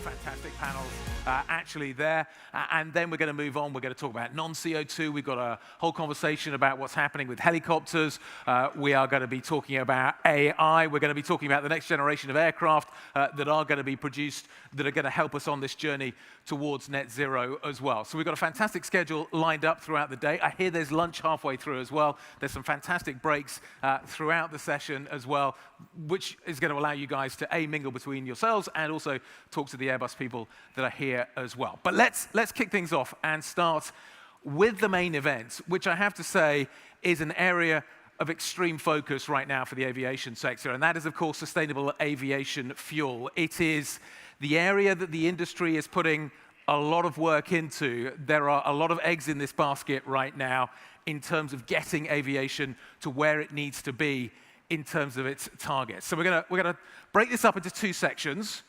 Fantastic panels actually there. And then we're going to move on. We're going to talk about non-CO2. We've got a whole conversation about what's happening with helicopters. We are going to be talking about AI. We're going to be talking about the next generation of aircraft that are going to be produced, that are going to help us on this journey towards net zero as well. So we've got a fantastic schedule lined up throughout the day. I hear there's lunch halfway through as well. There's some fantastic breaks throughout the session as well, which is going to allow you guys to mingle between yourselves and also talk to the Airbus people that are here as well. But let's kick things off and start with the main event, which I have to say is an area of extreme focus right now for the aviation sector, and that is, of course, sustainable aviation fuel. It is the area that the industry is putting a lot of work into. There are a lot of eggs in this basket right now in terms of getting aviation to where it needs to be in terms of its targets. So we're gonna break this up into two sections.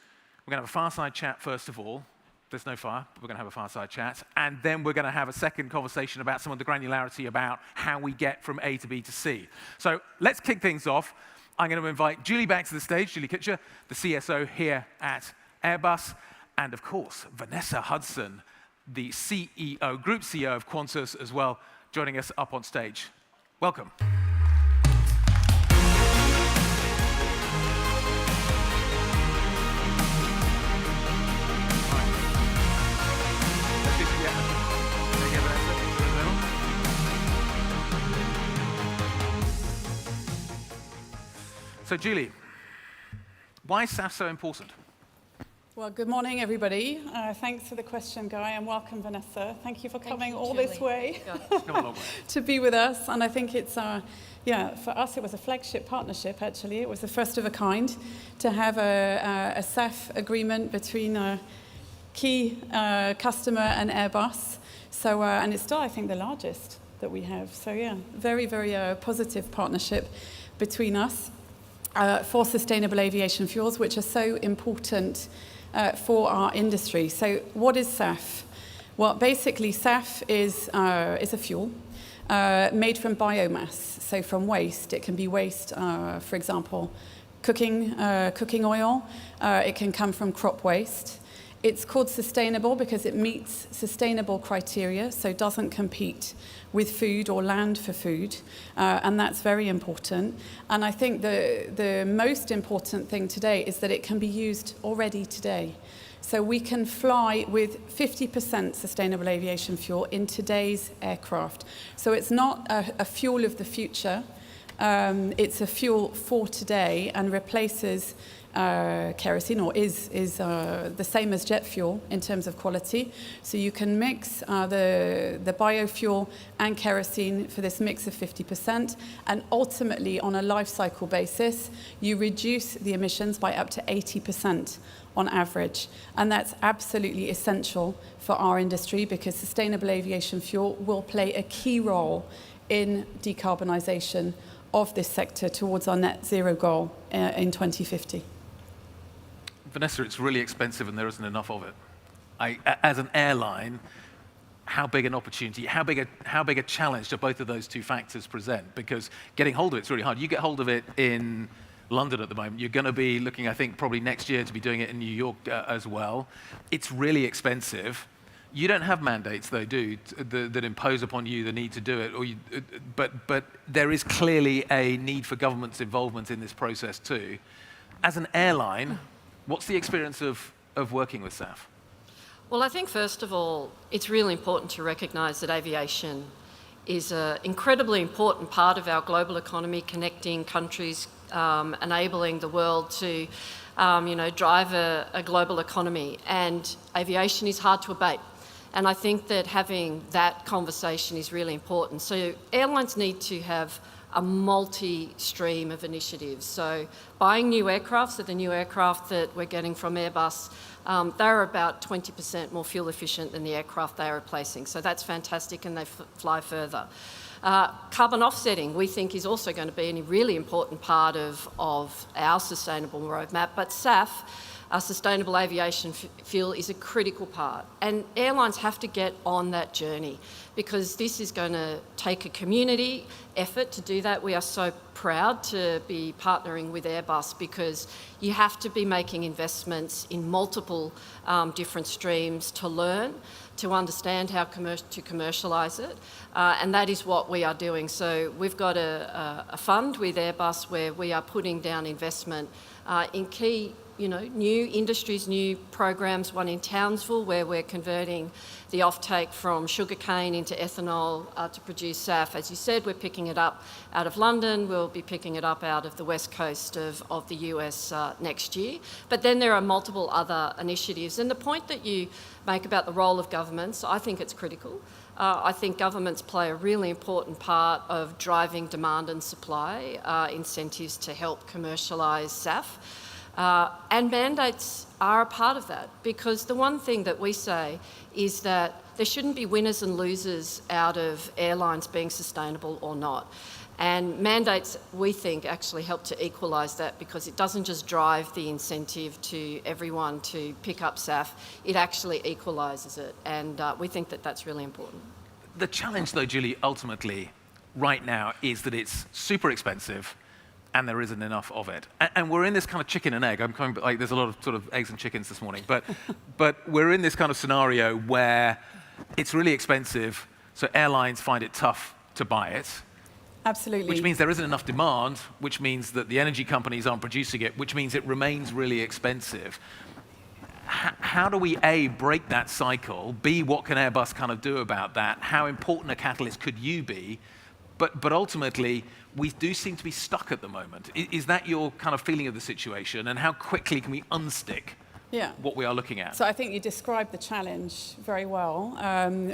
We're gonna have a fireside chat first of all. There's no fire, but we're gonna have a fireside chat. And then we're gonna have a second conversation about some of the granularity about how we get from A to B to C. So let's kick things off. I'm gonna invite Julie back to the stage, Julie Kitcher, the CSO here at Airbus, and of course, Vanessa Hudson, the CEO, Group CEO of Qantas as well, joining us up on stage. Welcome. So Julie, why is SAF so important? Well, good morning, everybody. Thanks for the question, Guy, and welcome, Vanessa. Thank you for coming all this way to be with us. And I think it's, for us, it was a flagship partnership, actually. It was the first of a kind to have a SAF agreement between a key customer and Airbus. So, and it's still, I think, the largest that we have. So, yeah, very, very positive partnership between us for sustainable aviation fuels, which are so important for our industry. So what is SAF? Well, basically, SAF is a fuel made from biomass, so from waste. It can be waste, for example, cooking oil. It can come from crop waste. It's called sustainable because it meets sustainable criteria, so doesn't compete with food or land for food, and that's very important. And I think the most important thing today is that it can be used already today. So we can fly with 50% sustainable aviation fuel in today's aircraft. So it's not a fuel of the future. It's a fuel for today and replaces kerosene, or is the same as jet fuel in terms of quality. So you can mix the biofuel and kerosene for this mix of 50%, and ultimately on a life cycle basis, you reduce the emissions by up to 80% on average. And that's absolutely essential for our industry, because sustainable aviation fuel will play a key role in decarbonisation of this sector towards our net zero goal in 2050. Vanessa, it's really expensive and there isn't enough of it. As an airline, how big an opportunity, how big a challenge do both of those two factors present? Because getting hold of it's really hard. You get hold of it in London at the moment. You're going to be looking, I think, probably next year to be doing it in New York as well. It's really expensive. You don't have mandates, though, that impose upon you the need to do it. But there is clearly a need for government's involvement in this process too. As an airline, what's the experience of working with SAF? Well, I think first of all, it's really important to recognise that aviation is an incredibly important part of our global economy, connecting countries, enabling the world to drive a global economy. And aviation is hard to abate. And I think that having that conversation is really important. So airlines need to have a multi-stream of initiatives. So buying new aircraft, so the new aircraft that we're getting from Airbus, they're about 20% more fuel efficient than the aircraft they're replacing. So that's fantastic, and they fly further. Carbon offsetting, we think, is also going to be a really important part of our sustainable roadmap. But SAF, sustainable aviation fuel, is a critical part. And airlines have to get on that journey, because this is going to take a community effort to do that. We are so proud to be partnering with Airbus, because you have to be making investments in multiple different streams to learn, to understand how to commercialise it, and that is what we are doing. So we've got a fund with Airbus where we are putting down investment in key new industries, new programs, one in Townsville where we're converting the offtake from sugarcane into ethanol to produce SAF. As you said, we're picking it up out of London. We'll be picking it up out of the west coast of the US next year. But then there are multiple other initiatives. And the point that you make about the role of governments, I think it's critical. I think governments play a really important part of driving demand and supply, incentives to help commercialise SAF. And mandates are a part of that, because the one thing that we say is that there shouldn't be winners and losers out of airlines being sustainable or not. And mandates, we think, actually help to equalise that, because it doesn't just drive the incentive to everyone to pick up SAF, it actually equalises it. And we think that that's really important. The challenge, though, Julie, ultimately, right now, is that it's super expensive and there isn't enough of it. And we're in this kind of chicken and egg. I'm coming, like, there's a lot of sort of eggs and chickens this morning. But we're in this kind of scenario where it's really expensive, so airlines find it tough to buy it. Absolutely. Which means there isn't enough demand, which means that the energy companies aren't producing it, which means it remains really expensive. How do we, A, break that cycle? B, what can Airbus kind of do about that? How important a catalyst could you be? But ultimately, we do seem to be stuck at the moment. Is that your kind of feeling of the situation? And how quickly can we unstick what we are looking at? So I think you described the challenge very well.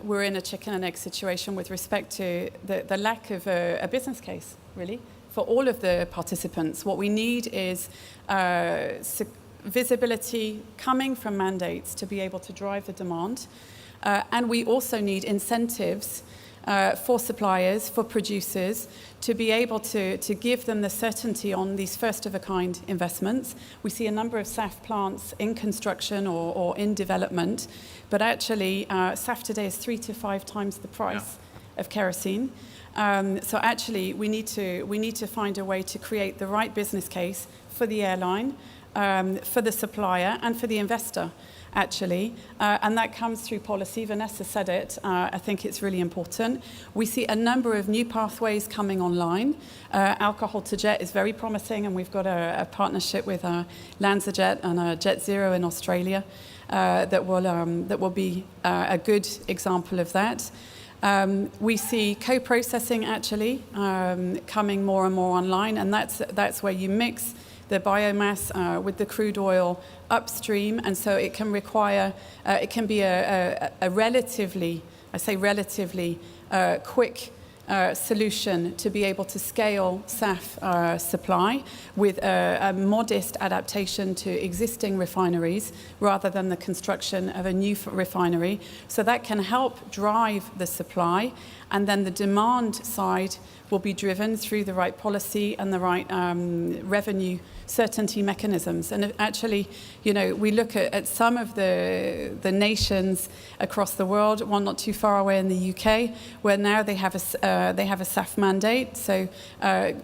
We're in a chicken and egg situation with respect to the lack of a business case, really, for all of the participants. What we need is visibility coming from mandates to be able to drive the demand. And we also need incentives for suppliers, for producers, to be able to give them the certainty on these first-of-a-kind investments. We see a number of SAF plants in construction or in development, but actually SAF today is 3 to 5 times the price of kerosene. So actually we need to find a way to create the right business case for the airline, for the supplier, and for the investor. actually, and that comes through policy. Vanessa said it. I think it's really important. We see a number of new pathways coming online. Alcohol to jet is very promising, and we've got a partnership with LanzaJet and Jet Zero in Australia that will be a good example of that. We see co-processing actually coming more and more online, and that's where you mix the biomass with the crude oil upstream, and so it can require, it can be a relatively, I say relatively quick solution to be able to scale SAF supply with a modest adaptation to existing refineries rather than the construction of a new refinery. So that can help drive the supply, and then the demand side will be driven through the right policy and the right revenue certainty mechanisms. And actually, you know, we look at some of the nations across the world, one not too far away in the UK, where now they have a SAF mandate, so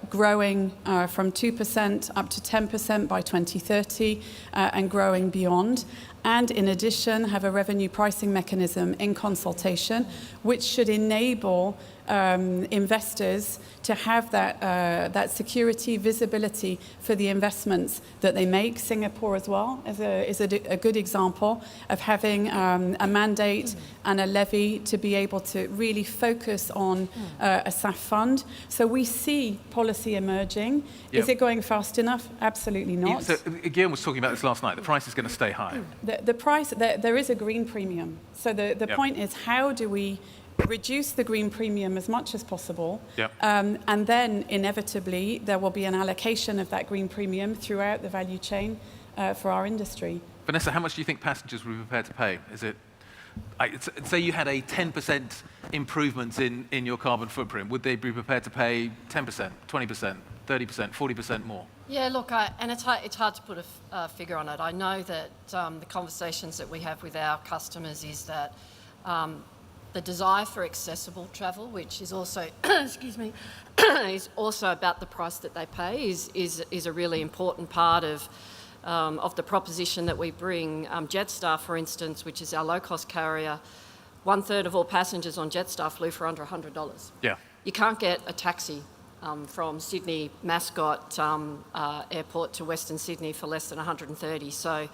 growing from 2% up to 10% by 2030 and growing beyond. And in addition, have a revenue pricing mechanism in consultation, which should enable investors to have that security, visibility for the investments that they make. Singapore as well is a good example of having a mandate and a levy to be able to really focus on a SAF fund. So we see policy emerging. Yep. Is it going fast enough? Absolutely not. So Guillaume was talking about this last night. The price is going to stay high. The price, there is a green premium. So the Yep. point is, how do we reduce the green premium as much as possible, Yep. And then inevitably there will be an allocation of that green premium throughout the value chain for our industry. Vanessa, how much do you think passengers would be prepared to pay? Is it, say you had a 10% improvement in your carbon footprint, would they be prepared to pay 10%, 20%, 30%, 40% more? Yeah, look, and it's hard to put a figure on it. I know that the conversations that we have with our customers is that the desire for accessible travel, which is also, excuse me, is also about the price that they pay, is a really important part of the proposition that we bring. Jetstar, for instance, which is our low-cost carrier, 1/3 of all passengers on Jetstar flew for under $100. Yeah. You can't get a taxi from Sydney Mascot Airport to Western Sydney for less than 130. So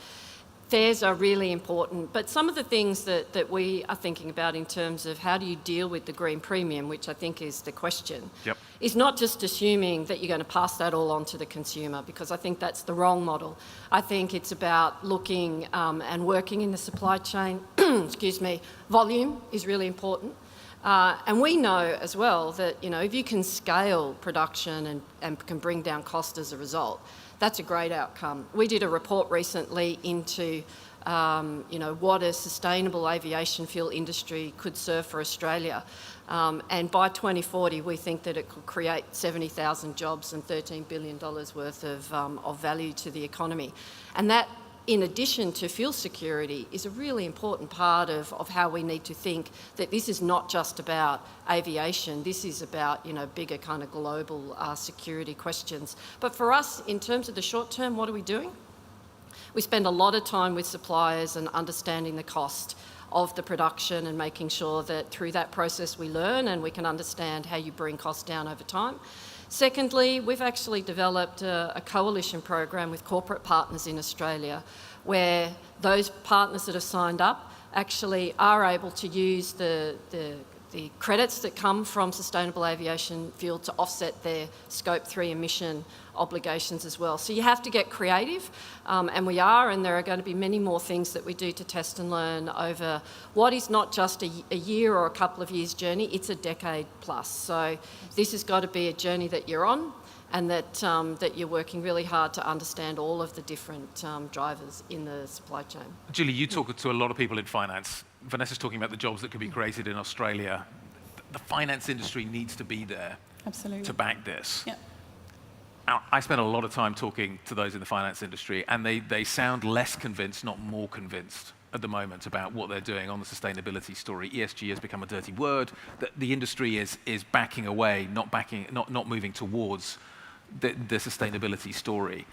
fares are really important, but some of the things that we are thinking about in terms of how do you deal with the green premium, which I think is the question, Yep. is not just assuming that you're going to pass that all on to the consumer, because I think that's the wrong model. I think it's about looking and working in the supply chain. Excuse me, volume is really important. And we know as well that, you know, if you can scale production and can bring down cost as a result, that's a great outcome. We did a report recently into, you know, what a sustainable aviation fuel industry could serve for Australia. And by 2040, we think that it could create 70,000 jobs and $13 billion worth of value to the economy. And that, in addition to fuel security, is a really important part of how we need to think that this is not just about aviation, this is about, you know, bigger kind of global security questions. But for us, in terms of the short term, what are we doing? We spend a lot of time with suppliers and understanding the cost of the production and making sure that through that process we learn and we can understand how you bring costs down over time. Secondly, we've actually developed a coalition program with corporate partners in Australia where those partners that have signed up actually are able to use the credits that come from sustainable aviation fuel to offset their Scope 3 emission obligations as well. So you have to get creative, and we are, and there are going to be many more things that we do to test and learn over what is not just a year or a couple of years journey, it's a decade plus. So this has got to be a journey that you're on, and that you're working really hard to understand all of the different drivers in the supply chain. Julie, you talk to a lot of people in finance. Vanessa's talking about the jobs that could be created in Australia. The finance industry needs to be there. Absolutely. To back this. Yep. Now, I spend a lot of time talking to those in the finance industry, and they sound less convinced, not more convinced at the moment about what they're doing on the sustainability story. ESG has become a dirty word. The industry is backing away, not moving towards the sustainability story.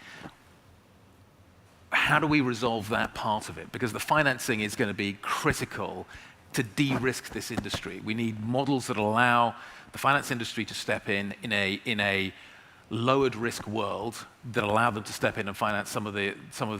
how do we resolve that part of it? Because the financing is going to be critical to de-risk this industry. We need models that allow the finance industry to step in a lowered risk world, that allow them to step in and finance some of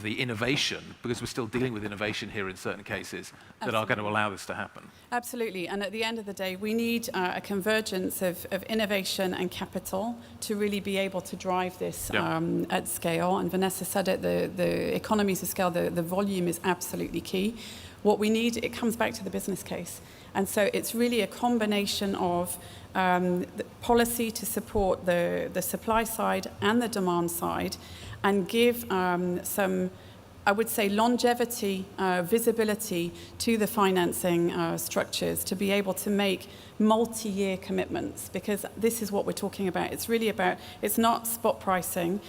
the innovation, because we're still dealing with innovation here in certain cases, that are going to allow this to happen. Absolutely, and at the end of the day, we need a convergence of innovation and capital to really be able to drive this at scale. And Vanessa said it, the economies of scale, the volume is absolutely key. What we need, it comes back to the business case. And so it's really a combination of the policy to support the supply side and the demand side, and give some, I would say, longevity, visibility to the financing structures to be able to make multi-year commitments, because this is what we're talking about. It's really about, it's not spot pricing,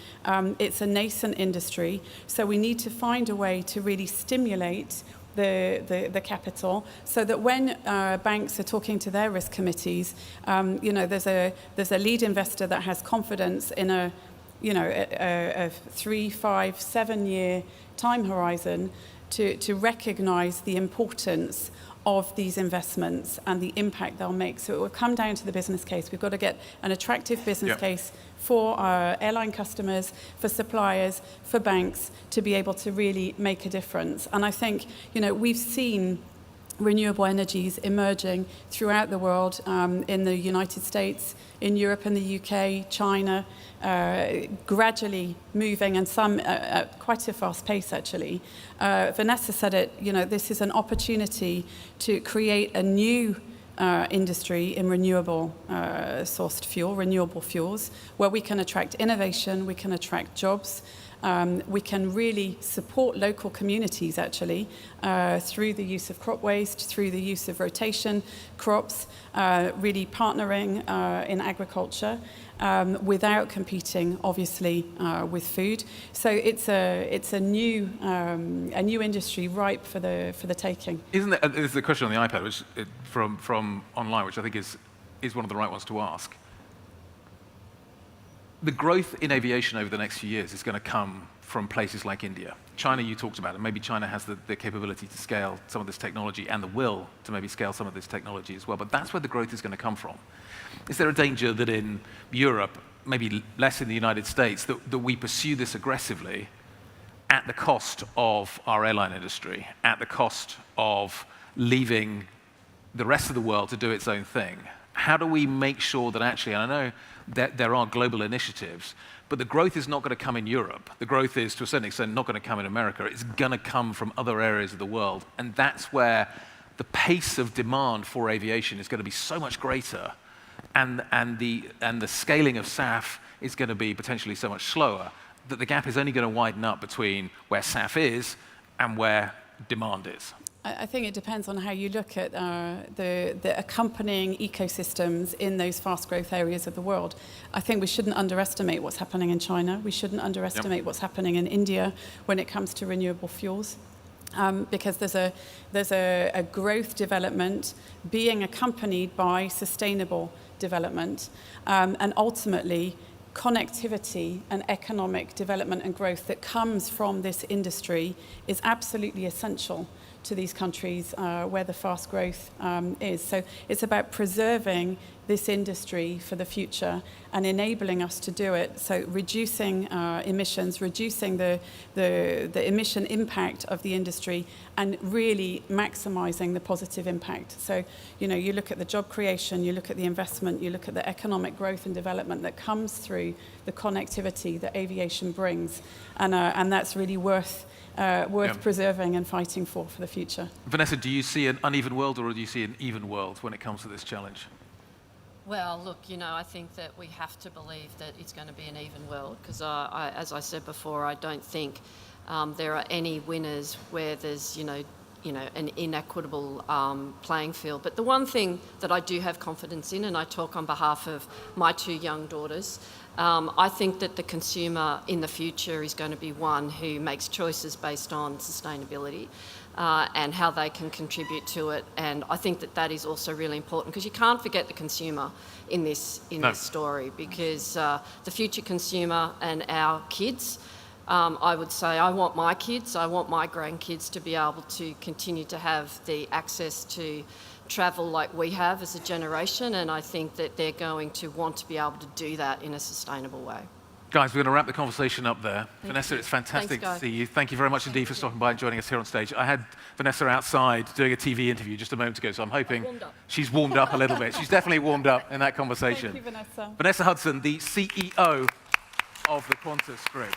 it's a nascent industry, so we need to find a way to really stimulate the capital, so that when banks are talking to their risk committees, there's a lead investor that has confidence in a 3, 5, 7 year time horizon to recognize the importance of these investments and the impact they'll make. So it will come down to the business case. We've got to get an attractive business case for our airline customers, for suppliers, for banks, to be able to really make a difference. And I think, we've seen renewable energies emerging throughout the world, in the United States, in Europe and the UK, China, gradually moving, and some at quite a fast pace, actually. Vanessa said it, this is an opportunity to create a new industry in renewable sourced fuel, renewable fuels, where we can attract innovation, we can attract jobs, we can really support local communities, actually, through the use of crop waste, through the use of rotation crops, really partnering in agriculture, without competing, obviously, with food. So it's a new industry ripe for the taking. Isn't there? There's a question on the iPad, which from online, which I think is one of the right ones to ask. The growth in aviation over the next few years is going to come from places like India. China, you talked about, and maybe China has the capability to scale some of this technology and the will to maybe scale some of this technology as well, but that's where the growth is going to come from. Is there a danger that in Europe, maybe less in the United States, that we pursue this aggressively at the cost of our airline industry, at the cost of leaving the rest of the world to do its own thing? How do we make sure that actually, and I know that there are global initiatives, but the growth is not going to come in Europe. The growth is, to a certain extent, not going to come in America. It's going to come from other areas of the world. And that's where the pace of demand for aviation is going to be so much greater, and the scaling of SAF is going to be potentially so much slower, that the gap is only going to widen up between where SAF is and where demand is. I think it depends on how you look at the accompanying ecosystems in those fast growth areas of the world. I think we shouldn't underestimate what's happening in China. We shouldn't underestimate what's happening in India when it comes to renewable fuels. Because there's a growth development being accompanied by sustainable development, and ultimately connectivity and economic development and growth that comes from this industry is absolutely essential to these countries where the fast growth is. So it's about preserving this industry for the future and enabling us to do it. So reducing emissions, reducing the emission impact of the industry, and really maximizing the positive impact. So, you look at the job creation, you look at the investment, you look at the economic growth and development that comes through the connectivity that aviation brings. And that's really worth preserving and fighting for the future. Vanessa, do you see an uneven world, or do you see an even world when it comes to this challenge? Well, look, I think that we have to believe that it's going to be an even world, because as I said before, I don't think there are any winners where there's, an inequitable playing field. But the one thing that I do have confidence in, and I talk on behalf of my 2 young daughters, I think that the consumer in the future is going to be one who makes choices based on sustainability and how they can contribute to it. And I think that is also really important, because you can't forget the consumer in this story, because the future consumer and our kids I would say I want my kids, I want my grandkids to be able to continue to have the access to travel like we have as a generation, and I think that they're going to want to be able to do that in a sustainable way. Guys, we're going to wrap the conversation up there. Vanessa, it's fantastic to see you. Thank you very much indeed for stopping by and joining us here on stage. I had Vanessa outside doing a TV interview just a moment ago, so I'm hoping she's warmed up a little bit. She's definitely warmed up in that conversation. Thank you, Vanessa. Vanessa Hudson, the CEO of the Qantas Group.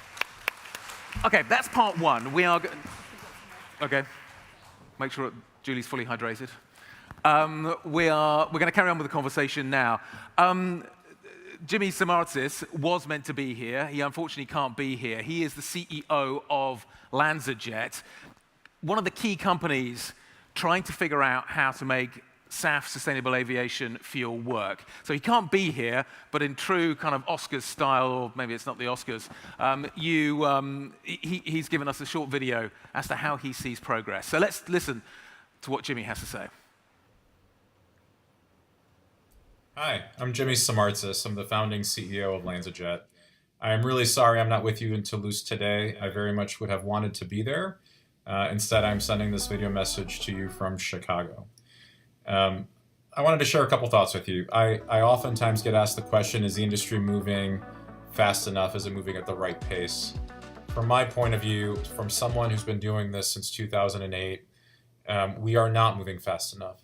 Okay, that's part one. We are... Okay. Make sure Julie's fully hydrated. We're going to carry on with the conversation now. Jimmy Samartzis was meant to be here. He unfortunately can't be here. He is the CEO of LanzaJet, one of the key companies trying to figure out how to make SAF, sustainable aviation fuel, work. So he can't be here, but in true kind of Oscars style, or maybe it's not the Oscars, he's given us a short video as to how he sees progress. So let's listen to what Jimmy has to say. Hi, I'm Jimmy Samartzis. I'm the founding CEO of LanzaJet. I'm really sorry I'm not with you in Toulouse today. I very much would have wanted to be there. Instead, I'm sending this video message to you from Chicago. I wanted to share a couple thoughts with you. I oftentimes get asked the question, is the industry moving fast enough? Is it moving at the right pace? From my point of view, from someone who's been doing this since 2008, we are not moving fast enough.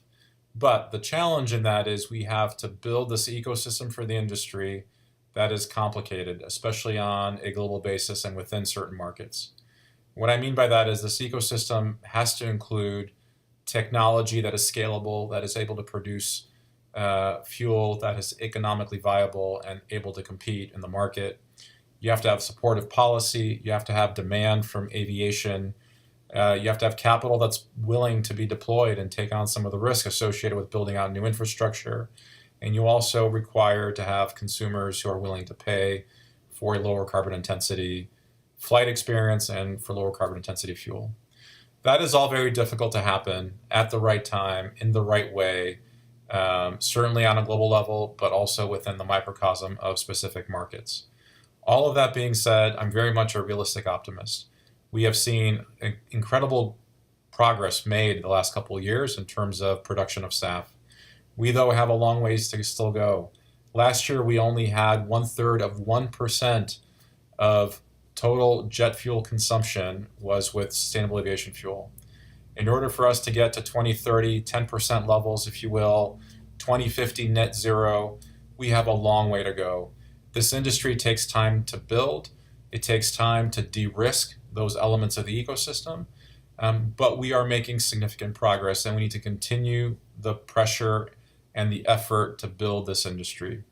But the challenge in that is we have to build this ecosystem for the industry that is complicated, especially on a global basis and within certain markets. What I mean by that is this ecosystem has to include technology that is scalable, that is able to produce fuel that is economically viable and able to compete in the market. You have to have supportive policy. You have to have demand from aviation. You have to have capital that's willing to be deployed and take on some of the risk associated with building out new infrastructure. And you also require to have consumers who are willing to pay for a lower carbon intensity flight experience and for lower carbon intensity fuel. That is all very difficult to happen at the right time, in the right way, certainly on a global level, but also within the microcosm of specific markets. All of that being said, I'm very much a realistic optimist. We have seen incredible progress made in the last couple of years in terms of production of SAF. We, though, have a long ways to still go. Last year, we only had 1/3 of 1% of total jet fuel consumption was with sustainable aviation fuel. In order for us to get to 2030, 10% levels, if you will, 2050 net zero, we have a long way to go. This industry takes time to build. It takes time to de-risk those elements of the ecosystem, but we are making significant progress, and we need to continue the pressure and the effort to build this industry.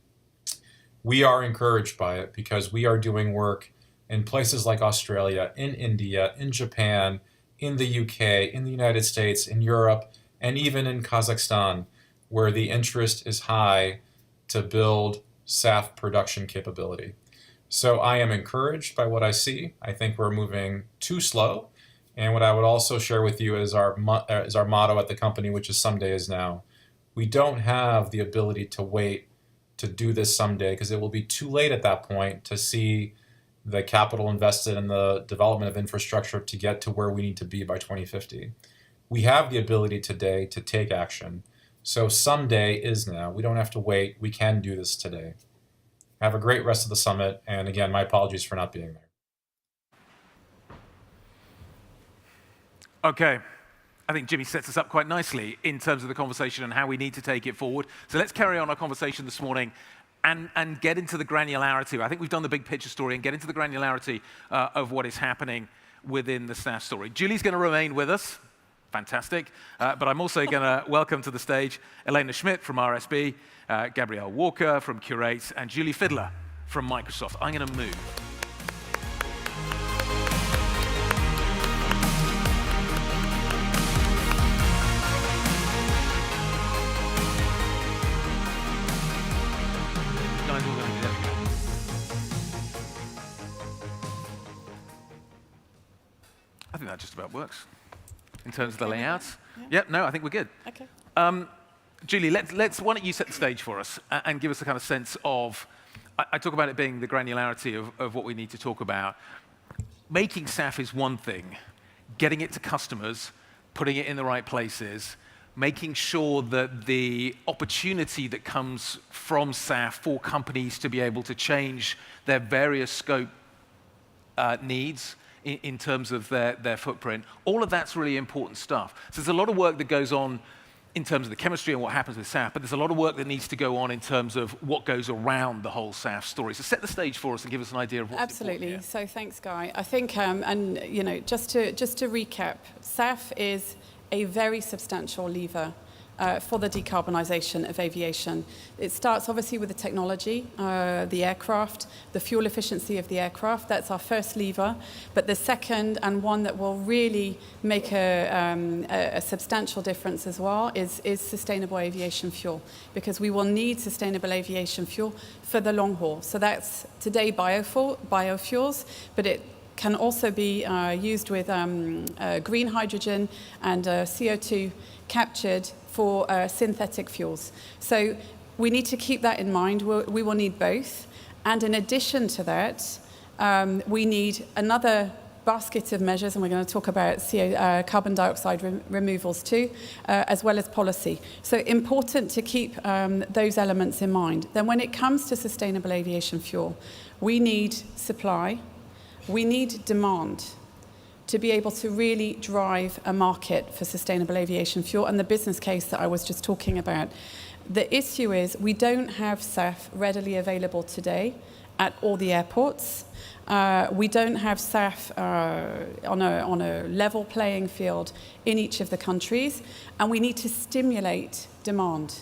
We are encouraged by it because we are doing work in places like Australia, in India, in Japan, in the UK, in the United States, in Europe, and even in Kazakhstan, where the interest is high to build SAF production capability. So I am encouraged by what I see. I think we're moving too slow. And what I would also share with you is our motto at the company, which is someday is now. We don't have the ability to wait to do this someday because it will be too late at that point to see the capital invested in the development of infrastructure to get to where we need to be by 2050. We have the ability today to take action. So someday is now. We don't have to wait. We can do this today. Have a great rest of the summit. And again, my apologies for not being there. Okay. I think Jimmy sets us up quite nicely in terms of the conversation and how we need to take it forward. So let's carry on our conversation this morning and get into the granularity. I think we've done the big picture story and get into the granularity of what is happening within the SAF story. Julie's going to remain with us. Fantastic. But I'm also going to welcome to the stage Elena Schmidt from RSB, Gabrielle Walker from Curate, and Julie Fiddler from Microsoft. I'm going to move. Guys, all going to do that. I think that just about works. In terms of the layouts? Yeah, no, I think we're good. Okay. Julie, why don't you set the stage for us and give us a kind of sense of, I talk about it being the granularity of what we need to talk about. making SAF is one thing. Getting it to customers, putting it in the right places, making sure that the opportunity that comes from SAF for companies to be able to change their various scope needs in terms of their footprint, all of that's really important stuff. So there's a lot of work that goes on in terms of the chemistry and what happens with SAF, but there's a lot of work that needs to go on in terms of what goes around the whole SAF story. So set the stage for us and give us an idea of what's Absolutely. important So thanks, Guy. I think, and you know, just to recap, SAF is a very substantial lever for the decarbonisation of aviation. It starts obviously with the technology, the aircraft, the fuel efficiency of the aircraft. That's our first lever. But the second, and one that will really make a substantial difference as well, is sustainable aviation fuel, because we will need sustainable aviation fuel for the long haul. So that's today biofuels, but it can also be used with green hydrogen and CO2 captured for synthetic fuels. So we need to keep that in mind. We will need both. And in addition to that, we need another basket of measures, and we're going to talk about carbon dioxide removals too, as well as policy. So important to keep those elements in mind. Then when it comes to sustainable aviation fuel, we need supply, we need demand to be able to really drive a market for sustainable aviation fuel and the business case that I was just talking about. The issue is we don't have SAF readily available today at all the airports. We don't have SAF on a level playing field in each of the countries, and we need to stimulate demand.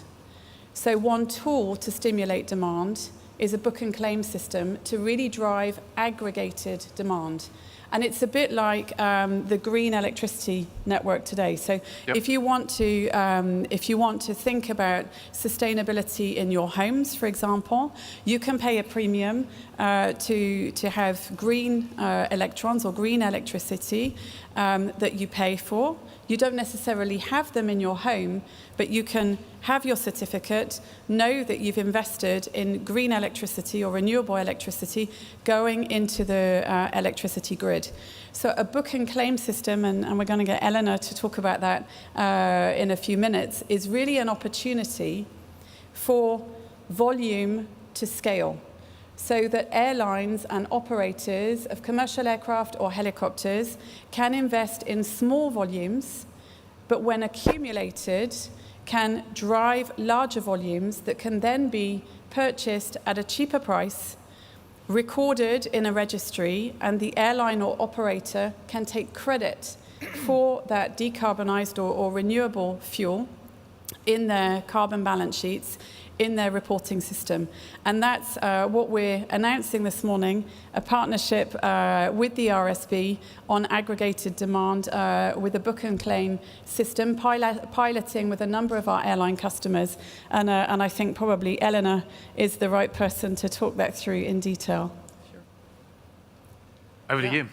So one tool to stimulate demand is a book and claim system to really drive aggregated demand. And it's a bit like the green electricity network today. So if you want to think about sustainability in your homes, for example, you can pay a premium to have green electrons or green electricity that you pay for. You don't necessarily have them in your home, but you can have your certificate, know that you've invested in green electricity or renewable electricity going into the electricity grid. So a book and claim system, and we're going to get Eleanor to talk about that in a few minutes, is really an opportunity for volume to scale, so that airlines and operators of commercial aircraft or helicopters can invest in small volumes, but when accumulated, can drive larger volumes that can then be purchased at a cheaper price, recorded in a registry, and the airline or operator can take credit for that decarbonized or renewable fuel in their carbon balance sheets, in their reporting system. And that's what we're announcing this morning, a partnership with the RSB on aggregated demand with a book and claim system, piloting with a number of our airline customers. And I think probably Eleanor is the right person to talk that through in detail. Sure. Over to you.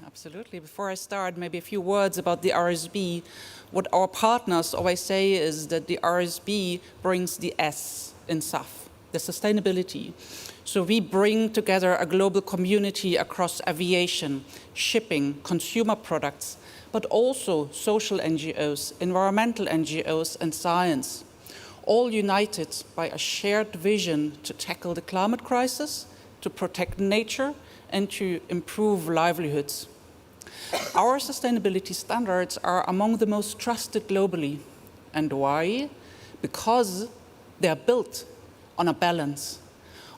Absolutely. Before I start, maybe a few words about the RSB. What our partners always say is that the RSB brings the S in SAF, the sustainability. So we bring together a global community across aviation, shipping, consumer products, but also social NGOs, environmental NGOs, and science, all united by a shared vision to tackle the climate crisis, to protect nature, and to improve livelihoods. Our sustainability standards are among the most trusted globally. And why? Because they are built on a balance,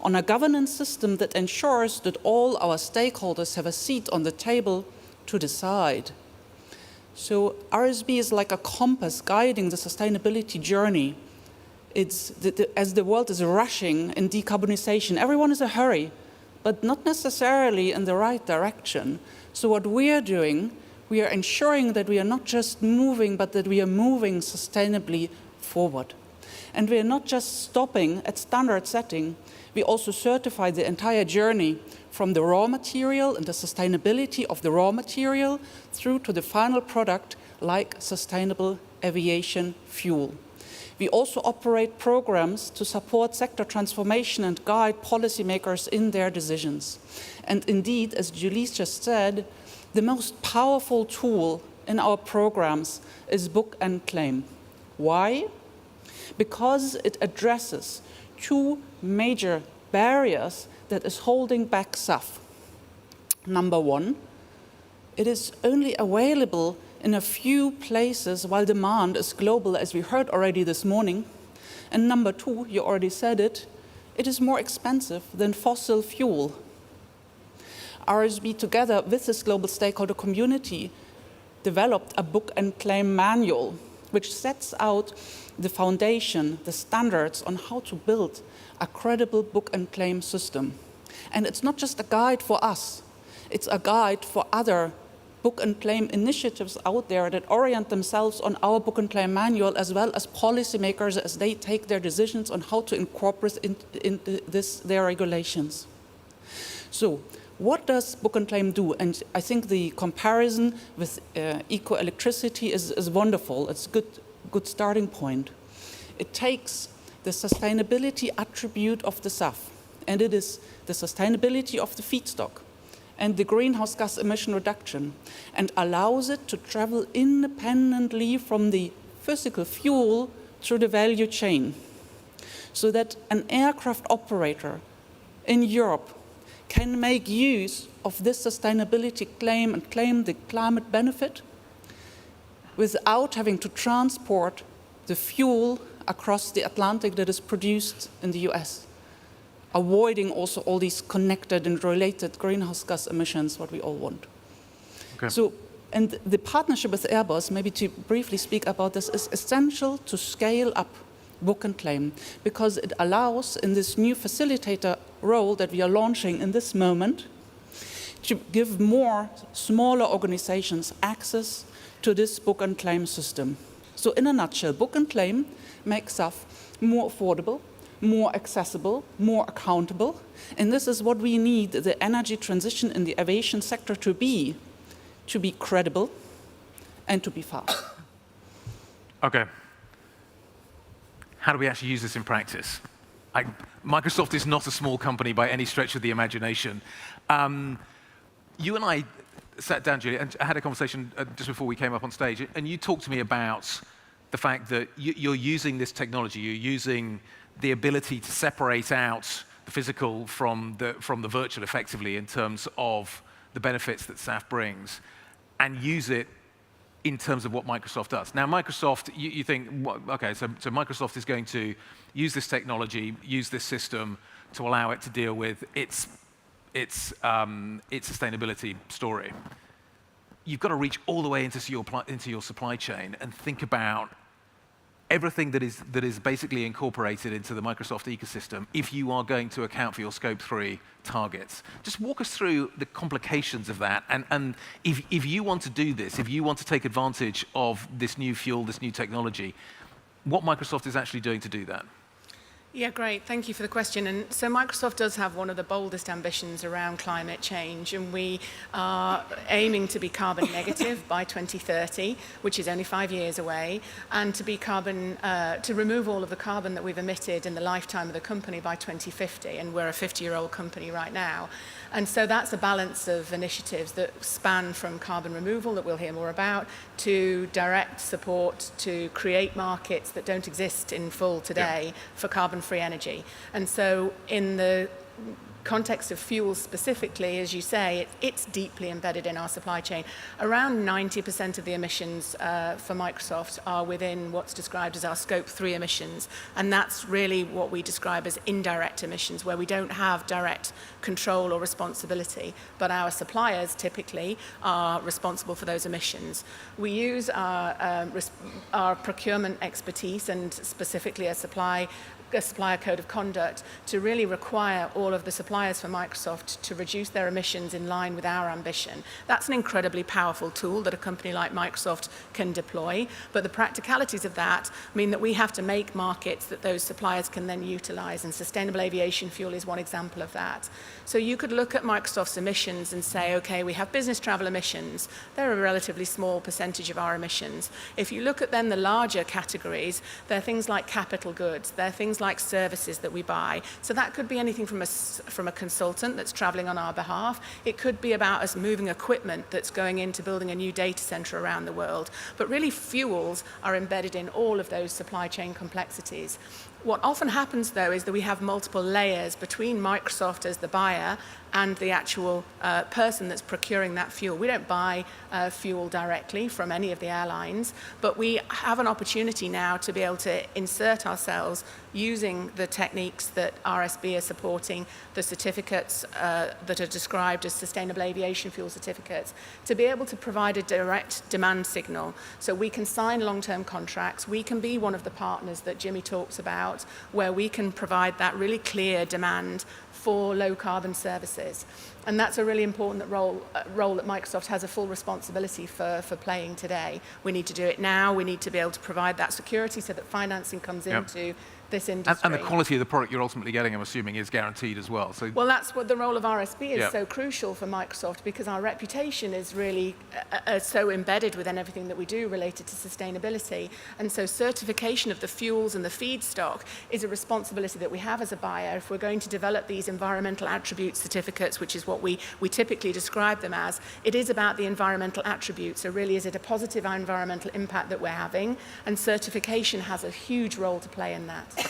on a governance system that ensures that all our stakeholders have a seat on the table to decide. So RSB is like a compass guiding the sustainability journey. As the world is rushing in decarbonization, everyone is in a hurry, but not necessarily in the right direction. So what we are doing, we are ensuring that we are not just moving, but that we are moving sustainably forward. And we are not just stopping at standard setting, we also certify the entire journey from the raw material and the sustainability of the raw material through to the final product like sustainable aviation fuel. We also operate programs to support sector transformation and guide policymakers in their decisions. And indeed, as Julie just said, the most powerful tool in our programs is book and claim. Why? Because it addresses two major barriers that is holding back SAF. Number one, it is only available in a few places while demand is global, as we heard already this morning. And number two, you already said it, it is more expensive than fossil fuel. RSB, together with this global stakeholder community, developed a book and claim manual, which sets out the foundation, the standards on how to build a credible book and claim system. And it's not just a guide for us, it's a guide for other book and claim initiatives out there that orient themselves on our book and claim manual, as well as policymakers as they take their decisions on how to incorporate into their regulations. So, what does book and claim do? And I think the comparison with eco-electricity is wonderful. It's a good starting point. It takes the sustainability attribute of the SAF, and it is the sustainability of the feedstock and the greenhouse gas emission reduction, and allows it to travel independently from the physical fuel through the value chain, so that an aircraft operator in Europe can make use of this sustainability claim and claim the climate benefit without having to transport the fuel across the Atlantic that is produced in the US, avoiding also all these connected and related greenhouse gas emissions, what we all want. Okay. So, and the partnership with Airbus, maybe to briefly speak about this, is essential to scale up book and claim, because it allows, in this new facilitator role that we are launching in this moment, to give more smaller organizations access to this book and claim system. So in a nutshell, book and claim makes SAF more affordable, more accessible, more accountable, and this is what we need the energy transition in the aviation sector to be credible and to be fast. Okay. How do we actually use this in practice? Microsoft is not a small company by any stretch of the imagination. You and I sat down, Julie, and had a conversation just before we came up on stage, and you talked to me about the fact that you're using this technology, you're using the ability to separate out the physical from the virtual effectively in terms of the benefits that SAF brings, and use it in terms of what Microsoft does. Now, Microsoft, you think, okay, so Microsoft is going to use this technology, use this system to allow it to deal with its sustainability story. You've got to reach all the way into your supply chain and think about everything that is basically incorporated into the Microsoft ecosystem if you are going to account for your Scope 3 targets. Just walk us through the complications of that, and if you want to do this, if you want to take advantage of this new fuel, this new technology, what Microsoft is actually doing to do that. Yeah, great. Thank you for the question. And so Microsoft does have one of the boldest ambitions around climate change, and we are aiming to be carbon negative by 2030, which is only 5 years away, and to be to remove all of the carbon that we've emitted in the lifetime of the company by 2050. And we're a 50-year-old company right now. And so that's a balance of initiatives that span from carbon removal, that we'll hear more about, to direct support to create markets that don't exist in full today for carbon-free energy. And so in the context of fuels specifically, as you say, it's deeply embedded in our supply chain. Around 90% of the emissions for Microsoft are within what's described as our Scope 3 emissions, and that's really what we describe as indirect emissions, where we don't have direct control or responsibility, but our suppliers typically are responsible for those emissions. We use our procurement expertise and specifically a supply a supplier code of conduct to really require all of the suppliers for Microsoft to reduce their emissions in line with our ambition. That's an incredibly powerful tool that a company like Microsoft can deploy, but the practicalities of that mean that we have to make markets that those suppliers can then utilize, and sustainable aviation fuel is one example of that. So you could look at Microsoft's emissions and say, okay, we have business travel emissions. They're a relatively small percentage of our emissions. If you look at then the larger categories, they're things like capital goods, they're things like services that we buy. So that could be anything from a consultant that's traveling on our behalf. It could be about us moving equipment that's going into building a new data center around the world. But really fuels are embedded in all of those supply chain complexities. What often happens, though, is that we have multiple layers between Microsoft as the buyer and the actual person that's procuring that fuel. We don't buy fuel directly from any of the airlines, but we have an opportunity now to be able to insert ourselves using the techniques that RSB are supporting, the certificates that are described as sustainable aviation fuel certificates, to be able to provide a direct demand signal. So we can sign long-term contracts. We can be one of the partners that Jimmy talks about, where we can provide that really clear demand for low carbon services. And that's a really important role that Microsoft has a full responsibility for playing today. We need to do it now. We need to be able to provide that security so that financing comes into this industry. And the quality of the product you're ultimately getting, I'm assuming, is guaranteed as well. So well, that's what the role of RSB is so crucial for Microsoft, because our reputation is really so embedded within everything that we do related to sustainability. And so certification of the fuels and the feedstock is a responsibility that we have as a buyer. If we're going to develop these environmental attribute certificates, which is what we typically describe them as, it is about the environmental attributes. So really, is it a positive environmental impact that we're having? And certification has a huge role to play in that.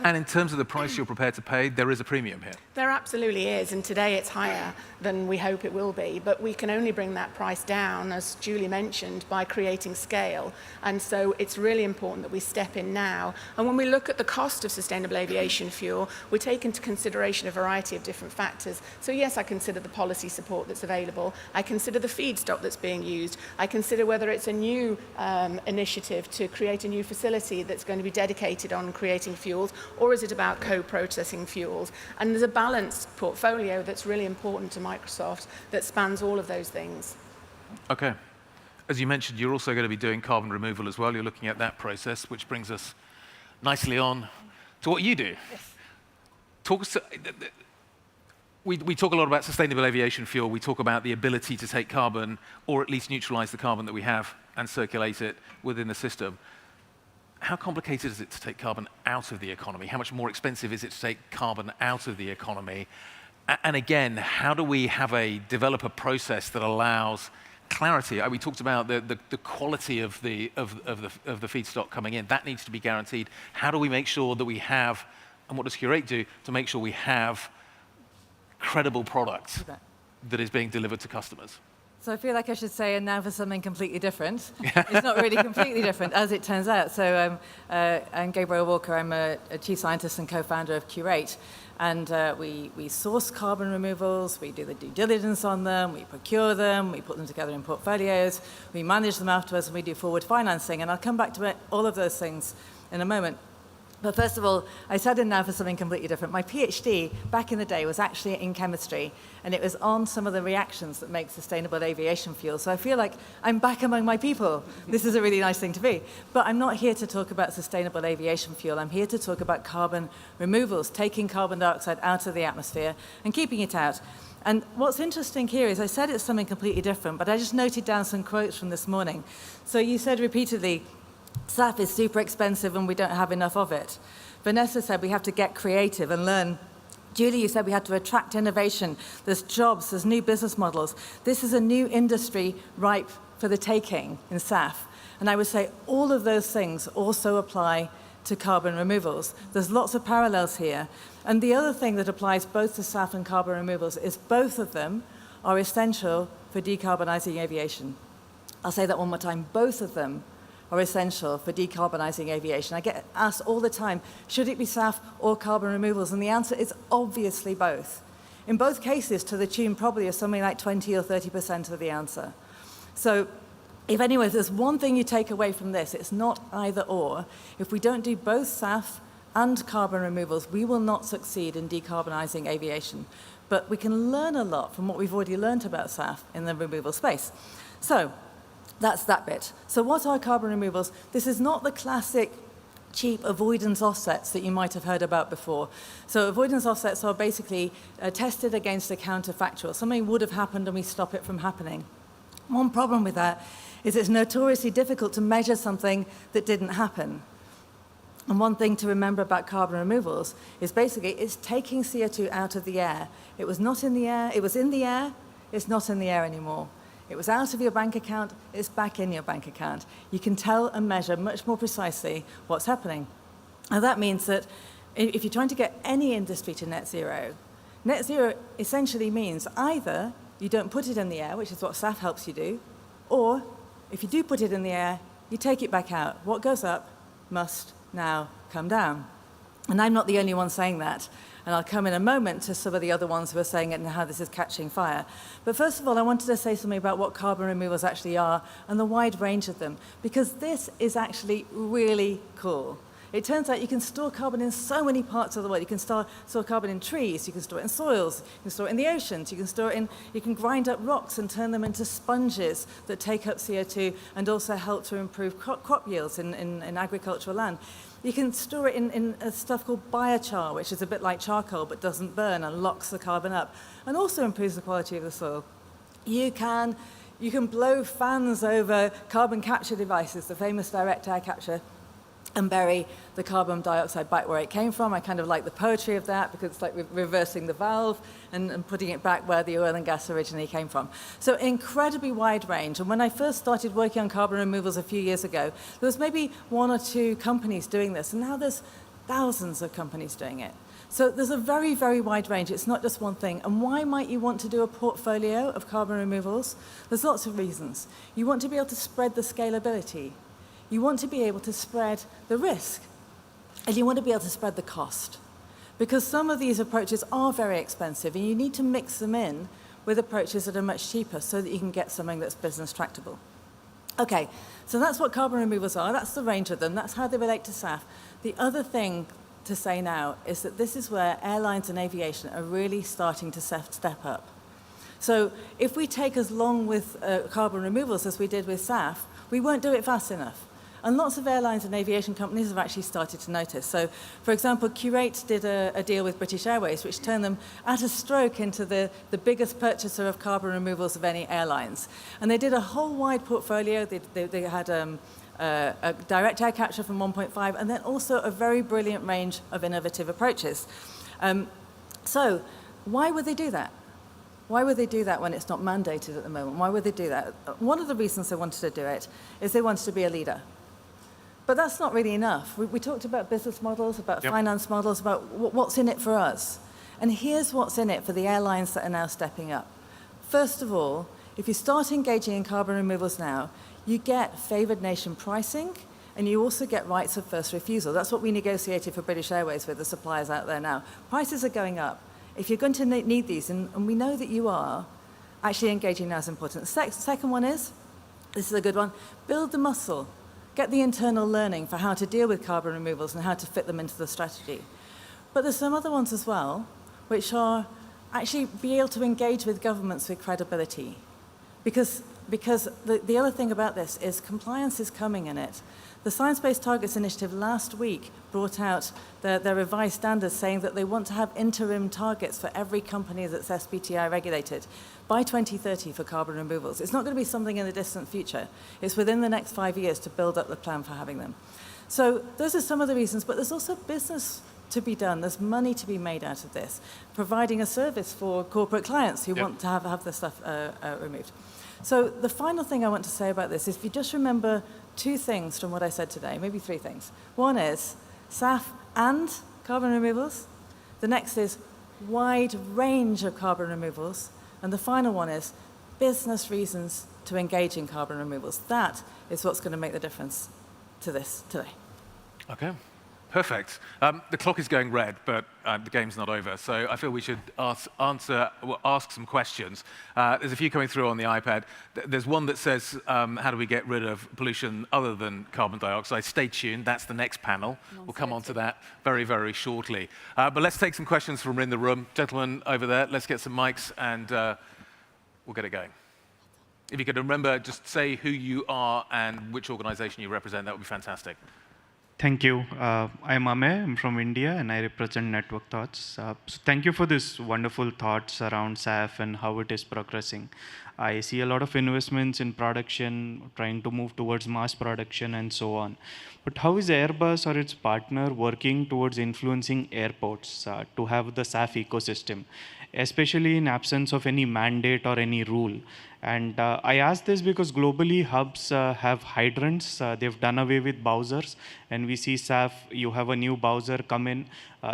And in terms of the price you're prepared to pay, there is a premium here. There absolutely is, and today it's higher than we hope it will be, but we can only bring that price down, as Julie mentioned, by creating scale. And so it's really important that we step in now. And when we look at the cost of sustainable aviation fuel, we take into consideration a variety of different factors. So yes, I consider the policy support that's available. I consider the feedstock that's being used. I consider whether it's a new initiative to create a new facility that's going to be dedicated on creating fuels, or is it about co-processing fuels? And there's a balanced portfolio that's really important to Microsoft that spans all of those things. Okay. As you mentioned, you're also going to be doing carbon removal as well. You're looking at that process, which brings us nicely on to what you do. Yes. Talk us. We talk a lot about sustainable aviation fuel. We talk about the ability to take carbon, or at least neutralize the carbon that we have, and circulate it within the system. How complicated is it to take carbon out of the economy? How much more expensive is it to take carbon out of the economy? And again, how do we develop a process that allows clarity? We talked about the quality of the feedstock coming in. That needs to be guaranteed. How do we make sure that we have, and what does Curate do to make sure we have credible product that is being delivered to customers? So I feel like I should say, and now for something completely different. It's not really completely different, as it turns out. So I'm Gabriel Walker. I'm a chief scientist and co-founder of Curate. And we source carbon removals, we do the due diligence on them, we procure them, we put them together in portfolios, we manage them afterwards, and we do forward financing. And I'll come back to all of those things in a moment. But first of all, I sat in now for something completely different. My PhD back in the day was actually in chemistry, and it was on some of the reactions that make sustainable aviation fuel. So I feel like I'm back among my people. This is a really nice thing to be. But I'm not here to talk about sustainable aviation fuel. I'm here to talk about carbon removals, taking carbon dioxide out of the atmosphere and keeping it out. And what's interesting here is I said it's something completely different, but I just noted down some quotes from this morning. So you said repeatedly, SAF is super expensive and we don't have enough of it. Vanessa said we have to get creative and learn. Julie, you said we had to attract innovation. There's jobs, there's new business models. This is a new industry ripe for the taking in SAF. And I would say all of those things also apply to carbon removals. There's lots of parallels here. And the other thing that applies both to SAF and carbon removals is both of them are essential for decarbonizing aviation. I'll say that one more time. Both of them are essential for decarbonizing aviation. I get asked all the time, should it be SAF or carbon removals? And the answer is obviously both. In both cases, to the tune probably of something like 20 or 30% of the answer. So if anyway, there's one thing you take away from this, it's not either or. If we don't do both SAF and carbon removals, we will not succeed in decarbonising aviation. But we can learn a lot from what we've already learned about SAF in the removal space. So that's that bit. So what are carbon removals? This is not the classic cheap avoidance offsets that you might have heard about before. So avoidance offsets are basically tested against a counterfactual. Something would have happened and we stop it from happening. One problem with that is it's notoriously difficult to measure something that didn't happen. And one thing to remember about carbon removals is basically it's taking CO2 out of the air. It was not in the air, it was in the air, it's not in the air anymore. It was out of your bank account, it's back in your bank account. You can tell and measure much more precisely what's happening. Now that means that if you're trying to get any industry to net zero essentially means either you don't put it in the air, which is what SAF helps you do, or if you do put it in the air, you take it back out. What goes up must now come down. And I'm not the only one saying that. And I'll come in a moment to some of the other ones who are saying it and how this is catching fire. But first of all, I wanted to say something about what carbon removals actually are and the wide range of them, because this is actually really cool. It turns out you can store carbon in so many parts of the world. You can store carbon in trees, you can store it in soils, you can store it in the oceans, you can grind up rocks and turn them into sponges that take up CO2 and also help to improve crop yields in agricultural land. You can store it in a stuff called biochar, which is a bit like charcoal but doesn't burn and locks the carbon up and also improves the quality of the soil. You can blow fans over carbon capture devices, the famous direct air capture, and bury the carbon dioxide back where it came from. I kind of like the poetry of that because it's like reversing the valve and putting it back where the oil and gas originally came from. So incredibly wide range. And when I first started working on carbon removals a few years ago, there was maybe 1 or 2 companies doing this, and now there's thousands of companies doing it. So there's a very, very wide range. It's not just one thing. And why might you want to do a portfolio of carbon removals? There's lots of reasons. You want to be able to spread the scalability. You want to be able to spread the risk, and you want to be able to spread the cost. Because some of these approaches are very expensive, and you need to mix them in with approaches that are much cheaper so that you can get something that's business tractable. Okay, so that's what carbon removals are. That's the range of them. That's how they relate to SAF. The other thing to say now is that this is where airlines and aviation are really starting to step up. So if we take as long with carbon removals as we did with SAF, we won't do it fast enough. And lots of airlines and aviation companies have actually started to notice. So, for example, Curate did a deal with British Airways, which turned them at a stroke into the biggest purchaser of carbon removals of any airlines. And they did a whole wide portfolio. They had a direct air capture from 1.5, and then also a very brilliant range of innovative approaches. So why would they do that? Why would they do that when it's not mandated at the moment? Why would they do that? One of the reasons they wanted to do it is they wanted to be a leader. But that's not really enough. We talked about business models, about finance models, about what's in it for us. And here's what's in it for the airlines that are now stepping up. First of all, if you start engaging in carbon removals now, you get favoured nation pricing, and you also get rights of first refusal. That's what we negotiated for British Airways with the suppliers out there now. Prices are going up. If you're going to need these, and we know that you are, actually engaging now is important. Second one is, this is a good one, build the muscle. Get the internal learning for how to deal with carbon removals and how to fit them into the strategy. But there's some other ones as well, which are actually be able to engage with governments with credibility. Because the other thing about this is compliance is coming in it. The Science Based Targets Initiative last week brought out their revised standards saying that they want to have interim targets for every company that's SBTi regulated by 2030 for carbon removals. It's not going to be something in the distant future. It's within the next 5 years to build up the plan for having them. So those are some of the reasons, but there's also business to be done. There's money to be made out of this, providing a service for corporate clients who want to have this stuff removed. So the final thing I want to say about this is if you just remember 2 things from what I said today, maybe 3 things. One is SAF and carbon removals. The next is wide range of carbon removals. And the final one is business reasons to engage in carbon removals. That is what's going to make the difference to this today. Okay. Perfect. The clock is going red, but the game's not over, so I feel we should ask some questions. There's a few coming through on the iPad. There's one that says, how do we get rid of pollution other than carbon dioxide? Stay tuned, that's the next panel. We'll come on to that very, very shortly. But let's take some questions from in the room. Gentlemen over there, let's get some mics, and we'll get it going. If you could remember, just say who you are and which organization you represent, that would be fantastic. Thank you. I'm Amey. I'm from India, and I represent Network Thoughts. So thank you for this wonderful thoughts around SAF and how it is progressing. I see a lot of investments in production, trying to move towards mass production and so on. But how is Airbus or its partner working towards influencing airports to have the SAF ecosystem, especially in absence of any mandate or any rule? And I ask this because globally hubs have hydrants. They've done away with bowsers, and we see SAF, you have a new bowser come in.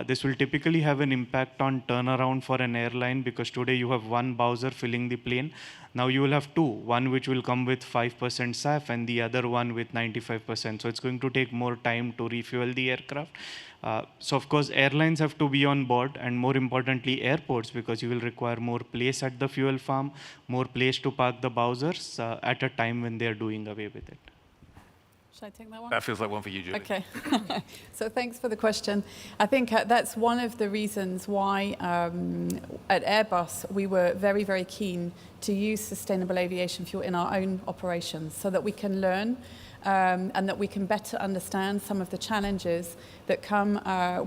This will typically have an impact on turnaround for an airline, because today you have one bowser filling the plane. Now you will have two, one which will come with 5% SAF and the other one with 95%. So it's going to take more time to refuel the aircraft. So of course, airlines have to be on board, and more importantly, airports, because you will require more place at the fuel farm, more place to park the bowsers at a time when they're doing away with it. Should I take that one? That feels like one for you, Julie. Okay. So thanks for the question. I think that's one of the reasons why at Airbus we were very, very keen to use sustainable aviation fuel in our own operations, so that we can learn and that we can better understand some of the challenges that come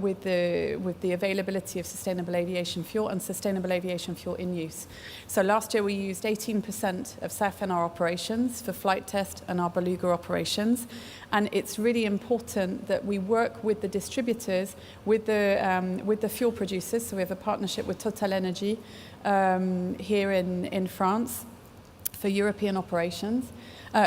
with the availability of sustainable aviation fuel and sustainable aviation fuel in use. So last year we used 18% of SAF in our operations for flight test and our Beluga operations. And it's really important that we work with the distributors, with the fuel producers. So we have a partnership with Total Energy here in France for European operations.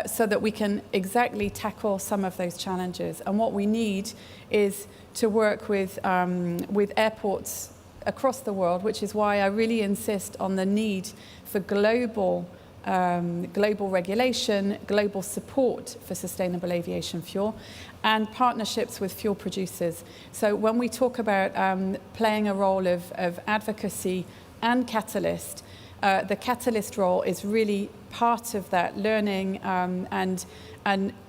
So that we can exactly tackle some of those challenges. And what we need is to work with airports across the world, which is why I really insist on the need for global regulation, global support for sustainable aviation fuel, and partnerships with fuel producers. So when we talk about playing a role of advocacy and catalyst, the catalyst role is really part of that learning and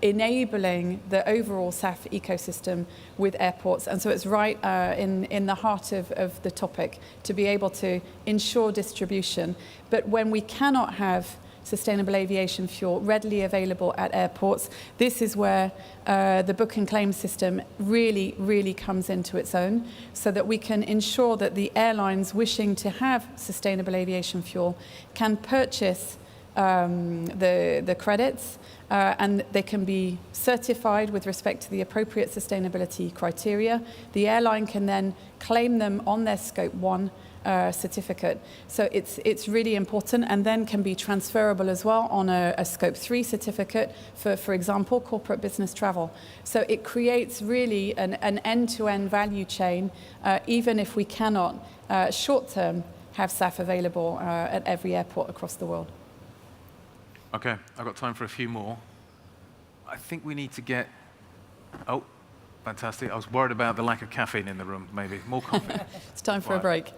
enabling the overall SAF ecosystem with airports. And so it's right in the heart of the topic to be able to ensure distribution. But when we cannot have sustainable aviation fuel readily available at airports, this is where the book and claim system really, really comes into its own, so that we can ensure that the airlines wishing to have sustainable aviation fuel can purchase the credits and they can be certified with respect to the appropriate sustainability criteria. The airline can then claim them on their Scope 1 certificate. So it's really important, and then can be transferable as well on a Scope 3 certificate for example, corporate business travel. So it creates really an end-to-end value chain, even if we cannot short-term have SAF available at every airport across the world. Okay, I've got time for a few more. I think we need to get... Oh, fantastic. I was worried about the lack of caffeine in the room, maybe. More coffee. It's time for a break.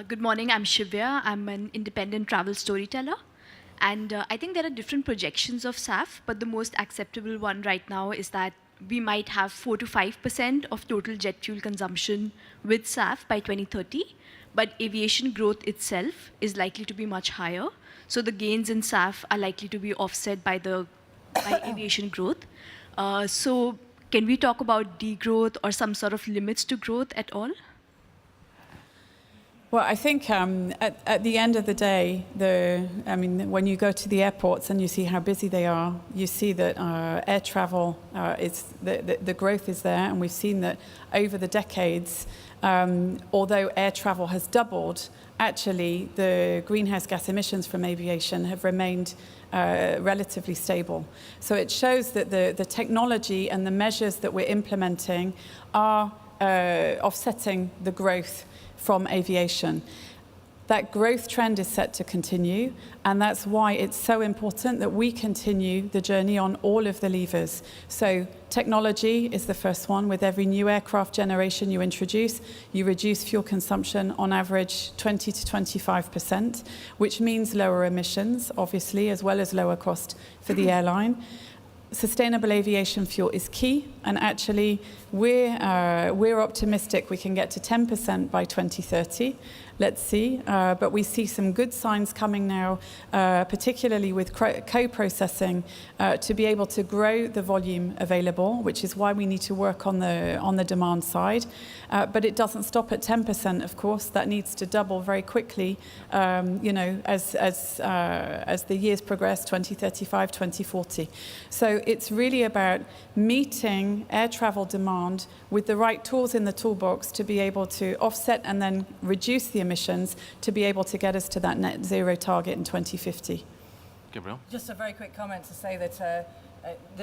Good morning, I'm Shivya. I'm an independent travel storyteller. And I think there are different projections of SAF, but the most acceptable one right now is that we might have 4 to 5% of total jet fuel consumption with SAF by 2030, but aviation growth itself is likely to be much higher. So the gains in SAF are likely to be offset by aviation growth. So can we talk about degrowth or some sort of limits to growth at all? Well, I think at the end of the day, when you go to the airports and you see how busy they are, you see that air travel, the growth is there, and we've seen that over the decades, although air travel has doubled, actually the greenhouse gas emissions from aviation have remained relatively stable. So it shows that the technology and the measures that we're implementing are offsetting the growth from aviation. That growth trend is set to continue, and that's why it's so important that we continue the journey on all of the levers. So technology is the first one. With every new aircraft generation you introduce, you reduce fuel consumption on average 20 to 25%, which means lower emissions, obviously, as well as lower cost for the airline. Sustainable aviation fuel is key, and actually we're optimistic we can get to 10% by 2030. Let's see, but we see some good signs coming now, particularly with co-processing, to be able to grow the volume available, which is why we need to work on the demand side. But it doesn't stop at 10%, of course. That needs to double very quickly, as the years progress, 2035, 2040. So it's really about meeting air travel demand with the right tools in the toolbox to be able to offset and then reduce the emissions to be able to get us to that net zero target in 2050. Gabrielle? Just a very quick comment to say that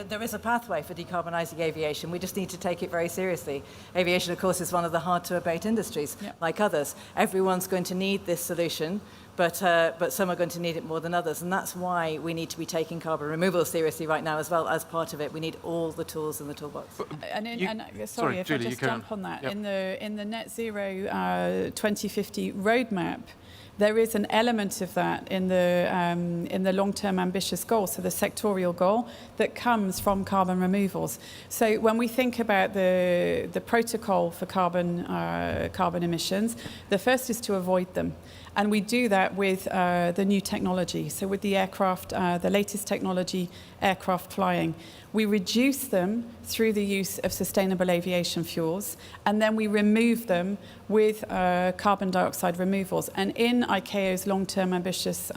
there is a pathway for decarbonising aviation. We just need to take it very seriously. Aviation, of course, is one of the hard-to-abate industries, like others. Everyone's going to need this solution, but some are going to need it more than others. And that's why we need to be taking carbon removal seriously right now as well as part of it. We need all the tools in the toolbox. Sorry, if Julie, I just jump on that. Yep. In the net zero 2050 roadmap, there is an element of that in the long-term ambitious goal, so the sectorial goal that comes from carbon removals. So when we think about the protocol for carbon emissions, the first is to avoid them. And we do that with the new technology. So with the aircraft, the latest technology, aircraft flying, we reduce them through the use of sustainable aviation fuels, and then we remove them with carbon dioxide removals. And in ICAO's long-term ambitious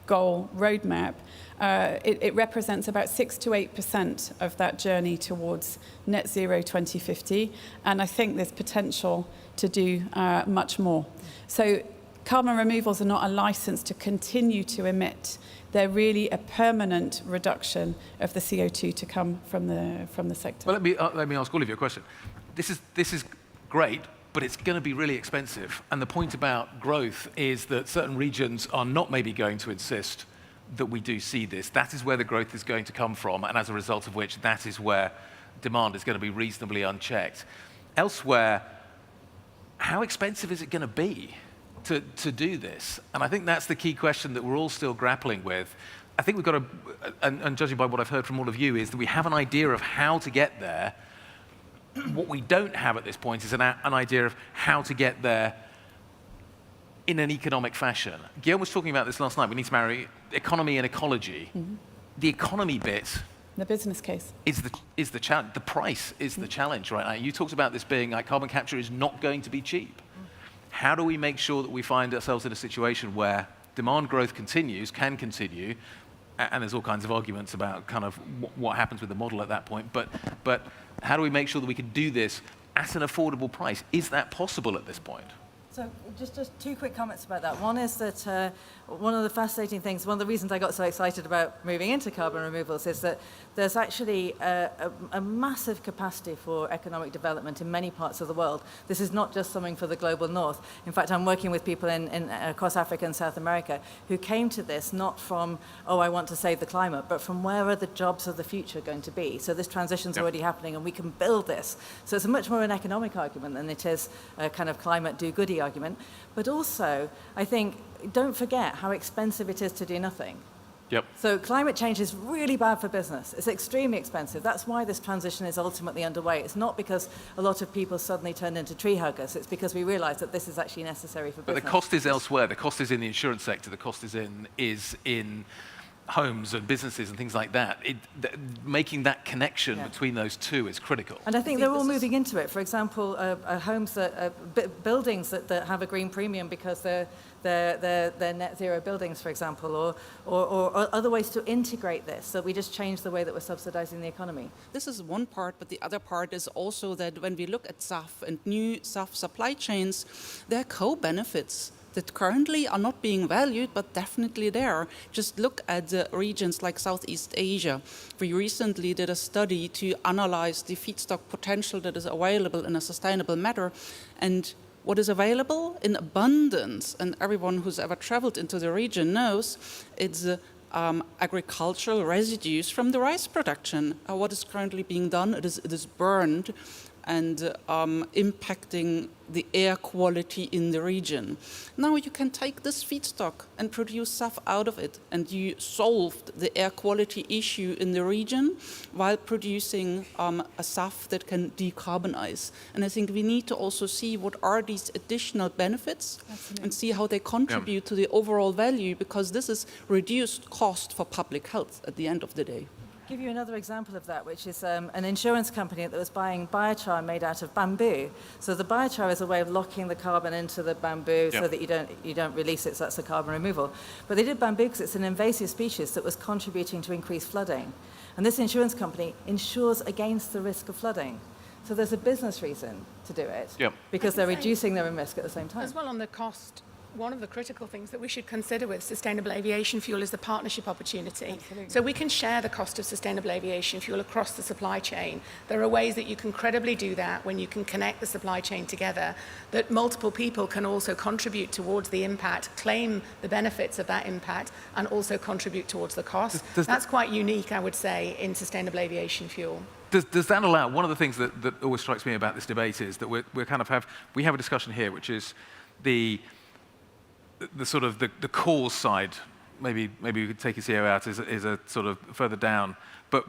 goal roadmap, it represents about 6 to 8% of that journey towards net zero 2050. And I think there's potential to do much more. So carbon removals are not a license to continue to emit. They're really a permanent reduction of the CO2 to come from the sector. Well, let me ask all of you a question. This is great, but it's going to be really expensive. And the point about growth is that certain regions are not maybe going to insist that we do see this. That is where the growth is going to come from, and as a result of which, that is where demand is going to be reasonably unchecked. Elsewhere, how expensive is it going to be to do this? And I think that's the key question that we're all still grappling with. I think we've got to, and judging by what I've heard from all of you, is that we have an idea of how to get there. What we don't have at this point is an idea of how to get there in an economic fashion. Guillaume was talking about this last night. We need to marry economy and ecology. Mm-hmm. The economy bit, the business case, is the challenge. The price is the challenge right now. You talked about this being like carbon capture is not going to be cheap. How do we make sure that we find ourselves in a situation where demand growth can continue, and there's all kinds of arguments about kind of what happens with the model at that point, but how do we make sure that we can do this at an affordable price? Is that possible at this point? So just two quick comments about that. One is that one of the fascinating things, one of the reasons I got so excited about moving into carbon removals is that there's actually a massive capacity for economic development in many parts of the world. This is not just something for the global north. In fact, I'm working with people across Africa and South America who came to this not from, oh, I want to save the climate, but from where are the jobs of the future going to be? So this transition's already happening and we can build this. So it's much more an economic argument than it is a kind of climate do-goody argument. But also, I think, don't forget how expensive it is to do nothing. Yep. So climate change is really bad for business. It's extremely expensive. That's why this transition is ultimately underway. It's not because a lot of people suddenly turned into tree huggers. It's because we realize that this is actually necessary for business. But the cost is elsewhere. The cost is in the insurance sector. The cost is in homes and businesses and things like that. Making that connection between those two is critical. And I think they're all moving into it. For example, homes buildings that have a green premium because they're net zero buildings, for example, or other ways to integrate this. So we just change the way that we're subsidizing the economy. This is one part, but the other part is also that when we look at SAF and new SAF supply chains, there are co-benefits that currently are not being valued, but definitely there. Just look at the regions like Southeast Asia. We recently did a study to analyze the feedstock potential that is available in a sustainable manner. And what is available in abundance, and everyone who's ever traveled into the region knows, it's agricultural residues from the rice production. What is currently being done, it is burned and impacting the air quality in the region. Now you can take this feedstock and produce SAF out of it, and you solved the air quality issue in the region while producing a SAF that can decarbonize. And I think we need to also see what are these additional benefits. Absolutely. And see how they contribute to the overall value, because this is reduced cost for public health at the end of the day. Give you another example of that, which is an insurance company that was buying biochar made out of bamboo. So the biochar is a way of locking the carbon into the bamboo so that you don't release it, so that's the carbon removal. But they did bamboo because it's an invasive species that was contributing to increased flooding. And this insurance company insures against the risk of flooding. So there's a business reason to do it, because they're reducing their own risk at the same time. As well on the cost, one of the critical things that we should consider with sustainable aviation fuel is the partnership opportunity. Absolutely. So we can share the cost of sustainable aviation fuel across the supply chain. There are ways that you can credibly do that when you can connect the supply chain together, that multiple people can also contribute towards the impact, claim the benefits of that impact, and also contribute towards the cost. That's quite unique, I would say, in sustainable aviation fuel. Does that allow, one of the things that always strikes me about this debate is that we have a discussion here, which is the sort of the cause side. Maybe we could take your CEO out is a sort of further down, but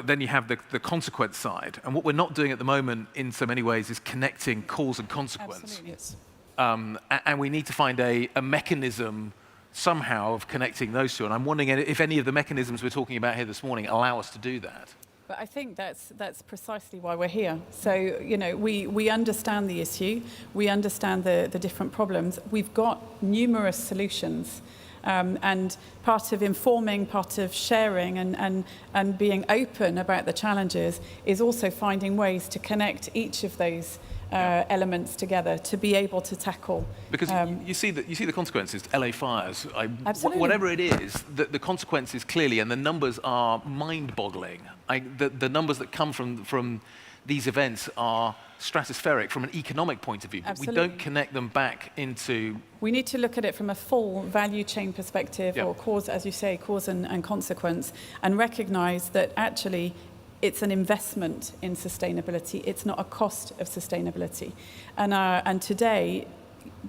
then you have the consequence side, and what we're not doing at the moment in so many ways is connecting cause and consequence. Absolutely, yes. And we need to find a mechanism somehow of connecting those two, and I'm wondering if any of the mechanisms we're talking about here this morning allow us to do that. But I think that's precisely why we're here. So, you know, we understand the issue, we understand the different problems. We've got numerous solutions. And part of informing, part of sharing and being open about the challenges is also finding ways to connect each of those elements together to be able to tackle. Because you see the consequences, LA fires, Absolutely. Whatever it is, the consequences clearly, and the numbers are mind-boggling. The numbers that come from these events are stratospheric from an economic point of view, but Absolutely. we don't connect them back into... We need to look at it from a full value chain perspective, or cause, as you say, cause and consequence, and recognize that actually it's an investment in sustainability. It's not a cost of sustainability. And today,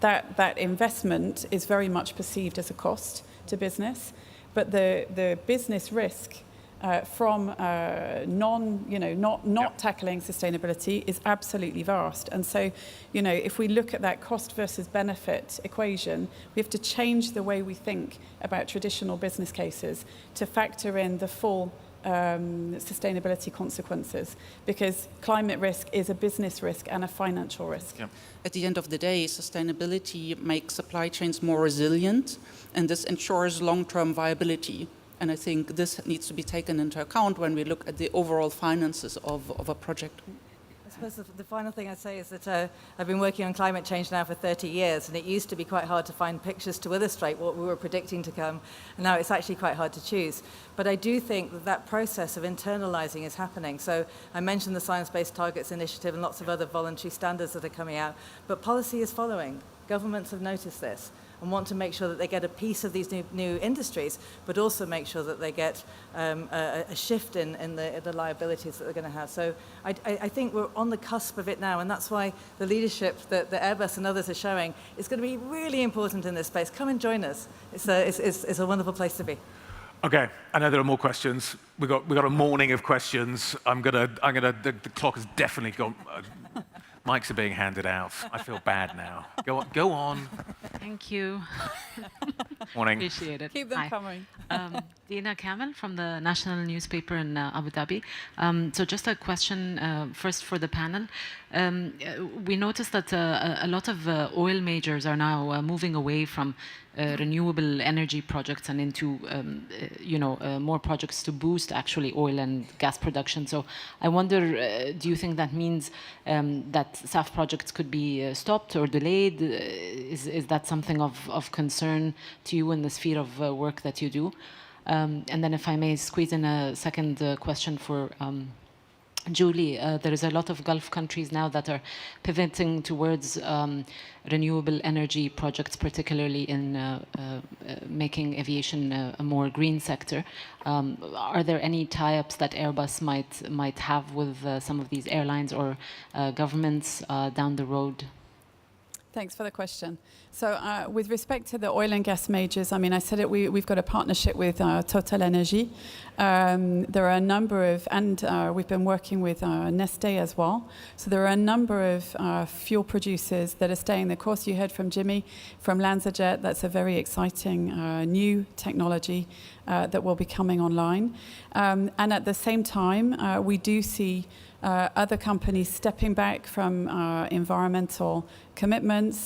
that investment is very much perceived as a cost to business, but the business risk from not tackling sustainability is absolutely vast. And so, you know, if we look at that cost versus benefit equation, we have to change the way we think about traditional business cases to factor in the full sustainability consequences, because climate risk is a business risk and a financial risk. Yep. At the end of the day, sustainability makes supply chains more resilient, and this ensures long-term viability. And I think this needs to be taken into account when we look at the overall finances of a project. I suppose the final thing I'd say is that I've been working on climate change now for 30 years, and it used to be quite hard to find pictures to illustrate what we were predicting to come, and now it's actually quite hard to choose. But I do think that process of internalizing is happening. So I mentioned the Science-Based Targets Initiative and lots of other voluntary standards that are coming out, but policy is following. Governments have noticed this and want to make sure that they get a piece of these new industries, but also make sure that they get a shift in the liabilities that they're going to have. So I think we're on the cusp of it now, and that's why the leadership that Airbus and others are showing is going to be really important in this space. Come and join us. It's a wonderful place to be. Okay, I know there are more questions. We got a morning of questions. The clock has definitely gone. Mics are being handed out. I feel bad now. Go on. Thank you. Morning. Appreciate it. Keep them coming. Dina Kamel from the national newspaper in Abu Dhabi. So just a question first for the panel. We noticed that a lot of oil majors are now moving away from renewable energy projects and into more projects to boost actually oil and gas production. So I wonder, do you think that means that SAF projects could be stopped or delayed? Is that something of concern to you in the sphere of work that you do? And then if I may squeeze in a second question for Julie, there is a lot of Gulf countries now that are pivoting towards renewable energy projects, particularly in making aviation a more green sector. Are there any tie-ups that Airbus might have with some of these airlines or governments down the road? Thanks for the question. So with respect to the oil and gas majors, I mean, I said it, we've got a partnership with Total Energy. There are a number of, and we've been working with Neste as well. So there are a number of fuel producers that are staying the course. You heard from Jimmy from LanzaJet. That's a very exciting new technology that will be coming online. And at the same time, we do see other companies stepping back from environmental commitments,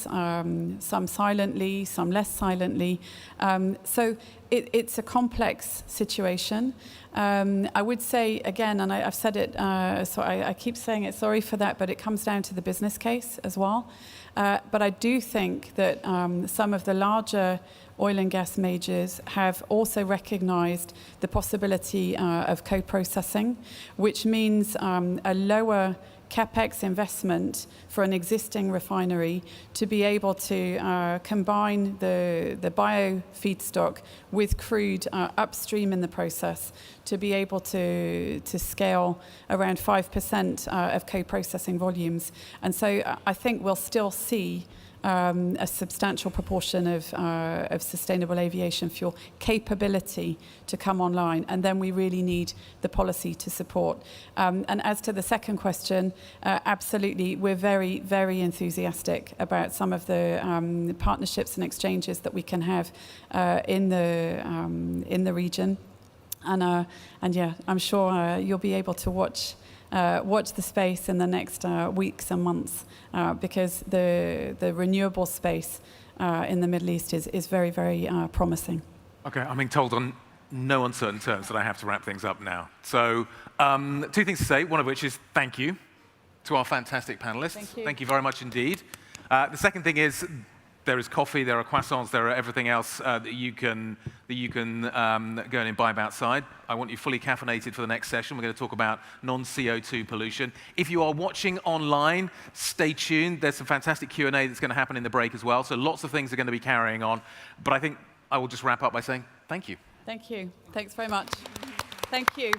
some silently, some less silently. So it's a complex situation. I would say, again, and I've said it, so I keep saying it, sorry for that, but it comes down to the business case as well. But I do think that some of the larger oil and gas majors have also recognized the possibility of co-processing, which means a lower capex investment for an existing refinery to be able to combine the bio feedstock with crude upstream in the process to be able to scale around 5% of co-processing volumes. And so I think we'll still see a substantial proportion of sustainable aviation fuel capability to come online, and then we really need the policy to support. And as to the second question, absolutely, we're very, very enthusiastic about some of the partnerships and exchanges that we can have in the region. And yeah, I'm sure you'll be able to watch the space in the next weeks and months because the renewable space in the Middle East is very, very promising. Okay, I'm being told on no uncertain terms that I have to wrap things up now. So two things to say, one of which is thank you to our fantastic panelists. Thank you. Thank you very much indeed. The second thing is there is coffee, there are croissants, there are everything else that you can go and imbibe outside. I want you fully caffeinated for the next session. We're going to talk about non-CO2 pollution. If you are watching online, stay tuned. There's some fantastic Q&A that's going to happen in the break as well. So lots of things are going to be carrying on. But I think I will just wrap up by saying thank you. Thank you. Thanks very much. Thank you.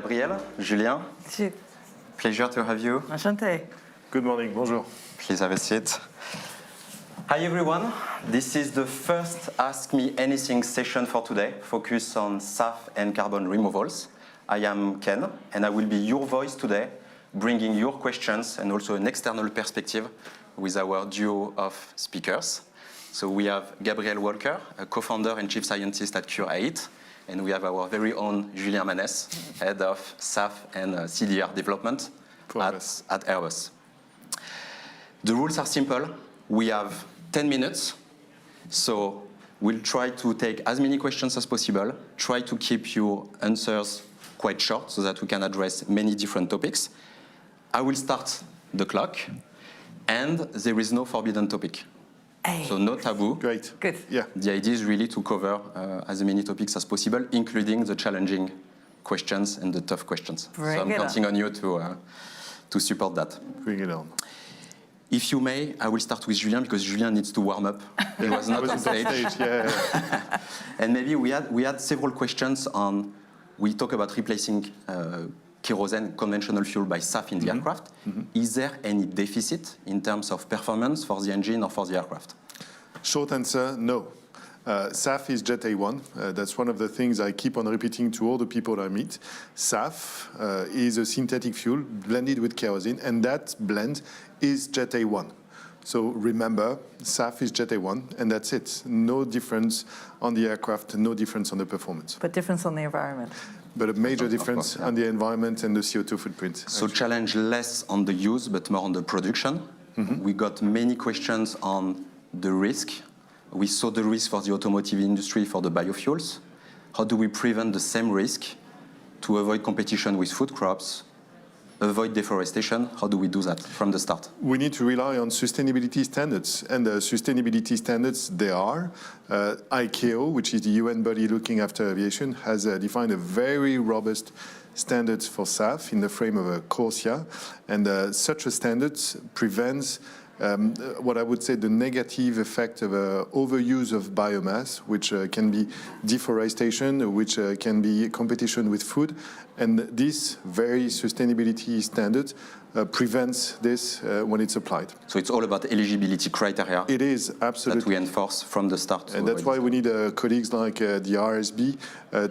Gabriel, Julien. Pleasure to have you. Enchanté. Good morning, bonjour. Please have a seat. Hi everyone, this is the first Ask Me Anything session for today, focused on SAF and carbon removals. I am Ken, and I will be your voice today, bringing your questions and also an external perspective with our duo of speakers. So we have Gabriel Walker, a co-founder and chief scientist at Cure8, and we have our very own Julien Manès, head of SAF and CDR development at Airbus. The rules are simple. We have 10 minutes, so we'll try to take as many questions as possible, try to keep your answers quite short so that we can address many different topics. I will start the clock, and there is no forbidden topic. So no taboo. Great. Good. Yeah. The idea is really to cover as many topics as possible, including the challenging questions and the tough questions. So I'm counting on you to support that. Bring it on. If you may, I will start with Julien because Julien needs to warm up. He was not on stage. Yeah. And maybe we had several questions on. We talk about replacing kerosene, conventional fuel, by SAF in the aircraft. Is there any deficit in terms of performance for the engine or for the aircraft? Short answer, no. SAF is Jet A1. That's one of the things I keep on repeating to all the people I meet. SAF is a synthetic fuel blended with kerosene, and that blend is Jet A1. So remember, SAF is Jet A1, and that's it. No difference on the aircraft, no difference on the performance. But difference on the environment. But a major difference on the environment and the CO2 footprint. So challenge less on the use, but more on the production. We got many questions on the risk. We saw the risk for the automotive industry for the biofuels. How do we prevent the same risk to avoid competition with food crops, avoid deforestation? How do we do that from the start? We need to rely on sustainability standards, and the sustainability standards, they are. ICAO, which is the UN body looking after aviation, has defined a very robust standards for SAF in the frame of a CORSIA, and such a standard prevents what I would say the negative effect of overuse of biomass, which can be deforestation, which can be competition with food. And this very sustainability standard prevents this when it's applied. So it's all about eligibility criteria. It is, absolutely. That we enforce from the start. And that's why we need colleagues like the RSB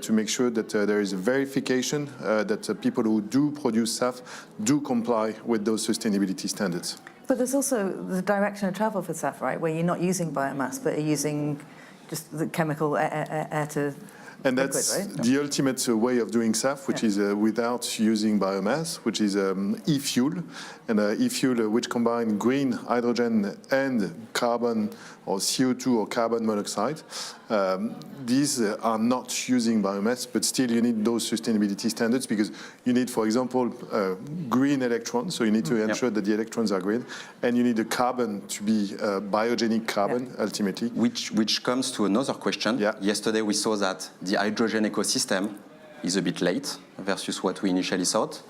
to make sure that there is a verification that people who do produce SAF do comply with those sustainability standards. But there's also the direction of travel for SAF, right, where you're not using biomass, but you're using just the chemical air to and that's liquid, right? the ultimate way of doing SAF, which is without using biomass, which is e-fuel, and e-fuel which combine green hydrogen and carbon or CO2 or carbon monoxide. These are not using biomass, but still you need those sustainability standards because you need, for example, green electrons, so you need to ensure that the electrons are green, and you need the carbon to be biogenic carbon, ultimately. Which comes to another question. Yesterday we saw that the hydrogen ecosystem is a bit late versus what we initially thought.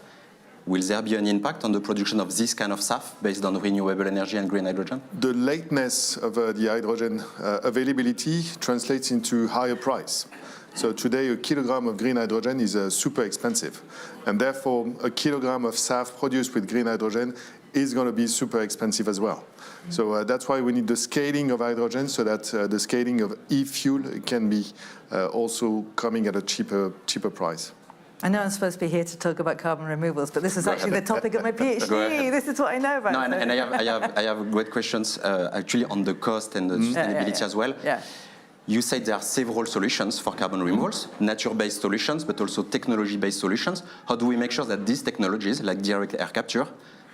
Will there be an impact on the production of this kind of SAF based on renewable energy and green hydrogen? The lateness of the hydrogen availability translates into higher price. So today a kilogram of green hydrogen is super expensive. And therefore a kilogram of SAF produced with green hydrogen is going to be super expensive as well. So that's why we need the scaling of hydrogen so that the scaling of e-fuel can be also coming at a cheaper great I know I'm supposed to be here to talk about carbon removals, but this is actually the topic of my PhD. This is what I know about. No, and I have great questions actually on the cost and the sustainability as well. Yeah. You said there are several solutions for carbon removals, nature-based solutions, but also technology-based solutions. How do we make sure that these technologies, like direct air capture,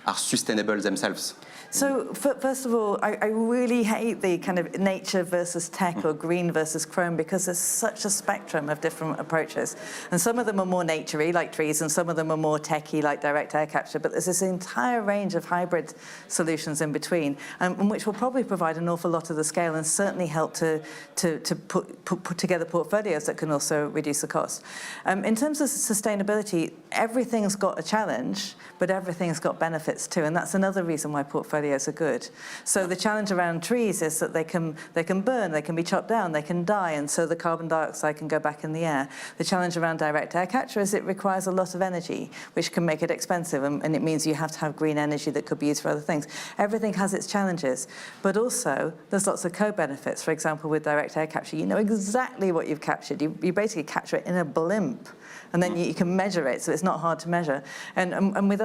are sustainable themselves? So first of all, I really hate the kind of nature versus tech or green versus chrome because there's such a spectrum of different approaches. And some of them are more naturey, like trees, and some of them are more techy, like direct air capture. But there's this entire range of hybrid solutions in between, which will probably provide an awful lot of the scale and certainly help to put together portfolios that can also reduce the cost. In terms of sustainability, everything's got a challenge, but everything's got benefits benefits too, and that's another reason why portfolios are good. So the challenge around trees is that they can burn, they can be chopped down, they can die, and so the carbon dioxide can go back in the air. The challenge around direct air capture is it requires a lot of energy, which can make it expensive, and it means you have to have green energy that could be used for other things. Everything has its challenges, but also there's lots of co-benefits. For example, with direct air capture, you know exactly what you've captured. You basically capture it in a blimp, and then you can measure it, so it's not hard to measure. And with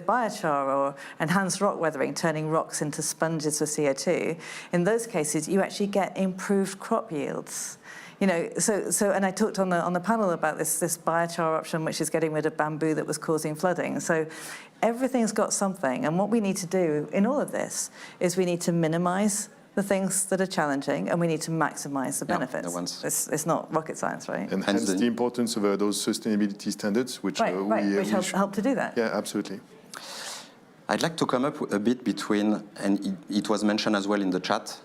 biochar or enhanced rock weathering, turning rocks into sponges for CO2, in those cases you actually get improved crop yields. You know, and I talked on the panel about this biochar option, which is getting rid of bamboo that was causing flooding. So everything's got something, and what we need to do in all of this is we need to minimize the things that are challenging, and we need to maximize the benefits. It's not rocket science, right? And hence the importance of those sustainability standards, which which help to do that. Yeah, absolutely. I'd like to come up a bit between, and it was mentioned as well in the chat,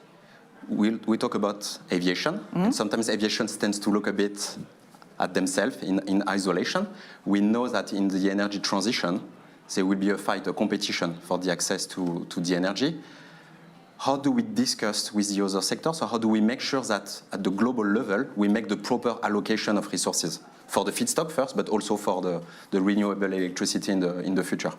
we talk about aviation, and sometimes aviation tends to look a bit at themselves in isolation. We know that in the energy transition, there will be a fight, a competition for the access to the energy. How do we discuss with the other sectors, or how do we make sure that at the global level, we make the proper allocation of resources for the feedstock first, but also for the renewable electricity in the future?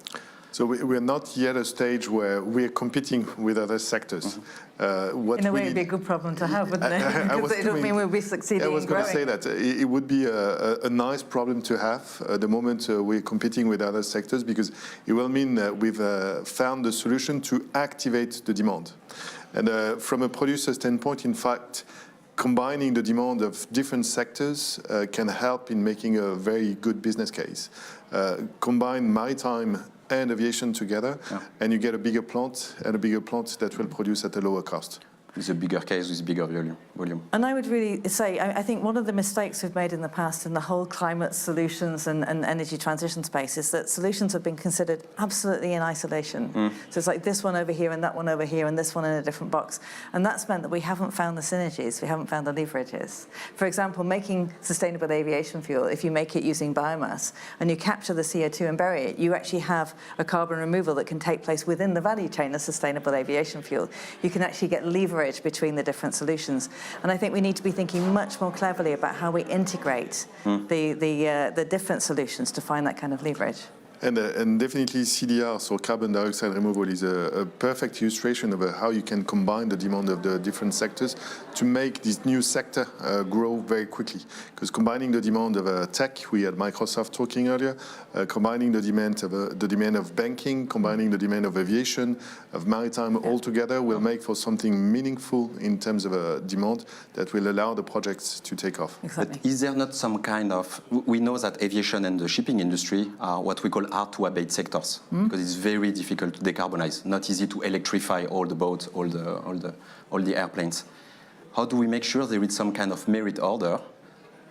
So we're not yet at a stage where we're competing with other sectors. In a way, it'd be a good problem to have, wouldn't it? Because it would mean we'll be succeeding in growing. I was going to say that. It would be a nice problem to have at the moment we're competing with other sectors, because it will mean that we've found the solution to activate the demand. And from a producer standpoint, in fact, combining the demand of different sectors can help in making a very good business case. Combine maritime and aviation together, and you get a bigger plant, and a bigger plant that will produce at a lower cost. It's a bigger case with bigger volume. And I would really say, I think one of the mistakes we've made in the past in the whole climate solutions and energy transition space is that solutions have been considered absolutely in isolation. So it's like this one over here and that one over here and this one in a different box. And that's meant that we haven't found the synergies, we haven't found the leverages. For example, making sustainable aviation fuel, if you make it using biomass and you capture the CO2 and bury it, you actually have a carbon removal that can take place within the value chain of sustainable aviation fuel. You can actually get leverage between the different solutions. And I think we need to be thinking much more cleverly about how we integrate the different solutions to find that kind of leverage. And definitely CDR, so carbon dioxide removal, is a perfect illustration of how you can combine the demand of the different sectors to make this new sector grow very quickly. Because combining the demand of tech, we had Microsoft talking earlier, combining the demand of banking, combining the demand of aviation, of maritime all together will make for something meaningful in terms of demand that will allow the projects to take off. Exactly. But is there not some kind of, we know that aviation and the shipping industry are what we call hard to abate sectors, because it's very difficult to decarbonize, not easy to electrify all the boats, all the airplanes. How do we make sure there is some kind of merit order,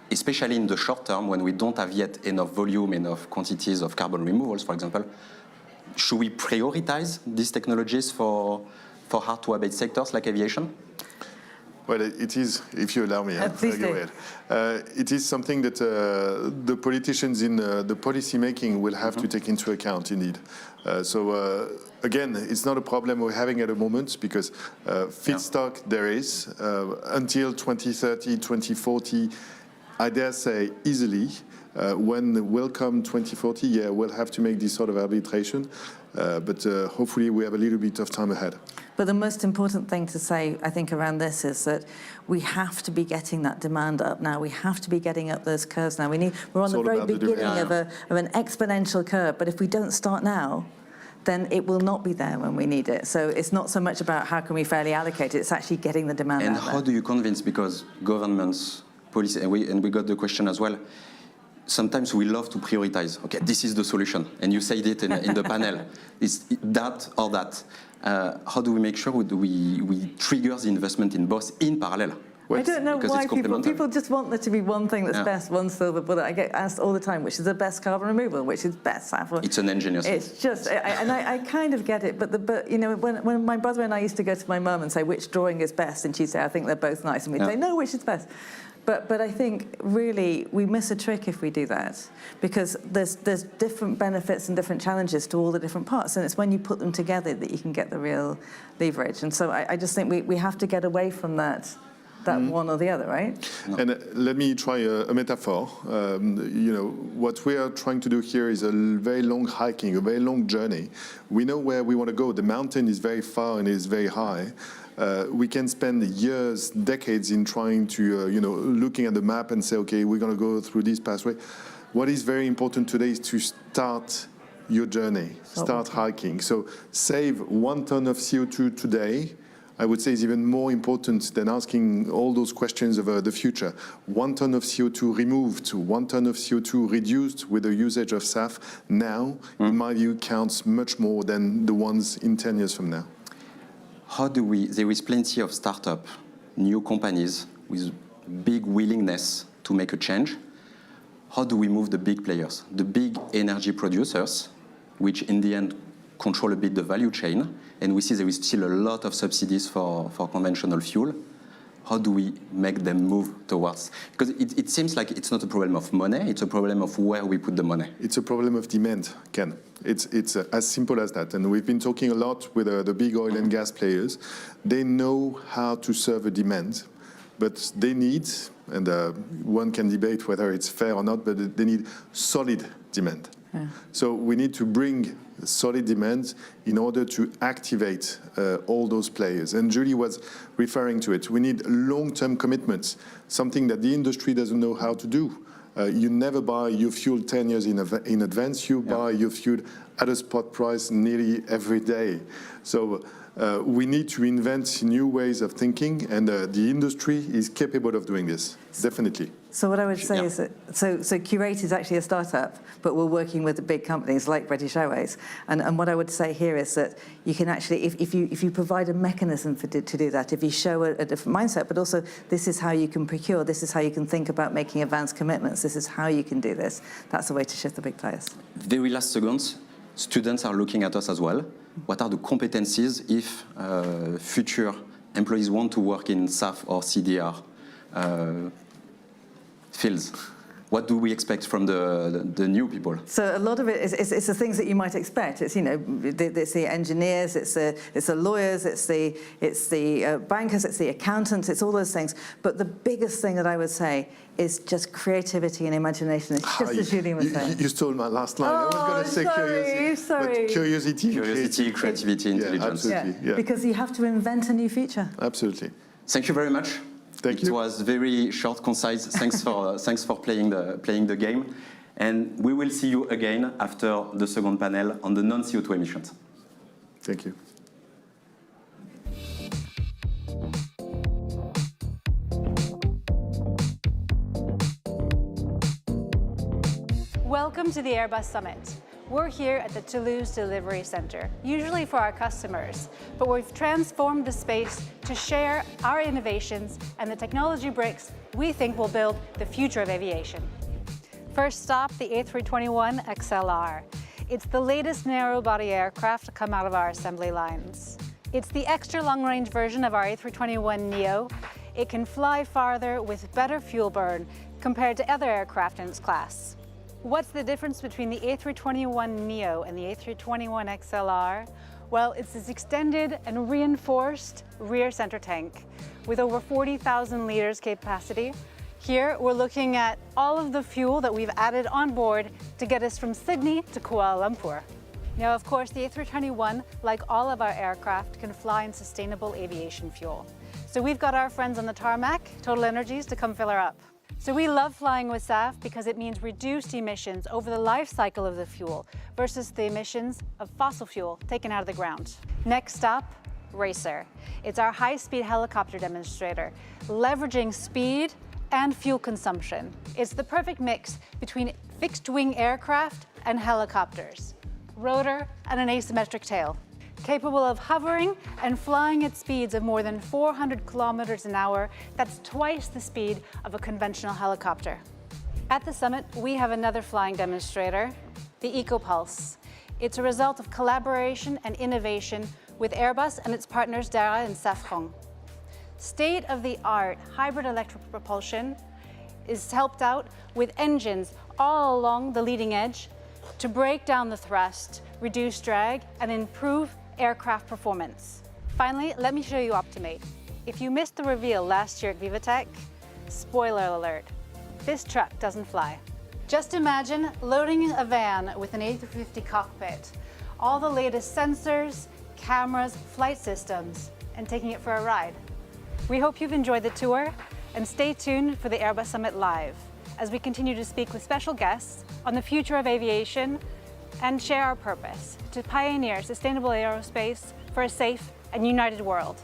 especially in the short term when we don't have yet enough volume, enough quantities of carbon removals, for example? Should we prioritize these technologies for hard to abate sectors like aviation? Well, it is, if you allow me, please go ahead. It is something that the politicians in the policy making will have to take into account, indeed. Again, it's not a problem we're having at the moment, because feedstock there is. Until 2030, 2040, I dare say easily, when will come 2040, we'll have to make this sort of arbitration. But hopefully we have a little bit of time ahead. But the most important thing to say, I think, around this is that we have to be getting that demand up now. We have to be getting up those curves now. We're on the very beginning of an exponential curve. But if we don't start now, then it will not be there when we need it. So it's not so much about how can we fairly allocate it, it's actually getting the demand out there. And how do you convince, because governments, policy, and we got the question as well, sometimes we love to prioritize. Okay, this is the solution. And you said it in the panel. It's that or that. How do we make sure we trigger the investment in both in parallel? I don't know why people just want there to be one thing that's best, one silver bullet. I get asked all the time, which is the best carbon removal, which is best SAF. It's an engineer's thing. It's just, I kind of get it, but you know, when my brother and I used to go to my mum and say which drawing is best, and she'd say, I think they're both nice, and we'd say, no, which is best? But I think really we miss a trick if we do that, because there's different benefits and different challenges to all the different parts, and it's when you put them together that you can get the real leverage. And so I just think we have to get away from that one or the other, right? And let me try a metaphor. What we are trying to do here is a very long hiking, a very long journey. We know where we want to go. The mountain is very far and is very high. We can spend years, decades in trying to, looking at the map and say, okay, we're going to go through this pathway. What is very important today is to start your journey, start hiking. So save 1 ton of CO2 today, I would say, is even more important than asking all those questions about the future. 1 ton of CO2 removed, 1 ton of CO2 reduced with the usage of SAF now, in my view, counts much more than the ones in 10 years from now. There is plenty of startup, new companies with big willingness to make a change. How do we move the big players, the big energy producers, which in the end control a bit the value chain, and we see there is still a lot of subsidies for conventional fuel. How do we make them move towards? Because it seems like it's not a problem of money, it's a problem of where we put the money. It's a problem of demand, Ken. It's as simple as that. And we've been talking a lot with the big oil and gas players. They know how to serve a demand, but they need, and one can debate whether it's fair or not, but they need solid demand. Yeah. So we need to bring solid demand in order to activate all those players. And Julie was referring to it. We need long-term commitments, something that the industry doesn't know how to do. You never buy your fuel 10 years in advance. You buy your fuel at a spot price nearly every day. So we need to invent new ways of thinking, and the industry is capable of doing this, definitely. So what I would say is that, so Curate is actually a startup, but we're working with the big companies like British Airways. And what I would say here is that you can actually, if you provide a mechanism to do that, if you show a different mindset, but also this is how you can procure, this is how you can think about making advanced commitments, this is how you can do this, that's the way to shift the big players. Very last seconds, students are looking at us as well. What are the competencies if future employees want to work in SAF or CDR fields? What do we expect from the new people? So a lot of it is the things that you might expect. It's it's the engineers, it's the lawyers, it's the bankers, it's the accountants, it's all those things. But the biggest thing that I would say is just creativity and imagination. It's just as Julie was saying. You stole my last line. Oh, I was going to say curiosity. Sorry. But curiosity, creativity, intelligence. Absolutely. Yeah. Because you have to invent a new future. Absolutely. Thank you very much. Thank you. It was very short, concise. Thanks for playing the game. And we will see you again after the second panel on the non-CO2 emissions. Thank you. Welcome to the Airbus Summit. We're here at the Toulouse Delivery Center, usually for our customers, but we've transformed the space to share our innovations and the technology bricks we think will build the future of aviation. First stop, the A321XLR. It's the latest narrow-body aircraft to come out of our assembly lines. It's the extra long-range version of our A321neo. It can fly farther with better fuel burn compared to other aircraft in its class. What's the difference between the A321neo and the A321XLR? Well, it's this extended and reinforced rear center tank with over 40,000 liters capacity. Here, we're looking at all of the fuel that we've added on board to get us from Sydney to Kuala Lumpur. Now, of course, the A321, like all of our aircraft, can fly in sustainable aviation fuel. So we've got our friends on the tarmac, Total Energies, to come fill her up. So we love flying with SAF because it means reduced emissions over the life cycle of the fuel versus the emissions of fossil fuel taken out of the ground. Next stop, Racer. It's our high-speed helicopter demonstrator, leveraging speed and fuel consumption. It's the perfect mix between fixed-wing aircraft and helicopters, rotor and an asymmetric tail. Capable of hovering and flying at speeds of more than 400 kilometers an hour, that's twice the speed of a conventional helicopter. At the summit, we have another flying demonstrator, the EcoPulse. It's a result of collaboration and innovation with Airbus and its partners Dara and Safran. State-of-the-art hybrid electric propulsion is helped out with engines all along the leading edge to break down the thrust, reduce drag, and improve aircraft performance. Finally, let me show you Optimate. If you missed the reveal last year at Vivatech, spoiler alert, this truck doesn't fly. Just imagine loading a van with an A350 cockpit, all the latest sensors, cameras, flight systems, and taking it for a ride. We hope you've enjoyed the tour, and stay tuned for the Airbus Summit Live as we continue to speak with special guests on the future of aviation and share our purpose to pioneer sustainable aerospace for a safe and united world.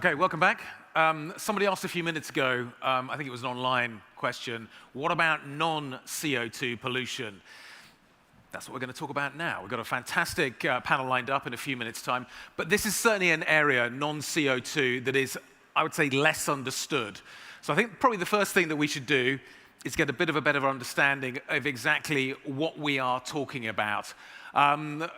Okay, welcome back. Somebody asked a few minutes ago, I think it was an online question, what about non-CO2 pollution? That's what we're going to talk about now. We've got a fantastic panel lined up in a few minutes' time, but this is certainly an area, non-CO2, that is, I would say, less understood. So I think probably the first thing that we should do is get a bit of a better understanding of exactly what we are talking about.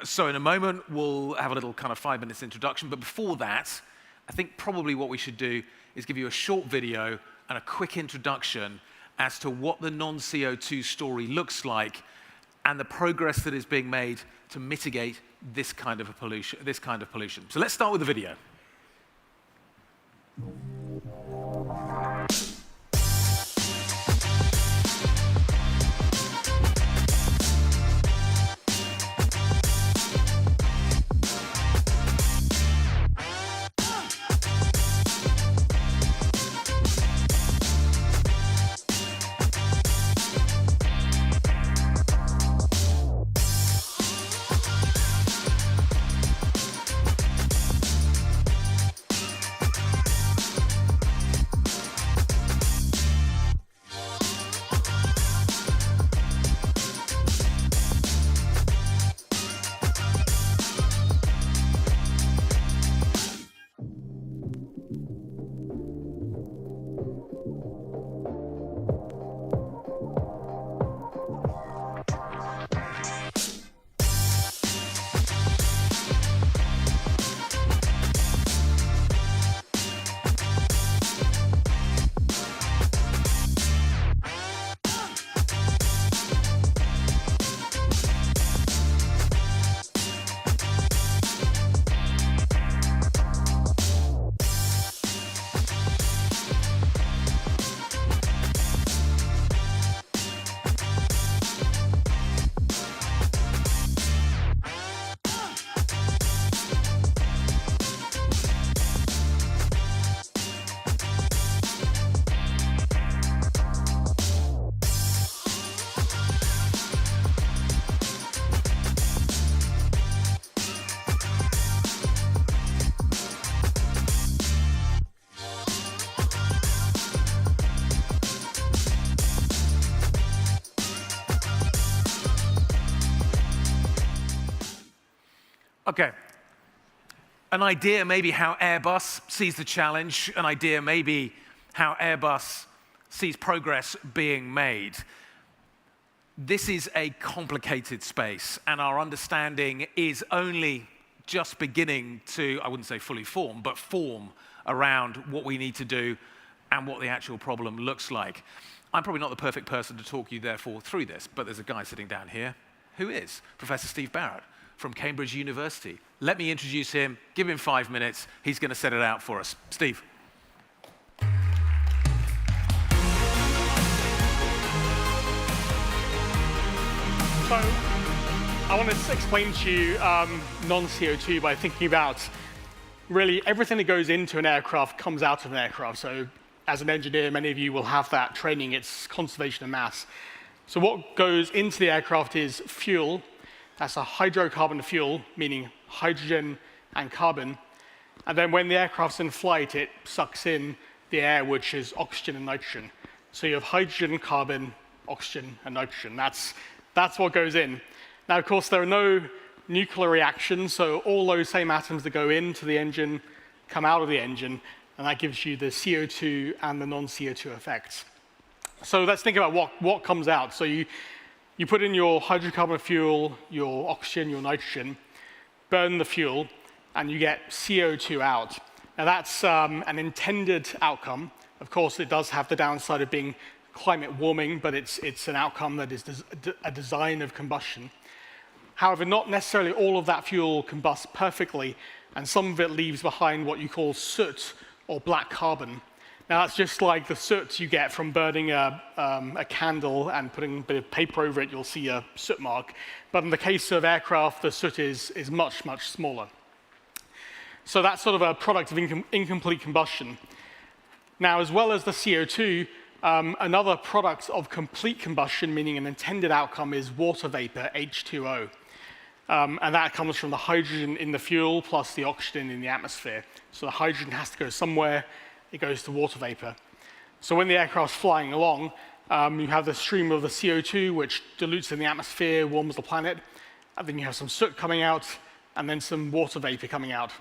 So in a moment, we'll have a little kind of 5 minutes introduction, but before that, I think probably what we should do is give you a short video and a quick introduction as to what the non-CO2 story looks like and the progress that is being made to mitigate this kind of pollution. So let's start with the video. Okay. An idea maybe how Airbus sees the challenge, an idea maybe how Airbus sees progress being made. This is a complicated space, and our understanding is only just beginning to, I wouldn't say fully form, but form around what we need to do and what the actual problem looks like. I'm probably not the perfect person to talk you, therefore, through this, but there's a guy sitting down here who is Professor Steve Barrett from Cambridge University. Let me introduce him, give him 5 minutes. He's going to set it out for us. Steve. So I want to explain to you non-CO2 by thinking about really everything that goes into an aircraft comes out of an aircraft. So as an engineer, many of you will have that training. It's conservation of mass. So what goes into the aircraft is fuel. That's a hydrocarbon fuel, meaning hydrogen and carbon. And then when the aircraft's in flight, it sucks in the air, which is oxygen and nitrogen. So you have hydrogen, carbon, oxygen, and nitrogen. That's what goes in. Now, of course, there are no nuclear reactions, so all those same atoms that go into the engine come out of the engine, and that gives you the CO2 and the non-CO2 effects. So let's think about what comes out. So you put in your hydrocarbon fuel, your oxygen, your nitrogen, burn the fuel, and you get CO2 out. Now that's an intended outcome. Of course, it does have the downside of being climate warming, but it's an outcome that is a design of combustion. However, not necessarily all of that fuel combusts perfectly, and some of it leaves behind what you call soot or black carbon. Now, that's just like the soot you get from burning a candle and putting a bit of paper over it, you'll see a soot mark. But in the case of aircraft, the soot is much, much smaller. So that's sort of a product of incomplete combustion. Now, as well as the CO2, another product of complete combustion, meaning an intended outcome, is water vapor, H2O. And that comes from the hydrogen in the fuel plus the oxygen in the atmosphere. So the hydrogen has to go somewhere. It goes to water vapor. So when the aircraft's flying along, you have the stream of the CO2, which dilutes in the atmosphere, warms the planet. And then you have some soot coming out, and then some water vapor coming out.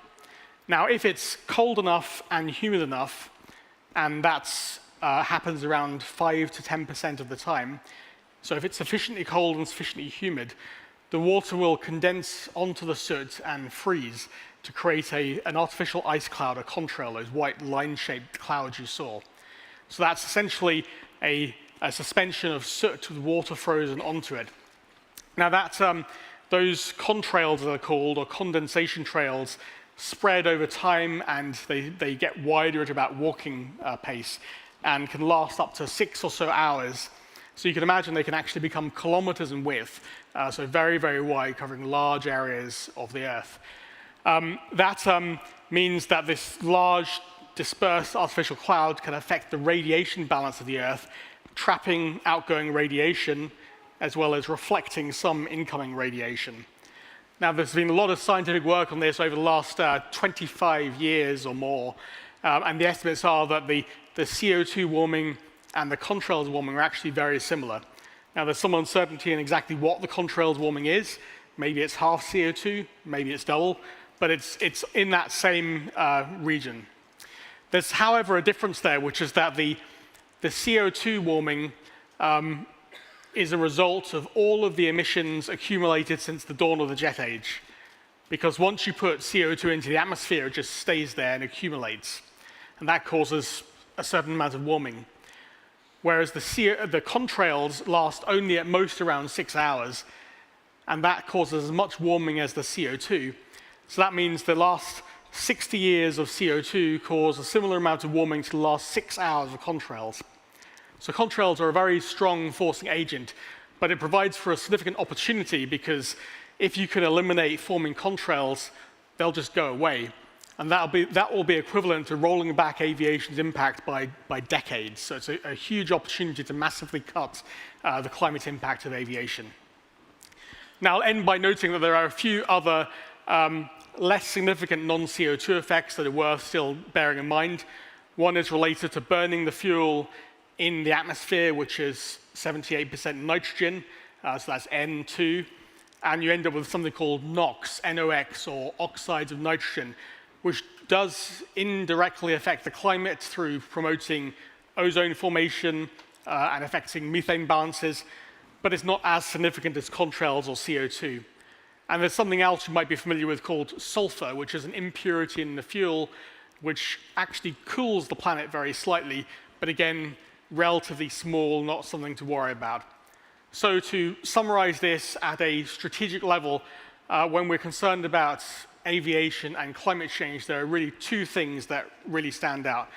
Now, if it's cold enough and humid enough, and that happens around 5 to 10% of the time, so if it's sufficiently cold and sufficiently humid, the water will condense onto the soot and freeze to create an artificial ice cloud, a contrail, those white line-shaped clouds you saw. So that's essentially a suspension of soot with water frozen onto it. Now those contrails, they're called, or condensation trails, spread over time, and they get wider at about walking pace and can last up to 6 or so hours. So you can imagine they can actually become kilometers in width, so very, very wide, covering large areas of the Earth. That means that this large dispersed artificial cloud can affect the radiation balance of the Earth, trapping outgoing radiation as well as reflecting some incoming radiation. Now, there's been a lot of scientific work on this over the last 25 years or more, and the estimates are that the CO2 warming and the contrails warming are actually very similar. Now, there's some uncertainty in exactly what the contrails warming is. Maybe it's half CO2, maybe it's double, but it's in that same region. There's, however, a difference there, which is that the CO2 warming is a result of all of the emissions accumulated since the dawn of the jet age. Because once you put CO2 into the atmosphere, it just stays there and accumulates. And that causes a certain amount of warming. Whereas the contrails last only at most around 6 hours, and that causes as much warming as the CO2. So that means the last 60 years of CO2 cause a similar amount of warming to the last 6 hours of contrails. So contrails are a very strong forcing agent, but it provides for a significant opportunity because if you can eliminate forming contrails, they'll just go away. And that will be equivalent to rolling back aviation's impact by decades. So it's a huge opportunity to massively cut the climate impact of aviation. Now, I'll end by noting that there are a few other less significant non-CO2 effects that are worth still bearing in mind. One is related to burning the fuel in the atmosphere, which is 78% nitrogen, so that's N2. And you end up with something called NOx, NOx, or oxides of nitrogen, which does indirectly affect the climate through promoting ozone formation and affecting methane balances, but it's not as significant as contrails or CO2. And there's something else you might be familiar with called sulfur, which is an impurity in the fuel, which actually cools the planet very slightly, but again, relatively small, not something to worry about. So to summarize this at a strategic level, when we're concerned about aviation and climate change, there are really two things that really stand out.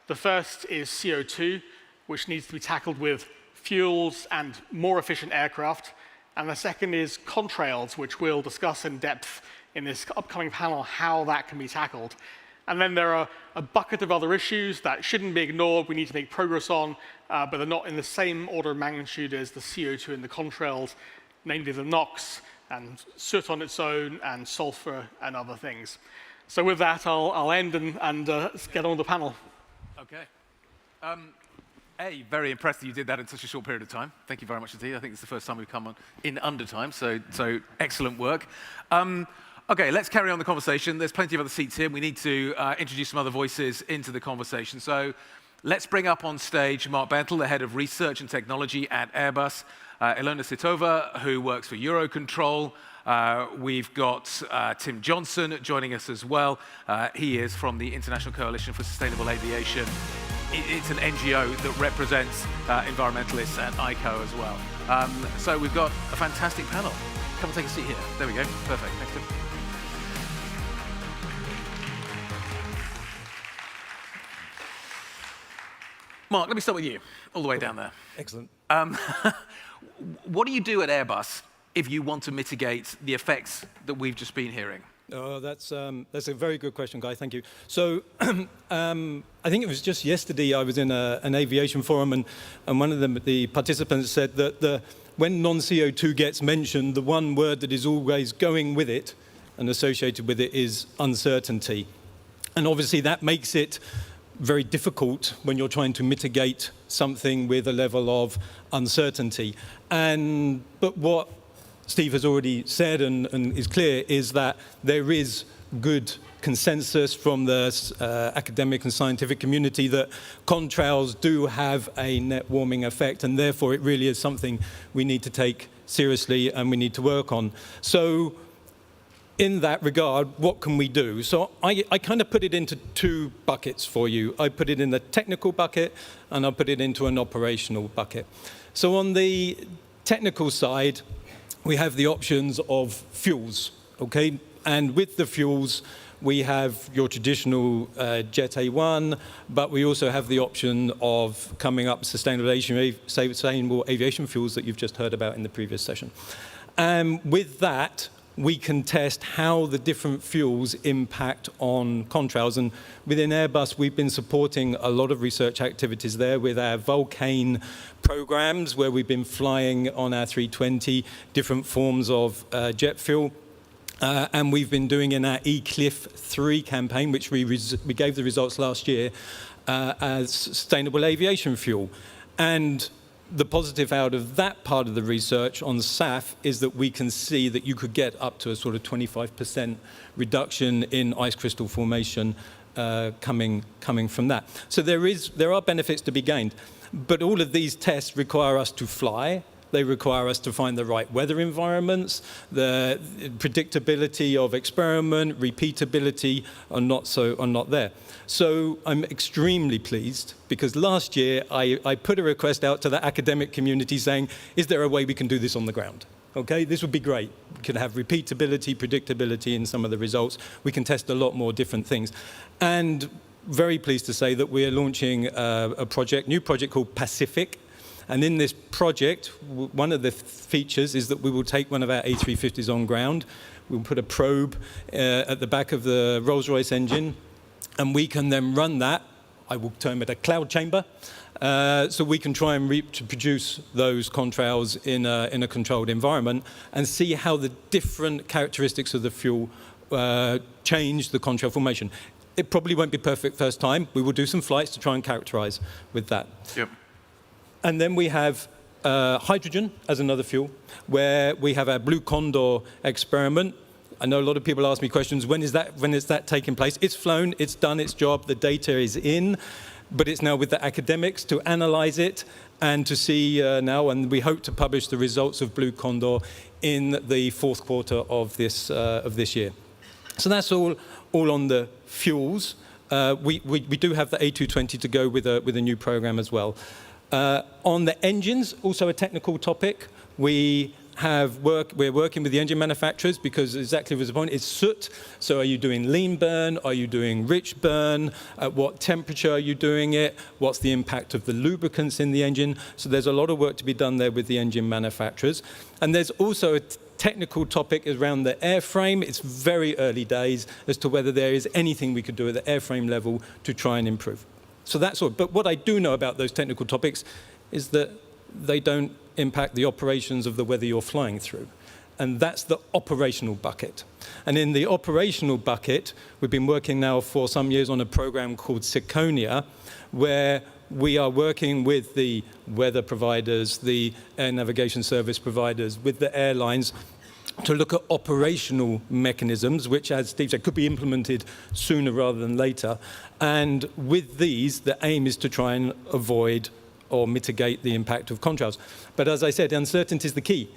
The first is CO2, which needs to be tackled with fuels and more efficient aircraft. And the second is contrails, which we'll discuss in depth in this upcoming panel, how that can be tackled. And then there are a bucket of other issues that shouldn't be ignored, we need to make progress on, but they're not in the same order of magnitude as the CO2 and the contrails, namely the NOx and soot on its own and sulfur and other things. So with that, I'll end and get on with the panel. Okay. Very impressed that you did that in such a short period of time. Thank you very much indeed. I think it's the first time we've come on in under time, so excellent work. Okay, let's carry on the conversation. There's plenty of other seats here. We need to introduce some other voices into the conversation. So let's bring up on stage Mark Bentel, the head of research and technology at Airbus, Ilona Sitova, who works for Eurocontrol. We've got Tim Johnson joining us as well. He is from the International Coalition for Sustainable Aviation. It's an NGO that represents environmentalists and ICO as well. So we've got a fantastic panel. Come and take a seat here. There we go. Perfect. Thanks, Tim. Mark, let me start with you, all the way down there. Excellent. What do you do at Airbus if you want to mitigate the effects that we've just been hearing? Oh, that's a very good question, Guy. Thank you. So I think it was just yesterday I was in an aviation forum, and one of the participants said that when non-CO2 gets mentioned, the one word that is always going with it and associated with it is uncertainty. And obviously that makes it very difficult when you're trying to mitigate something with a level of uncertainty. But what Steve has already said and is clear is that there is good consensus from the academic and scientific community that contrails do have a net warming effect, and therefore it really is something we need to take seriously and we need to work on. So in that regard, what can we do? So I kind of put it into two buckets for you. I put it in the technical bucket and I put it into an operational bucket. So on the technical side, we have the options of fuels, okay? And with the fuels, we have your traditional Jet A1, but we also have the option of coming up sustainable aviation fuels that you've just heard about in the previous session. With that, we can test how the different fuels impact on contrails. And within Airbus, we've been supporting a lot of research activities there with our Vulcane programs, where we've been flying on our 320 different forms of jet fuel. And we've been doing in our eCliff 3 campaign, which we gave the results last year, as sustainable aviation fuel. And the positive out of that part of the research on SAF is that we can see that you could get up to a sort of 25% reduction in ice crystal formation coming from that. So there are benefits to be gained. But all of these tests require us to fly. They require us to find the right weather environments. The predictability of experiment, repeatability are not there. So I'm extremely pleased because last year I put a request out to the academic community saying, is there a way we can do this on the ground? Okay, this would be great. We can have repeatability, predictability in some of the results. We can test a lot more different things. And very pleased to say that we are launching a new project called Pacific. And in this project, one of the features is that we will take one of our A350s on ground. We'll put a probe at the back of the Rolls-Royce engine, and we can then run that. I will term it a cloud chamber. So we can try and reproduce those contrails in a controlled environment and see how the different characteristics of the fuel change the contrail formation. It probably won't be perfect first time. We will do some flights to try and characterize with that. Yep. And then we have hydrogen as another fuel, where we have our Blue Condor experiment. I know a lot of people ask me questions, when is that taking place? It's flown, it's done its job, the data is in, but it's now with the academics to analyze it and to see now, and we hope to publish the results of Blue Condor in the fourth quarter of this year. So that's all on the fuels. We do have the A220 to go with a new program as well. On the engines, also a technical topic, we're working with the engine manufacturers because exactly was the point, it's soot. So are you doing lean burn? Are you doing rich burn? At what temperature are you doing it? What's the impact of the lubricants in the engine? So there's a lot of work to be done there with the engine manufacturers. And there's also a technical topic around the airframe. It's very early days as to whether there is anything we could do at the airframe level to try and improve. So that's all. But what I do know about those technical topics is that they don't impact the operations of the weather you're flying through. And that's the operational bucket. And in the operational bucket, we've been working now for some years on a program called Ciconia, where we are working with the weather providers, the air navigation service providers, with the airlines, to look at operational mechanisms, which, as Steve said, could be implemented sooner rather than later. And with these, the aim is to try and avoid or mitigate the impact of contrails. But as I said, uncertainty is the key.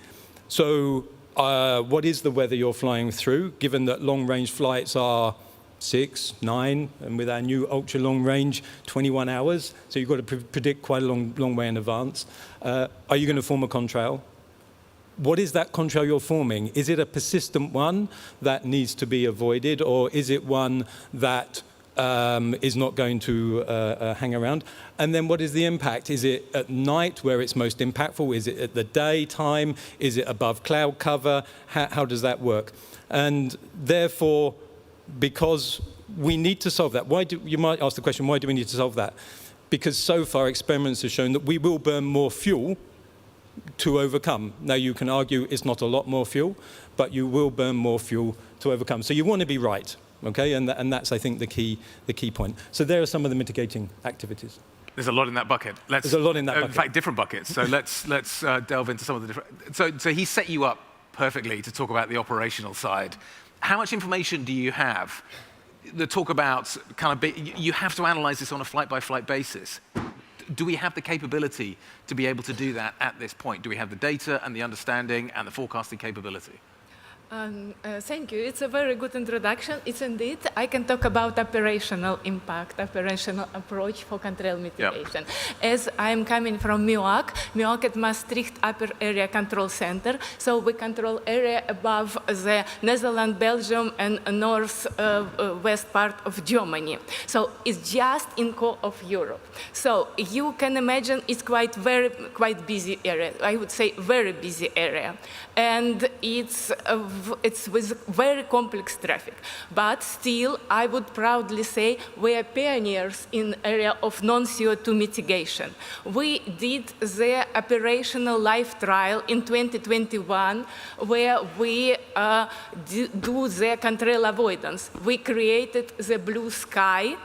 So what is the weather you're flying through, given that long-range flights are 6, 9, and with our new ultra-long range, 21 hours. So you've got to predict quite a long way in advance. Are you going to form a contrail? What is that contrail you're forming? Is it a persistent one that needs to be avoided, or is it one that is not going to hang around. And then what is the impact? Is it at night where it's most impactful? Is it at the daytime? Is it above cloud cover? How does that work? And therefore, because we need to solve that, you might ask the question, why do we need to solve that? Because so far experiments have shown that we will burn more fuel to overcome. Now you can argue it's not a lot more fuel, but you will burn more fuel to overcome. So you want to be right. Okay, and that's, I think, the key point. So there are some of the mitigating activities. There's a lot in that bucket. There's a lot in that bucket. In fact, different buckets. So let's delve into some of the different. So he set you up perfectly to talk about the operational side. How much information do you have? The talk about you have to analyze this on a flight-by-flight basis. Do we have the capability to be able to do that at this point? Do we have the data and the understanding and the forecasting capability? Thank you. It's a very good introduction. It's indeed. I can talk about operational impact, operational approach for control mitigation. Yep. As I'm coming from MUAC at Maastricht Upper Area Control Center, so we control area above the Netherlands, Belgium, and north-west part of Germany. So it's just in core of Europe. So you can imagine it's quite busy area. I would say very busy area, and it's with very complex traffic. But still, I would proudly say we are pioneers in area of non-CO2 mitigation. We did the operational live trial in 2021, where we do the control avoidance. We created the blue sky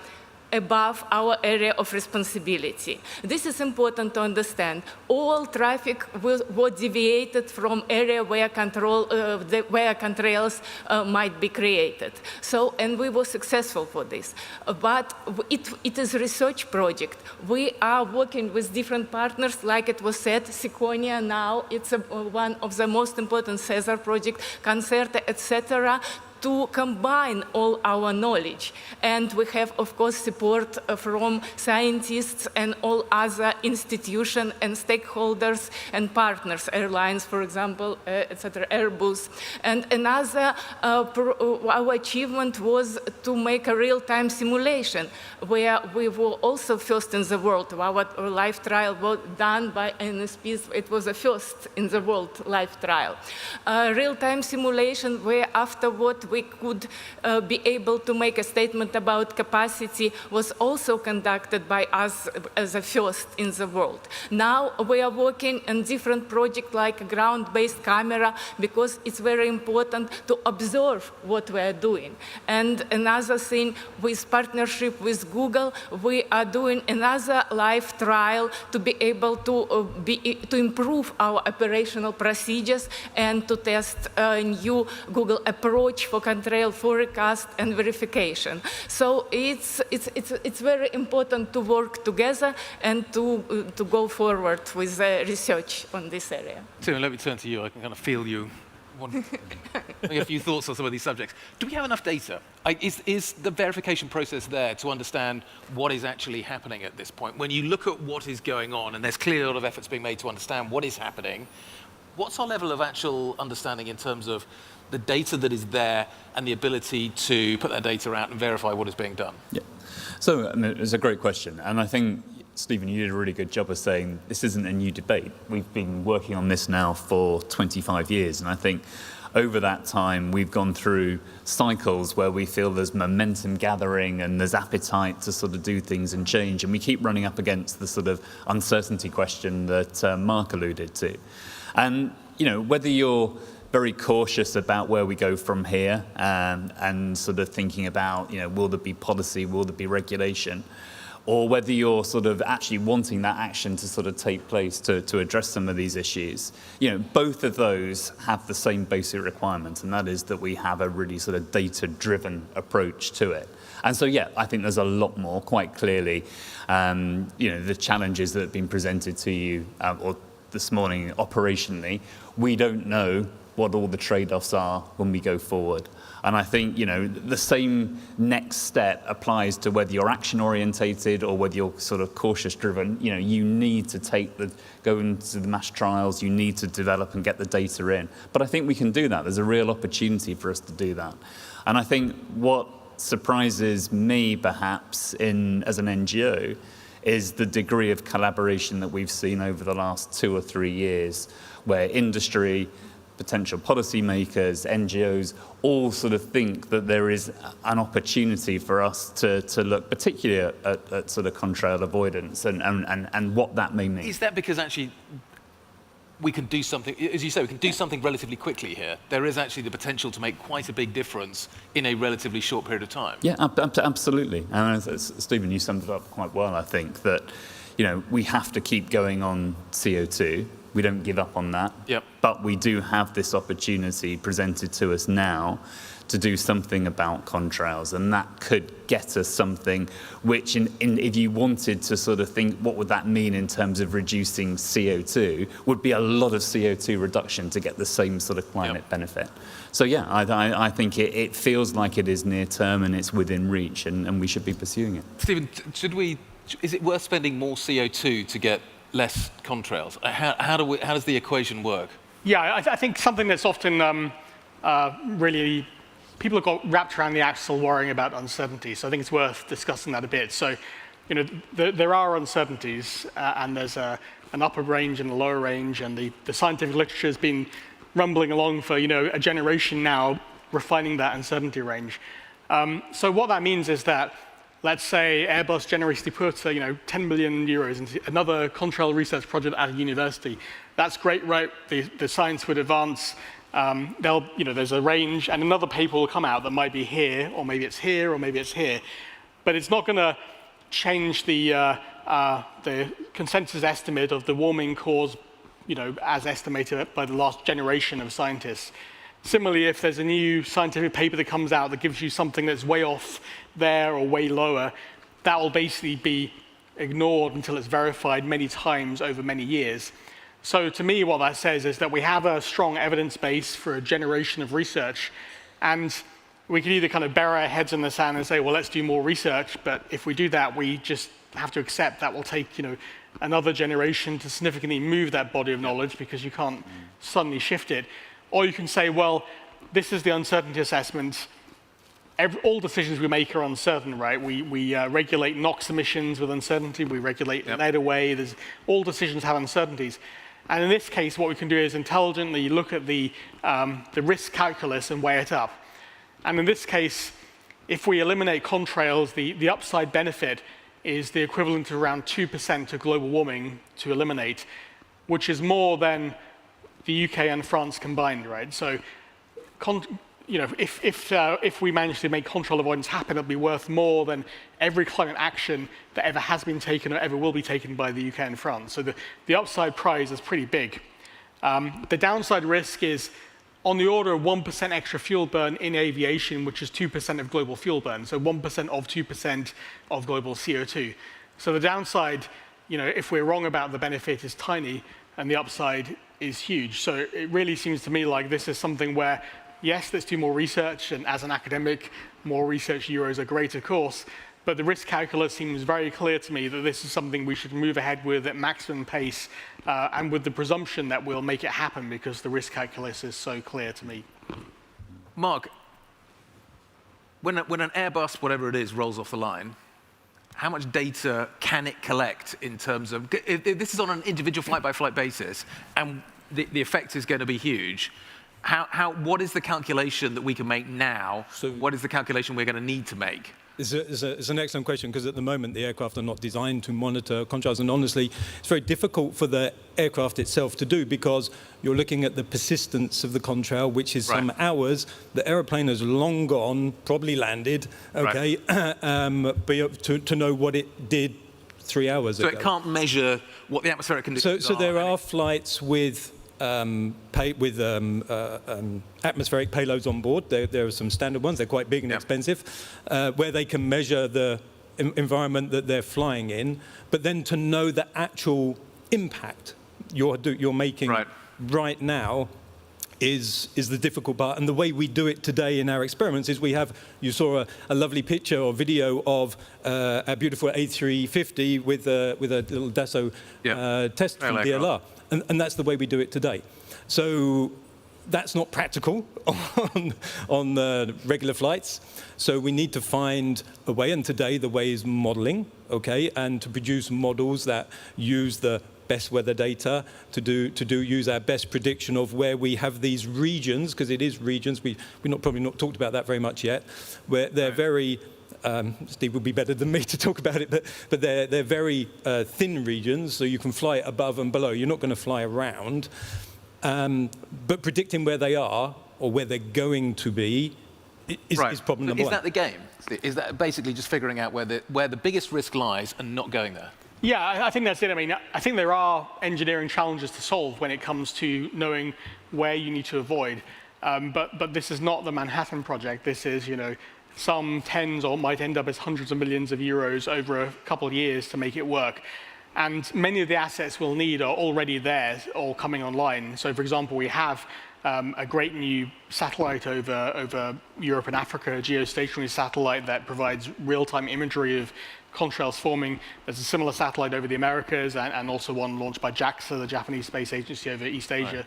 above our area of responsibility. This is important to understand. All traffic was deviated from area where where controls might be created. So, and we were successful for this. But it is a research project. We are working with different partners, like it was said, Seconia now, it's one of the most important CESAR project, Concerta, etc., to combine all our knowledge. And we have, of course, support from scientists and all other institutions and stakeholders and partners, airlines, for example, etc., Airbus. And another, our achievement was to make a real-time simulation, where we were also first in the world. Our live trial was done by NSPs. It was the first in the world live trial. Real-time simulation, where afterward we could be able to make a statement about capacity, was also conducted by us as a first in the world. Now we are working on different projects like a ground-based camera, because it's very important to observe what we are doing. And another thing, with partnership with Google, we are doing another live trial to be able to improve our operational procedures and to test a new Google approach for control, forecast, and verification. So it's very important to work together and to go forward with research on this area. Tim, let me turn to you. I can kind of feel you. A few thoughts on some of these subjects. Do we have enough data? Is the verification process there to understand what is actually happening at this point? When you look at what is going on, and there's clearly a lot of efforts being made to understand what is happening, what's our level of actual understanding in terms of the data that is there and the ability to put that data out and verify what is being done? Yeah. So I mean, it's a great question. And I think, Stephen, you did a really good job of saying this isn't a new debate. We've been working on this now for 25 years. And I think over that time, we've gone through cycles where we feel there's momentum gathering and there's appetite to sort of do things and change. And we keep running up against the sort of uncertainty question that Mark alluded to. And, you know, whether you're very cautious about where we go from here and sort of thinking about, you know, will there be policy, will there be regulation, or whether you're sort of actually wanting that action to sort of take place to address some of these issues, you know, both of those have the same basic requirement, and that is that we have a really sort of data-driven approach to it. And so, yeah, I think there's a lot more, quite clearly, you know, the challenges that have been presented to you or this morning operationally, we don't know what all the trade-offs are when we go forward. And I think, you know, the same next step applies to whether you're action-orientated or whether you're sort of cautious-driven. You know, you need to go into the mass trials, you need to develop and get the data in. But I think we can do that. There's a real opportunity for us to do that. And I think what surprises me, perhaps, as an NGO, is the degree of collaboration that we've seen over the last 2 or 3 years, where industry, potential policymakers, NGOs, all sort of think that there is an opportunity for us to look particularly at sort of contrail avoidance and what that may mean. Is that because actually we can do something, as you say, we can do something relatively quickly here? There is actually the potential to make quite a big difference in a relatively short period of time. Yeah, absolutely. And Stephen, you summed it up quite well, I think, that we have to keep going on CO2. We don't give up on that. Yep. But we do have this opportunity presented to us now to do something about contrails, and that could get us something which, if you wanted to sort of think what would that mean in terms of reducing CO2, would be a lot of CO2 reduction to get the same sort of climate benefit. So yeah, I think it feels like it is near term and it's within reach, and we should be pursuing it. Stephen, is it worth spending more CO2 to get less contrails? How does the equation work? Yeah, I think something that's often really, people have got wrapped around the axle worrying about uncertainty. So I think it's worth discussing that a bit. So, there are uncertainties, and there's an upper range and a lower range, and the scientific literature has been rumbling along for a generation now, refining that uncertainty range. So what that means is that, let's say Airbus generously puts 10 million euros into another contrail research project at a university. That's great, right? The science would advance. There's a range, and another paper will come out that might be here, or maybe it's here, or maybe it's here. But it's not going to change the consensus estimate of the warming caused, as estimated by the last generation of scientists. Similarly, if there's a new scientific paper that comes out that gives you something that's way off there or way lower, that will basically be ignored until it's verified many times over many years. So to me, what that says is that we have a strong evidence base for a generation of research, and we can either kind of bury our heads in the sand and say, well, let's do more research, but if we do that, we just have to accept that will take another generation to significantly move that body of knowledge, because you can't suddenly shift it. Or you can say, well, this is the uncertainty assessment. All decisions we make are uncertain, right? We regulate NOx emissions with uncertainty. We regulate lead away. All decisions have uncertainties. And in this case, what we can do is intelligently look at the risk calculus and weigh it up. And in this case, if we eliminate contrails, the upside benefit is the equivalent to around 2% of global warming to eliminate, which is more than the UK and France combined, right? So, if we manage to make contrail avoidance happen, it'll be worth more than every climate action that ever has been taken or ever will be taken by the UK and France. So the upside prize is pretty big. The downside risk is on the order of 1% extra fuel burn in aviation, which is 2% of global fuel burn. So 1% of 2% of global CO2. So the downside, if we're wrong about the benefit, is tiny, and the upside is huge. So it really seems to me like this is something where, yes, let's do more research, and as an academic, more research euros are great, of course, but the risk calculus seems very clear to me that this is something we should move ahead with at maximum pace, and with the presumption that we'll make it happen, because the risk calculus is so clear to me. Mark, when an Airbus, whatever it is, rolls off the line, how much data can it collect in terms of, if this is on an individual flight-by-flight basis, and the effect is going to be huge, what is the calculation that we can make now? So what is the calculation we're going to need to make? It's an excellent question, because at the moment the aircraft are not designed to monitor contrails, and honestly it's very difficult for the aircraft itself to do, because you're looking at the persistence of the contrail, which is some hours. The aeroplane has long gone, probably landed, okay, but to know what it did 3 hours ago. So it can't measure what the atmospheric conditions are. So there are flights with atmospheric payloads on board. There are some standard ones. They're quite big and expensive, where they can measure the environment that they're flying in. But then to know the actual impact you're making right now is the difficult part. And the way we do it today in our experiments is you saw a lovely picture or video of a beautiful A350 with a little Dassault test from DLR. And that's the way we do it today. So that's not practical on regular flights. So we need to find a way, and today the way is modeling, okay, and to produce models that use the best weather data to use our best prediction of where we have these regions, because it is regions. We've probably not talked about that very much yet, where they're very. Steve would be better than me to talk about it, but they're very thin regions, so you can fly above and below. You're not going to fly around. But predicting where they are or where they're going to be is problem number one. Is that the game? Is that basically just figuring out where the biggest risk lies and not going there? Yeah, I think that's it. I mean, I think there are engineering challenges to solve when it comes to knowing where you need to avoid. But this is not the Manhattan Project. This is, some tens or might end up as hundreds of millions of euros over a couple of years to make it work. And many of the assets we'll need are already there or coming online. So, for example, we have a great new satellite over Europe and Africa, a geostationary satellite that provides real-time imagery of contrails forming. There's a similar satellite over the Americas and also one launched by JAXA, the Japanese Space Agency, over East Asia.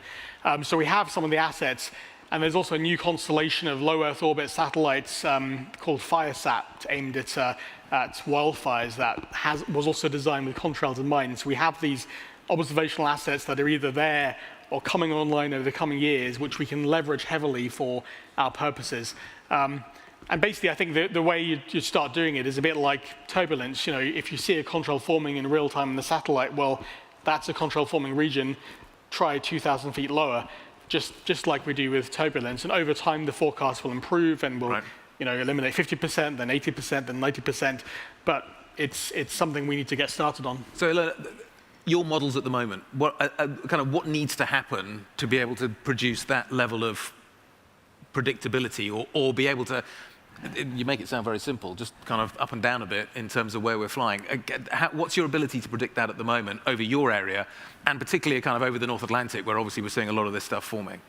So we have some of the assets. And there's also a new constellation of low Earth orbit satellites called FireSat, aimed at wildfires, that was also designed with contrails in mind. So we have these observational assets that are either there or coming online over the coming years, which we can leverage heavily for our purposes. And basically, I think the way you start doing it is a bit like turbulence. If you see a contrail forming in real time in the satellite, well, that's a contrail forming region. Try 2,000 feet lower. Just like we do with turbulence, and over time the forecast will improve and will, eliminate 50%, then 80%, then 90%. But it's something we need to get started on. So, your models at the moment, what needs to happen to be able to produce that level of predictability, or be able to? You make it sound very simple, just kind of up and down a bit in terms of where we're flying. What's your ability to predict that at the moment over your area, and particularly kind of over the North Atlantic, where obviously we're seeing a lot of this stuff forming?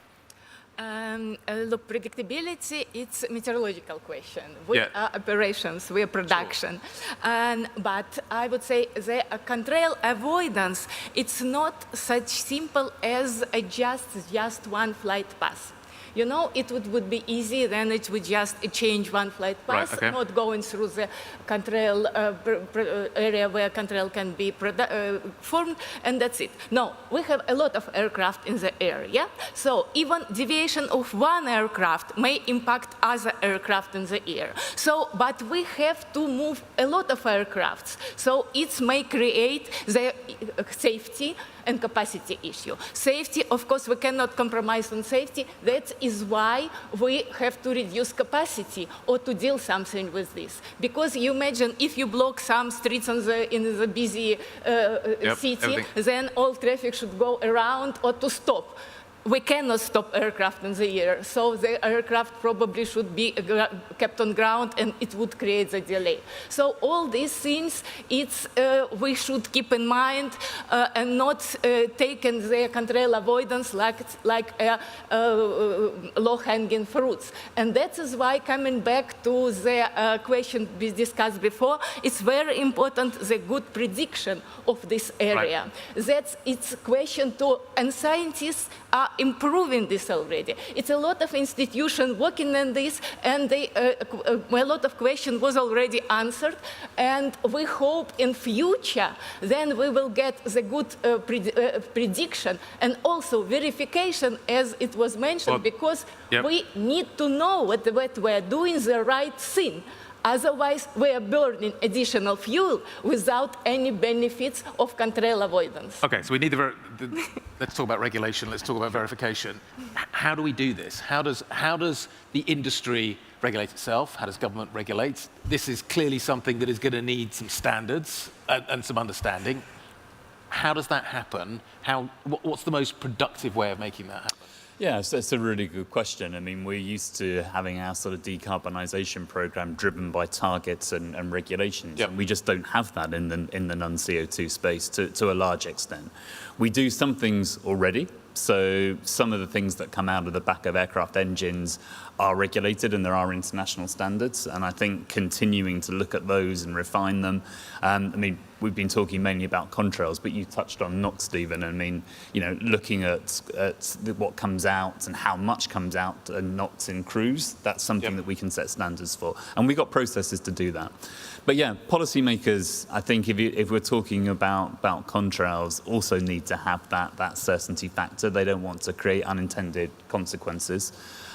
Look, predictability, it's a meteorological question. We are operations, we are production. Sure. But I would say the contrail avoidance, it's not such simple as just one flight path. It would be easy, then it would just change one flight path, not going through the contrail area where contrail can be formed, and that's it. No, we have a lot of aircraft in the area, so even deviation of one aircraft may impact other aircraft in the air. So, but we have to move a lot of aircrafts, so it may create the safety and capacity issue. Safety, of course, we cannot compromise on safety. That is why we have to reduce capacity or to deal something with this. Because you imagine if you block some streets in the busy city, then all traffic should go around or to stop. We cannot stop aircraft in the air, so the aircraft probably should be kept on ground, and it would create a delay. So all these things, we should keep in mind and not taking the contrail avoidance like low-hanging fruits. And that is why, coming back to the question we discussed before, it's very important the good prediction of this area. That's its question too, and scientists are improving this already. It's a lot of institutions working on this, and a lot of questions was already answered, and we hope in future then we will get the good prediction and also verification, as it was mentioned, because we need to know what we're doing the right thing. Otherwise, we are burning additional fuel without any benefits of contrail avoidance. Okay, so we need let's talk about regulation, let's talk about verification. How do we do this? How does the industry regulate itself? How does government regulate? This is clearly something that is going to need some standards and some understanding. How does that happen? What's the most productive way of making that happen? Yeah, so it's a really good question. I mean, we're used to having our sort of decarbonisation program driven by targets and regulations. And we just don't have that in the non-CO2 space to a large extent. We do some things already. So some of the things that come out of the back of aircraft engines are regulated, and there are international standards. And I think continuing to look at those and refine them. I mean, we've been talking mainly about contrails, but you touched on NOx, Stephen. I mean, looking at what comes out and how much comes out and NOx in cruise, that's something that we can set standards for. And we've got processes to do that. But yeah, policymakers, I think if we're talking about contrails, also need to have that certainty factor. They don't want to create unintended consequences.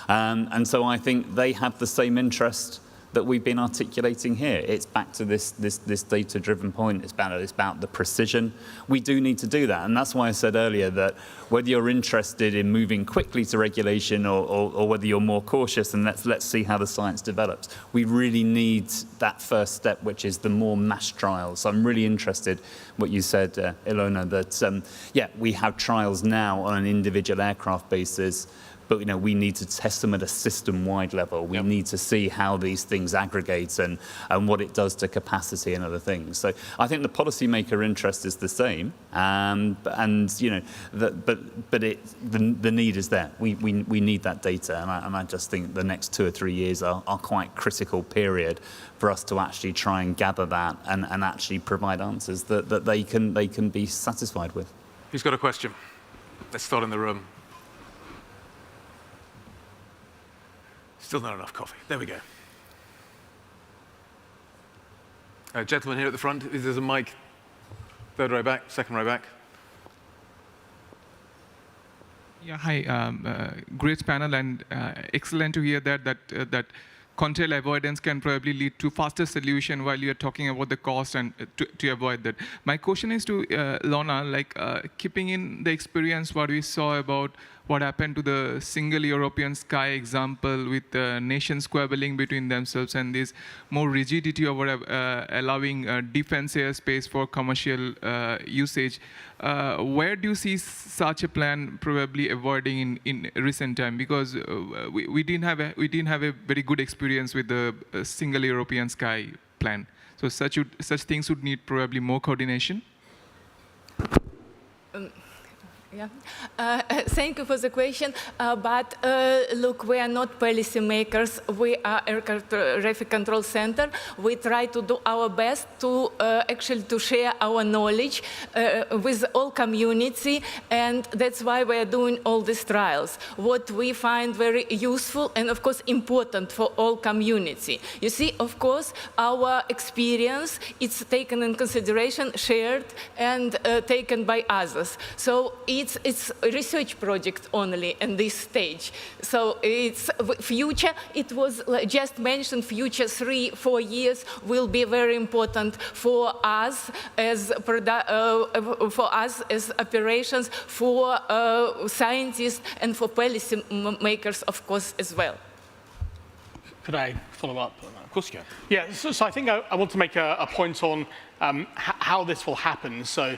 And so I think they have the same interest that we've been articulating here. It's back to this data-driven point. It's about the precision. We do need to do that, and that's why I said earlier that whether you're interested in moving quickly to regulation or whether you're more cautious, and let's see how the science develops, we really need that first step, which is the more mass trials. So I'm really interested what you said, Ilona, that we have trials now on an individual aircraft basis. But we need to test them at a system-wide level. We need to see how these things aggregate and what it does to capacity and other things. So I think the policymaker interest is the same, but the need is there. We need that data, and I just think the next 2 or 3 years are quite critical period for us to actually try and gather that and actually provide answers that they can be satisfied with. Who's got a question? Let's start in the room. Still not enough coffee. There we go. Gentleman here at the front. There's a mic. Third row back, second row back. Yeah, hi. Great panel, and excellent to hear that contrail avoidance can probably lead to faster solution while you're talking about the cost and to avoid that. My question is to Lorna, keeping in the experience what we saw about what happened to the single European sky example with nations squabbling between themselves and this more rigidity over allowing defense airspace for commercial usage. Where do you see such a plan probably avoiding in recent time? Because we didn't have a very good experience with the single European sky plan. So such things would need probably more coordination. Yeah. Thank you for the question. But look, we are not policymakers. We are Air Traffic Control Center. We try to do our best to actually to share our knowledge with all community, and that's why we are doing all these trials. What we find very useful and of course important for all community. You see, of course, our experience it's taken in consideration, shared, and taken by others. So it's a research project only in this stage. So it's future, it was just mentioned, future 3-4 years will be very important for us as operations, for scientists and for policy makers, of course, as well. Could I follow up? Of course you can. Yeah, so I think I want to make a point on how this will happen. So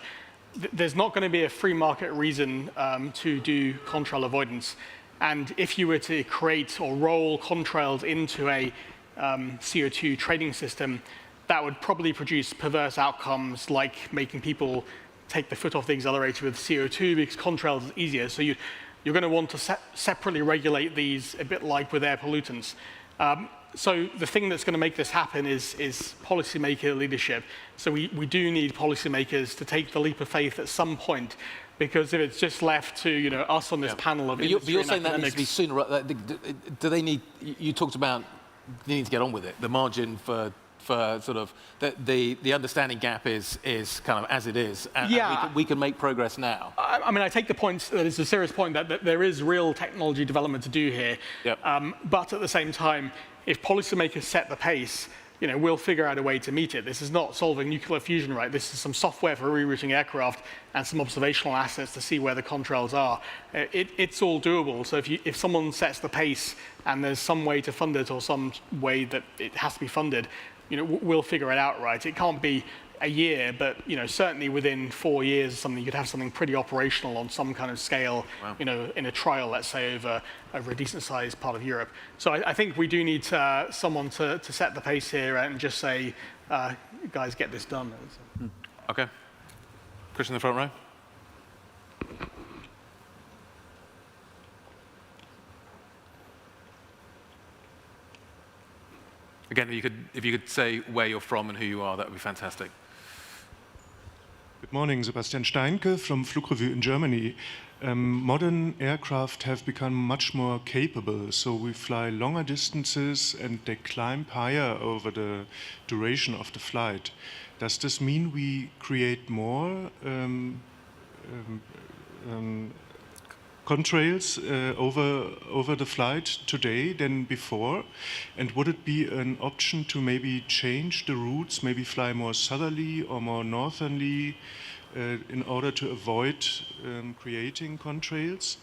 there's not going to be a free market reason to do contrail avoidance. And if you were to create or roll contrails into a CO2 trading system, that would probably produce perverse outcomes like making people take the foot off the accelerator with CO2 because contrails is easier. So you're going to want to separately regulate these a bit like with air pollutants. So the thing that's going to make this happen is policymaker leadership. So we do need policymakers to take the leap of faith at some point, because if it's just left to us on this panel of industry but you're saying and that needs to be sooner. Do they need? You talked about needing to get on with it. The margin for sort of the understanding gap is kind of as it is. And we can make progress now. I mean, I take the point that it's a serious point that there is real technology development to do here. Yep. But at the same time, if policymakers set the pace, we'll figure out a way to meet it. This is not solving nuclear fusion, right? This is some software for rerouting aircraft and some observational assets to see where the contrails are. It's all doable. So if someone sets the pace and there's some way to fund it or some way that it has to be funded, we'll figure it out, right? It can't be a year, but certainly within 4 years or something, you could have something pretty operational on some kind of scale, wow. In a trial, let's say, over a decent-sized part of Europe. So I think we do need someone to set the pace here and just say, guys, get this done. Okay. Chris in the front row. Again, if you could say where you're from and who you are, that would be fantastic. Morning, Sebastian Steinke from Flugrevue in Germany. Modern aircraft have become much more capable, so we fly longer distances and they climb higher over the duration of the flight. Does this mean we create more contrails over the flight today than before? And would it be an option to maybe change the routes, maybe fly more southerly or more northerly in order to avoid creating contrails?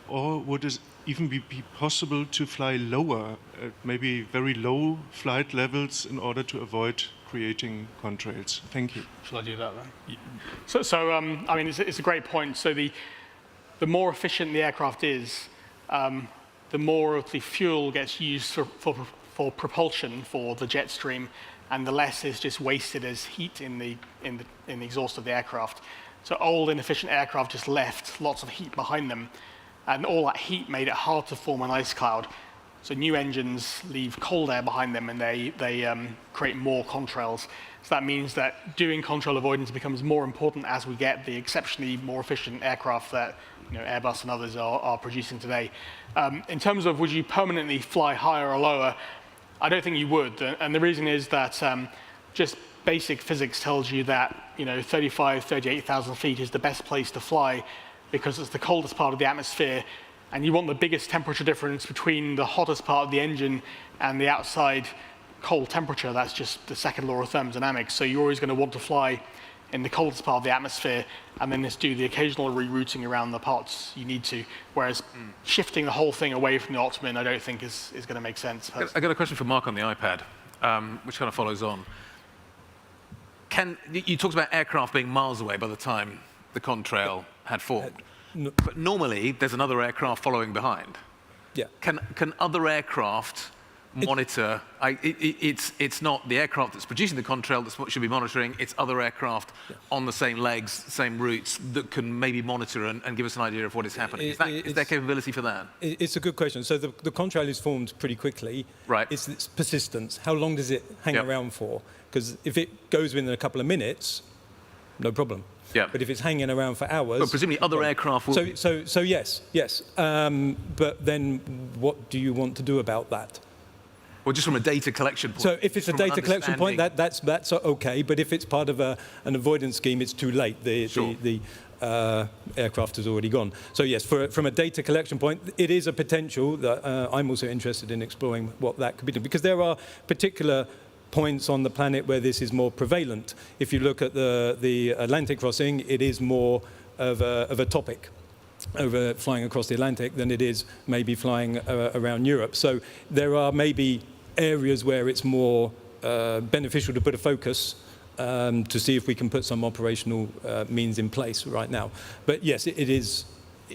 Or would it even be possible to fly lower, maybe very low flight levels in order to avoid creating contrails? Thank you. Shall I do that then? I mean, it's a great point. So the more efficient the aircraft is, the more of the fuel gets used for propulsion for the jet stream, and the less is just wasted as heat in the exhaust of the aircraft. So old, inefficient aircraft just left lots of heat behind them, and all that heat made it hard to form an ice cloud. So new engines leave cold air behind them, and they create more contrails. So that means that doing contrail avoidance becomes more important as we get the exceptionally more efficient aircraft that Airbus and others are producing today. In terms of would you permanently fly higher or lower, I don't think you would. And the reason is that just basic physics tells you that 35,000, 38,000 feet is the best place to fly because it's the coldest part of the atmosphere, and you want the biggest temperature difference between the hottest part of the engine and the outside cold temperature. That's just the second law of thermodynamics. So you're always going to want to fly in the coldest part of the atmosphere and then just do the occasional rerouting around the parts you need to. Whereas shifting the whole thing away from the optimum, I don't think is going to make sense. I got a question for Mark on the iPad, which kind of follows on. You talked about aircraft being miles away by the time the contrail had formed. But normally, there's another aircraft following behind. Yeah. Can other aircraft monitor? It's not the aircraft that's producing the contrail that's what should be monitoring. It's other aircraft on the same legs, same routes that can maybe monitor and give us an idea of what is happening. Is there capability for that? It's a good question. So the contrail is formed pretty quickly. Right. It's its persistence. How long does it hang around for? Because if it goes within a couple of minutes, no problem. Yeah. But if it's hanging around for hours... But presumably other aircraft will... So yes. But then what do you want to do about that? Well, just from a data collection point. So if it's a data collection point, that's okay. But if it's part of an avoidance scheme, it's too late. The aircraft has already gone. So yes, from a data collection point, it is a potential that I'm also interested in exploring what that could be done. Because there are particular points on the planet where this is more prevalent. If you look at the Atlantic crossing, it is more of a topic over flying across the Atlantic than it is maybe flying around Europe. So there are maybe areas where it's more beneficial to put a focus to see if we can put some operational means in place right now. But yes, it is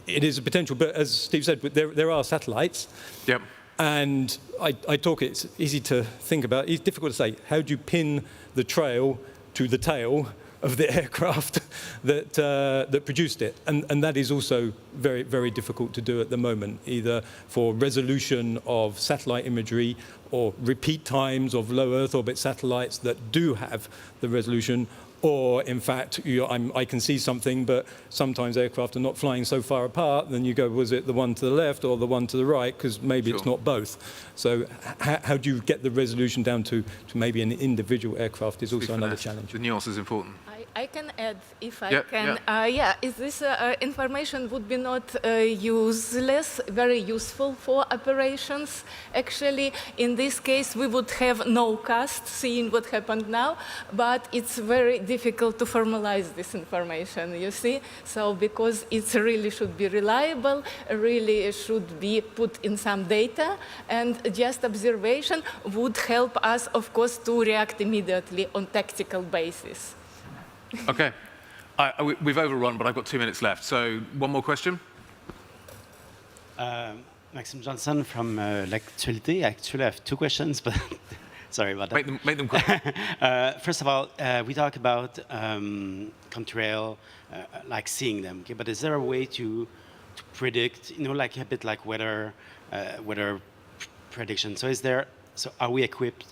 a potential. But as Steve said, there are satellites. Yep. And it's easy to think about. It's difficult to say. How do you pin the trail to the tail of the aircraft that produced it? And that is also very, very difficult to do at the moment, either for resolution of satellite imagery or repeat times of low Earth orbit satellites that do have the resolution, or in fact, I can see something, but sometimes aircraft are not flying so far apart, then you go, was it the one to the left or the one to the right? Because maybe it's not both. So how do you get the resolution down to maybe an individual aircraft is also another challenge. The nuance is important. I can add, if I can. Is this information would be not useless, very useful for operations. Actually, in this case, we would have no cost, seeing what happened now, but it's very difficult to formalize this information, you see? So because it really should be reliable, really should be put in some data, and just observation would help us, of course, to react immediately on tactical basis. Okay. We've overrun, but I've got 2 minutes left. So one more question. Maxime Johnson from L'Actualité. Actually, I have 2 questions, but sorry about that. Make them quick. First of all, we talk about contrail, like seeing them. Okay? But is there a way to predict, like a bit like weather prediction? So are we equipped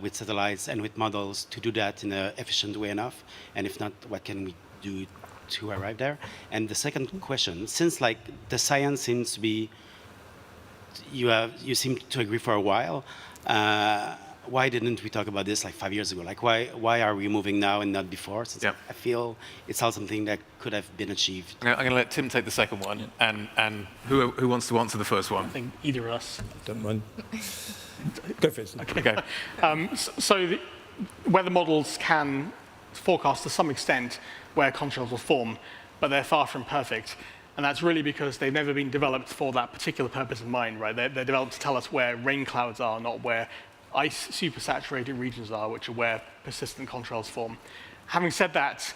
with satellites and with models to do that in an efficient way enough? And if not, what can we do to arrive there? And the second question, since like the science seems to be, you seem to agree for a while, why didn't we talk about this like 5 years ago? Like why are we moving now and not before? Since I feel it's all something that could have been achieved. I'm going to let Tim take the second one, and who wants to answer the first one? I think either of us. Don't mind. Go for it. Okay, go. So the weather models can forecast to some extent where contrails will form, but they're far from perfect. And that's really because they've never been developed for that particular purpose in mind, right? They're developed to tell us where rain clouds are, not where ice supersaturated regions are, which are where persistent contrails form. Having said that,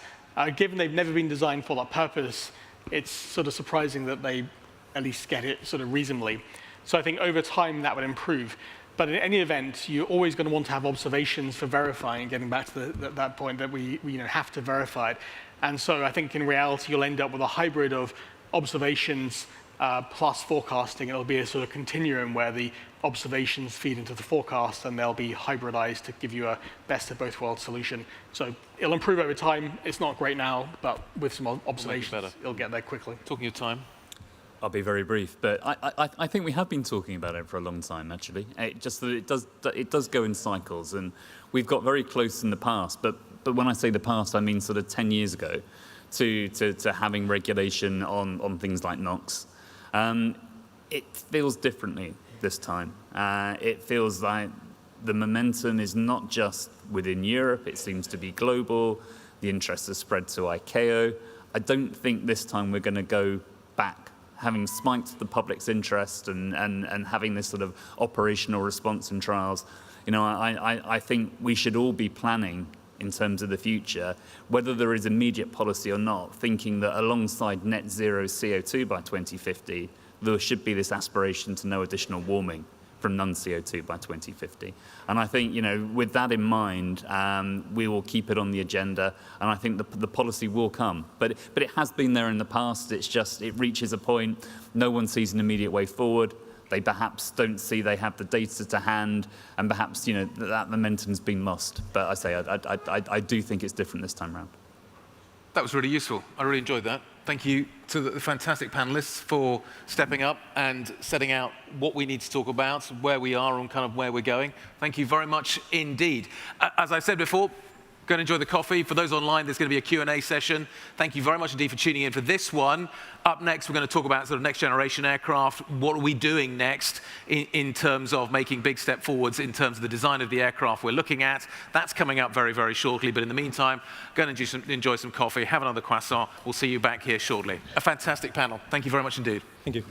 given they've never been designed for that purpose, it's sort of surprising that they at least get it sort of reasonably. So I think over time that would improve. But in any event, you're always going to want to have observations for verifying, getting back to that point that we have to verify it. And so I think in reality, you'll end up with a hybrid of observations plus forecasting. It'll be a sort of continuum where the observations feed into the forecast, and they'll be hybridized to give you a best of both worlds solution. So it'll improve over time. It's not great now, but with some observations, it'll get there quickly. Talking of time. I'll be very brief, but I think we have been talking about it for a long time, actually. Just that it does go in cycles, and we've got very close in the past. But when I say the past, I mean sort of 10 years ago, to having regulation on things like NOx. It feels differently this time. It feels like the momentum is not just within Europe; it seems to be global. The interest has spread to ICAO. I don't think this time we're going to go back. Having spiked the public's interest and having this sort of operational response in trials, I think we should all be planning in terms of the future, whether there is immediate policy or not, thinking that alongside net zero CO2 by 2050, there should be this aspiration to no additional warming from non-CO2 by 2050. And I think, with that in mind, we will keep it on the agenda, and I think the policy will come. But it has been there in the past. It's just, it reaches a point, no one sees an immediate way forward. They perhaps don't see they have the data to hand, and perhaps, that momentum's been lost. But I say, I do think it's different this time around. That was really useful. I really enjoyed that. Thank you to the fantastic panelists for stepping up and setting out what we need to talk about, where we are and kind of where we're going. Thank you very much indeed. As I said before, go and enjoy the coffee. For those online, there's going to be a Q&A session. Thank you very much indeed for tuning in for this one. Up next, we're going to talk about sort of next generation aircraft. What are we doing next in terms of making big step forwards in terms of the design of the aircraft we're looking at? That's coming up very, very shortly. But in the meantime, go and enjoy some coffee, have another croissant. We'll see you back here shortly. A fantastic panel. Thank you very much indeed. Thank you.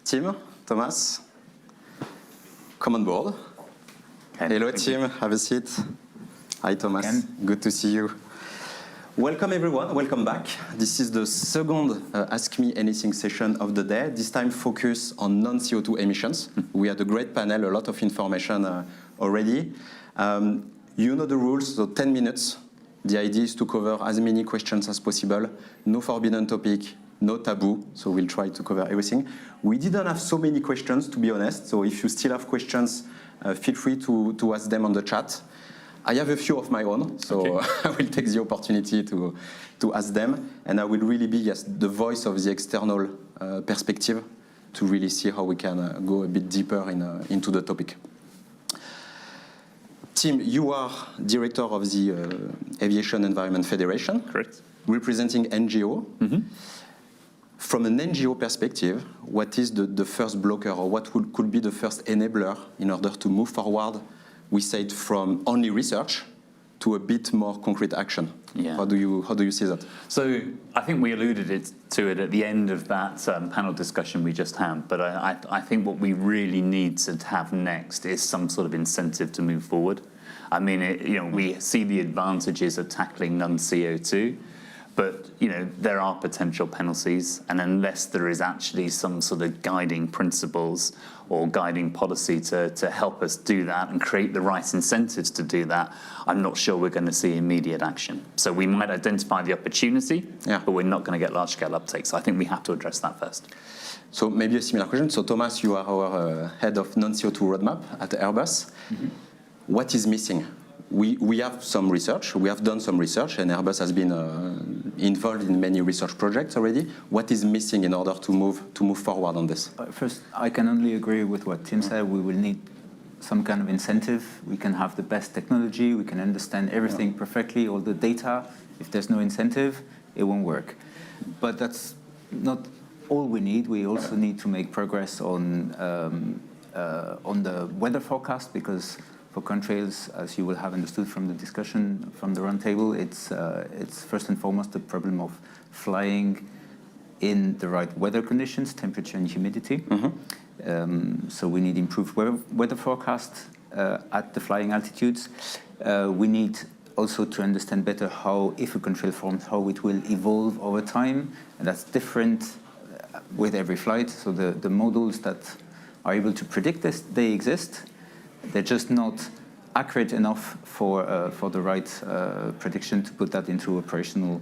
Tim, Thomas, come on board. Hello, Tim. Have a seat. Hi, Thomas. Good to see you. Welcome, everyone. Welcome back. This is the second Ask Me Anything session of the day. This time focus on non-CO2 emissions. We had a great panel, a lot of information already. You know the rules, so 10 minutes. The idea is to cover as many questions as possible. No forbidden topic, no taboo, so we'll try to cover everything. We didn't have so many questions, to be honest, so if you still have questions, feel free to ask them on the chat. I have a few of my own, so I will take the opportunity to ask them, and I will really be the voice of the external perspective to really see how we can go a bit deeper into the topic. Tim, you are director of the Aviation Environment Federation. Correct. Representing NGO. Mm-hmm. From an NGO perspective, what is the first blocker, or what could be the first enabler in order to move forward, we said, from only research to a bit more concrete action? Yeah. How do you see that? So I think we alluded to it at the end of that panel discussion we just had, but I think what we really need to have next is some sort of incentive to move forward. I mean, we see the advantages of tackling non-CO2, but there are potential penalties, and unless there is actually some sort of guiding principles or guiding policy to help us do that and create the right incentives to do that, I'm not sure we're going to see immediate action. So we might identify the opportunity, but we're not going to get large-scale uptake. So I think we have to address that first. So maybe a similar question. So Thomas, you are our head of non-CO2 roadmap at Airbus. Mm-hmm. What is missing? We have some research. We have done some research, and Airbus has been involved in many research projects already. What is missing in order to move forward on this? First, I can only agree with what Tim said. We will need some kind of incentive. We can have the best technology. We can understand everything perfectly, all the data. If there's no incentive, it won't work. But that's not all we need. We also need to make progress on the weather forecast, because for contrails, as you will have understood from the discussion from the roundtable, it's first and foremost the problem of flying in the right weather conditions, temperature and humidity. Mm-hmm. So we need improved weather forecast at the flying altitudes. We need also to understand better how, if a contrail forms, how it will evolve over time, and that's different with every flight. So the models that are able to predict this, they exist. They're just not accurate enough for the right prediction to put that into operational.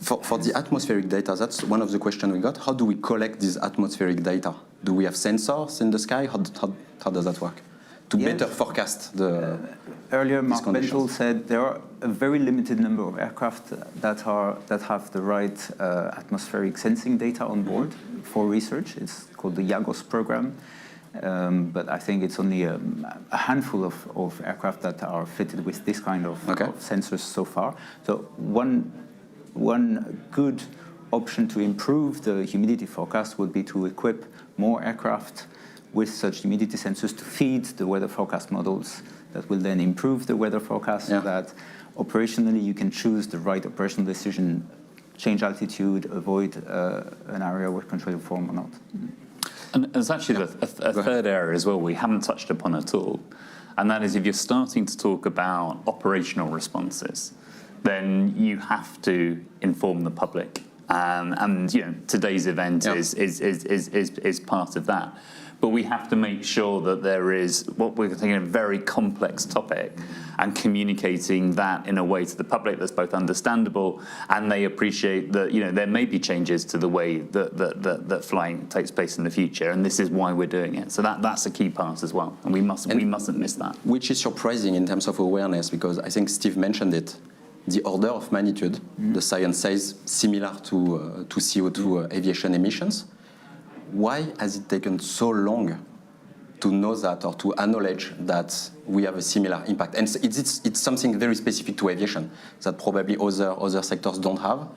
For the atmospheric data, that's one of the questions we got. How do we collect this atmospheric data? Do we have sensors in the sky? How does that work? To better forecast the earlier, Mark Bentel said there are a very limited number of aircraft that have the right atmospheric sensing data on board for research. It's called the YAGOS program. But I think it's only a handful of aircraft that are fitted with this kind of sensors so far. So one good option to improve the humidity forecast would be to equip more aircraft with such humidity sensors to feed the weather forecast models that will then improve the weather forecast so that operationally you can choose the right operational decision, change altitude, avoid an area where contrail form or not. And there's actually a third area as well we haven't touched upon at all, and that is if you're starting to talk about operational responses, then you have to inform the public, and today's event is part of that. But we have to make sure that there is what we're thinking a very complex topic, and communicating that in a way to the public that's both understandable and they appreciate that there may be changes to the way that flying takes place in the future, and this is why we're doing it. So that's a key part as well, and we mustn't miss that. Which is surprising in terms of awareness, because I think Steve mentioned it. The order of magnitude, the science says, similar to CO2 aviation emissions. Why has it taken so long to know that, or to acknowledge that we have a similar impact? And it's something very specific to aviation that probably other sectors don't have.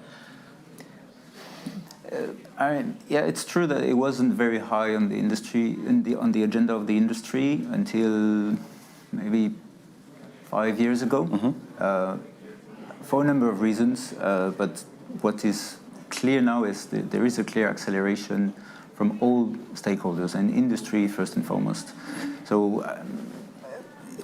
It's true that it wasn't very high on the industry, on the agenda of the industry until maybe 5 years ago, for a number of reasons. But what is clear now is that there is a clear acceleration from all stakeholders and industry first and foremost. So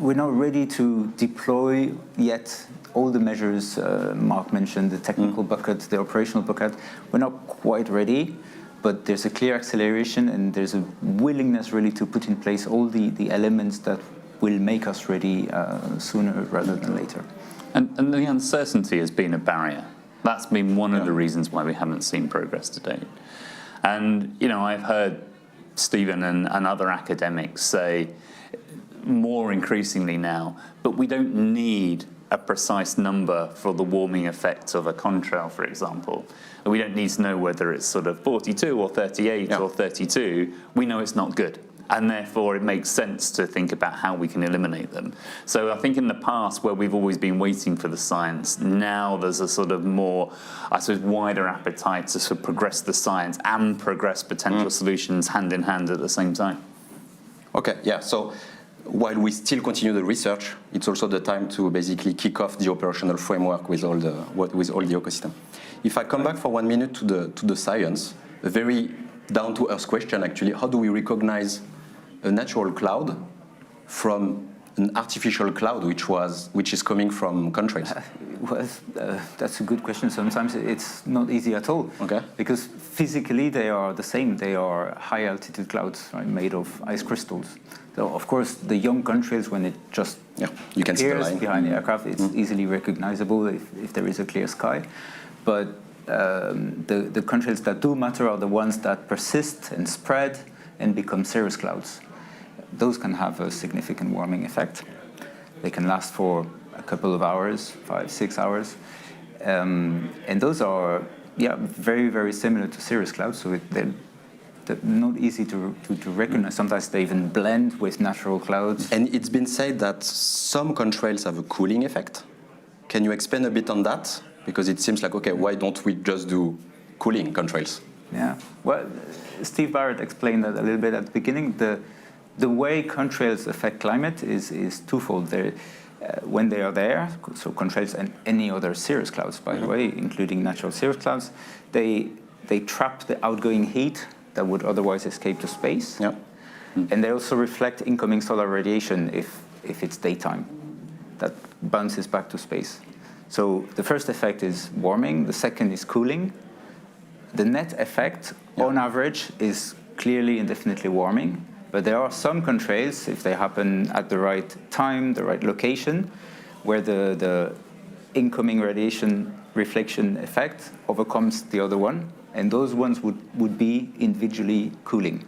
we're not ready to deploy yet all the measures Mark mentioned, the technical bucket, the operational bucket. We're not quite ready, but there's a clear acceleration and there's a willingness really to put in place all the elements that will make us ready sooner rather than later. And the uncertainty has been a barrier. That's been one of the reasons why we haven't seen progress to date. And, you know, I've heard Stephen and other academics say more increasingly now, but we don't need a precise number for the warming effect of a contrail, for example. We don't need to know whether it's sort of 42 or 38 or 32. We know it's not good. And therefore, it makes sense to think about how we can eliminate them. So I think in the past, where we've always been waiting for the science, now there's a sort of more, I suppose, wider appetite to sort of progress the science and progress potential solutions hand in hand at the same time. Okay, yeah. So while we still continue the research, it's also the time to basically kick off the operational framework with all the ecosystem. If I come back for 1 minute to the science, a very down-to-earth question actually: how do we recognize a natural cloud from an artificial cloud, which is coming from countries? Well, that's a good question. Sometimes it's not easy at all. Okay. Because physically they are the same. They are high-altitude clouds, right, made of ice crystals. So of course, the young contrails, when it just you can appears behind the aircraft, it's easily recognizable if there is a clear sky. But the contrails that do matter are the ones that persist and spread and become cirrus clouds. Those can have a significant warming effect. They can last for a couple of hours, 5, 6 hours. And those are, very, very similar to cirrus clouds. So they're not easy to recognize. Sometimes they even blend with natural clouds. And it's been said that some contrails have a cooling effect. Can you explain a bit on that? Because it seems like, okay, why don't we just do cooling contrails? Yeah, well, Steve Barrett explained that a little bit at the beginning. The way contrails affect climate is twofold. When they are there, so contrails and any other cirrus clouds, by the way, including natural cirrus clouds, they trap the outgoing heat that would otherwise escape to space. Yeah. And they also reflect incoming solar radiation if it's daytime. That bounces back to space. So the first effect is warming, the second is cooling. The net effect, on average, is clearly and definitely warming. But there are some contrails, if they happen at the right time, the right location, where the incoming radiation reflection effect overcomes the other one. And those ones would be individually cooling.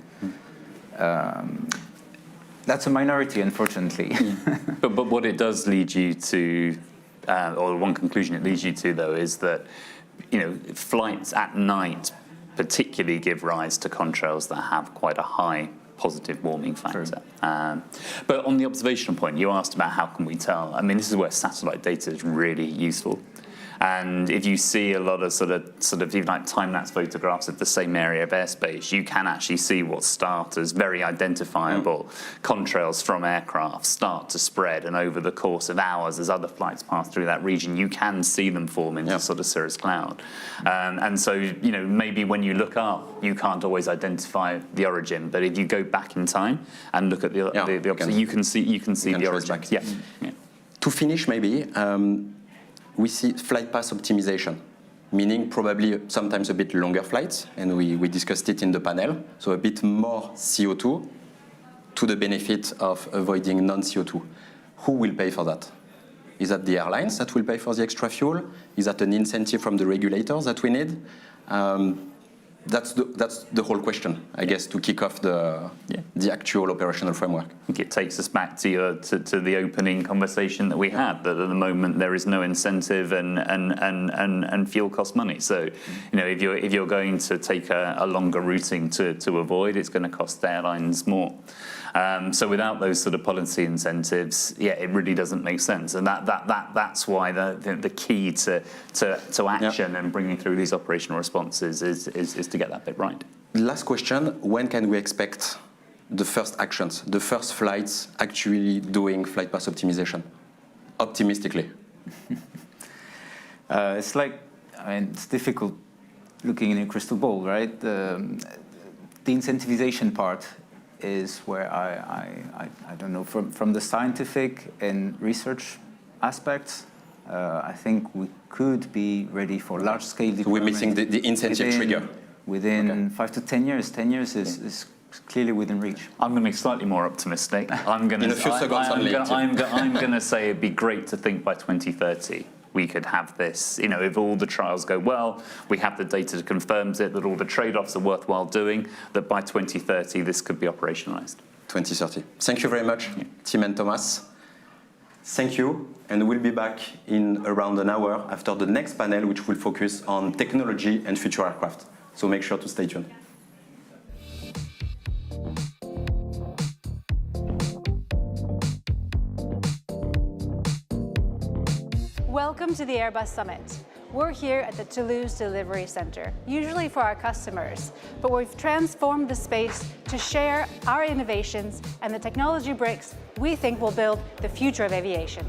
That's a minority, unfortunately. But what it does lead you to, or one conclusion it leads you to, though, is that flights at night particularly give rise to contrails that have quite a high positive warming factor. But on the observational point, you asked about how can we tell. I mean, this is where satellite data is really useful. And if you see a lot of sort of even like time-lapse photographs of the same area of airspace, you can actually see what start as very identifiable contrails from aircraft start to spread, and over the course of hours, as other flights pass through that region, you can see them form into sort of cirrus cloud. And so, maybe when you look up, you can't always identify the origin, but if you go back in time and look at the opposite, you can see the origin. Yeah. To finish, maybe. We see flight path optimization, meaning probably sometimes a bit longer flights, and we discussed it in the panel, so a bit more CO2 to the benefit of avoiding non-CO2. Who will pay for that? Is that the airlines that will pay for the extra fuel? Is that an incentive from the regulators that we need? That's the whole question, I guess, to kick off the actual operational framework. I think it takes us back to the opening conversation that we had, that at the moment there is no incentive and fuel costs money. So, if you're going to take a longer routing to avoid, it's going to cost the airlines more. So without those sort of policy incentives, it really doesn't make sense, and that's why the key to action and bringing through these operational responses is to get that bit right. Last question: when can we expect the first actions, the first flights actually doing flight path optimization? Optimistically. It's difficult looking in a crystal ball, right? the incentivization part is where I don't know, from the scientific and research aspects, I think we could be ready for large-scale deployment. So we're missing the incentive trigger. Within 5 to 10 years. 10 years is clearly within reach. I'm going to be slightly more optimistic. I'm going to say it'd be great to think by 2030 we could have this. You know, if all the trials go well, we have the data that confirms it, that all the trade-offs are worthwhile doing, that by 2030 this could be operationalized. 2030. Thank you very much, Tim and Thomas. Thank you, and we'll be back in around an hour after the next panel, which will focus on technology and future aircraft. So make sure to stay tuned. Welcome to the Airbus Summit. We're here at the Toulouse Delivery Center, usually for our customers, but we've transformed the space to share our innovations and the technology bricks we think will build the future of aviation.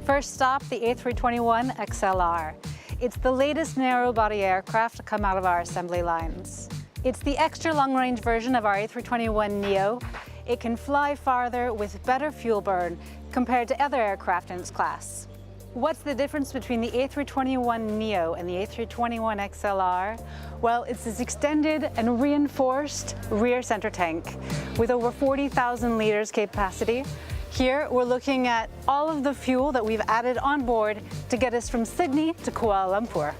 First stop, the A321 XLR. It's the latest narrow-body aircraft to come out of our assembly lines. It's the extra long-range version of our A321neo. It can fly farther with better fuel burn compared to other aircraft in its class. What's the difference between the A321neo and the A321XLR? Well, it's this extended and reinforced rear center tank with over 40,000 liters capacity. Here, we're looking at all of the fuel that we've added on board to get us from Sydney to Kuala Lumpur.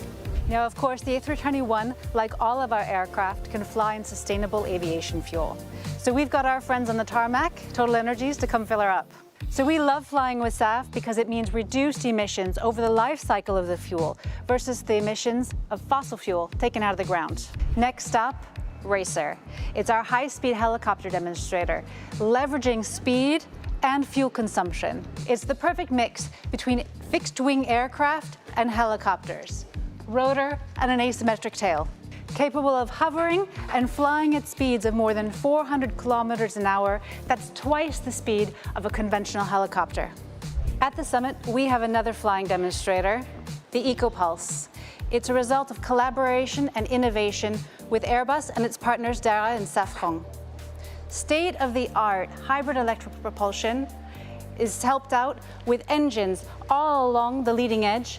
Now, of course, the A321, like all of our aircraft, can fly in sustainable aviation fuel. So we've got our friends on the tarmac, Total Energies, to come fill her up. So we love flying with SAF because it means reduced emissions over the life cycle of the fuel versus the emissions of fossil fuel taken out of the ground. Next stop, Racer. It's our high-speed helicopter demonstrator, leveraging speed and fuel consumption. It's the perfect mix between fixed-wing aircraft and helicopters, rotor and an asymmetric tail, capable of hovering and flying at speeds of more than 400 kilometers an hour. That's twice the speed of a conventional helicopter. At the summit, we have another flying demonstrator, the EcoPulse. It's a result of collaboration and innovation with Airbus and its partners Dara and Safran. State-of-the-art hybrid electric propulsion is helped out with engines all along the leading edge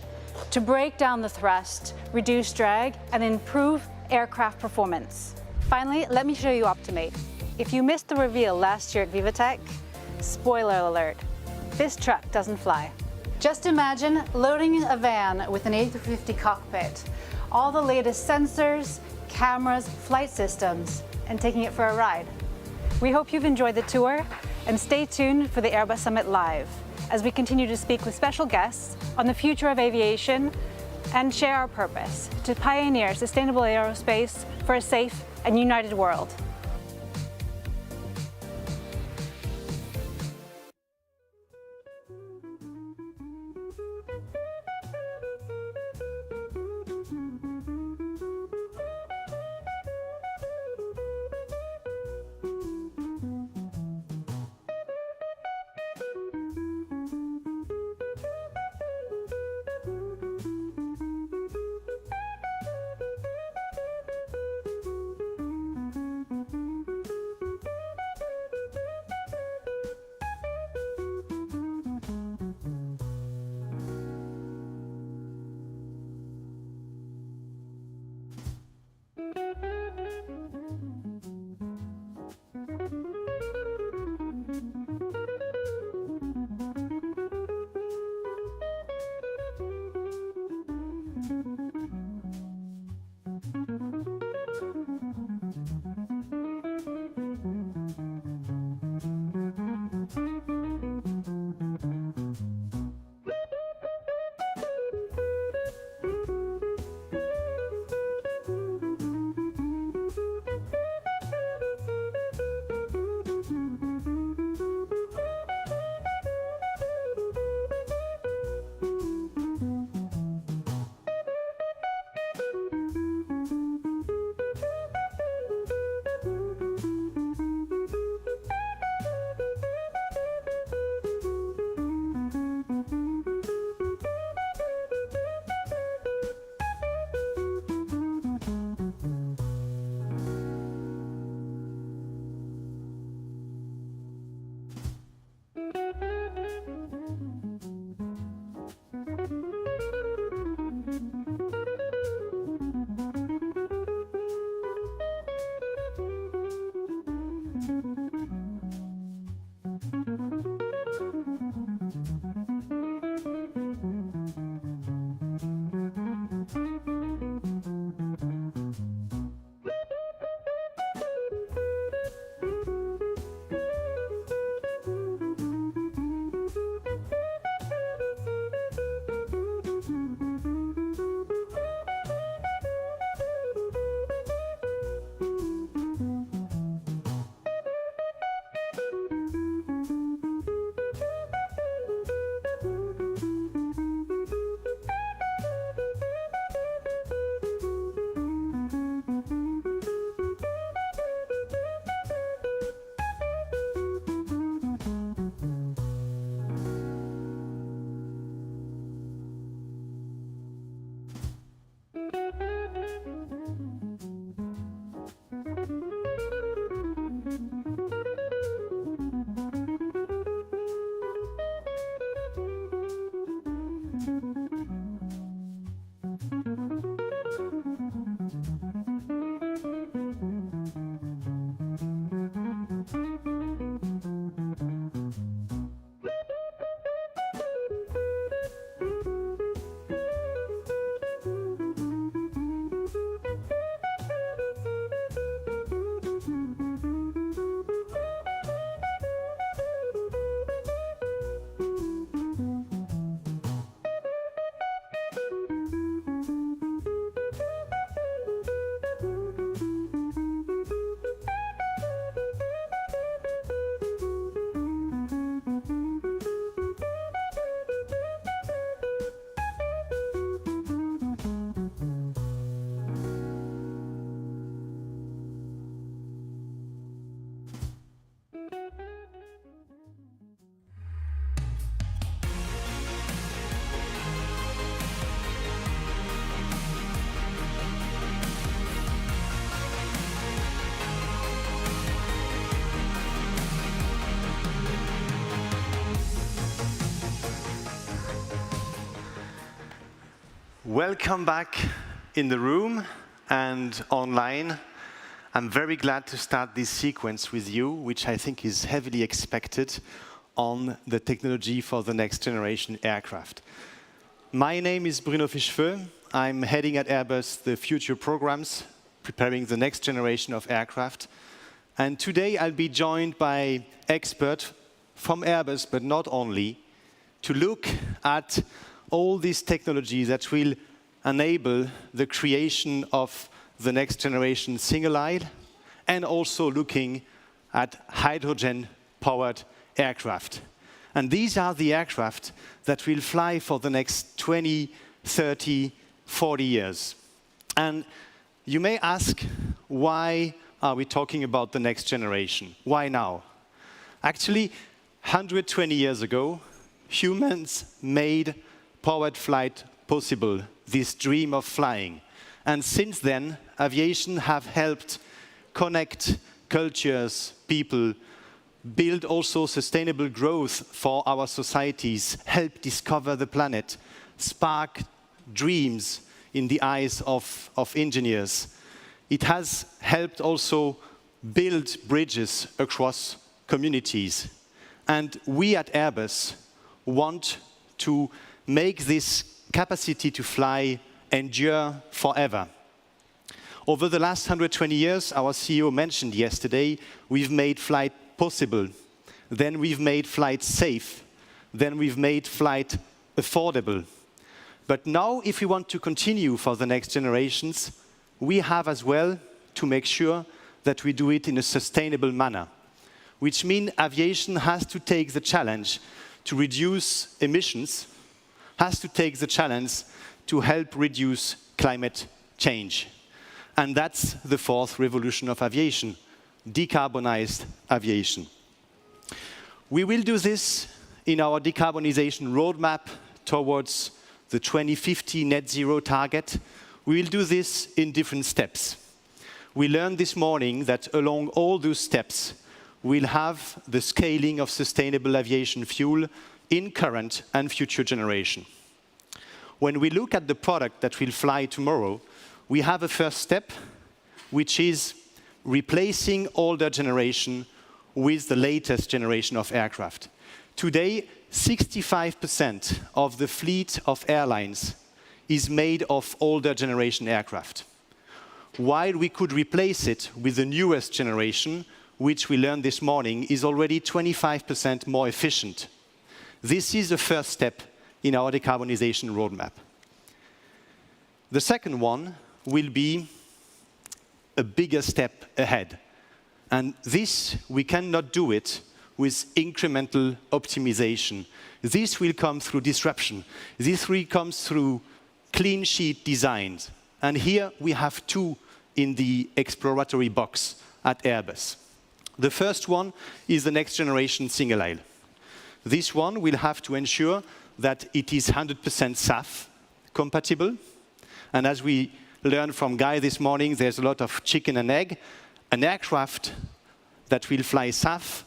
to break down the thrust, reduce drag, and improve aircraft performance. Finally, let me show you Optimate. If you missed the reveal last year at Vivatech, spoiler alert, this truck doesn't fly. Just imagine loading a van with an A350 cockpit, all the latest sensors, cameras, flight systems, and taking it for a ride. We hope you've enjoyed the tour, and stay tuned for the Airbus Summit Live as we continue to speak with special guests on the future of aviation and share our purpose to pioneer sustainable aerospace for a safe and united world. Welcome back in the room and online. I'm very glad to start this sequence with you, which I think is heavily expected on the technology for the next generation aircraft. My name is Bruno Fichefeu. I'm heading at Airbus the future programs, preparing the next generation of aircraft. And today I'll be joined by experts from Airbus, but not only, to look at all these technologies that will enable the creation of the next generation single aisle, and also looking at hydrogen-powered aircraft. And these are the aircraft that will fly for the next 20, 30, 40 years. And you may ask, why are we talking about the next generation? Why now? Actually, 120 years ago, humans made powered flight possible, this dream of flying. And since then, aviation have helped connect cultures, people, build also sustainable growth for our societies, help discover the planet, spark dreams in the eyes of engineers. It has helped also build bridges across communities. And we at Airbus want to make this capacity to fly endure forever. Over the last 120 years, our CEO mentioned yesterday, we've made flight possible. Then we've made flight safe. Then we've made flight affordable. But now, if we want to continue for the next generations, we have as well to make sure that we do it in a sustainable manner, which means aviation has to take the challenge to reduce emissions, has to take the challenge to help reduce climate change. And that's the fourth revolution of aviation, decarbonized aviation. We will do this in our decarbonization roadmap towards the 2050 net zero target. We will do this in different steps. We learned this morning that along all those steps, we'll have the scaling of sustainable aviation fuel in current and future generation. When we look at the product that will fly tomorrow, we have a first step, which is replacing older generation with the latest generation of aircraft. Today, 65% of the fleet of airlines is made of older generation aircraft, while we could replace it with the newest generation, which we learned this morning is already 25% more efficient. This is the first step in our decarbonization roadmap. The second one will be a bigger step ahead. And this, we cannot do it with incremental optimization. This will come through disruption. This will come through clean sheet designs. And here we have two in the exploratory box at Airbus. The first one is the next generation single aisle. This one will have to ensure that it is 100% SAF compatible. And as we learned from Guy this morning, there's a lot of chicken and egg. An aircraft that will fly SAF,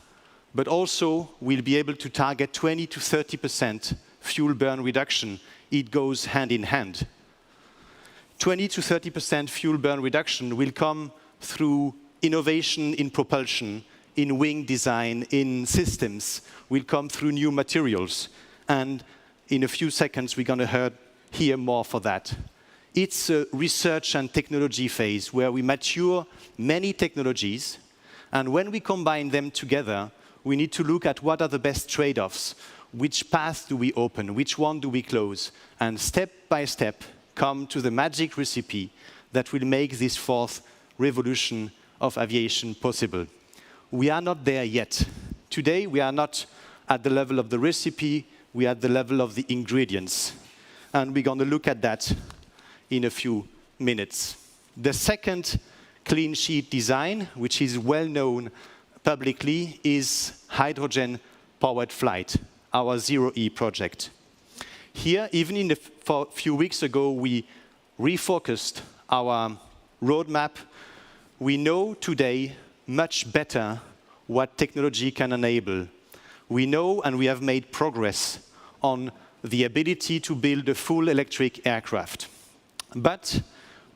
but also will be able to target 20 to 30% fuel burn reduction. It goes hand in hand. 20 to 30% fuel burn reduction will come through innovation in propulsion, in wing design, in systems, will come through new materials. And in a few seconds, we're going to hear more for that. It's a research and technology phase where we mature many technologies. And when we combine them together, we need to look at what are the best trade-offs. Which path do we open? Which one do we close? And step by step, come to the magic recipe that will make this fourth revolution of aviation possible. We are not there yet. Today, we are not at the level of the recipe, we are at the level of the ingredients. And we're going to look at that in a few minutes. The second clean sheet design, which is well known publicly, is hydrogen-powered flight, our Zero-E project. Here, even a few weeks ago, we refocused our roadmap. We know today much better what technology can enable. We know and we have made progress on the ability to build a full electric aircraft. But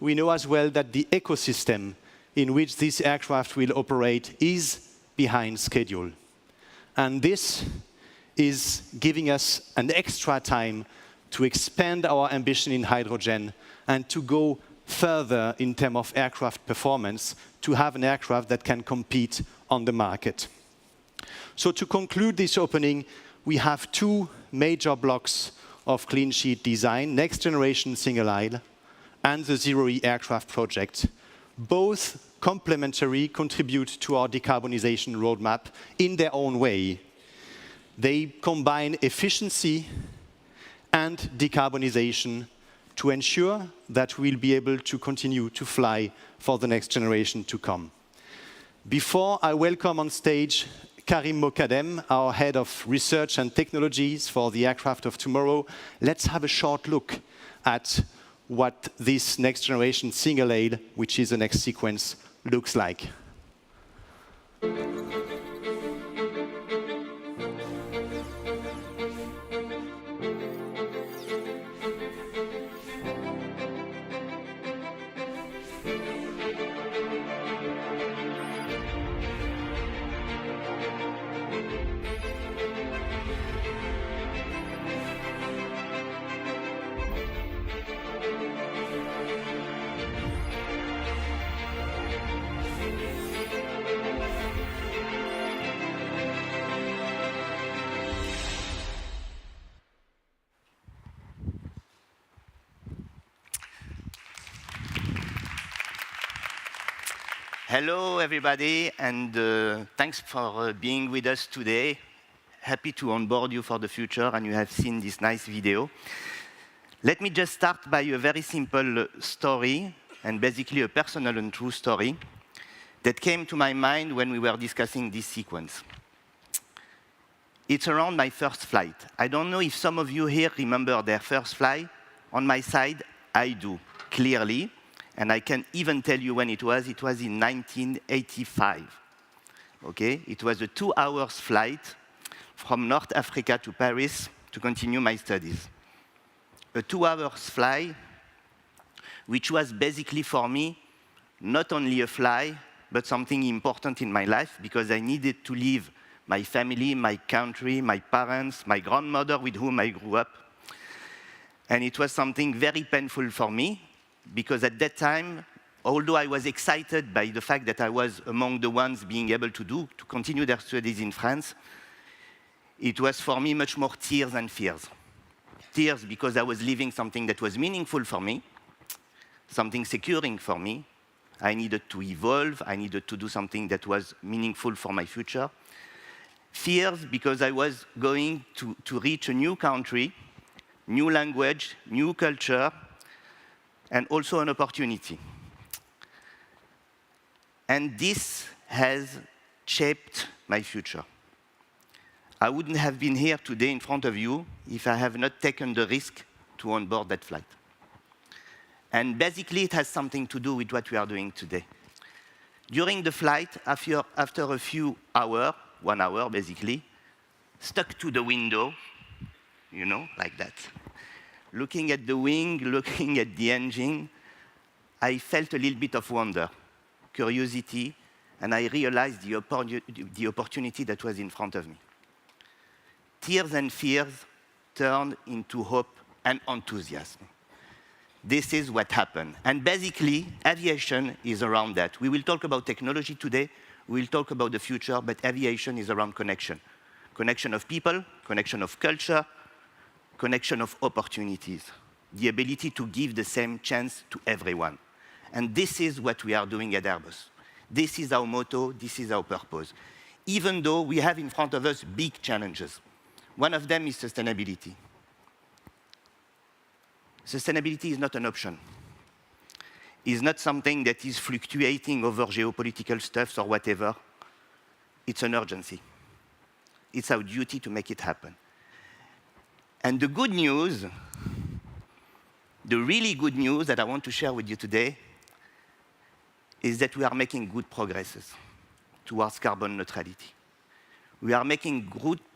we know as well that the ecosystem in which this aircraft will operate is behind schedule. And this is giving us an extra time to expand our ambition in hydrogen and to go further in terms of aircraft performance, to have an aircraft that can compete on the market. So to conclude this opening, we have two major blocks of clean sheet design, next generation single aisle and the Zero-E aircraft project. Both complementary, contribute to our decarbonization roadmap in their own way. They combine efficiency and decarbonization to ensure that we'll be able to continue to fly for the next generation to come. Before I welcome on stage Karim Mokadem, our head of research and technologies for the aircraft of tomorrow, let's have a short look at what this next generation single aisle, which is the next sequence, looks like. Hello, everybody, and thanks for being with us today. Happy to onboard you for the future, and you have seen this nice video. Let me just start by a very simple story, and basically a personal and true story, that came to my mind when we were discussing this sequence. It's around my first flight. I don't know if some of you here remember their first flight. On my side, I do, clearly. And I can even tell you when it was. It was in 1985. Okay? It was a 2-hour flight from North Africa to Paris to continue my studies. A 2-hour flight, which was basically for me not only a flight, but something important in my life, because I needed to leave my family, my country, my parents, my grandmother with whom I grew up. And it was something very painful for me, because at that time, although I was excited by the fact that I was among the ones being able to continue their studies in France, it was for me much more tears than fears. Tears because I was leaving something that was meaningful for me, something securing for me. I needed to evolve, I needed to do something that was meaningful for my future. Fears because I was going to reach a new country, new language, new culture, and also an opportunity. And this has shaped my future. I wouldn't have been here today in front of you if I have not taken the risk to onboard that flight. And basically, it has something to do with what we are doing today. During the flight, after a few hours, 1 hour basically, stuck to the window, you know, like that, looking at the wing, looking at the engine, I felt a little bit of wonder, curiosity, and I realized the opportunity that was in front of me. Tears and fears turned into hope and enthusiasm. This is what happened. And basically, aviation is around that. We will talk about technology today, we will talk about the future, but aviation is around connection. Connection of people, connection of culture, connection of opportunities, the ability to give the same chance to everyone. And this is what we are doing at Airbus. This is our motto, this is our purpose. Even though we have in front of us big challenges. One of them is sustainability. Sustainability is not an option. It's not something that is fluctuating over geopolitical stuff or whatever. It's an urgency. It's our duty to make it happen. And the good news, the really good news that I want to share with you today is that we are making good progresses towards carbon neutrality. We are making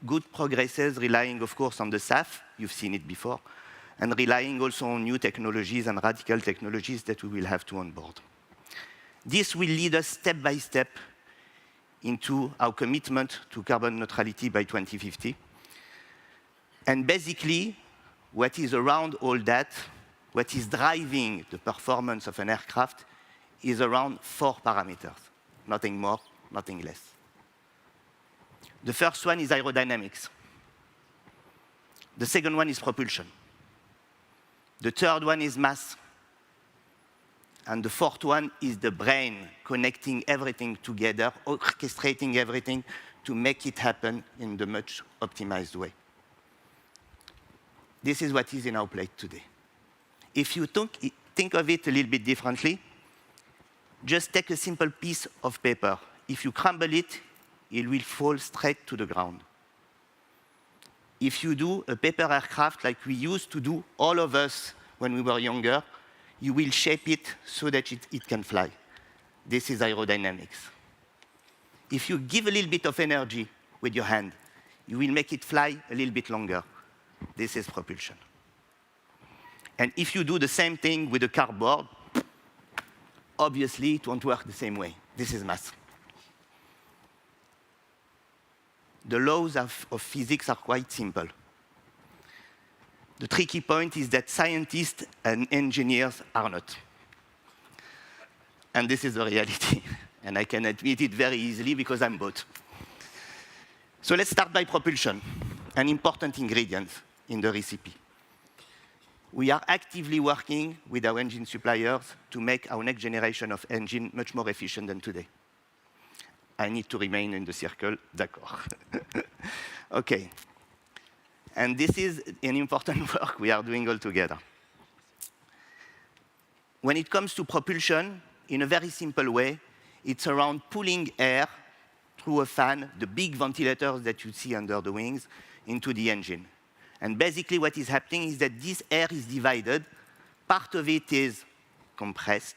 good progresses, relying, of course, on the SAF. You've seen it before. And relying also on new technologies and radical technologies that we will have to onboard. This will lead us step by step into our commitment to carbon neutrality by 2050. And basically, what is around all that, what is driving the performance of an aircraft, is around 4 parameters. Nothing more, nothing less. The first one is aerodynamics. The second one is propulsion. The third one is mass. And the fourth one is the brain, connecting everything together, orchestrating everything to make it happen in the much optimized way. This is what is in our plate today. If you think of it a little bit differently, just take a simple piece of paper. If you crumble it, it will fall straight to the ground. If you do a paper aircraft like we used to do, all of us, when we were younger, you will shape it so that it can fly. This is aerodynamics. If you give a little bit of energy with your hand, you will make it fly a little bit longer. This is propulsion. And if you do the same thing with a cardboard, obviously it won't work the same way. This is mass. The laws of physics are quite simple. The tricky point is that scientists and engineers are not. And this is the reality. And I can admit it very easily because I'm both. So let's start by propulsion, an important ingredient in the recipe. We are actively working with our engine suppliers to make our next generation of engine much more efficient than today. I need to remain in the circle, d'accord. Okay. And this is an important work we are doing all together. When it comes to propulsion, in a very simple way, it's around pulling air through a fan, the big ventilators that you see under the wings, into the engine. And basically what is happening is that this air is divided. Part of it is compressed,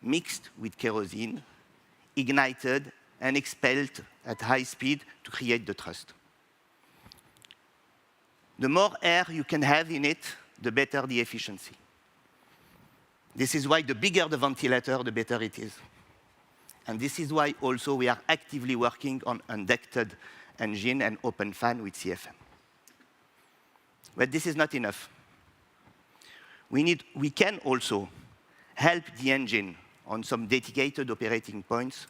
mixed with kerosene, ignited, and expelled at high speed to create the thrust. The more air you can have in it, the better the efficiency. This is why the bigger the ventilator, the better it is. And this is why also we are actively working on unducted engine and open fan with CFM. But this is not enough. We can also help the engine on some dedicated operating points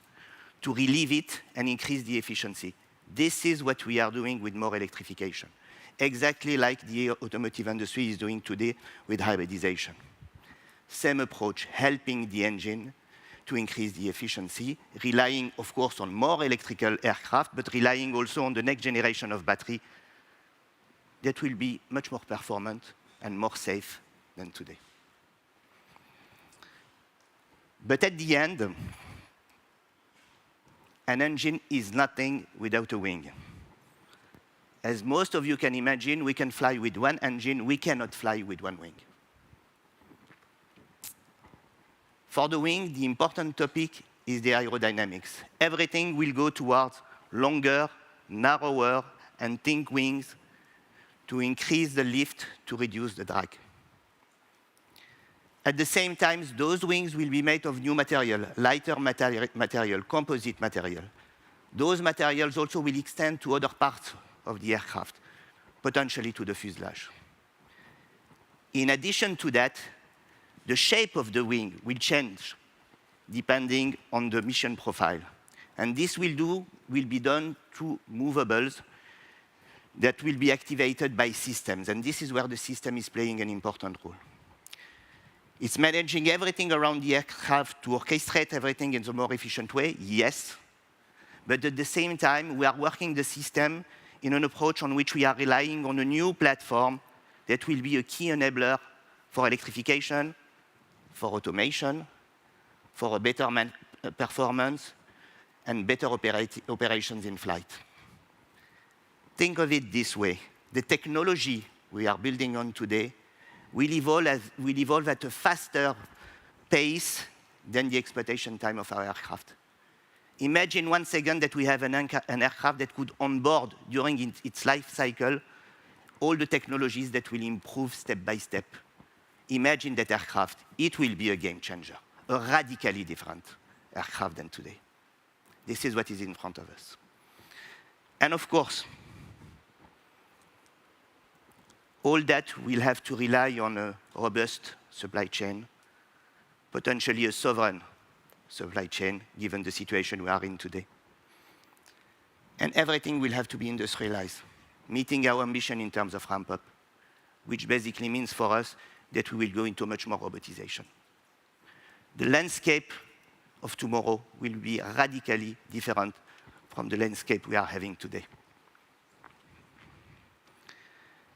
to relieve it and increase the efficiency. This is what we are doing with more electrification, exactly like the automotive industry is doing today with hybridization. Same approach, helping the engine to increase the efficiency, relying, of course, on more electrical aircraft, but relying also on the next generation of battery that will be much more performant and more safe than today. But at the end, an engine is nothing without a wing. As most of you can imagine, we can fly with one engine, we cannot fly with one wing. For the wing, the important topic is the aerodynamics. Everything will go towards longer, narrower, and thin wings to increase the lift to reduce the drag. At the same time, those wings will be made of new material, lighter material, composite material. Those materials also will extend to other parts of the aircraft, potentially to the fuselage. In addition to that, the shape of the wing will change depending on the mission profile. And this will be done through movables that will be activated by systems. And this is where the system is playing an important role. It's managing everything around the aircraft to orchestrate everything in a more efficient way, yes. But at the same time, we are working the system in an approach on which we are relying on a new platform that will be a key enabler for electrification, for automation, for a better performance, and better operations in flight. Think of it this way. The technology we are building on today will evolve at a faster pace than the exploitation time of our aircraft. Imagine 1 second that we have an aircraft that could onboard during its life cycle all the technologies that will improve step by step. Imagine that aircraft. It will be a game changer, a radically different aircraft than today. This is what is in front of us. And of course, all that will have to rely on a robust supply chain, potentially a sovereign supply chain, given the situation we are in today. And everything will have to be industrialized, meeting our ambition in terms of ramp-up, which basically means for us that we will go into much more robotization. The landscape of tomorrow will be radically different from the landscape we are having today.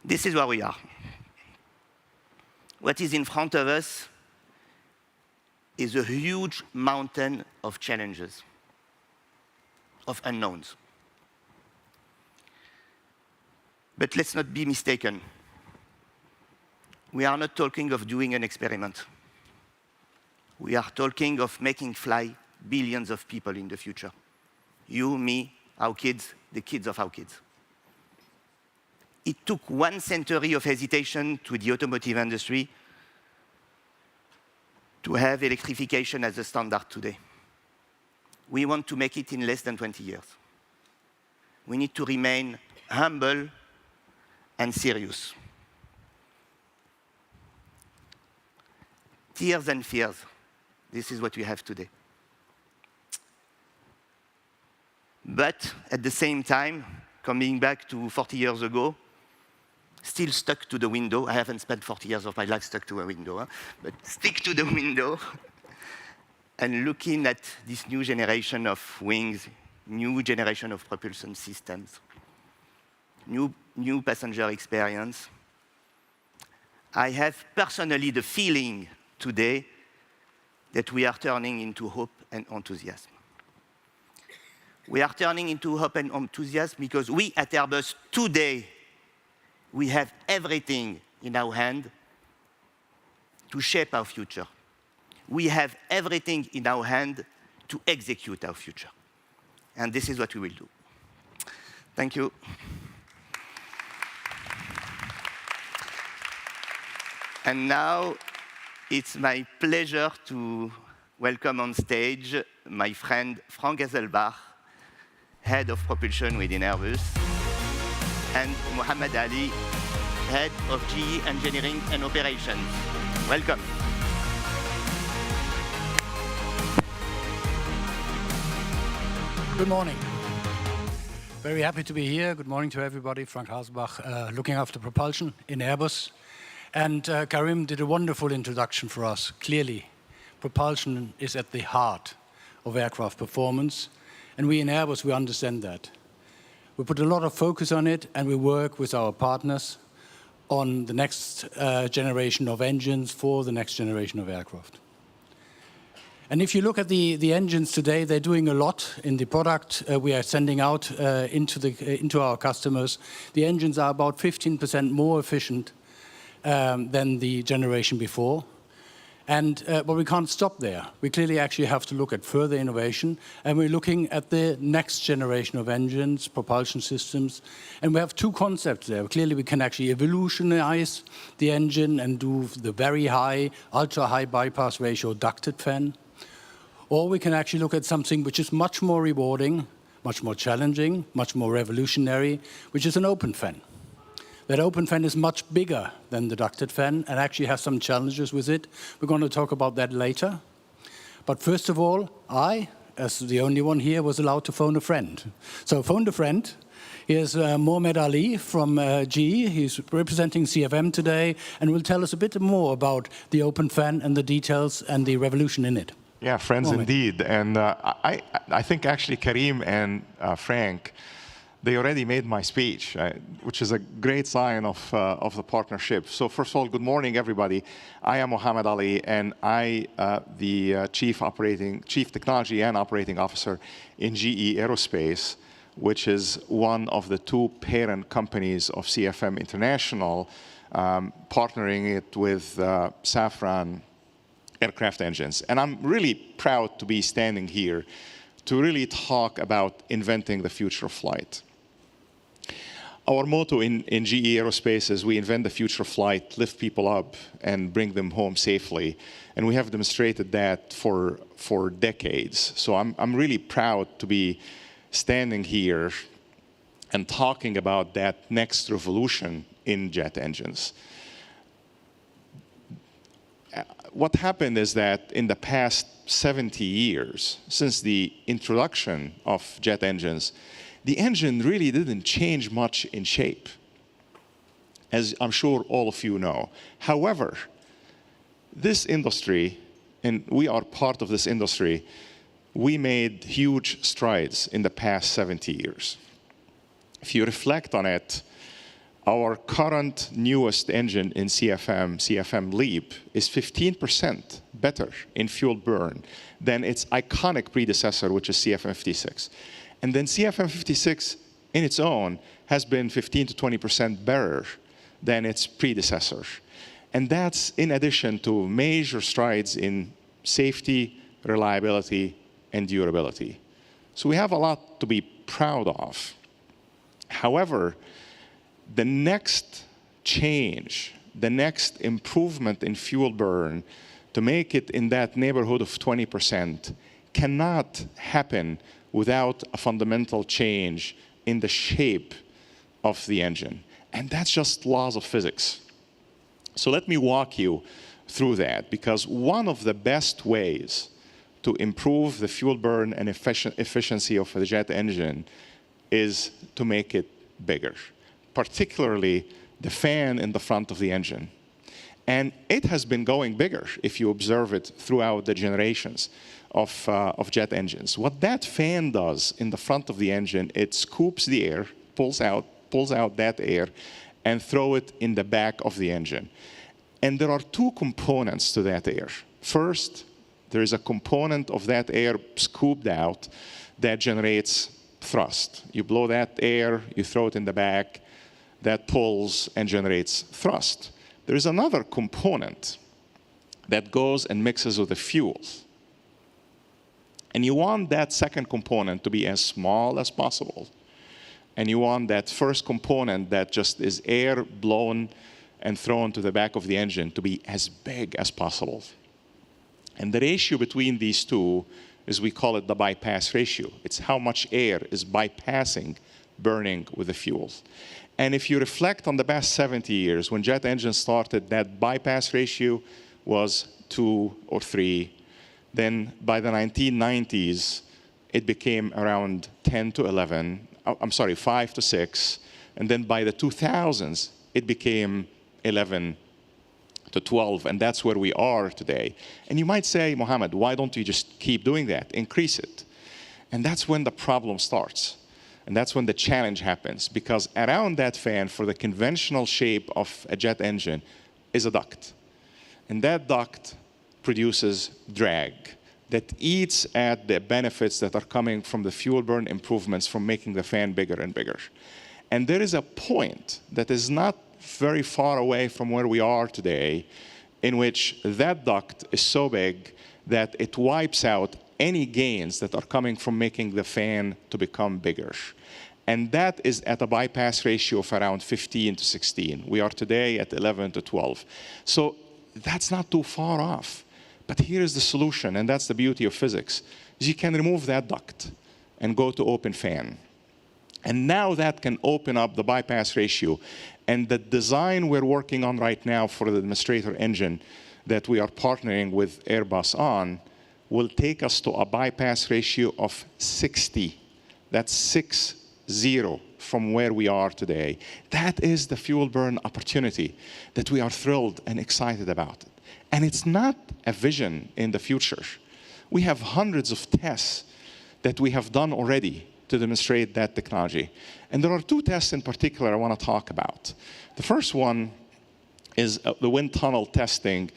This is where we are. What is in front of us is a huge mountain of challenges, of unknowns. But let's not be mistaken. We are not talking of doing an experiment. We are talking of making fly billions of people in the future. You, me, our kids, the kids of our kids. It took 1 century of hesitation to the automotive industry to have electrification as a standard today. We want to make it in less than 20 years. We need to remain humble and serious. Tears and fears. This is what we have today. But at the same time, coming back to 40 years ago, still stuck to the window. I haven't spent 40 years of my life stuck to a window, but stick to the window and looking at this new generation of wings, new generation of propulsion systems, new passenger experience. I have personally the feeling today that we are turning into hope and enthusiasm. We are turning into hope and enthusiasm because we at Airbus today, we have everything in our hand to shape our future. We have everything in our hand to execute our future. And this is what we will do. Thank you. And now, it's my pleasure to welcome on stage my friend Frank Hasselbach, Head of Propulsion within Airbus, and Mohammed Ali, Head of GE Engineering and Operations. Welcome. Good morning. Very happy to be here. Good morning to everybody. Frank Hasselbach, looking after propulsion in Airbus. And Karim did a wonderful introduction for us. Clearly, propulsion is at the heart of aircraft performance. And we in Airbus, we understand that. We put a lot of focus on it, and we work with our partners on the next generation of engines for the next generation of aircraft. And if you look at the engines today, they're doing a lot in the product we are sending out into our customers. The engines are about 15% more efficient than the generation before. But we can't stop there. We clearly actually have to look at further innovation, and we're looking at the next generation of engines, propulsion systems, and we have 2 concepts there. Clearly, we can actually evolutionize the engine and do the very high, ultra-high bypass ratio ducted fan, or we can actually look at something which is much more rewarding, much more challenging, much more revolutionary, which is an open fan. That open fan is much bigger than the ducted fan and actually has some challenges with it. We're going to talk about that later. But first of all, I, as the only one here, was allowed to phone a friend. So I phoned a friend. Here's Mohammed Ali from GE. He's representing CFM today and will tell us a bit more about the open fan and the details and the revolution in it. Yeah, friends indeed. And I think actually Karim and Frank, they already made my speech, which is a great sign of the partnership. So first of all, good morning, everybody. I am Mohammed Ali, and I the Chief Technology and Operating Officer in GE Aerospace, which is one of the 2 parent companies of CFM International, partnering it with Safran aircraft engines. And I'm really proud to be standing here to really talk about inventing the future of flight. Our motto in GE Aerospace is we invent the future of flight, lift people up, and bring them home safely. And we have demonstrated that for decades. So I'm really proud to be standing here and talking about that next revolution in jet engines. What happened is that in the past 70 years, since the introduction of jet engines, the engine really didn't change much in shape, as I'm sure all of you know. However, this industry, and we are part of this industry, we made huge strides in the past 70 years. If you reflect on it, our current newest engine in CFM LEAP, is 15% better in fuel burn than its iconic predecessor, which is CFM56. And then CFM56 in its own has been 15 to 20% better than its predecessor. And that's in addition to major strides in safety, reliability, and durability. So we have a lot to be proud of. However, the next change, the next improvement in fuel burn to make it in that neighborhood of 20% cannot happen without a fundamental change in the shape of the engine. And that's just laws of physics. So let me walk you through that, because one of the best ways to improve the fuel burn and efficiency of the jet engine is to make it bigger, particularly the fan in the front of the engine. And it has been going bigger if you observe it throughout the generations of jet engines. What that fan does in the front of the engine, it scoops the air, pulls out that air, and throw it in the back of the engine. And there are two components to that air. First, there is a component of that air scooped out that generates thrust. You blow that air, you throw it in the back, that pulls and generates thrust. There is another component that goes and mixes with the fuel. And you want that second component to be as small as possible. And you want that first component that just is air blown and thrown to the back of the engine to be as big as possible. And the ratio between these two is, we call it the bypass ratio. It's how much air is bypassing burning with the fuel. And if you reflect on the past 70 years, when jet engines started, that bypass ratio was 2 or 3. Then by the 1990s, it became around 10 to 11. I'm sorry, 5 to 6. And then by the 2000s, it became 11 to 12. And that's where we are today. And you might say, Mohammed, why don't you just keep doing that? Increase it. And that's when the problem starts. And that's when the challenge happens. Because around that fan, for the conventional shape of a jet engine, is a duct. And that duct produces drag that eats at the benefits that are coming from the fuel burn improvements from making the fan bigger and bigger. And there is a point that is not very far away from where we are today, in which that duct is so big that it wipes out any gains that are coming from making the fan to become bigger. And that is at a bypass ratio of around 15 to 16. We are today at 11 to 12. So that's not too far off. But here is the solution, and that's the beauty of physics, is you can remove that duct and go to open fan. And now that can open up the bypass ratio. And the design we're working on right now for the demonstrator engine that we are partnering with Airbus on will take us to a bypass ratio of 60. That's 60 from where we are today. That is the fuel burn opportunity that we are thrilled and excited about. And it's not a vision in the future. We have hundreds of tests that we have done already to demonstrate that technology. And there are two tests in particular I want to talk about. The first one is the wind tunnel testing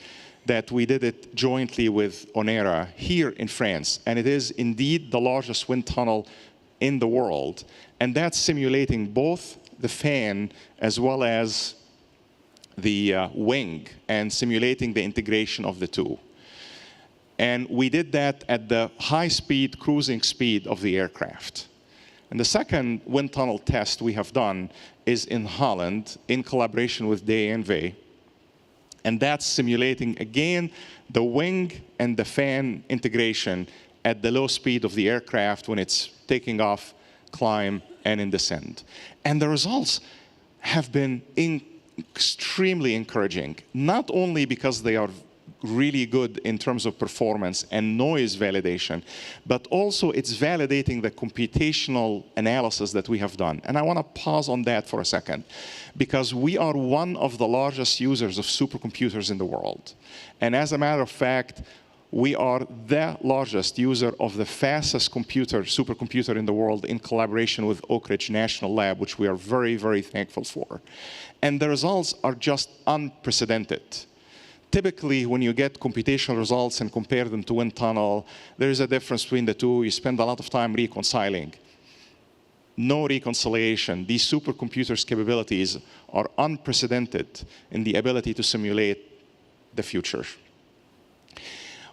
that we did it jointly with Onera here in France. And it is indeed the largest wind tunnel in the world. And that's simulating both the fan as well as the wing, and simulating the integration of the two. And we did that at the high-speed cruising speed of the aircraft. And the second wind tunnel test we have done is in Holland in collaboration with DNV. And that's simulating, again, the wing and the fan integration at the low speed of the aircraft when it's taking off, climb, and in descent. And the results have been extremely encouraging, not only because they are really good in terms of performance and noise validation, but also it's validating the computational analysis that we have done. And I want to pause on that for a second, because we are one of the largest users of supercomputers in the world. And as a matter of fact, we are the largest user of the fastest supercomputer in the world in collaboration with Oak Ridge National Lab, which we are very, very thankful for. And the results are just unprecedented. Typically, when you get computational results and compare them to wind tunnel, there is a difference between the two. You spend a lot of time reconciling. No reconciliation. These supercomputers' capabilities are unprecedented in the ability to simulate the future.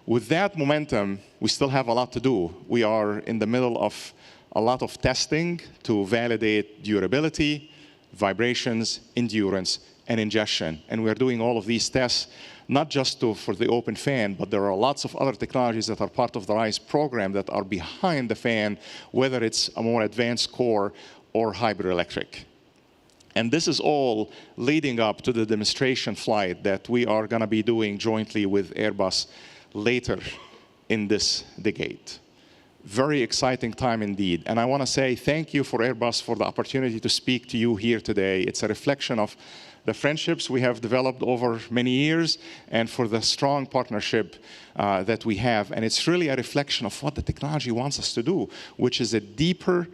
With that momentum, we still have a lot to do. We are in the middle of a lot of testing to validate durability, vibrations, endurance, and ingestion. And we're doing all of these tests not just for the open fan, but there are lots of other technologies that are part of the RISE program that are behind the fan, whether it's a more advanced core or hybrid electric. And this is all leading up to the demonstration flight that we are going to be doing jointly with Airbus later in this decade. Very exciting time indeed. And I want to say thank you for Airbus for the opportunity to speak to you here today. It's a reflection of the friendships we have developed over many years and for the strong partnership that we have. And it's really a reflection of what the technology wants us to do, which is a deeper,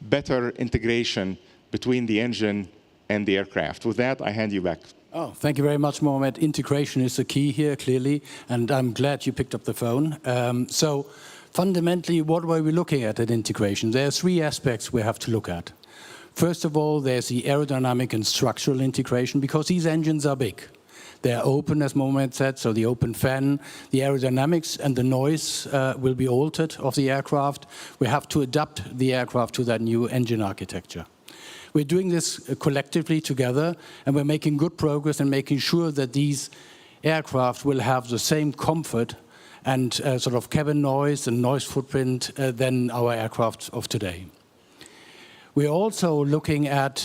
better integration between the engine and the aircraft. With that, I hand you back. Oh, thank you very much, Mohamed. Integration is the key here, clearly, and I'm glad you picked up the phone. So fundamentally, what were we looking at integration? There are three aspects we have to look at. First of all, there's the aerodynamic and structural integration, because these engines are big. They're open, as Mohamed said, so the open fan, the aerodynamics and the noise will be altered of the aircraft. We have to adapt the aircraft to that new engine architecture. We're doing this collectively together, and we're making good progress in making sure that these aircraft will have the same comfort and sort of cabin noise and noise footprint than our aircraft of today. We're also looking at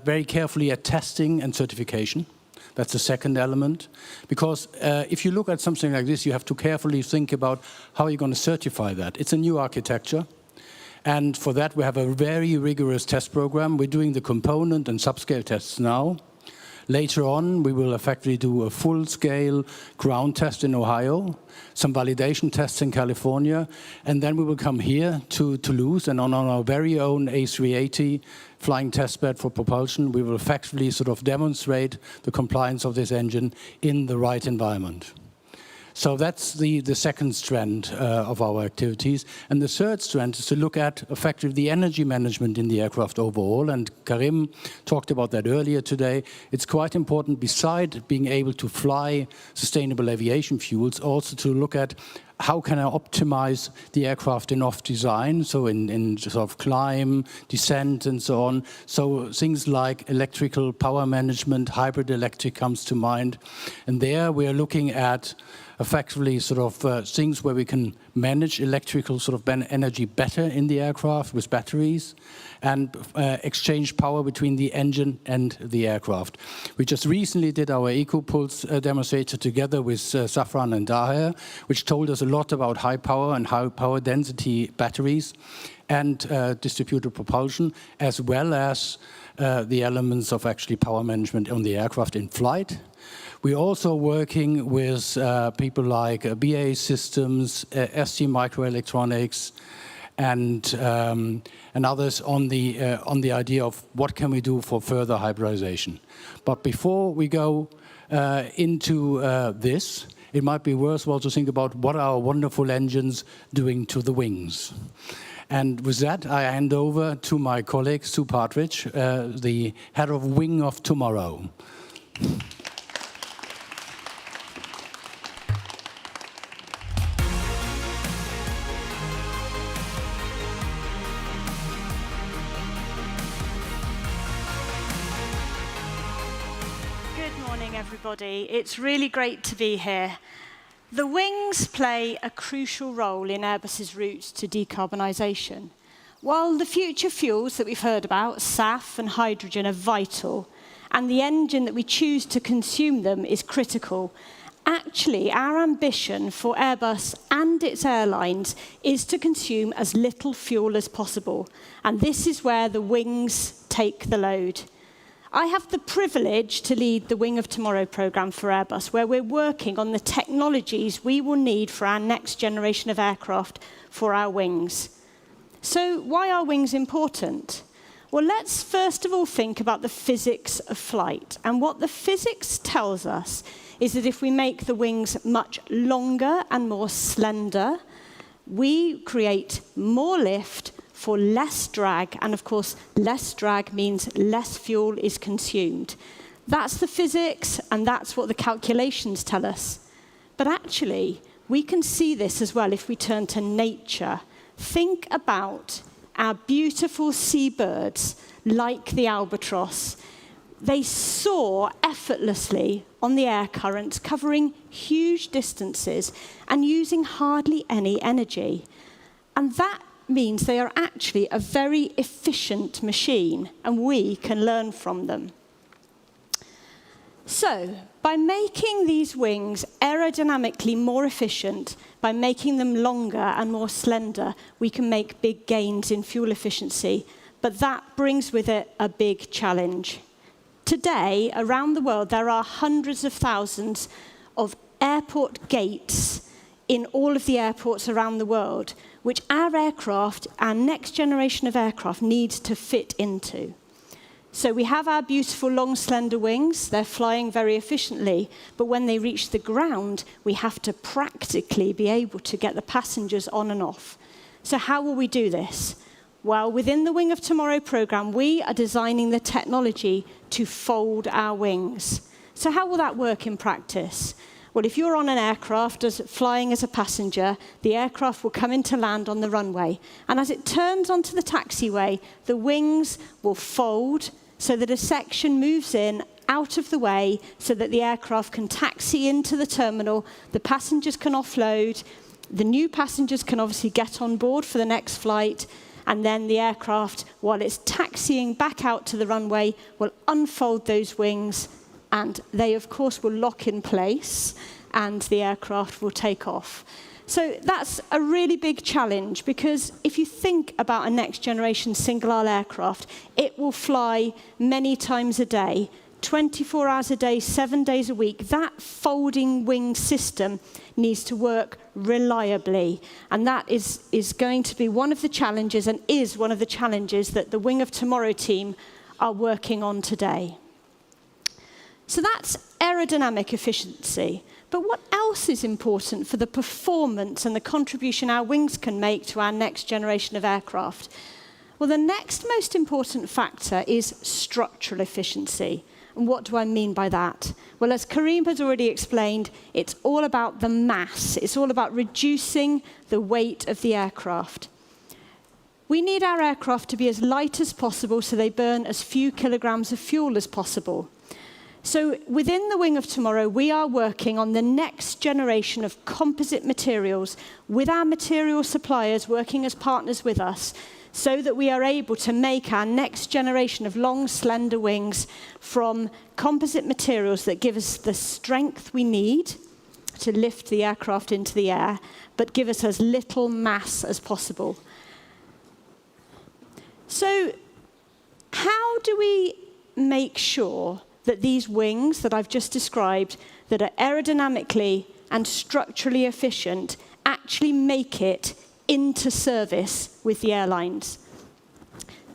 very carefully at testing and certification. That's the second element. Because if you look at something like this, you have to carefully think about how you're going to certify that. It's a new architecture. And for that, we have a very rigorous test program. We're doing the component and subscale tests now. Later on, we will effectively do a full-scale ground test in Ohio, some validation tests in California, and then we will come here to Toulouse, and on our very own A380 flying testbed for propulsion, we will effectively sort of demonstrate the compliance of this engine in the right environment. So that's the second strand of our activities. And the third strand is to look at effectively the energy management in the aircraft overall. And Karim talked about that earlier today. It's quite important, beside being able to fly sustainable aviation fuels, also to look at how can I optimize the aircraft in off design, so in sort of climb, descent, and so on. So things like electrical power management, hybrid electric comes to mind. And there we are looking at effectively sort of things where we can manage electrical sort of energy better in the aircraft with batteries and exchange power between the engine and the aircraft. We just recently did our EcoPulse demonstrator together with Safran and Daher, which told us a lot about high power and high power density batteries and distributed propulsion, as well as the elements of actually power management on the aircraft in flight. We're also working with people like BAE Systems, ST Microelectronics, and others on the idea of what can we do for further hybridization. But before we go into this, it might be worthwhile to think about what are our wonderful engines doing to the wings. And with that, I hand over to my colleague, Sue Partridge, the head of Wing of Tomorrow. everybody. It's really great to be here. The wings play a crucial role in Airbus's route to decarbonisation. While the future fuels that we've heard about, SAF and hydrogen, are vital, and the engine that we choose to consume them is critical, actually, our ambition for Airbus and its airlines is to consume as little fuel as possible. And this is where the wings take the load. I have the privilege to lead the Wing of Tomorrow programme for Airbus, where we're working on the technologies we will need for our next generation of aircraft for our wings. So why are wings important? Well, let's first of all think about the physics of flight. And what the physics tells us is that if we make the wings much longer and more slender, we create more lift for less drag, and of course, less drag means less fuel is consumed. That's the physics, and that's what the calculations tell us. But actually, we can see this as well if we turn to nature. Think about our beautiful seabirds, like the albatross. They soar effortlessly on the air currents, covering huge distances and using hardly any energy. And that means they are actually a very efficient machine, and we can learn from them. So, by making these wings aerodynamically more efficient, by making them longer and more slender, we can make big gains in fuel efficiency. But that brings with it a big challenge. Today, around the world, there are hundreds of thousands of airport gates in all of the airports around the world, which our aircraft, our next generation of aircraft, needs to fit into. So we have our beautiful long, slender wings. They're flying very efficiently. But when they reach the ground, we have to practically be able to get the passengers on and off. So how will we do this? Well, within the Wing of Tomorrow programme, we are designing the technology to fold our wings. So how will that work in practice? Well, if you're on an aircraft flying as a passenger, the aircraft will come into land on the runway. And as it turns onto the taxiway, the wings will fold so that a section moves in out of the way so that the aircraft can taxi into the terminal, the passengers can offload, the new passengers can obviously get on board for the next flight, and then the aircraft, while it's taxiing back out to the runway, will unfold those wings, and they, of course, will lock in place, and the aircraft will take off. So that's a really big challenge, because if you think about a next-generation single-aisle aircraft, it will fly many times a day, 24 hours a day, 7 days a week. That folding wing system needs to work reliably. And that is going to be one of the challenges, and is one of the challenges that the Wing of Tomorrow team are working on today. So that's aerodynamic efficiency. But what else is important for the performance and the contribution our wings can make to our next generation of aircraft? Well, the next most important factor is structural efficiency. And what do I mean by that? Well, as Karim has already explained, it's all about the mass. It's all about reducing the weight of the aircraft. We need our aircraft to be as light as possible so they burn as few kilograms of fuel as possible. So within the Wing of Tomorrow, we are working on the next generation of composite materials with our material suppliers working as partners with us, so that we are able to make our next generation of long, slender wings from composite materials that give us the strength we need to lift the aircraft into the air, but give us as little mass as possible. So how do we make sure that these wings that I've just described, that are aerodynamically and structurally efficient, actually make it into service with the airlines?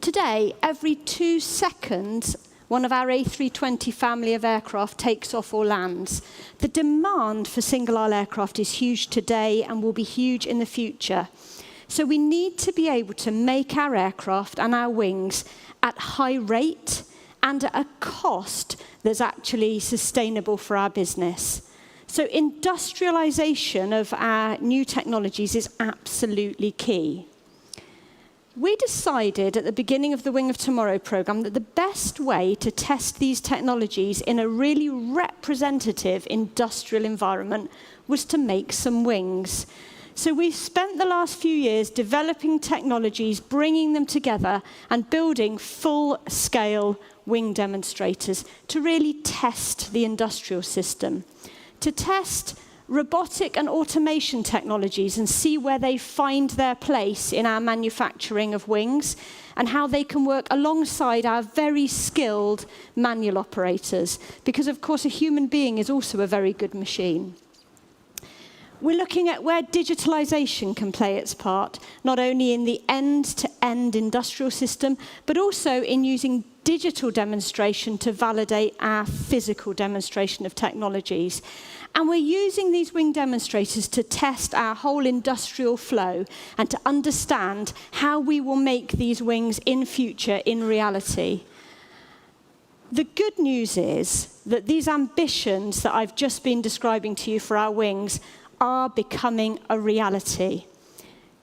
Today, every 2 seconds, one of our A320 family of aircraft takes off or lands. The demand for single-aisle aircraft is huge today and will be huge in the future. So we need to be able to make our aircraft and our wings at high rate and at a cost that's actually sustainable for our business. So industrialization of our new technologies is absolutely key. We decided at the beginning of the Wing of Tomorrow program that the best way to test these technologies in a really representative industrial environment was to make some wings. So we've spent the last few years developing technologies, bringing them together, and building full-scale wing demonstrators to really test the industrial system, to test robotic and automation technologies and see where they find their place in our manufacturing of wings and how they can work alongside our very skilled manual operators, because of course a human being is also a very good machine. We're looking at where digitalization can play its part, not only in the end-to-end industrial system, but also in using digital demonstration to validate our physical demonstration of technologies. And we're using these wing demonstrators to test our whole industrial flow and to understand how we will make these wings in future in reality. The good news is that these ambitions that I've just been describing to you for our wings are becoming a reality.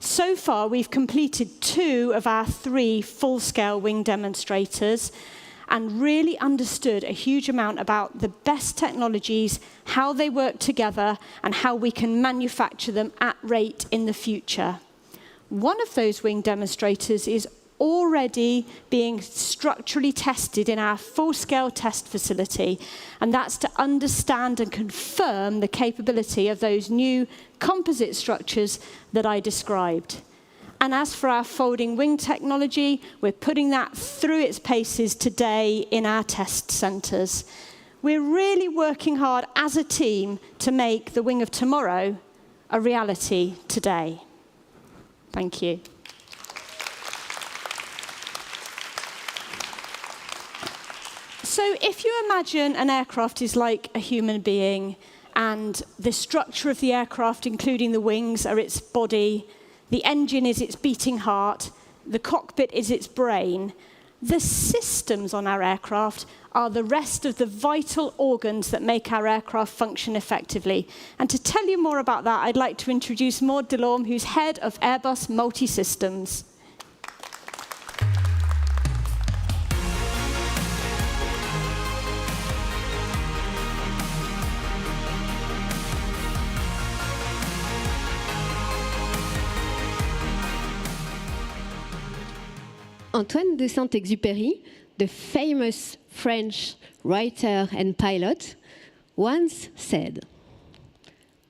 So far, we've completed 2 of our 3 full-scale wing demonstrators and really understood a huge amount about the best technologies, how they work together, and how we can manufacture them at rate in the future. One of those wing demonstrators is already being structurally tested in our full-scale test facility, and that's to understand and confirm the capability of those new composite structures that I described. And as for our folding wing technology, we're putting that through its paces today in our test centres. We're really working hard as a team to make the Wing of Tomorrow a reality today. Thank you. So if you imagine an aircraft is like a human being, and the structure of the aircraft, including the wings, are its body, the engine is its beating heart, the cockpit is its brain, the systems on our aircraft are the rest of the vital organs that make our aircraft function effectively. And to tell you more about that, I'd like to introduce Maud Delorme, who's head of Airbus Multi-Systems. Antoine de Saint-Exupéry, the famous French writer and pilot, once said,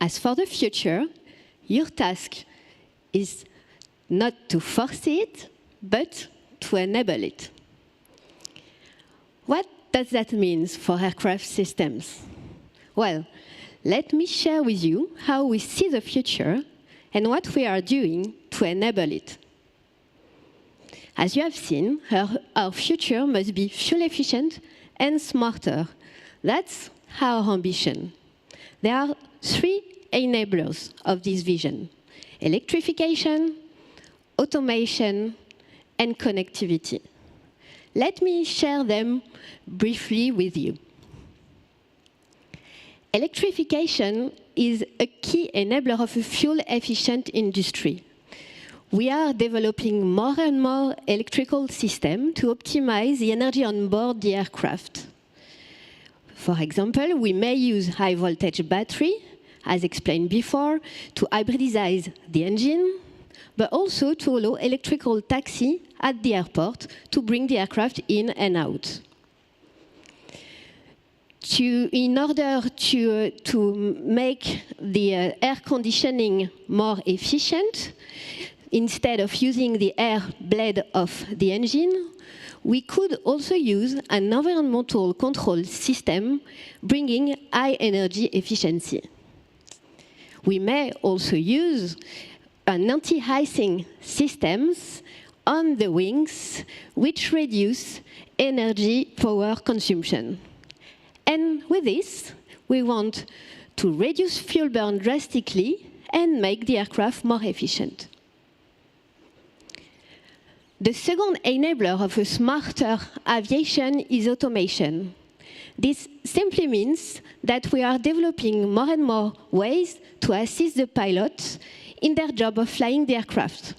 "As for the future, your task is not to force it, but to enable it." What does that mean for aircraft systems? Well, let me share with you how we see the future and what we are doing to enable it. As you have seen, our future must be fuel efficient and smarter. That's our ambition. There are 3 enablers of this vision: electrification, automation, and connectivity. Let me share them briefly with you. Electrification is a key enabler of a fuel-efficient industry. We are developing more and more electrical systems to optimize the energy on board the aircraft. For example, we may use high-voltage battery, as explained before, to hybridize the engine, but also to allow electrical taxi at the airport to bring the aircraft in and out. In order to make the air conditioning more efficient, instead of using the air blade of the engine, we could also use an environmental control system bringing high energy efficiency. We may also use an anti-icing systems on the wings, which reduce energy power consumption. And with this, we want to reduce fuel burn drastically and make the aircraft more efficient. The second enabler of a smarter aviation is automation. This simply means that we are developing more and more ways to assist the pilots in their job of flying the aircraft.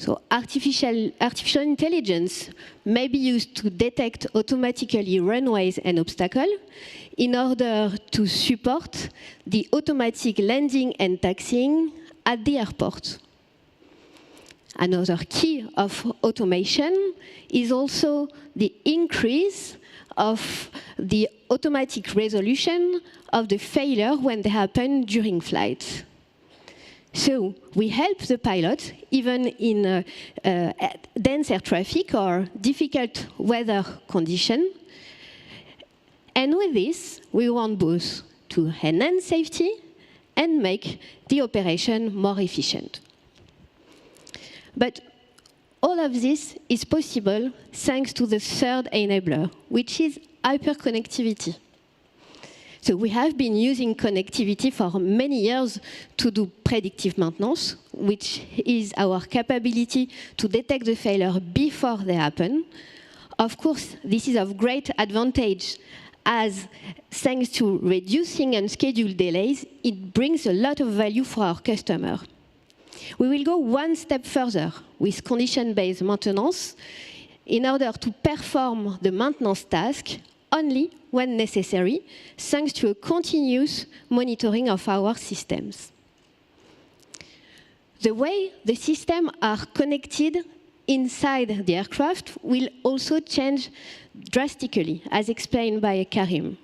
So artificial intelligence may be used to detect automatically runways and obstacles in order to support the automatic landing and taxiing at the airport. Another key of automation is also the increase of the automatic resolution of the failure when they happen during flight. So we help the pilot, even in dense air traffic or difficult weather conditions. And with this, we want both to enhance safety and make the operation more efficient. But all of this is possible thanks to the third enabler, which is hyperconnectivity. So we have been using connectivity for many years to do predictive maintenance, which is our capability to detect the failure before they happen. Of course, this is of great advantage as, thanks to reducing unscheduled delays, it brings a lot of value for our customer. We will go one step further with condition-based maintenance in order to perform the maintenance task only when necessary, thanks to a continuous monitoring of our systems. The way the systems are connected inside the aircraft will also change drastically, as explained by Karim.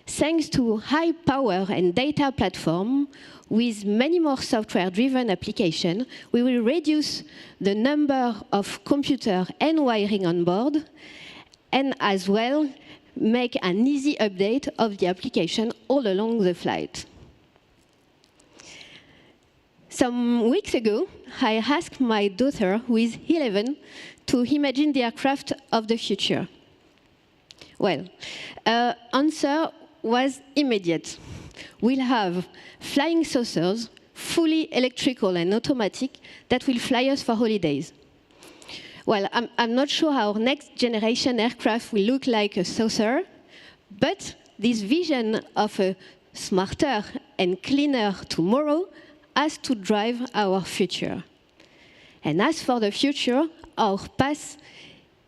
Thanks to high power and data platform with many more software-driven applications, we will reduce the number of computers and wiring on board, and as well make an easy update of the application all along the flight. Some weeks ago, I asked my daughter, who is 11, to imagine the aircraft of the future. Well, answer was immediate. We'll have flying saucers, fully electrical and automatic, that will fly us for holidays. Well, I'm not sure our next generation aircraft will look like a saucer, but this vision of a smarter and cleaner tomorrow has to drive our future. And as for the future, our path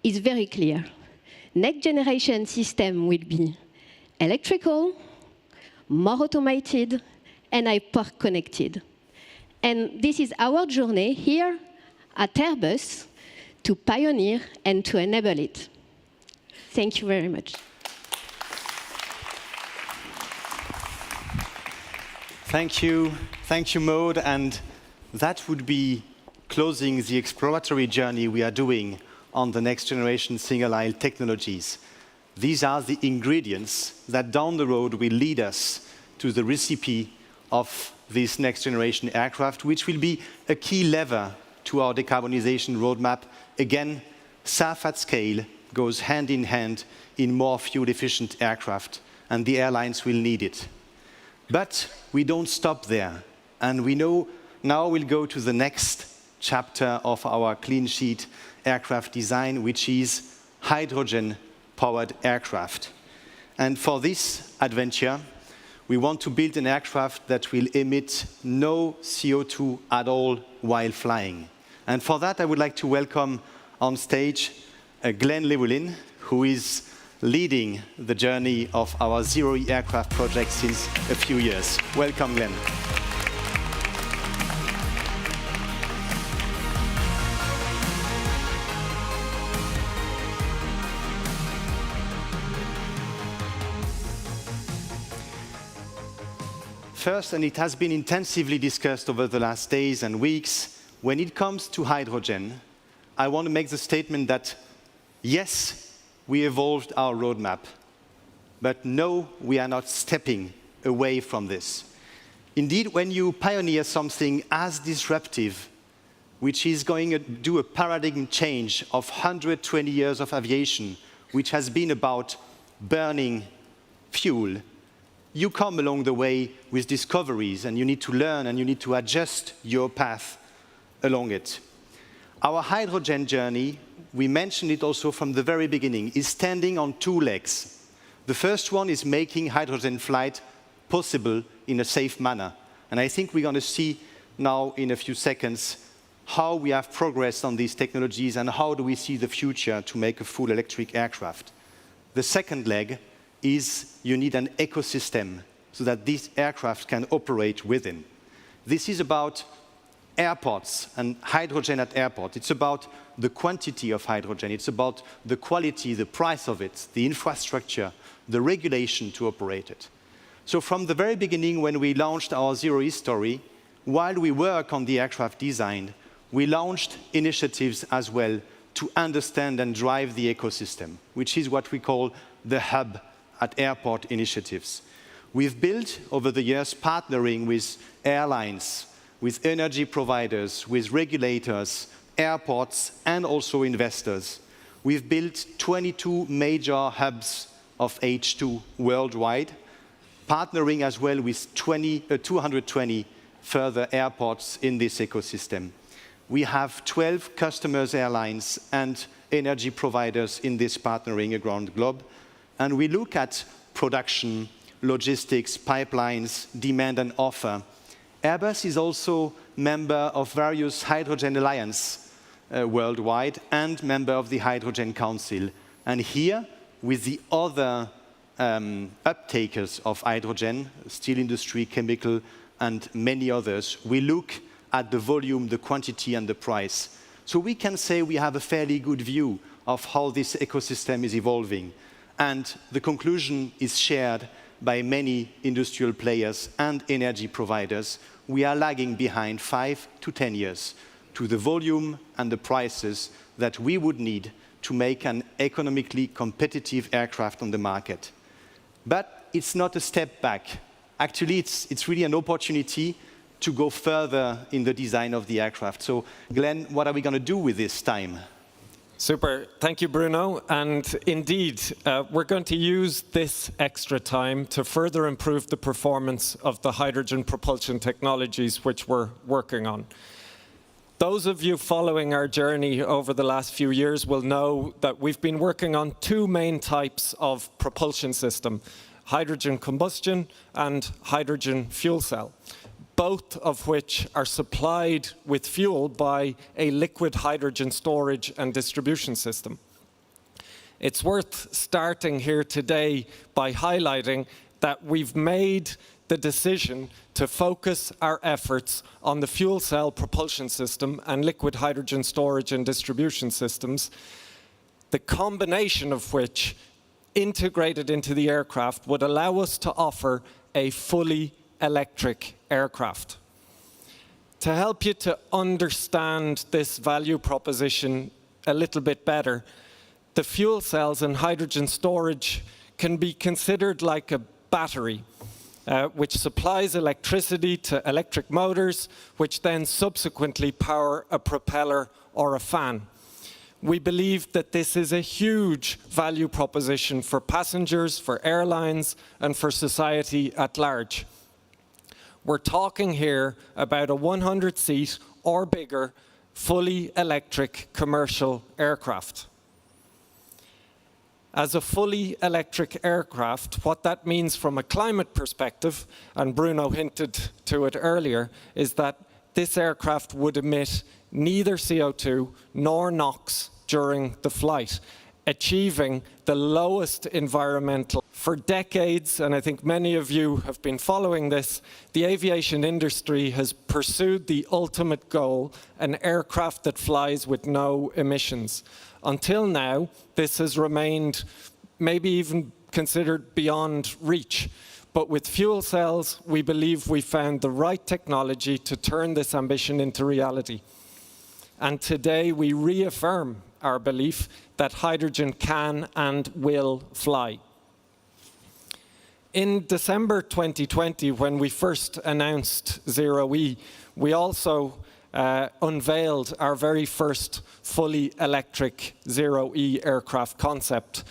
is very clear. Next generation system will be electrical, more automated, and hyper-connected. And this is our journey here at Airbus to pioneer and to enable it. Thank you very much. Thank you, Maud. And that would be closing the exploratory journey we are doing on the next generation single-aisle technologies. These are the ingredients that down the road will lead us to the recipe of this next generation aircraft, which will be a key lever to our decarbonization roadmap. Again, SAF at scale goes hand in hand in more fuel-efficient aircraft, and the airlines will need it. But we don't stop there, and we know now we'll go to the next chapter of our clean sheet aircraft design, which is hydrogen-powered aircraft. And for this adventure, we want to build an aircraft that will emit no CO2 at all while flying. And for that, I would like to welcome on stage Glenn Llewellyn, who is leading the journey of our Zero-E aircraft project since a few years. Welcome, Glenn. First, and it has been intensively discussed over the last days and weeks, when it comes to hydrogen, I want to make the statement that, yes, we evolved our roadmap, but no, we are not stepping away from this. Indeed, when you pioneer something as disruptive, which is going to do a paradigm change of 120 years of aviation, which has been about burning fuel, you come along the way with discoveries, and you need to learn, and you need to adjust your path along it. Our hydrogen journey, we mentioned it also from the very beginning, is standing on two legs. The first one is making hydrogen flight possible in a safe manner. And I think we're going to see now in a few seconds how we have progressed on these technologies and how do we see the future to make a full electric aircraft. The second leg is you need an ecosystem so that these aircraft can operate within. This is about airports and hydrogen at airport. It's about the quantity of hydrogen. It's about the quality, the price of it, the infrastructure, the regulation to operate it. So from the very beginning, when we launched our Zero E story, while we work on the aircraft design, we launched initiatives as well to understand and drive the ecosystem, which is what we call the hub at airport initiatives. We've built, over the years, partnering with airlines, with energy providers, with regulators, airports, and also investors. We've built 22 major hubs of H2 worldwide, partnering as well with 220 further airports in this ecosystem. We have 12 customers, airlines, and energy providers in this partnering around the globe. And we look at production, logistics, pipelines, demand and offer. Airbus is also member of various hydrogen alliances worldwide and member of the Hydrogen Council. And here, with the other uptakers of hydrogen, steel industry, chemical, and many others, we look at the volume, the quantity, and the price. So we can say we have a fairly good view of how this ecosystem is evolving. And the conclusion is shared by many industrial players and energy providers. We are lagging behind 5 to 10 years to the volume and the prices that we would need to make an economically competitive aircraft on the market. But it's not a step back. Actually, it's really an opportunity to go further in the design of the aircraft. So, Glenn, what are we going to do with this time? Super. Thank you, Bruno. And indeed, we're going to use this extra time to further improve the performance of the hydrogen propulsion technologies which we're working on. Those of you following our journey over the last few years will know that we've been working on two main types of propulsion system, hydrogen combustion and hydrogen fuel cell, both of which are supplied with fuel by a liquid hydrogen storage and distribution system. It's worth starting here today by highlighting that we've made the decision to focus our efforts on the fuel cell propulsion system and liquid hydrogen storage and distribution systems, the combination of which, integrated into the aircraft, would allow us to offer a fully electric aircraft. To help you to understand this value proposition a little bit better, the fuel cells and hydrogen storage can be considered like a battery, which supplies electricity to electric motors, which then subsequently power a propeller or a fan. We believe that this is a huge value proposition for passengers, for airlines, and for society at large. We're talking here about a 100-seat or bigger, fully electric commercial aircraft. As a fully electric aircraft, what that means from a climate perspective, and Bruno hinted to it earlier, is that this aircraft would emit neither CO2 nor NOx during the flight, achieving the lowest environmental. For decades, and I think many of you have been following this, the aviation industry has pursued the ultimate goal, an aircraft that flies with no emissions. Until now, this has remained maybe even considered beyond reach. But with fuel cells, we believe we found the right technology to turn this ambition into reality. And today we reaffirm our belief that hydrogen can and will fly. In December 2020, when we first announced Zero E, we also unveiled our very first fully electric Zero E aircraft concept.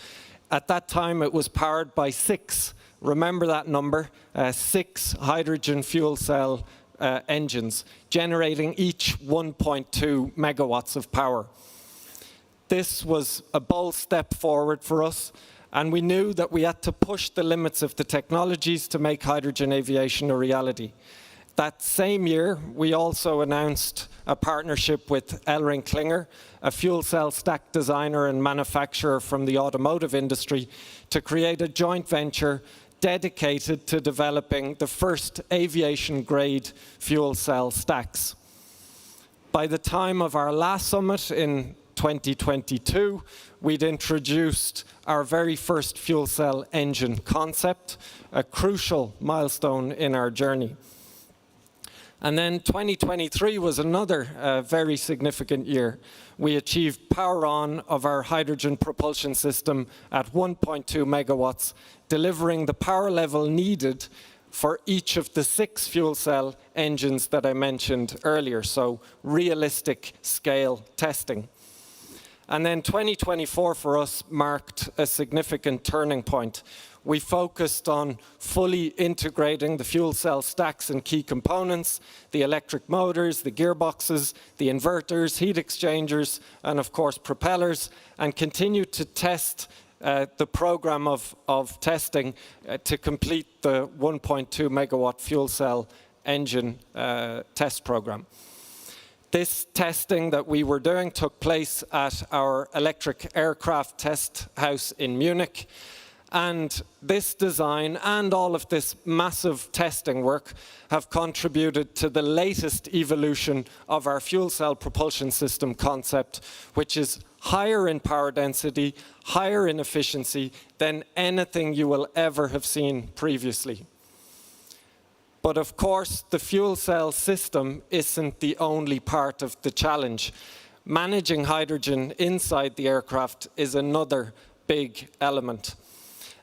At that time, it was powered by 6, remember that number, 6 hydrogen fuel cell engines, generating each 1.2 megawatts of power. This was a bold step forward for us, and we knew that we had to push the limits of the technologies to make hydrogen aviation a reality. That same year, we also announced a partnership with ElringKlinger, a fuel cell stack designer and manufacturer from the automotive industry, to create a joint venture dedicated to developing the first aviation-grade fuel cell stacks. By the time of our last summit in 2022, we'd introduced our very first fuel cell engine concept, a crucial milestone in our journey. And then 2023 was another very significant year. We achieved power on of our hydrogen propulsion system at 1.2 megawatts, delivering the power level needed for each of the 6 fuel cell engines that I mentioned earlier, so realistic scale testing. And then 2024 for us marked a significant turning point. We focused on fully integrating the fuel cell stacks and key components, the electric motors, the gearboxes, the inverters, heat exchangers, and of course propellers, and continued to test the program of testing to complete the 1.2 megawatt fuel cell engine test program. This testing that we were doing took place at our electric aircraft test house in Munich. And this design and all of this massive testing work have contributed to the latest evolution of our fuel cell propulsion system concept, which is higher in power density, higher in efficiency than anything you will ever have seen previously. But of course, the fuel cell system isn't the only part of the challenge. Managing hydrogen inside the aircraft is another big element.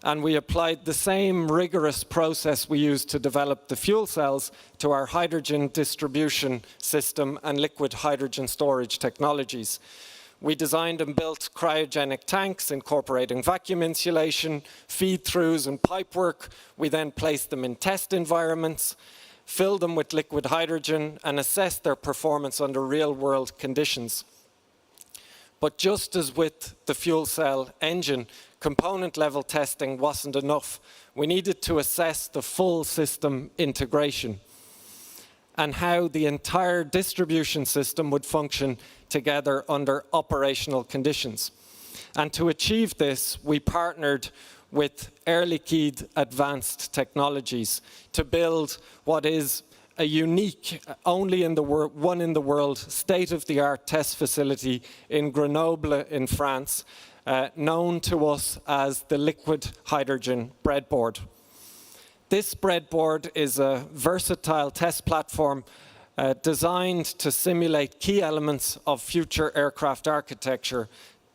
And we applied the same rigorous process we used to develop the fuel cells to our hydrogen distribution system and liquid hydrogen storage technologies. We designed and built cryogenic tanks incorporating vacuum insulation, feed-throughs and pipework. We then placed them in test environments, filled them with liquid hydrogen and assessed their performance under real-world conditions. But just as with the fuel cell engine, component level testing wasn't enough. We needed to assess the full system integration and how the entire distribution system would function together under operational conditions. And to achieve this, we partnered with Air Liquide Advanced Technologies to build what is a unique, only in the one in the world, state-of-the-art test facility in Grenoble in France, known to us as the liquid hydrogen breadboard. This breadboard is a versatile test platform designed to simulate key elements of future aircraft architecture,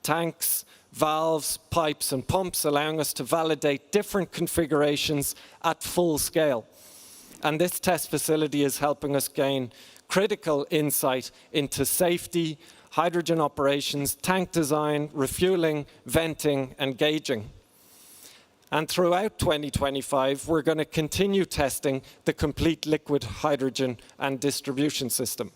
tanks, valves, pipes and pumps, allowing us to validate different configurations at full scale. And this test facility is helping us gain critical insight into safety, hydrogen operations, tank design, refueling, venting, and gauging. And throughout 2025, we're going to continue testing the complete liquid hydrogen and distribution system.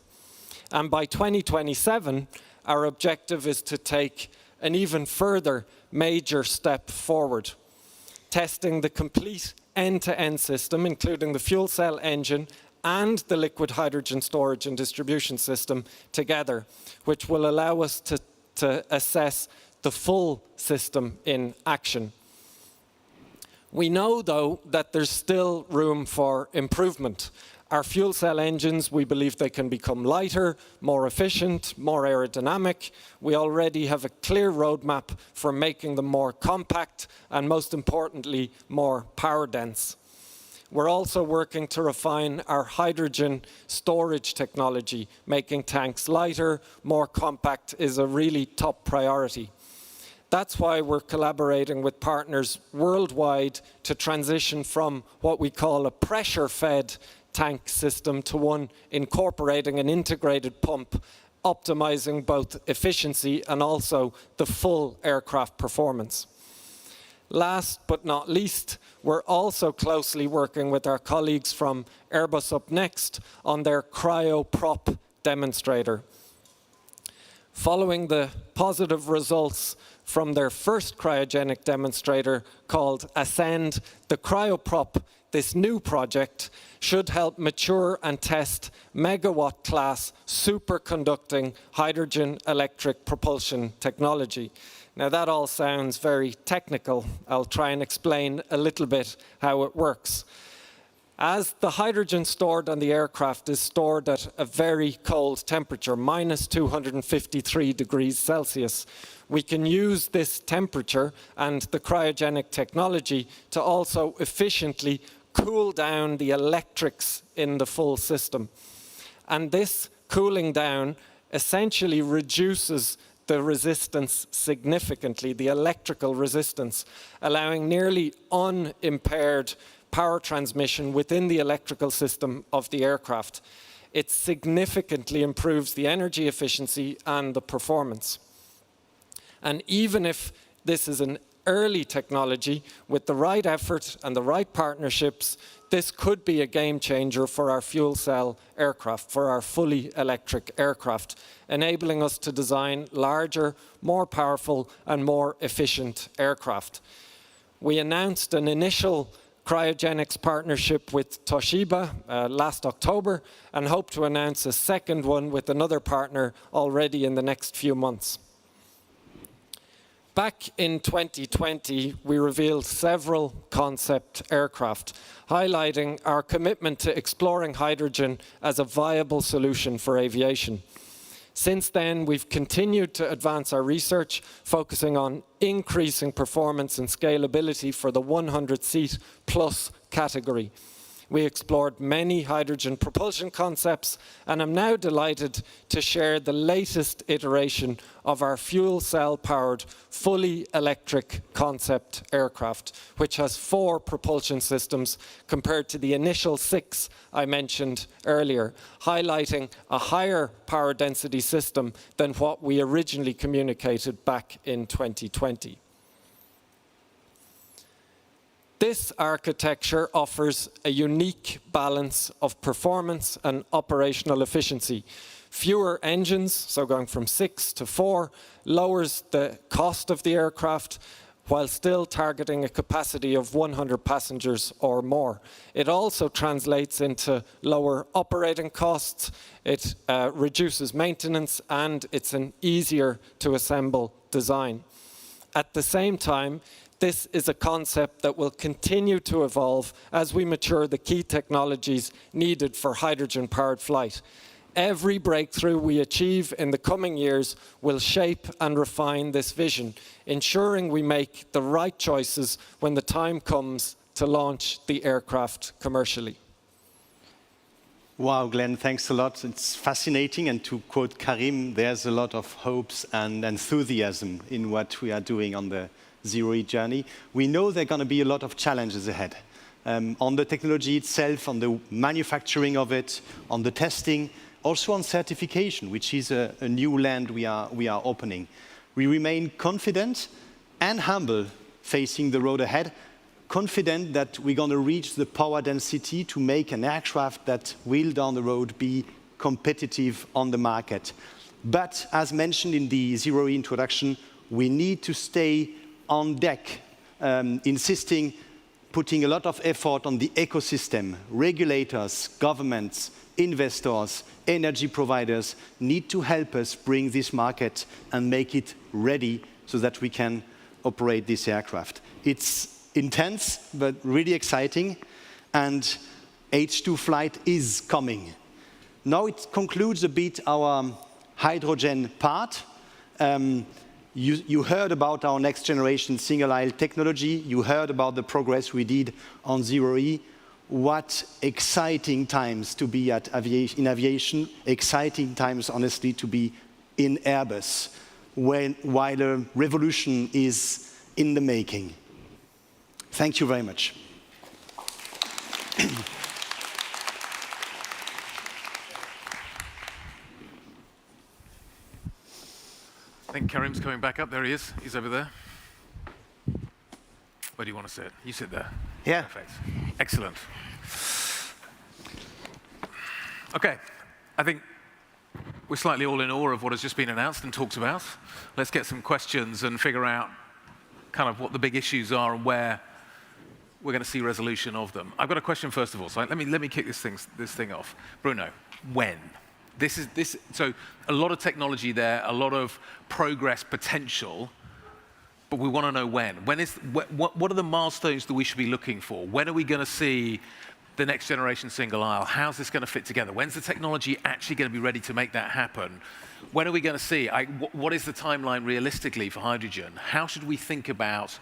And by 2027, our objective is to take an even further major step forward, testing the complete end-to-end system, including the fuel cell engine and the liquid hydrogen storage and distribution system together, which will allow us to assess the full system in action. We know, though, that there's still room for improvement. Our fuel cell engines, we believe they can become lighter, more efficient, more aerodynamic. We already have a clear roadmap for making them more compact and, most importantly, more power dense. We're also working to refine our hydrogen storage technology. Making tanks lighter, more compact is a really top priority. That's why we're collaborating with partners worldwide to transition from what we call a pressure-fed tank system to one incorporating an integrated pump, optimizing both efficiency and also the full aircraft performance. Last but not least, we're also closely working with our colleagues from Airbus Up Next on their cryoprop demonstrator. Following the positive results from their first cryogenic demonstrator called Ascend, the cryoprop this new project should help mature and test megawatt-class superconducting hydrogen electric propulsion technology. Now that all sounds very technical. I'll try and explain a little bit how it works. As the hydrogen stored on the aircraft is stored at a very cold temperature, minus 253 degrees Celsius, we can use this temperature and the cryogenic technology to also efficiently cool down the electrics in the full system. And this cooling down essentially reduces the resistance significantly, the electrical resistance, allowing nearly unimpaired power transmission within the electrical system of the aircraft. It significantly improves the energy efficiency and the performance. And even if this is an early technology, with the right effort and the right partnerships, this could be a game changer for our fuel cell aircraft, for our fully electric aircraft, enabling us to design larger, more powerful, and more efficient aircraft. We announced an initial cryogenics partnership with Toshiba last October and hope to announce a second one with another partner already in the next few months. Back in 2020, we revealed several concept aircraft, highlighting our commitment to exploring hydrogen as a viable solution for aviation. Since then, we've continued to advance our research, focusing on increasing performance and scalability for the 100-seat plus category. We explored many hydrogen propulsion concepts, and I'm now delighted to share the latest iteration of our fuel cell-powered, fully electric concept aircraft, which has 4 propulsion systems compared to the initial 6 I mentioned earlier, highlighting a higher power density system than what we originally communicated back in 2020. This architecture offers a unique balance of performance and operational efficiency. Fewer engines, so going from 6 to 4, lowers the cost of the aircraft while still targeting a capacity of 100 passengers or more. It also translates into lower operating costs, it reduces maintenance, and it's an easier to assemble design. At the same time, this is a concept that will continue to evolve as we mature the key technologies needed for hydrogen-powered flight. Every breakthrough we achieve in the coming years will shape and refine this vision, ensuring we make the right choices when the time comes to launch the aircraft commercially. Wow, Glenn, thanks a lot. It's fascinating, and to quote Karim, there's a lot of hopes and enthusiasm in what we are doing on the Zero-E journey. We know there are going to be a lot of challenges ahead. On the technology itself, on the manufacturing of it, on the testing, also on certification, which is a new land we are opening. We remain confident and humble facing the road ahead, confident that we're going to reach the power density to make an aircraft that will down the road be competitive on the market. But as mentioned in the Zero-E introduction, we need to stay on deck, insisting, putting a lot of effort on the ecosystem. Regulators, governments, investors, energy providers need to help us bring this market and make it ready so that we can operate this aircraft. It's intense, but really exciting, and H2 flight is coming. Now it concludes a bit our hydrogen part. You heard about our next generation single aisle technology. You heard about the progress we did on Zero-E. What exciting times to be in aviation, exciting times, honestly, to be in Airbus, while a revolution is in the making. Thank you very much. I think Karim's coming back up. There he is. He's over there. Where do you want to sit? You sit there. Yeah. Perfect. Excellent. Okay. I think we're slightly all in awe of what has just been announced and talked about. Let's get some questions and figure out kind of what the big issues are and where we're going to see resolution of them. I've got a question first of all. So let me kick this thing off. Bruno, when? So a lot of technology there, a lot of progress potential, but we want to know when. What are the milestones that we should be looking for? When are we going to see the next generation single aisle? How's this going to fit together? When's the technology actually going to be ready to make that happen? When are we going to see? What is the timeline realistically for hydrogen? How should we think about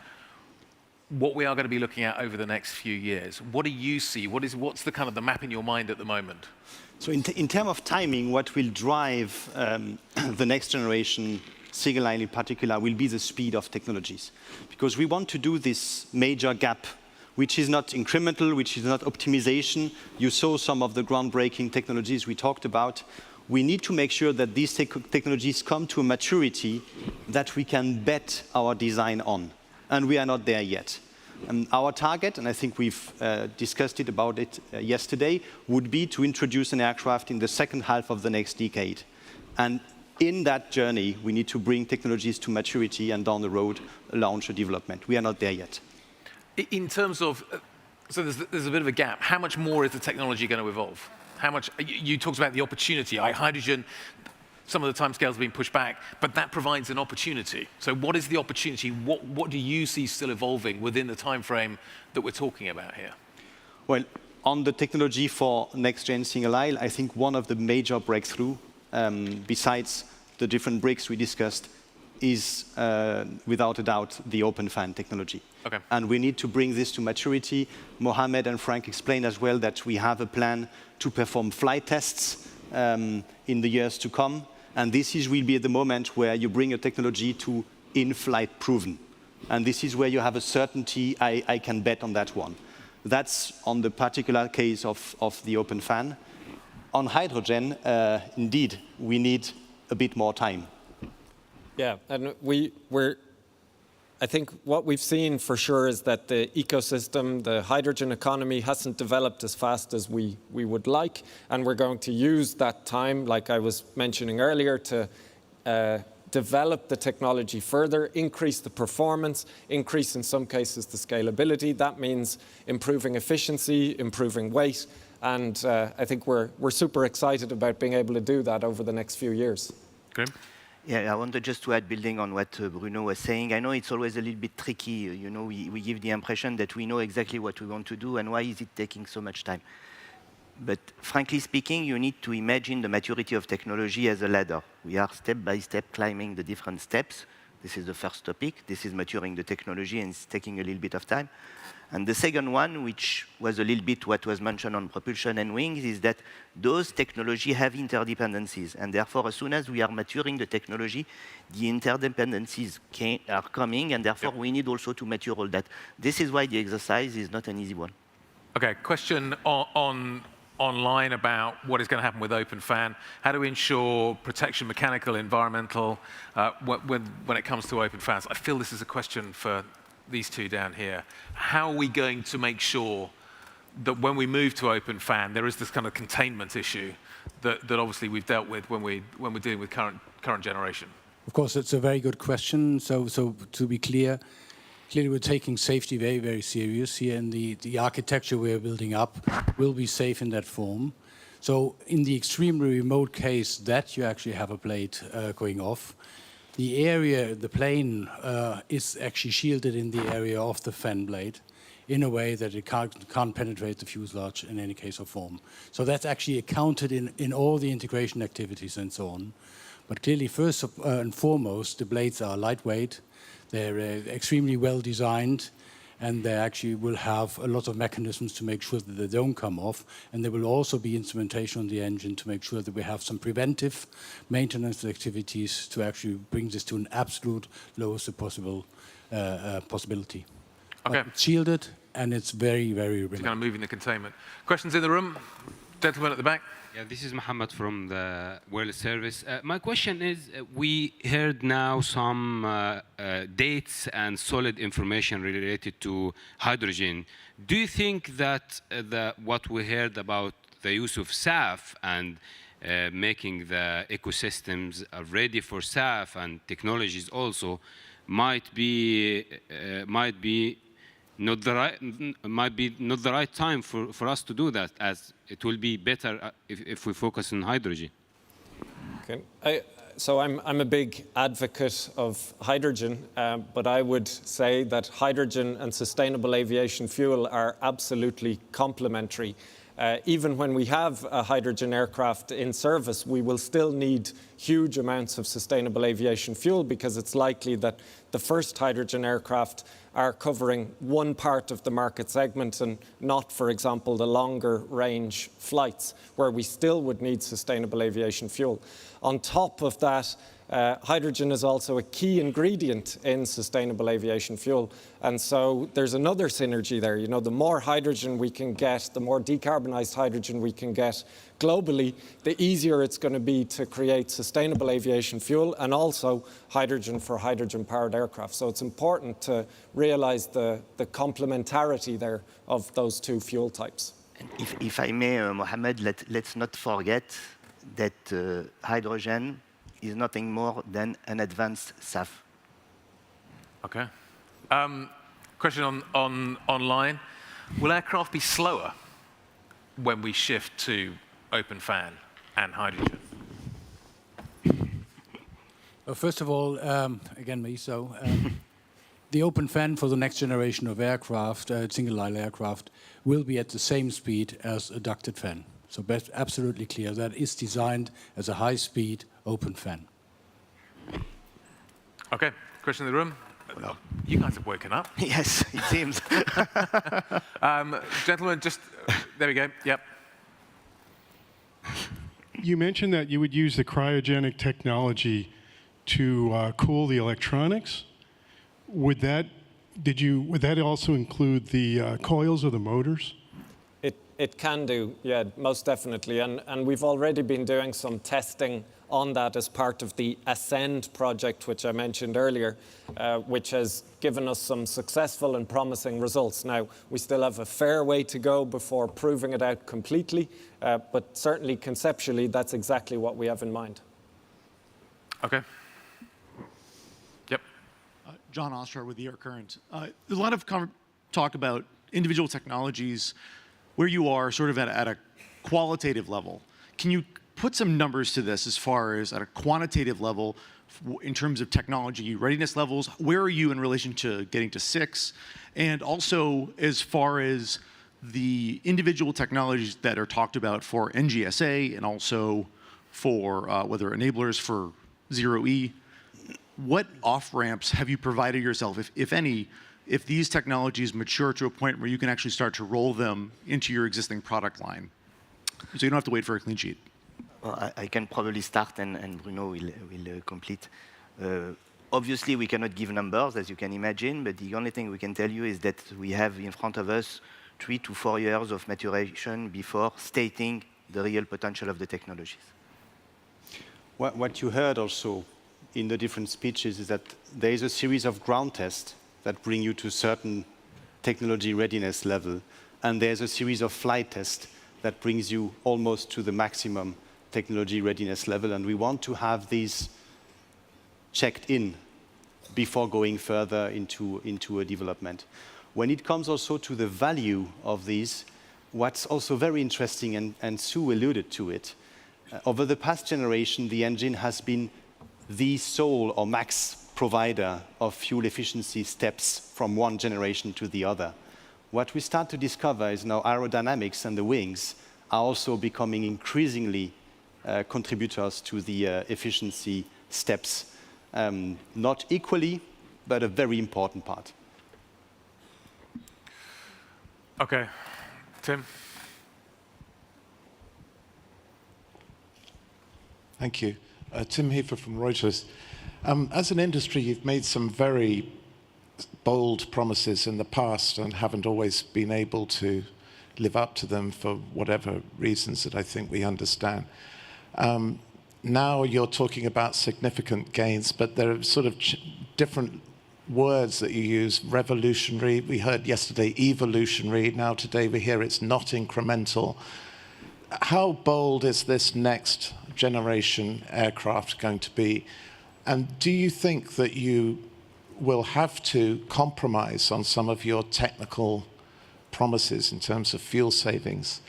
what we are going to be looking at over the next few years? What do you see? What's the kind of the map in your mind at the moment? So in terms of timing, what will drive the next generation single aisle in particular will be the speed of technologies. Because we want to do this major gap, which is not incremental, which is not optimization. You saw some of the groundbreaking technologies we talked about. We need to make sure that these technologies come to a maturity that we can bet our design on. And we are not there yet. Our target, and I think we've discussed about it yesterday, would be to introduce an aircraft in the second half of the next decade. And in that journey, we need to bring technologies to maturity and down the road launch a development. We are not there yet. In terms of, so there's a bit of a gap. How much more is the technology going to evolve? How much, you talked about the opportunity. Hydrogen, some of the timescales have been pushed back, but that provides an opportunity. So what is the opportunity? What do you see still evolving within the time frame that we're talking about here? Well, on the technology for next-gen single aisle, I think one of the major breakthrough, besides the different bricks we discussed, is without a doubt the open fan technology. Okay. And we need to bring this to maturity. Mohammed and Frank explained as well that we have a plan to perform flight tests in the years to come. And this will be the moment where you bring a technology to in-flight proven. And this is where you have a certainty, I can bet on that one. That's on the particular case of the open fan. On hydrogen, indeed, we need a bit more time. Yeah, and I think what we've seen for sure is that the ecosystem, the hydrogen economy hasn't developed as fast as we would like. And we're going to use that time, like I was mentioning earlier, to develop the technology further, increase the performance, increase in some cases the scalability. That means improving efficiency, improving weight. And I think we're super excited about being able to do that over the next few years. Okay. Yeah, I wanted just to add, building on what Bruno was saying. I know it's always a little bit tricky. You know, we give the impression that we know exactly what we want to do and why is it taking so much time. But frankly speaking, you need to imagine the maturity of technology as a ladder. We are step by step climbing the different steps. This is the first topic. This is maturing the technology and it's taking a little bit of time. And the second one, which was a little bit what was mentioned on propulsion and wings, is that those technologies have interdependencies. And therefore, as soon as we are maturing the technology, the interdependencies are coming, and therefore we need also to mature all that. This is why the exercise is not an easy one. Okay, question online about what is going to happen with open fan. How do we ensure protection, mechanical, environmental, when it comes to open fans? I feel this is a question for these two down here. How are we going to make sure that when we move to open fan, there is this kind of containment issue that obviously we've dealt with when we're dealing with current generation? Of course, it's a very good question. So to be clearly we're taking safety very, very serious here, and the architecture we're building up will be safe in that form. So in the extremely remote case that you actually have a blade going off, the area, the plane, is actually shielded in the area of the fan blade in a way that it can't penetrate the fuselage in any case or form. So that's actually accounted in all the integration activities and so on. But clearly, first and foremost, the blades are lightweight, they're extremely well designed, and they actually will have a lot of mechanisms to make sure that they don't come off. And there will also be instrumentation on the engine to make sure that we have some preventive maintenance activities to actually bring this to an absolute lowest possible possibility. Okay. But it's shielded, and it's very, very remote. It's kind of moving the containment. Questions in the room? Gentleman at the back. Yeah, this is Mohammed from the World Service. My question is, we heard now some dates and solid information related to hydrogen. Do you think that what we heard about the use of SAF and making the ecosystems ready for SAF and technologies also might be might be not the right time for us to do that, as it will be better if we focus on hydrogen. Okay. So I'm a big advocate of hydrogen, but I would say that hydrogen and sustainable aviation fuel are absolutely complementary. Even when we have a hydrogen aircraft in service, we will still need huge amounts of sustainable aviation fuel, because it's likely that the first hydrogen aircraft are covering one part of the market segment and not, for example, the longer range flights, where we still would need sustainable aviation fuel. On top of that, hydrogen is also a key ingredient in sustainable aviation fuel. And so there's another synergy there. You know, the more hydrogen we can get, the more decarbonized hydrogen we can get globally, the easier it's going to be to create sustainable aviation fuel and also hydrogen for hydrogen-powered aircraft. So it's important to realize the complementarity there of those two fuel types. And if I may, Mohammed, let's not forget that hydrogen is nothing more than an advanced SAF. Okay. Question on online. Will aircraft be slower when we shift to open fan and hydrogen? Well, first of all, again, the open fan for the next generation of aircraft, single-aisle aircraft, will be at the same speed as a ducted fan. So that's absolutely clear. That is designed as a high-speed open fan. Okay, question in the room? Oh, you guys have woken up. Yes, it seems. Gentlemen, just, there we go, yep. You mentioned that you would use the cryogenic technology to cool the electronics. Would that also include the coils or the motors? It can do, yeah, most definitely. And we've already been doing some testing on that as part of the Ascend project, which I mentioned earlier, which has given us some successful and promising results. Now, we still have a fair way to go before proving it out completely, but certainly conceptually, that's exactly what we have in mind. Okay. Yep. John Ostrar with the Air Current. There's a lot of talk about individual technologies where you are sort of at a qualitative level. Can you put some numbers to this as far as at a quantitative level in terms of technology readiness levels? Where are you in relation to getting to 6? And also as far as the individual technologies that are talked about for NGSA and also for whether enablers for 0E, what off-ramps have you provided yourself, if any, if these technologies mature to a point where you can actually start to roll them into your existing product line? So you don't have to wait for a clean sheet. Well, I can probably start, and Bruno will complete. Obviously, we cannot give numbers, as you can imagine, but the only thing we can tell you is that we have in front of us 3 to 4 years of maturation before stating the real potential of the technologies. What you heard also in the different speeches is that there is a series of ground tests that bring you to certain technology readiness level, and there's a series of flight tests that brings you almost to the maximum technology readiness level, and we want to have these checked in before going further into a development. When it comes also to the value of these, what's also very interesting, and Sue alluded to it, over the past generation, the engine has been the sole or max provider of fuel efficiency steps from one generation to the other. What we start to discover is now aerodynamics and the wings are also becoming increasingly contributors to the efficiency steps. Not equally, but a very important part. Okay, Tim. Thank you. Tim Heifer from Reuters. As an industry, you've made some very bold promises in the past and haven't always been able to live up to them for whatever reasons that I think we understand. Now you're talking about significant gains, but there are sort of different words that you use. Revolutionary, we heard yesterday evolutionary, now today we hear it's not incremental. How bold is this next generation aircraft going to be? And do you think that you will have to compromise on some of your technical promises in terms of fuel savings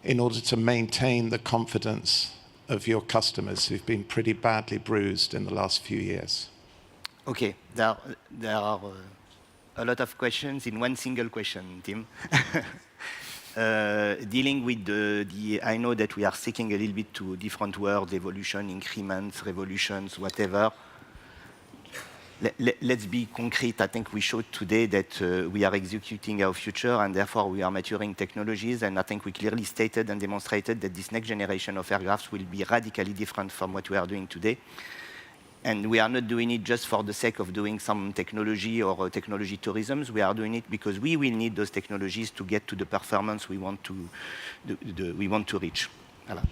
in order to maintain the confidence of your customers who've been pretty badly bruised in the last few years? Okay, there are a lot of questions in one single question, Tim. Dealing with I know that we are sticking a little bit to different words, evolution, increments, revolutions, whatever. Let's be concrete. I think we showed today that we are executing our future and therefore we are maturing technologies, and I think we clearly stated and demonstrated that this next generation of aircraft will be radically different from what we are doing today. And we are not doing it just for the sake of doing some technology or technology tourism. We are doing it because we will need those technologies to get to the performance we want to reach.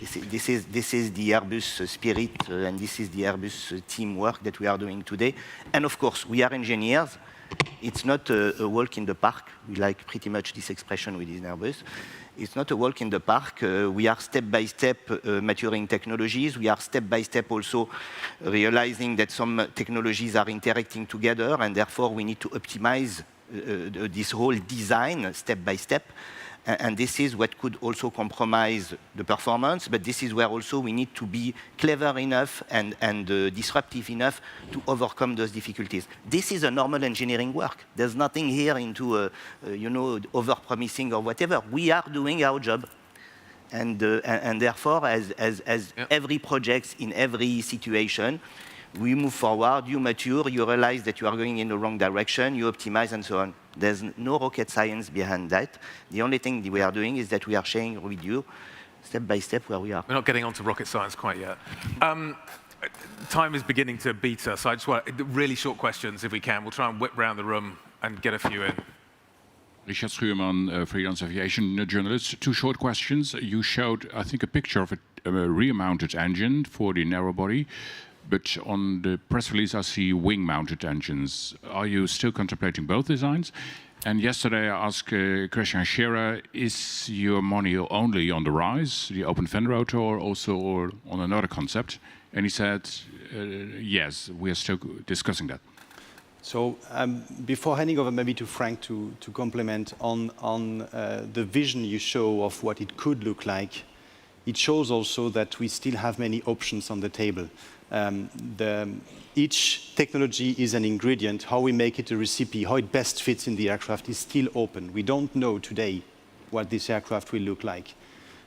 This is the Airbus spirit, and this is the Airbus teamwork that we are doing today. And of course, we are engineers. It's not a walk in the park. We like pretty much this expression within Airbus. It's not a walk in the park. We are step by step maturing technologies. We are step by step also realizing that some technologies are interacting together, and therefore we need to optimize this whole design step by step. And this is what could also compromise the performance, but this is where also we need to be clever enough and disruptive enough to overcome those difficulties. This is a normal engineering work. There's nothing here into, over-promising or whatever. We are doing our job. And therefore, as every project in every situation, we move forward, you mature, you realize that you are going in the wrong direction, you optimize, and so on. There's no rocket science behind that. The only thing we are doing is that we are sharing with you, step by step, where we are. We're not getting onto rocket science quite yet. Time is beginning to beat us. I just want really short questions, if we can. We'll try and whip round the room and get a few in. Richard Schuurman, freelance aviation journalist. Two short questions. You showed, I think, a picture of a rear-mounted engine for the narrow body. But on the press release, I see wing-mounted engines. Are you still contemplating both designs? And yesterday, I asked Christian Scherer, is your money only on the RISE, the open fan rotor, or also on another concept? And he said, yes, we are still discussing that. So before handing over maybe to Frank to complement on the vision you show of what it could look like, it shows also that we still have many options on the table. Each technology is an ingredient. How we make it a recipe, how it best fits in the aircraft is still open. We don't know today what this aircraft will look like.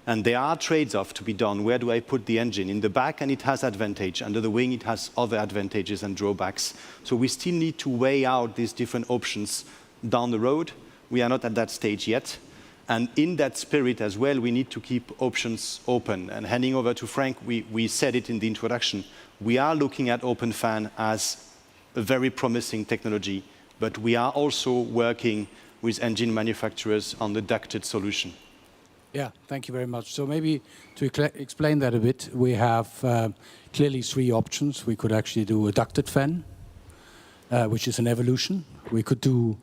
And there are trades-offs to be done. Where do I put the engine? In the back, and it has advantage. Under the wing, it has other advantages and drawbacks. So we still need to weigh out these different options down the road. We are not at that stage yet. And in that spirit as well, we need to keep options open. And handing over to Frank, we said it in the introduction. We are looking at open fan as a very promising technology, but we are also working with engine manufacturers on the ducted solution. Yeah, thank you very much. So maybe to explain that a bit, we have clearly three options. We could actually do a ducted fan, which is an evolution. We could do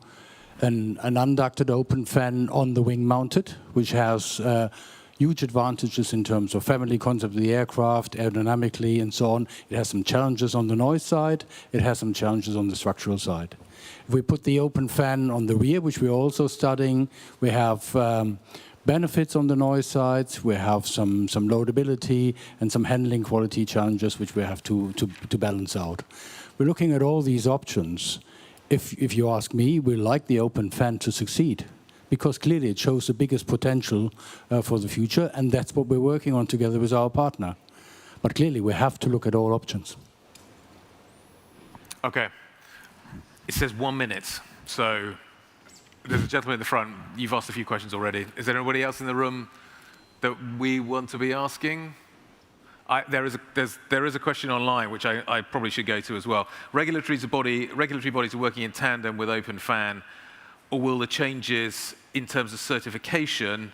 an unducted open fan on the wing mounted, which has huge advantages in terms of family concept of the aircraft, aerodynamically, and so on. It has some challenges on the noise side. It has some challenges on the structural side. If we put the open fan on the rear, which we're also studying, we have benefits on the noise sides. We have some loadability and some handling quality challenges, which we have to balance out. We're looking at all these options. If you ask me, we like the open fan to succeed, because clearly it shows the biggest potential for the future, and that's what we're working on together with our partner. But clearly we have to look at all options. Okay. It says 1 minute, so there's a gentleman in the front. You've asked a few questions already. Is there anybody else in the room that we want to be asking? There is a question online, which I probably should go to as well. Regulatory bodies are working in tandem with open fan, or will the changes in terms of certification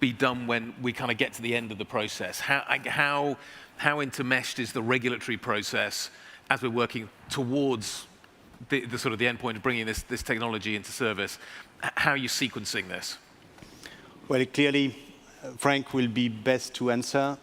be done when we kind of get to the end of the process? How intermeshed is the regulatory process as we're working towards the sort of the end point of bringing this technology into service? How are you sequencing this? Well, clearly, Frank will be best to answer.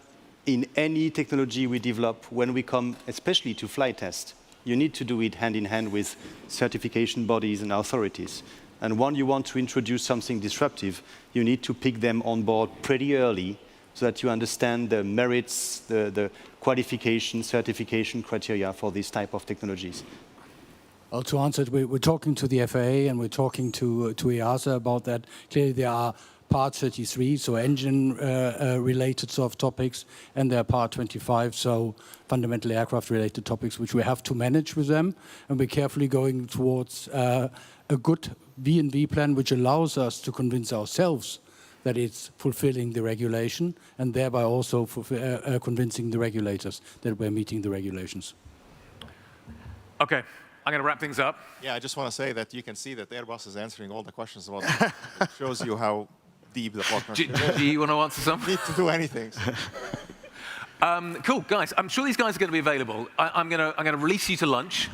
In any technology we develop, when we come especially to flight test, you need to do it hand in hand with certification bodies and authorities. And when you want to introduce something disruptive, you need to pick them on board pretty early so that you understand the merits, the qualification, certification criteria for this type of technologies. Well, to answer it, we're talking to the FAA and we're talking to EASA about that. Clearly, there are Part 33, so engine-related sort of topics, and there are Part 25, so fundamental aircraft-related topics, which we have to manage with them. And we're carefully going towards a good V&V plan, which allows us to convince ourselves that it's fulfilling the regulation, and thereby also convincing the regulators that we're meeting the regulations. Okay, I'm going to wrap things up. Yeah, I just want to say that you can see that Airbus is answering all the questions about it. It shows you how deep the partnership is. Do you want to answer some? Need to do anything. Cool, guys. I'm sure these guys are going to be available. I'm going to release you to lunch.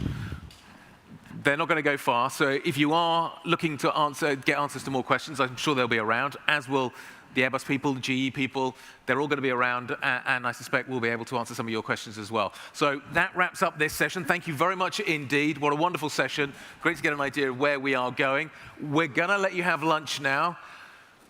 They're not going to go far, so if you are looking to get answers to more questions, I'm sure they'll be around, as will the Airbus people, the GE people. They're all going to be around, and I suspect we'll be able to answer some of your questions as well. So that wraps up this session. Thank you very much indeed. What a wonderful session. Great to get an idea of where we are going. We're going to let you have lunch now.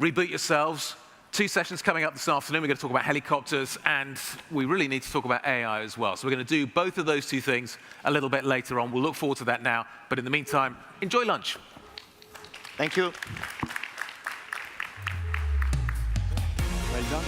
Reboot yourselves. 2 sessions coming up this afternoon. We're going to talk about helicopters, and we really need to talk about AI as well. So we're going to do both of those 2 things a little bit later on. We'll look forward to that now. But in the meantime, enjoy lunch. Thank you. Well done.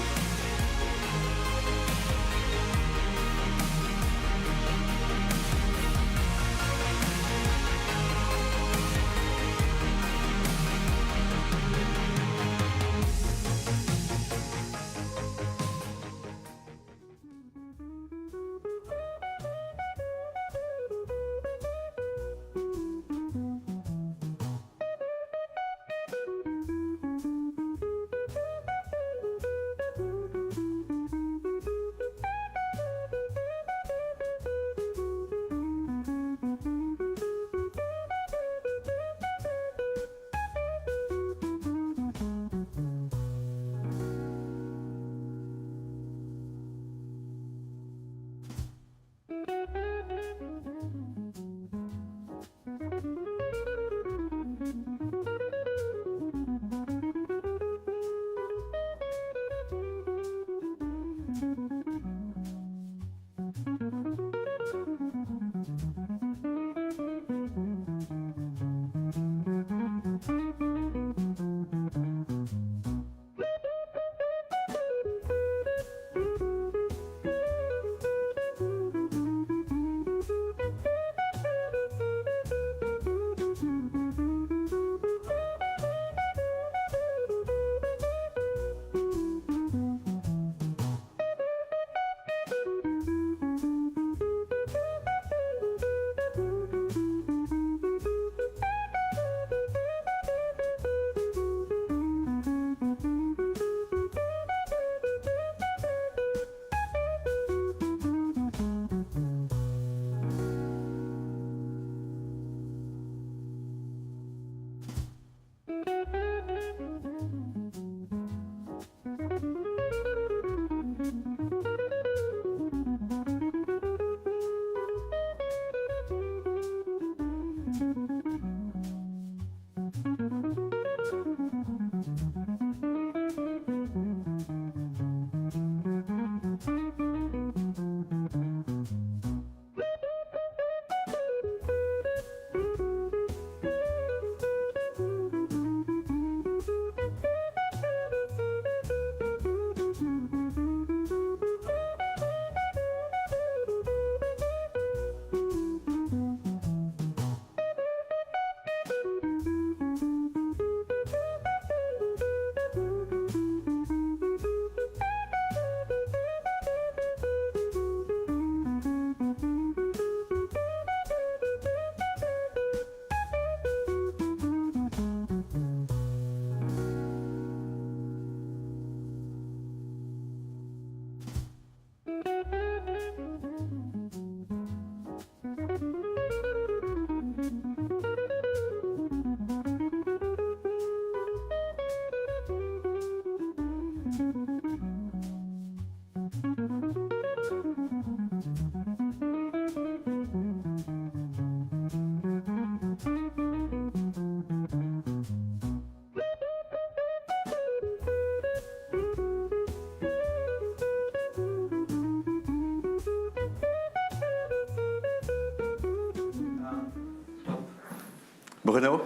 Bruno.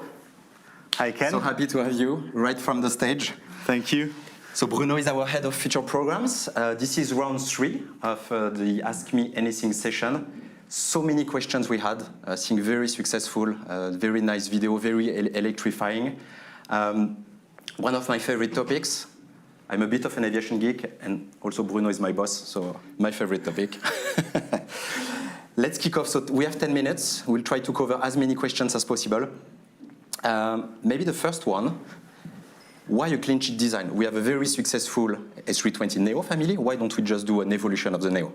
Hi, Ken. So happy to have you right from the stage. Thank you. So Bruno is our head of feature programs. This is round 3 of the Ask Me Anything session. So many questions we had. I think very successful, very nice video, very electrifying. One of my favorite topics. I'm a bit of an aviation geek, and also Bruno is my boss, so my favorite topic. Let's kick off. So we have 10 minutes. We'll try to cover as many questions as possible. Maybe the first one, why a clean sheet design? We have a very successful A320neo family. Why don't we just do an evolution of the neo?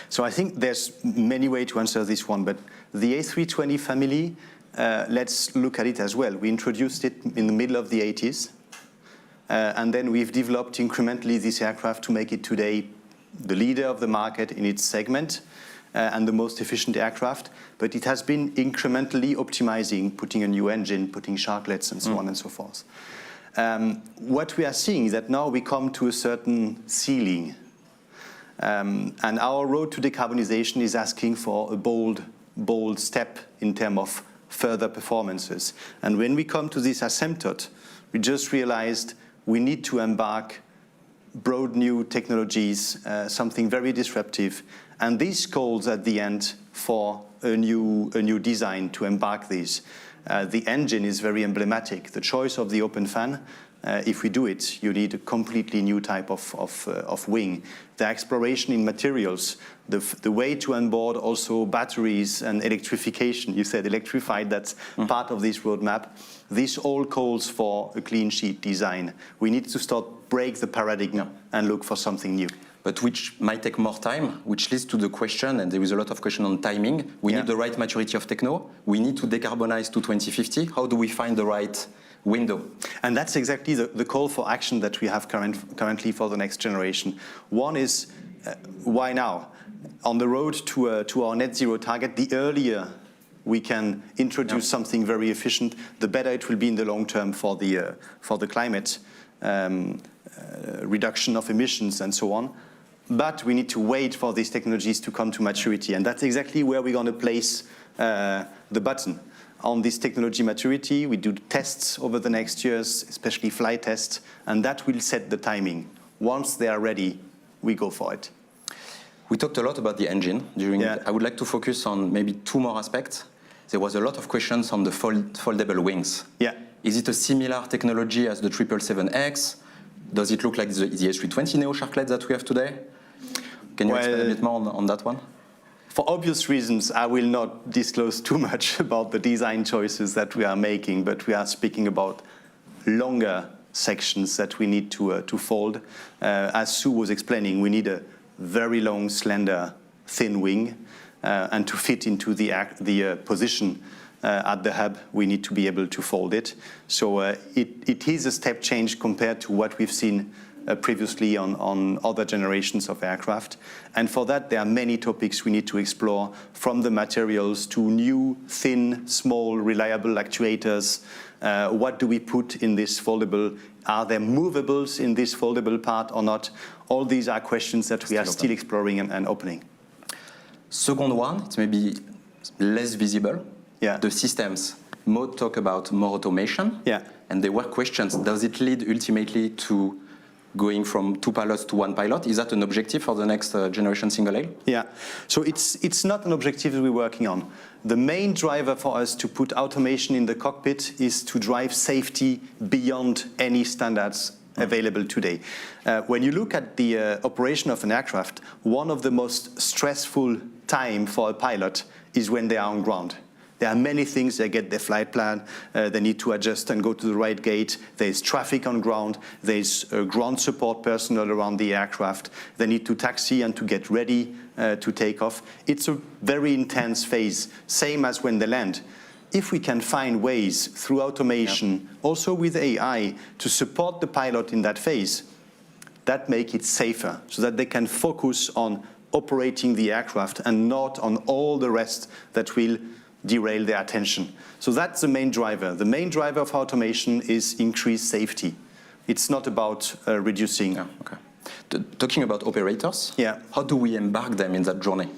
So I think there's many ways to answer this one, but the A320 family, let's look at it as well. We introduced it in the middle of the 80s. And then we've developed incrementally this aircraft to make it today the leader of the market in its segment and the most efficient aircraft. But it has been incrementally optimizing, putting a new engine, putting sharklets, and so on and so forth. What we are seeing is that now we come to a certain ceiling. And our road to decarbonization is asking for a bold step in terms of further performances. And when we come to this asymptote, we just realized we need to embark broad new technologies, something very disruptive. And this calls at the end for a new design to embark these. The engine is very emblematic. The choice of the open fan, if we do it, you need a completely new type of wing. The exploration in materials, the way to onboard also batteries and electrification. You said electrified, that's part of this roadmap. This all calls for a clean sheet design. We need to break the paradigm and look for something new. But which might take more time, which leads to the question, and there is a lot of question on timing. We need the right maturity of techno. We need to decarbonize to 2050. How do we find the right window? And that's exactly the call for action that we have currently for the next generation. One is, why now? On the road to our net zero target, the earlier we can introduce something very efficient, the better it will be in the long term for the climate, reduction of emissions and so on. But we need to wait for these technologies to come to maturity. And that's exactly where we're going to place the button. On this technology maturity, we do tests over the next years, especially flight tests, and that will set the timing. Once they are ready, we go for it. We talked a lot about the engine during it. I would like to focus on maybe 2 more aspects. There was a lot of questions on the foldable wings. Yeah. Is it a similar technology as the 777X? Does it look like the A320neo sharklet that we have today? Can you explain a bit more on that one? For obvious reasons, I will not disclose too much about the design choices that we are making, but we are speaking about longer sections that we need to fold. As Sue was explaining, we need a very long, slender, thin wing, and to fit into the position at the hub, we need to be able to fold it. So it is a step change compared to what we've seen previously on other generations of aircraft. And for that, there are many topics we need to explore, from the materials to new, thin, small, reliable actuators. What do we put in this foldable? Are there movables in this foldable part or not? All these are questions that we are still exploring and opening. Second one, it's maybe less visible. Yeah. The systems. Mo talk about more automation. Yeah. And there were questions. Does it lead ultimately to going from 2 pilots to 1 pilot? Is that an objective for the next generation single aisle? Yeah. So it's not an objective that we're working on. The main driver for us to put automation in the cockpit is to drive safety beyond any standards available today. When you look at the operation of an aircraft, one of the most stressful time for a pilot is when they are on ground. There are many things. They get their flight plan. They need to adjust and go to the right gate. There's traffic on ground. There's ground support personnel around the aircraft. They need to taxi and to get ready to take off. It's a very intense phase, same as when they land. If we can find ways through automation, also with AI, to support the pilot in that phase, that make it safer so that they can focus on operating the aircraft and not on all the rest that will derail their attention. So that's the main driver. The main driver of automation is increased safety. It's not about reducing. Talking about operators, how do we embark them in that journey?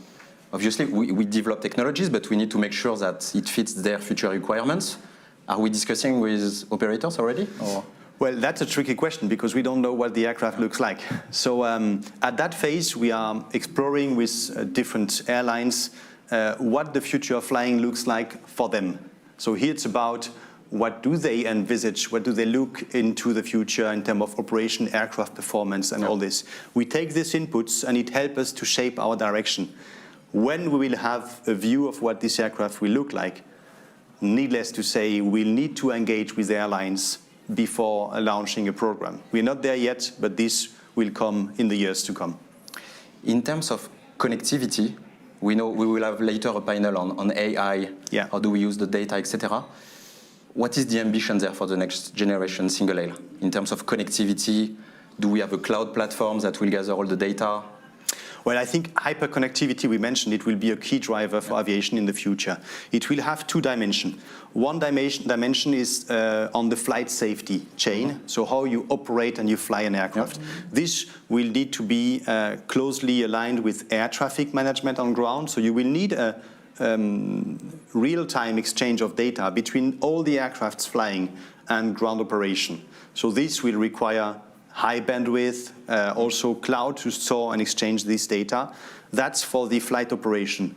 Obviously, we develop technologies, but we need to make sure that it fits their future requirements. Are we discussing with operators already? Or? Well, that's a tricky question because we don't know what the aircraft looks like. So at that phase, we are exploring with different airlines what the future of flying looks like for them. So here it's about what do they envisage, what do they look into the future in terms of operation, aircraft performance, and all this. We take these inputs and it helps us to shape our direction. When we will have a view of what this aircraft will look like, needless to say, we'll need to engage with airlines before launching a program. We're not there yet, but this will come in the years to come. In terms of connectivity, we know we will have later a panel on AI, how do we use the data, etc. What is the ambition there for the next generation single aisle? In terms of connectivity, do we have a cloud platform that will gather all the data? Well, I think hyperconnectivity, we mentioned, it will be a key driver for aviation in the future. It will have two dimensions. One dimension is on the flight safety chain, so how you operate and you fly an aircraft. This will need to be closely aligned with air traffic management on ground, so you will need a real-time exchange of data between all the aircrafts flying and ground operation. So this will require high bandwidth, also cloud to store and exchange this data. That's for the flight operation.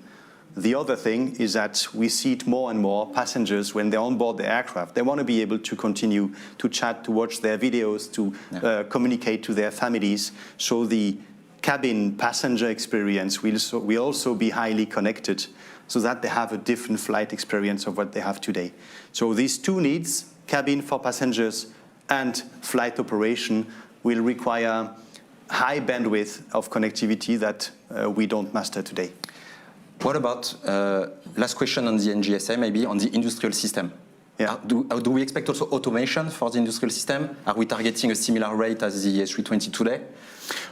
The other thing is that we see it more and more, passengers, when they're on board the aircraft, they want to be able to continue to chat, to watch their videos, to communicate to their families. So the cabin passenger experience will also be highly connected so that they have a different flight experience of what they have today. So these two needs, cabin for passengers and flight operation, will require high bandwidth of connectivity that we don't master today. What about, last question on the NGSA, maybe on the industrial system? Do we expect also automation for the industrial system? Are we targeting a similar rate as the A320 today?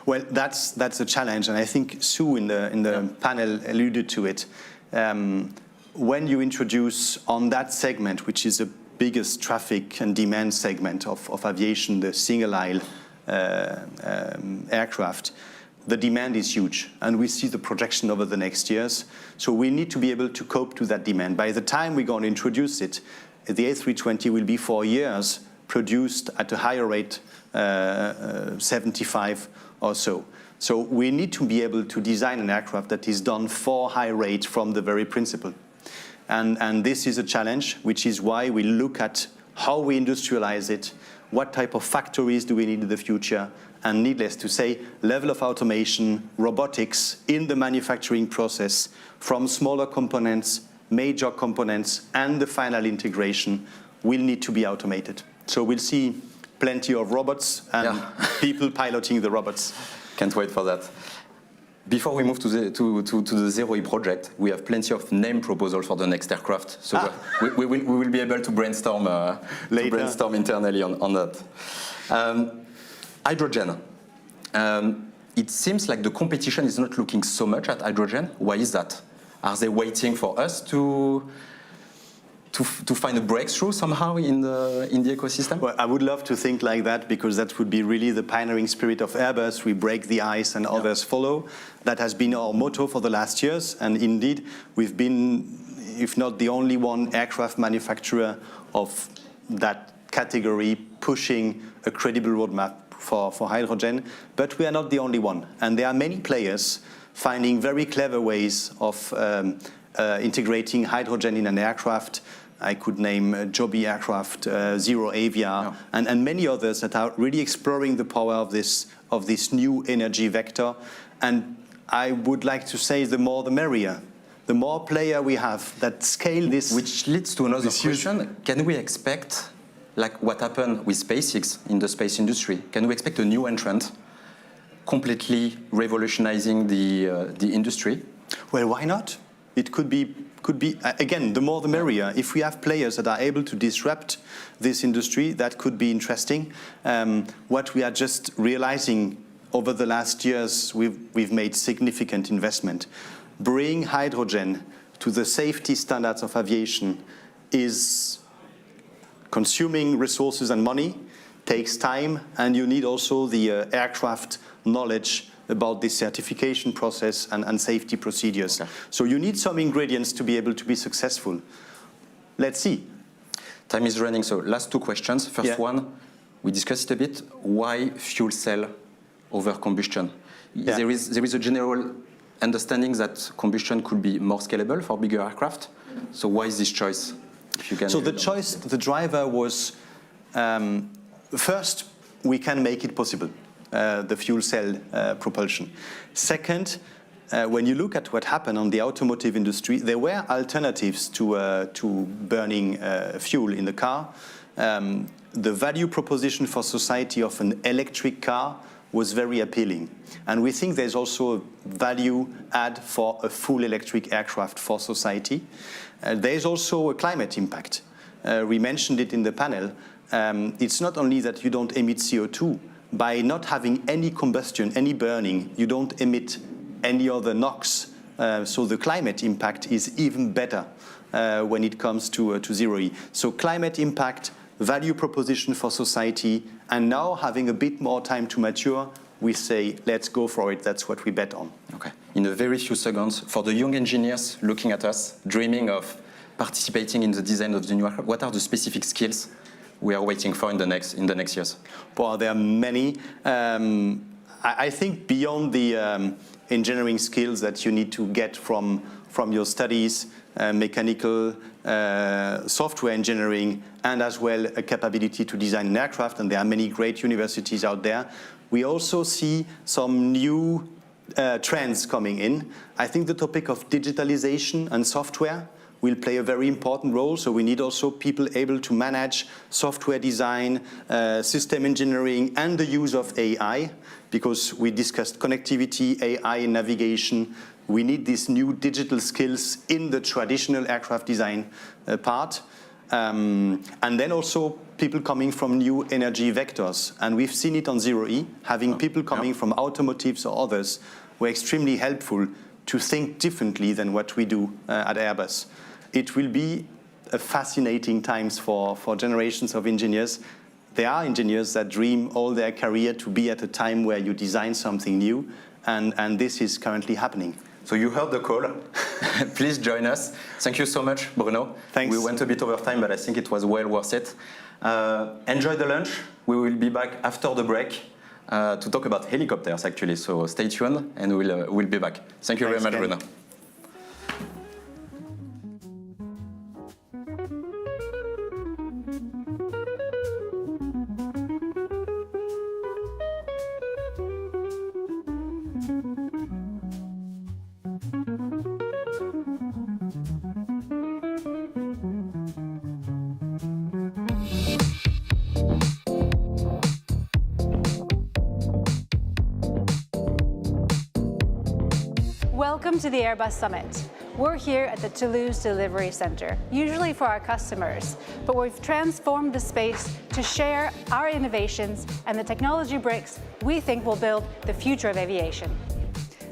Well, that's a challenge, and I think Sue in the panel alluded to it. When you introduce on that segment, which is the biggest traffic and demand segment of aviation, the single-aisle aircraft, the demand is huge, and we see the projection over the next years. So we need to be able to cope to that demand. By the time we're going to introduce it, the A320 will be 4 years produced at a higher rate, 75 or so. So we need to be able to design an aircraft that is done for high rate from the very principle. And this is a challenge, which is why we look at how we industrialize it, what type of factories do we need in the future, and needless to say, level of automation, robotics in the manufacturing process, from smaller components, major components, and the final integration will need to be automated. So we'll see plenty of robots and people piloting the robots. Can't wait for that. Before we move to the Zero E project, we have plenty of name proposals for the next aircraft. So we will be able to brainstorm internally on that. Hydrogen. It seems like the competition is not looking so much at hydrogen. Why is that? Are they waiting for us to find a breakthrough somehow in the ecosystem? Well, I would love to think like that, because that would be really the pioneering spirit of Airbus. We break the ice and others follow. That has been our motto for the last years. And indeed, we've been, if not the only one, aircraft manufacturer of that category pushing a credible roadmap for hydrogen. But we are not the only one. And there are many players finding very clever ways of integrating hydrogen in an aircraft. I could name Joby Aircraft, Zero Avia, and many others that are really exploring the power of this new energy vector. And I would like to say the more the merrier. The more player we have that scale this. Which leads to another question. Can we expect, like what happened with SpaceX in the space industry, can we expect a new entrant completely revolutionizing the industry? Well, why not? It could be, again, the more the merrier. If we have players that are able to disrupt this industry, that could be interesting. What we are just realizing over the last years, we've made significant investment. Bring hydrogen to the safety standards of aviation is consuming resources and money, takes time, and you need also the aircraft knowledge about the certification process and safety procedures. So you need some ingredients to be able to be successful. Let's see. Time is running, so last two questions. First one, we discussed it a bit. Why fuel cell over combustion? There is a general understanding that combustion could be more scalable for bigger aircraft. So why is this choice? If you can so the choice, the driver was, first, we can make it possible, the fuel cell propulsion. Second, when you look at what happened on the automotive industry, there were alternatives to burning fuel in the car. The value proposition for society of an electric car was very appealing. And we think there's also a value add for a full electric aircraft for society. There's also a climate impact. We mentioned it in the panel. It's not only that you don't emit CO2. By not having any combustion, any burning, you don't emit any other NOx. So the climate impact is even better when it comes to 0E. So climate impact, value proposition for society, and now having a bit more time to mature, we say, let's go for it. That's what we bet on. Okay. In a very few seconds, for the young engineers looking at us, dreaming of participating in the design of the new aircraft, what are the specific skills we are waiting for in the next years? Well, there are many. I think beyond the engineering skills that you need to get from your studies, mechanical, software engineering, and as well a capability to design an aircraft, and there are many great universities out there. We also see some new trends coming in. I think the topic of digitalization and software will play a very important role. So we need also people able to manage software design, system engineering, and the use of AI, because we discussed connectivity, AI, and navigation. We need these new digital skills in the traditional aircraft design part. And then also people coming from new energy vectors. And we've seen it on 0E, having people coming from automotives or others were extremely helpful to think differently than what we do at Airbus. It will be a fascinating times for generations of engineers. There are engineers that dream all their career to be at a time where you design something new, and this is currently happening. So you heard the call. Please join us. Thank you so much, Bruno. Thanks. We went a bit over time, but I think it was well worth it. Enjoy the lunch. We will be back after the break to talk about helicopters, actually. So stay tuned, and we'll be back. Thank you very much, Bruno. Welcome to the Airbus Summit. We're here at the Toulouse Delivery Center, usually for our customers, but we've transformed the space to share our innovations and the technology bricks we think will build the future of aviation.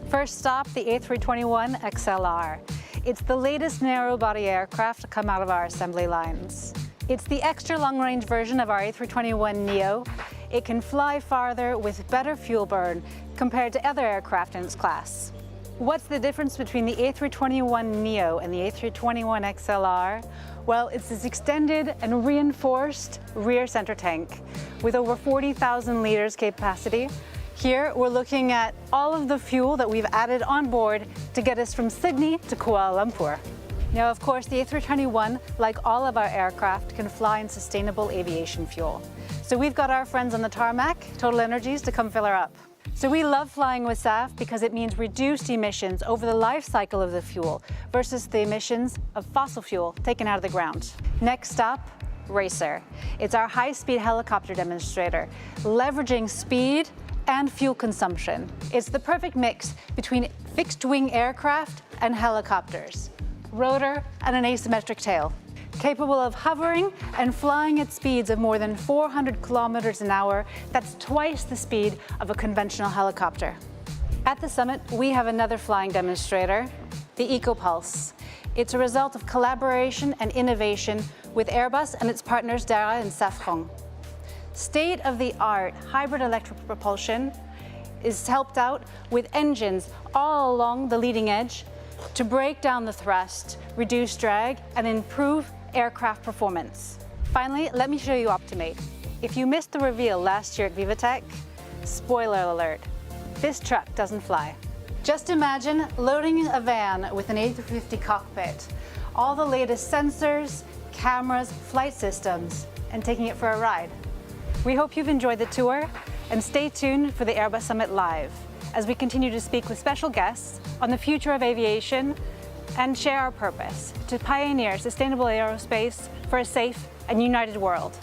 First stop, the A321XLR. It's the latest narrow-body aircraft to come out of our assembly lines. It's the extra long-range version of our A321neo. It can fly farther with better fuel burn compared to other aircraft in its class. What's the difference between the A321neo and the A321XLR? Well, it's this extended and reinforced rear center tank with over 40,000 liters capacity. Here, we're looking at all of the fuel that we've added on board to get us from Sydney to Kuala Lumpur. Now, of course, the A321, like all of our aircraft, can fly in sustainable aviation fuel. So we've got our friends on the tarmac, Total Energies, to come fill her up. So we love flying with SAF because it means reduced emissions over the life cycle of the fuel versus the emissions of fossil fuel taken out of the ground. Next stop, Racer. It's our high-speed helicopter demonstrator, leveraging speed and fuel consumption. It's the perfect mix between fixed-wing aircraft and helicopters, rotor and an asymmetric tail, capable of hovering and flying at speeds of more than 400 kilometers an hour. That's twice the speed of a conventional helicopter. At the summit, we have another flying demonstrator, the EcoPulse. It's a result of collaboration and innovation with Airbus and its partners Dara and Safran. State-of-the-art hybrid electric propulsion is helped out with engines all along the leading edge to break down the thrust, reduce drag, and improve aircraft performance. Finally, let me show you Optimate. If you missed the reveal last year at Vivatech, spoiler alert, this truck doesn't fly. Just imagine loading a van with an A350 cockpit, all the latest sensors, cameras, flight systems, and taking it for a ride. We hope you've enjoyed the tour, and stay tuned for the Airbus Summit Live as we continue to speak with special guests on the future of aviation and share our purpose to pioneer sustainable aerospace for a safe and united world.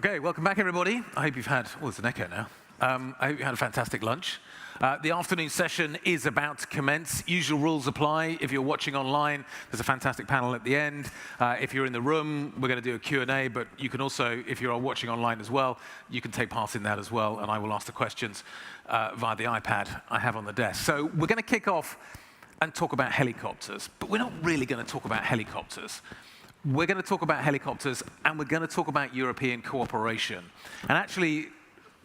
Okay, welcome back, everybody. I hope you've had, oh, there's an echo now. I hope you had a fantastic lunch. The afternoon session is about to commence. Usual rules apply. If you're watching online, there's a fantastic panel at the end. If you're in the room, we're going to do a Q&A, but you can also, if you are watching online as well, you can take part in that as well, and I will ask the questions via the iPad I have on the desk. So we're going to kick off and talk about helicopters, but we're not really going to talk about helicopters. We're going to talk about helicopters, and we're going to talk about European cooperation. And actually,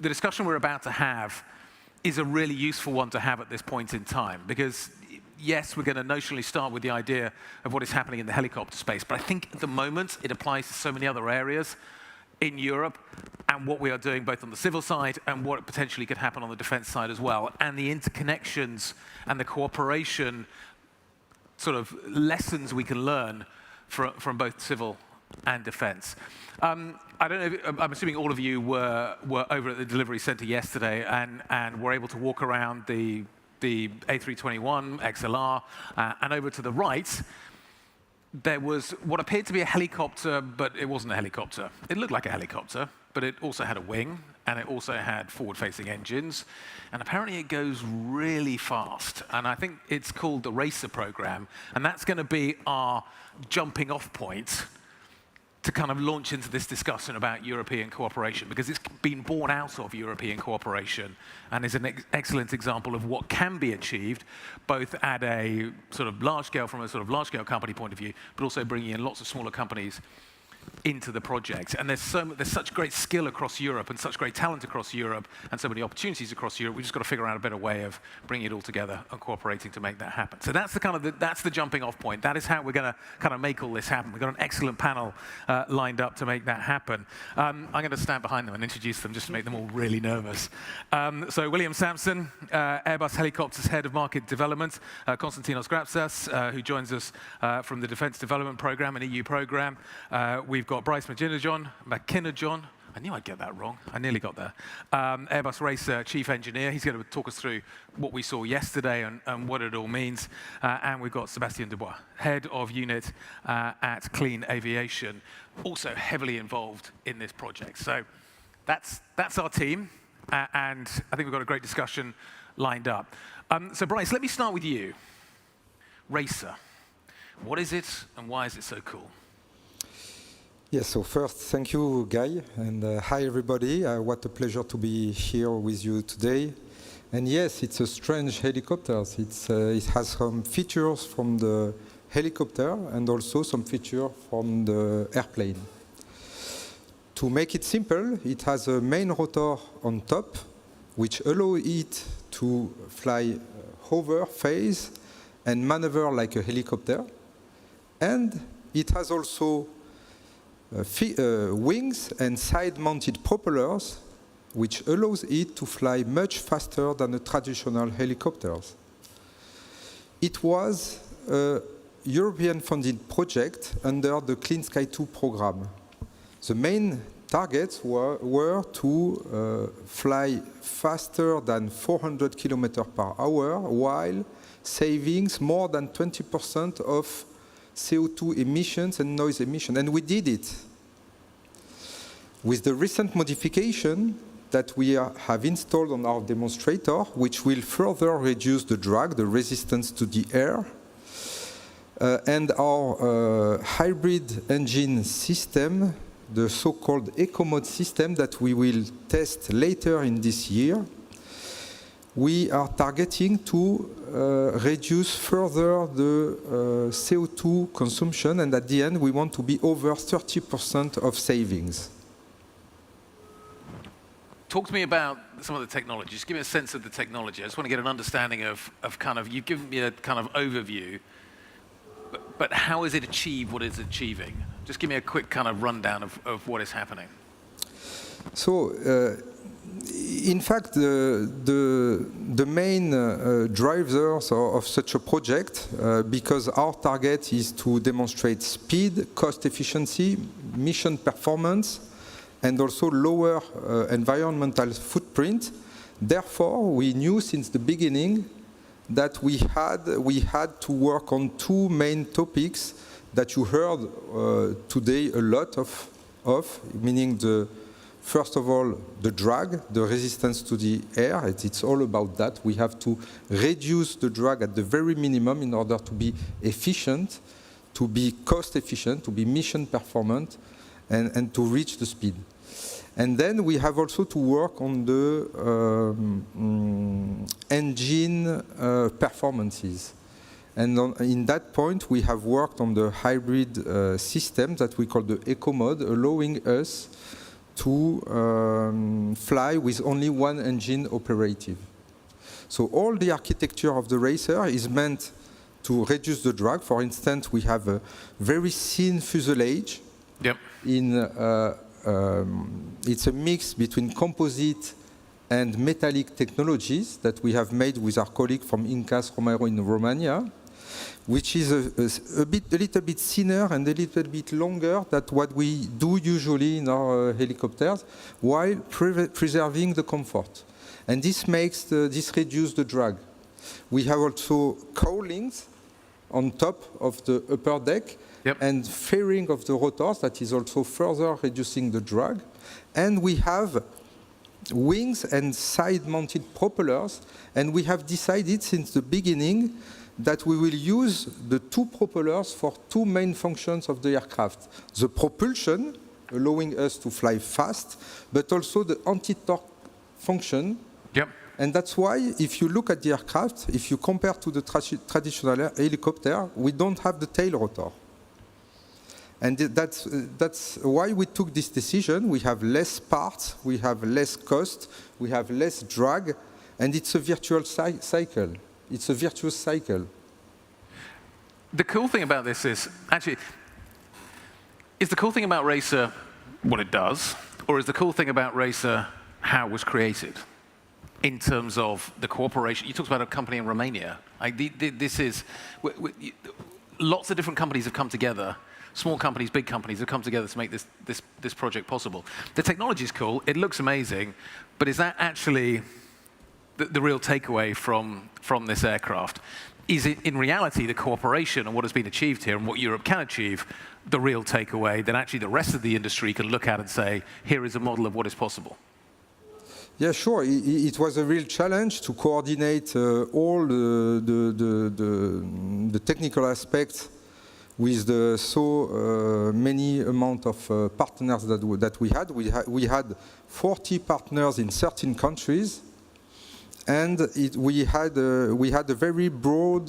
the discussion we're about to have is a really useful one to have at this point in time, because yes, we're going to notionally start with the idea of what is happening in the helicopter space, but I think at the moment it applies to so many other areas in Europe, and what we are doing both on the civil side and what potentially could happen on the defense side as well, and the interconnections and the cooperation sort of lessons we can learn from both civil and defense. I don't know, I'm assuming all of you were over at the delivery center yesterday and were able to walk around the A321 XLR, and over to the right, there was what appeared to be a helicopter, but it wasn't a helicopter. It looked like a helicopter, but it also had a wing, and it also had forward-facing engines, and apparently it goes really fast. And I think it's called the Racer program, and that's going to be our jumping off point to kind of launch into this discussion about European cooperation, because it's been born out of European cooperation and is an excellent example of what can be achieved, both at a sort of large scale, from a sort of large scale company point of view, but also bringing in lots of smaller companies into the project. And there's such great skill across Europe and such great talent across Europe and so many opportunities across Europe. We've just got to figure out a better way of bringing it all together and cooperating to make that happen. So that's that's the jumping off point. That is how we're going to kind of make all this happen. We've got an excellent panel lined up to make that happen. I'm going to stand behind them and introduce them just to make them all really nervous. So William Sampson, Airbus Helicopters Head of Market Development, Konstantinos Grapsas, who joins us from the Defence Development Programme, an EU programme. We've got Bryce McKinnon-John. I knew I'd get that wrong. I nearly got there. Airbus Racer Chief Engineer. He's going to talk us through what we saw yesterday and what it all means. And we've got Sébastien Dubois, Head of Unit at Clean Aviation, also heavily involved in this project. So that's our team. And I think we've got a great discussion lined up. So Bryce, let me start with you. Racer. What is it and why is it so cool? Yes, so first, thank you, Guy, and hi, everybody. What a pleasure to be here with you today. And yes, it's a strange helicopter. It has some features from the helicopter and also some features from the airplane. To make it simple, it has a main rotor on top, which allows it to fly hover phase and maneuver like a helicopter. And it has also wings and side-mounted propellers, which allows it to fly much faster than a traditional helicopters. It was a European-funded project under the Clean Sky 2 program. The main targets were to fly faster than 400 kilometers per hour while saving more than 20% of CO2 emissions and noise emission, and we did it. With the recent modification that we have installed on our demonstrator, which will further reduce the drag, the resistance to the air, and our hybrid engine system, the so-called eco-mode system that we will test later in this year, we are targeting to reduce further the CO2 consumption, and at the end we want to be over 30% of savings. Talk to me about some of the technology. Just give me a sense of the technology. I just want to get an understanding of kind of, you've given me a kind of overview, but how is it achieved what it's achieving? Just give me a quick kind of rundown of what is happening. So, in fact, the main drivers of such a project, because our target is to demonstrate speed, cost efficiency, mission performance, and also lower environmental footprint. Therefore, we knew since the beginning that we had to work on two main topics that you heard today a lot of, meaning the First of all, the drag, the resistance to the air, it's all about that. We have to reduce the drag at the very minimum in order to be efficient, to be cost efficient, to be mission performant, and to reach the speed. And then we have also to work on the engine performances. And in that point, we have worked on the hybrid system that we call the eco mode, allowing us to fly with only one engine operative. So all the architecture of the Racer is meant to reduce the drag. For instance, we have a very thin fuselage. Yep. It's a mix between composite and metallic technologies that we have made with our colleague from Incas Romero in Romania, which is a little bit thinner and a little bit longer than what we do usually in our helicopters, while preserving the comfort. And this makes this reduce the drag. We have also cowlings on top of the upper deck, yep, and fairing of the rotors that is also further reducing the drag. And we have wings and side-mounted propellers, and we have decided since the beginning that we will use the two propellers for two main functions of the aircraft. The propulsion, allowing us to fly fast, but also the anti-torque function. Yep. And that's why, if you look at the aircraft, if you compare to the traditional helicopter, we don't have the tail rotor. And that's why we took this decision. We have less parts, we have less cost, we have less drag, and it's a virtual cycle. It's a virtuous cycle. The cool thing about this is, actually, is the cool thing about Racer what it does, or is the cool thing about Racer how it was created? In terms of the cooperation, you talked about a company in Romania. This is, lots of different companies have come together. Small companies, big companies have come together to make this project possible. The technology is cool, it looks amazing, but is that actually the real takeaway from this aircraft? Is it, in reality, the cooperation and what has been achieved here and what Europe can achieve, the real takeaway that actually the rest of the industry can look at and say, here is a model of what is possible? Yeah, sure. It was a real challenge to coordinate all the technical aspects with the many amount of partners that we had. We had 40 partners in 13 countries, and we had a very broad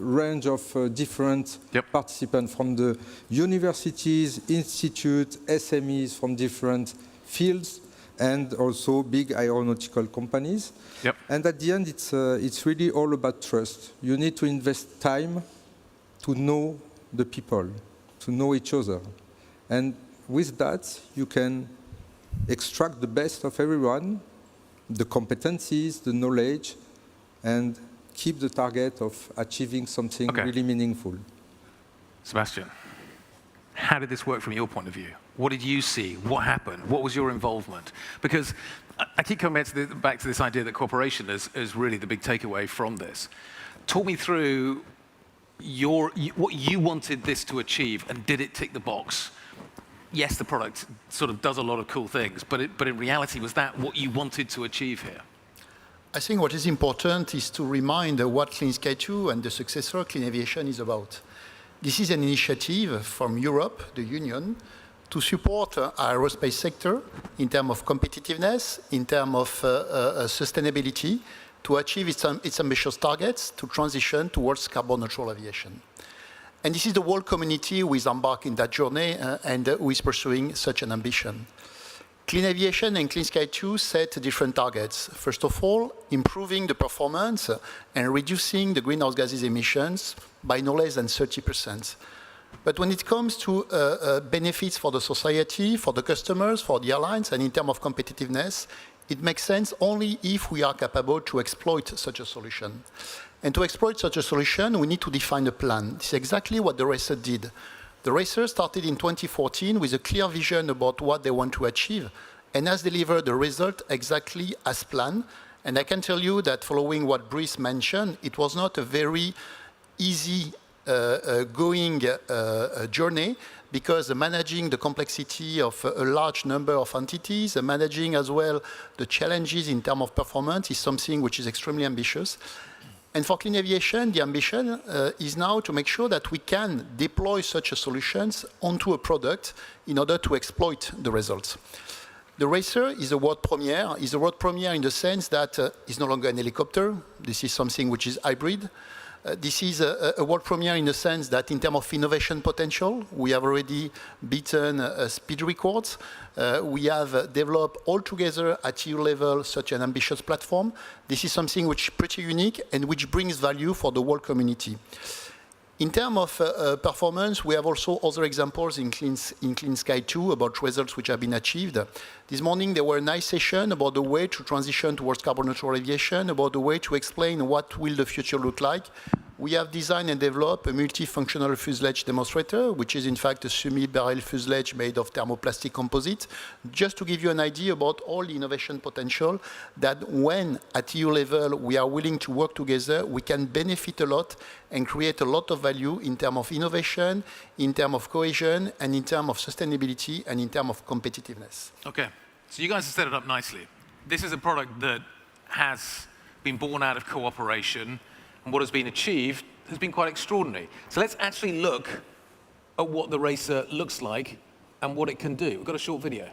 range of different participants from the universities, institutes, SMEs from different fields, and also big aeronautical companies. Yep. And at the end, it's really all about trust. You need to invest time to know the people, to know each other. And with that, you can extract the best of everyone, the competencies, the knowledge, and keep the target of achieving something really meaningful. Sebastian, how did this work from your point of view? What did you see? What happened? What was your involvement? Because I keep coming back to this idea that cooperation is really the big takeaway from this. Talk me through what you wanted this to achieve, and did it tick the box? Yes, the product sort of does a lot of cool things, but in reality, was that what you wanted to achieve here? I think what is important is to remind what Clean Sky 2 and the successor Clean Aviation is about. This is an initiative from Europe, the Union, to support our aerospace sector in terms of competitiveness, in terms of sustainability, to achieve its ambitious targets to transition towards carbon neutral aviation. And this is the whole community who is embarked in that journey and who is pursuing such an ambition. Clean Aviation and Clean Sky 2 set different targets. First of all, improving the performance and reducing the greenhouse gases emissions by no less than 30%. But when it comes to benefits for the society, for the customers, for the airlines, and in terms of competitiveness, it makes sense only if we are capable to exploit such a solution. And to exploit such a solution, we need to define a plan. This is exactly what the Racer did. The Racer started in 2014 with a clear vision about what they want to achieve and has delivered the result exactly as planned. And I can tell you that following what Brice mentioned, it was not a very easy going journey, because managing the complexity of a large number of entities, managing as well the challenges in terms of performance is something which is extremely ambitious. And for clean aviation, the ambition is now to make sure that we can deploy such solutions onto a product in order to exploit the results. The Racer is a world premiere. It's a world premiere in the sense that it's no longer an helicopter. This is something which is hybrid. This is a world premiere in the sense that in terms of innovation potential, we have already beaten speed records. We have developed altogether at EU level such an ambitious platform. This is something which is pretty unique and which brings value for the whole community. In terms of performance, we have also other examples in Clean Sky 2 about results which have been achieved. This morning there were a nice session about the way to transition towards carbon neutral aviation, about the way to explain what will the future look like. We have designed and developed a multifunctional fuselage demonstrator, which is in fact a semi-barrel fuselage made of thermoplastic composite, just to give you an idea about all the innovation potential that when at EU level we are willing to work together, we can benefit a lot and create a lot of value in terms of innovation, in terms of cohesion, and in terms of sustainability, and in terms of competitiveness. Okay, so you guys have set it up nicely. This is a product that has been born out of cooperation, and what has been achieved has been quite extraordinary. So let's actually look at what the Racer looks like and what it can do. We've got a short video.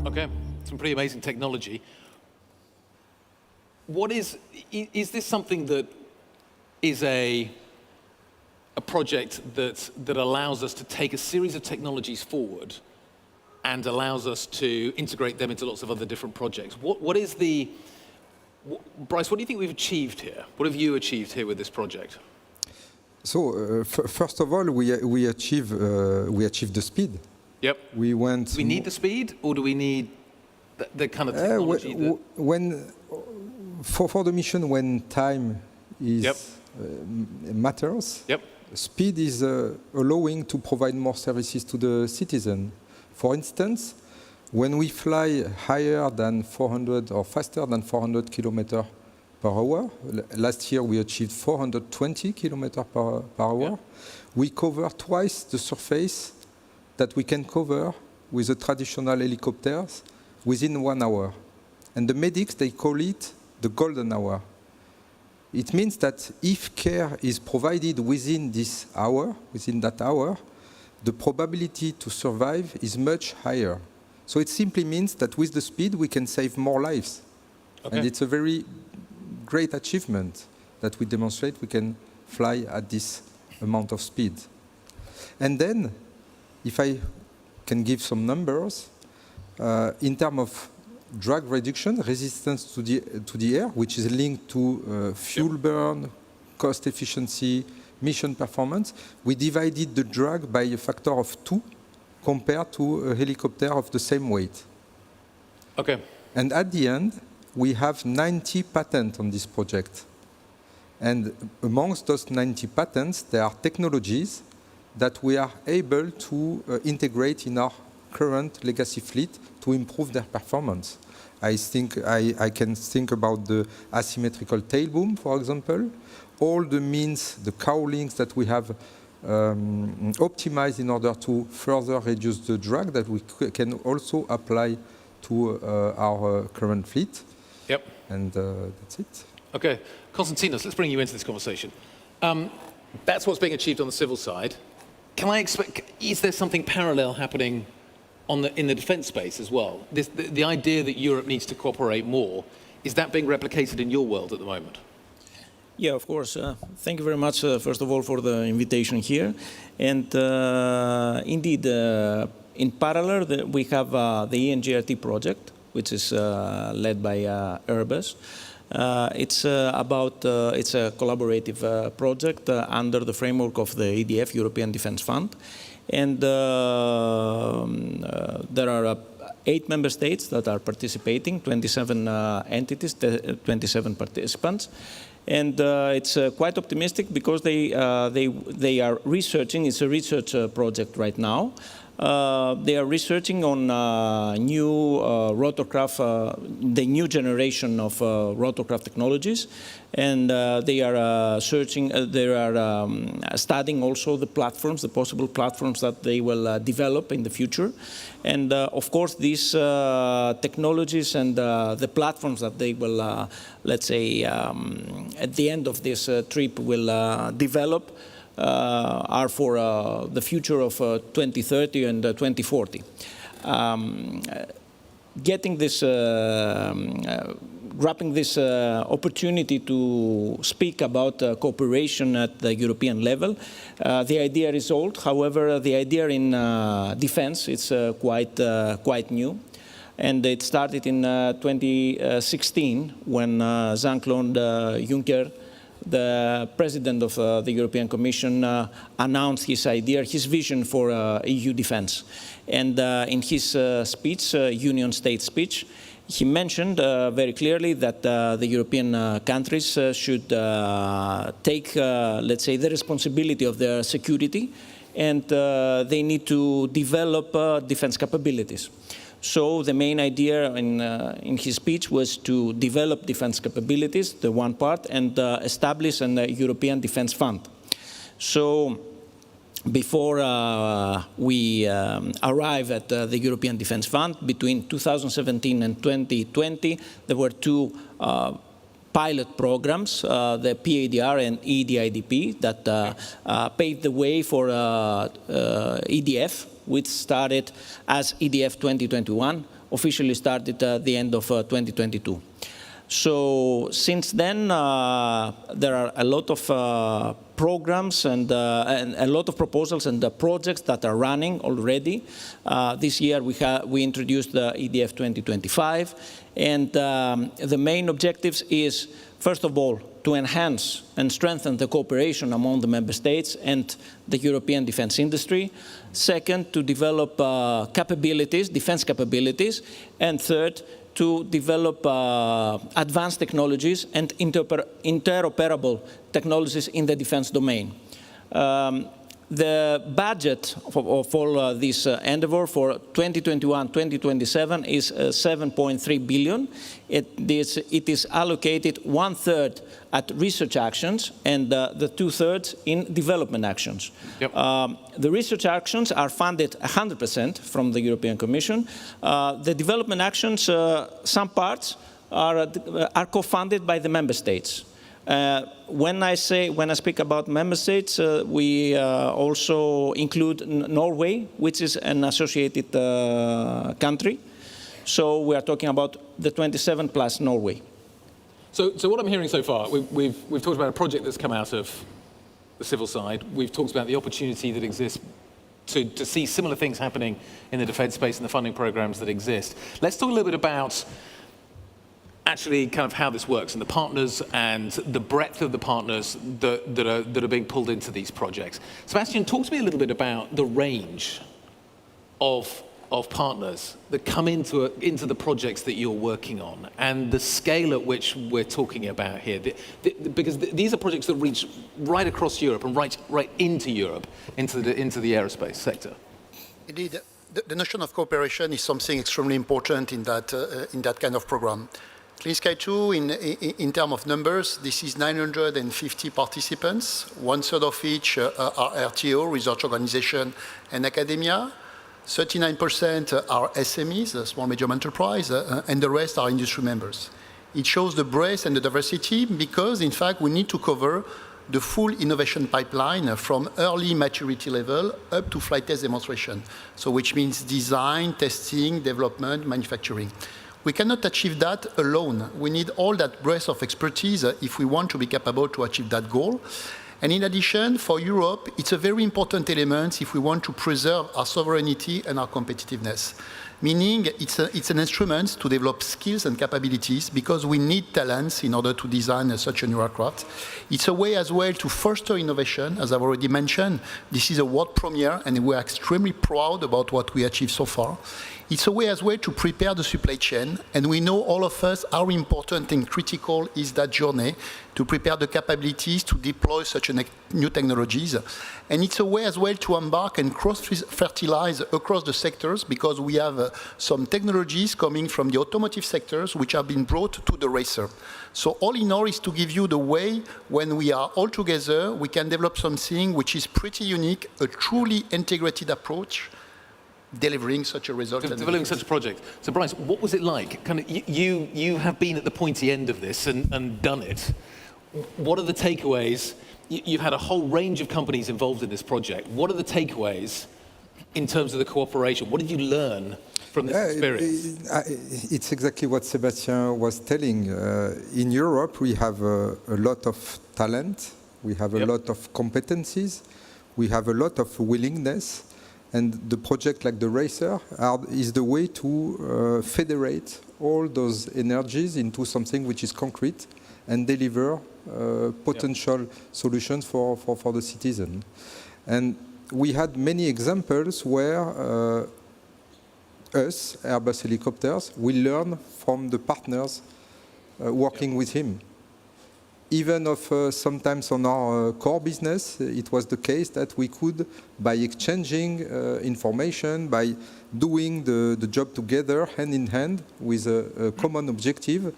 Okay, some pretty amazing technology. What is this something that is a project that allows us to take a series of technologies forward and allows us to integrate them into lots of other different projects? Bryce, what do you think we've achieved here? What have you achieved here with this project? So first of all, we achieved the speed. Yep. We went. Do we need the speed, or do we need the kind of technology for the mission when time is matters? Yep. Speed is allowing to provide more services to the citizen. For instance, when we fly higher than 400 or faster than 400 kilometers per hour, last year we achieved 420 kilometers per hour, we cover twice the surface that we can cover with the traditional helicopters within 1 hour. And the medics, they call it the golden hour. It means that if care is provided within this hour, within that hour, the probability to survive is much higher. So it simply means that with the speed, we can save more lives. Okay. And it's a very great achievement that we demonstrate we can fly at this amount of speed. And then, if I can give some numbers, in terms of drag reduction, resistance to the air, which is linked to fuel burn, cost efficiency, mission performance. We divided the drag by a factor of 2 compared to a helicopter of the same weight. Okay. And at the end, we have 90 patents on this project. And amongst those 90 patents, there are technologies that we are able to integrate in our current legacy fleet to improve their performance. I think I can think about the asymmetrical tail boom, for example, all the means, the cowlings that we have optimized in order to further reduce the drag that we can also apply to our current fleet. Yep. And that's it. Okay. Konstantinos, let's bring you into this conversation. That's what's being achieved on the civil side. Can I expect, is there something parallel happening in the defense space as well? The idea that Europe needs to cooperate more, is that being replicated in your world at the moment? Yeah, of course. Thank you very much, first of all, for the invitation here. And indeed, in parallel, we have the ENGRT project, which is led by Airbus. It's a collaborative project under the framework of the EDF, European Defence Fund. And there are 8 member states that are participating, 27 entities, 27 participants. And it's quite optimistic because they are researching. It's a research project right now. They are researching on new rotorcraft, the new generation of rotorcraft technologies, and they are studying also the platforms, the possible platforms that they will develop in the future. And of course, these technologies and the platforms that they will, let's say, at the end of this trip will develop are for the future of 2030 and 2040. Getting this, grabbing this opportunity to speak about cooperation at the European level, the idea is old. However, the idea in defense is quite new. And it started in 2016 when Jean-Claude Juncker, the president of the European Commission, announced his idea, his vision for EU defense. And in his speech, Union State speech, he mentioned very clearly that the European countries should take, let's say, the responsibility of their security, and they need to develop defense capabilities. So the main idea in his speech was to develop defense capabilities, the one part, and establish a European Defense Fund. So before we arrive at the European Defense Fund, between 2017 and 2020, there were 2 pilot programs, the PADR and EDIDP, that paved the way for EDF, which started as EDF 2021, officially started at the end of 2022. So since then, there are a lot of programs and a lot of proposals and projects that are running already. This year we introduced the EDF 2025, and the main objectives is, first of all, to enhance and strengthen the cooperation among the member states and the European defense industry. Second, to develop capabilities, defense capabilities. And third, to develop advanced technologies and interoperable technologies in the defense domain. The budget of all this endeavor for 2021-2027 is 7.3 billion. It is allocated 1/3 at research actions and the 2/3 in development actions. Yep. The research actions are funded 100% from the European Commission. The development actions, some parts are co-funded by the member states. When I speak about member states, we also include Norway, which is an associated country. So we are talking about the 27 plus Norway. So what I'm hearing so far, we've talked about a project that's come out of the civil side. We've talked about the opportunity that exists to see similar things happening in the defense space and the funding programs that exist. Let's talk a little bit about actually kind of how this works and the partners and the breadth of the partners that are being pulled into these projects. Sebastian, talk to me a little bit about the range of partners that come into the projects that you're working on and the scale at which we're talking about here. Because these are projects that reach right across Europe and right into Europe, into the aerospace sector. Indeed, the notion of cooperation is something extremely important in that kind of program. Clean Sky 2, in terms of numbers, this is 950 participants, 1/3 of each are RTO, research organization, and academia. 39% are SMEs, small medium enterprise, and the rest are industry members. It shows the breadth and the diversity because, in fact, we need to cover the full innovation pipeline from early maturity level up to flight test demonstration. So which means design, testing, development, manufacturing. We cannot achieve that alone. We need all that breadth of expertise if we want to be capable to achieve that goal. And in addition, for Europe, it's a very important element if we want to preserve our sovereignty and our competitiveness. Meaning it's an instrument to develop skills and capabilities because we need talents in order to design such a new aircraft. It's a way as well to foster innovation, as I've already mentioned. This is a world premiere and we're extremely proud about what we achieved so far. It's a way as well to prepare the supply chain, and we know all of us how important and critical is that journey to prepare the capabilities to deploy such new technologies. And it's a way as well to embark and cross-fertilize across the sectors because we have some technologies coming from the automotive sectors which have been brought to the racer. So all in all is to give you the way when we are all together, we can develop something which is pretty unique, a truly integrated approach, delivering such a result. Developing such a project. So Bryce, what was it like? Kind of, you have been at the pointy end of this and done it. What are the takeaways? You've had a whole range of companies involved in this project. What are the takeaways in terms of the cooperation? What did you learn from this experience? It's exactly what Sebastian was telling. In Europe, we have a lot of talent. We have a lot of competencies. We have a lot of willingness. And the project like the Racer is the way to federate all those energies into something which is concrete and deliver potential solutions for the citizen. And we had many examples where us, Airbus Helicopters, we learn from the partners working with him. Even sometimes on our core business, it was the case that we could, by exchanging information, by doing the job together, hand in hand, with a common objective,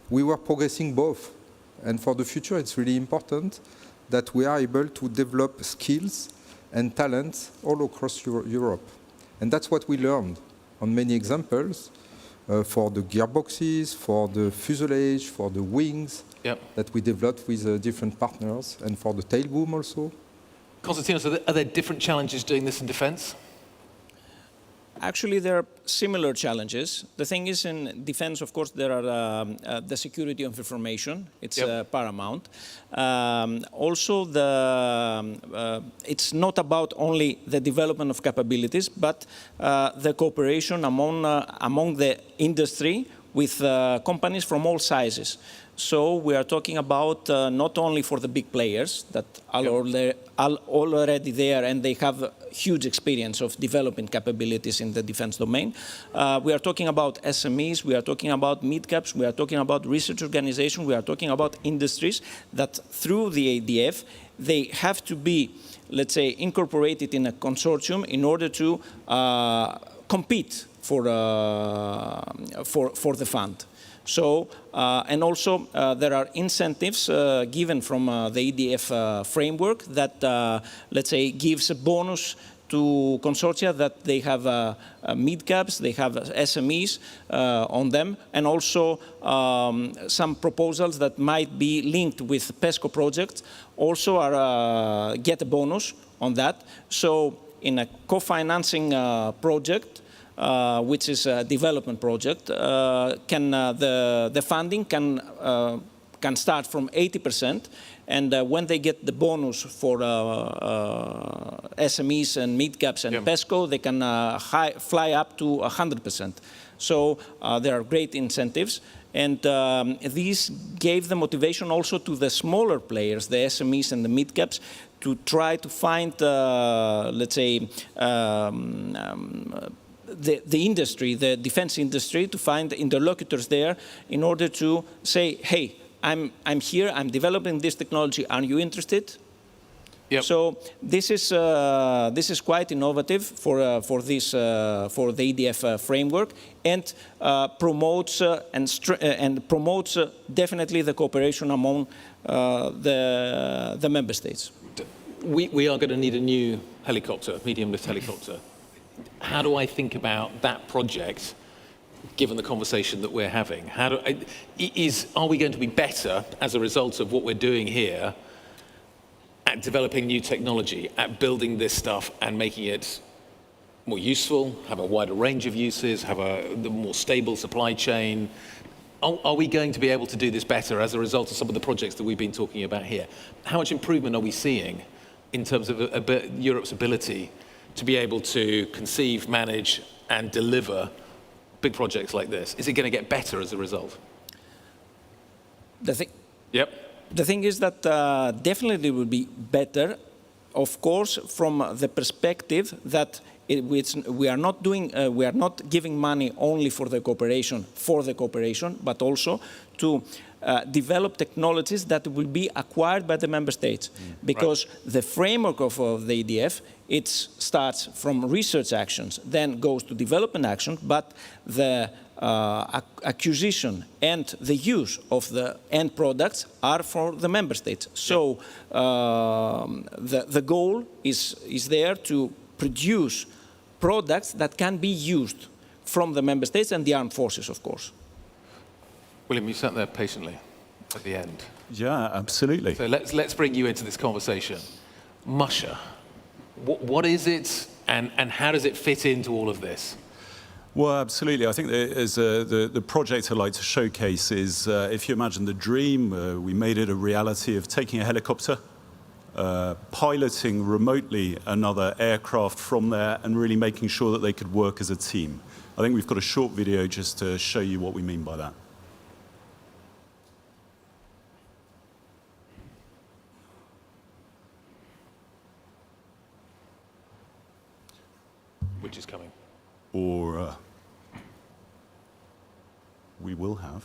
we were progressing both. And for the future, it's really important that we are able to develop skills and talents all across Europe. And that's what we learned on many examples for the gearboxes, for the fuselage, for the wings, that we developed with different partners, and for the tail boom also. Konstantinos, are there different challenges doing this in defense? Actually, there are similar challenges. The thing is, in defense, of course, there are the security of information. It's paramount. Also, it's not about only the development of capabilities, but the cooperation among the industry with companies from all sizes. So we are talking about not only for the big players that are already there and they have huge experience of developing capabilities in the defense domain. We are talking about SMEs, we are talking about mid-caps, we are talking about research organizations, we are talking about industries that through the ADF, they have to be, let's say, incorporated in a consortium in order to compete for the fund. So, and also there are incentives given from the EDF framework that, let's say, gives a bonus to consortia that they have mid-caps, they have SMEs on them, and also some proposals that might be linked with PESCO projects also are get a bonus on that. So in a co-financing project, which is a development project, the funding can start from 80%, And when they get the bonus for SMEs and mid-caps and PESCO, they can fly up to 100%. So there are great incentives. And these gave the motivation also to the smaller players, the SMEs and the mid-caps, to try to find, let's say, the industry, the defense industry, to find interlocutors there in order to say, hey, I'm here, I'm developing this technology, are you interested? Yep. So this is quite innovative for the EDF framework, and promotes definitely the cooperation among the member states. We are going to need a new helicopter, medium-lift helicopter. How do I think about that project, given the conversation that we're having? Are we going to be better as a result of what we're doing here at developing new technology, at building this stuff and making it more useful, have a wider range of uses, have the more stable supply chain? Are we going to be able to do this better as a result of some of the projects that we've been talking about here? How much improvement are we seeing in terms of Europe's ability to be able to conceive, manage, and deliver big projects like this? Is it going to get better as a result? The thing is that definitely it will be better, of course, from the perspective that we are not giving money only for the cooperation, but also to develop technologies that will be acquired by the member states. Because the framework of the EDF, it starts from research actions, then goes to development action, but the acquisition and the use of the end products are for the member states. So the goal is there to produce products that can be used from the member states and the armed forces, of course. William, you sat there patiently at the end. Yeah, absolutely. So let's bring you into this conversation. Musha, what is it, and how does it fit into all of this? Well, absolutely. I think the project I'd like to showcase is, if you imagine the dream, we made it a reality of taking a helicopter, piloting remotely another aircraft from there, and really making sure that they could work as a team. I think we've got a short video just to show you what we mean by that. Which is coming. Or we will have.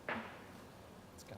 Let's go.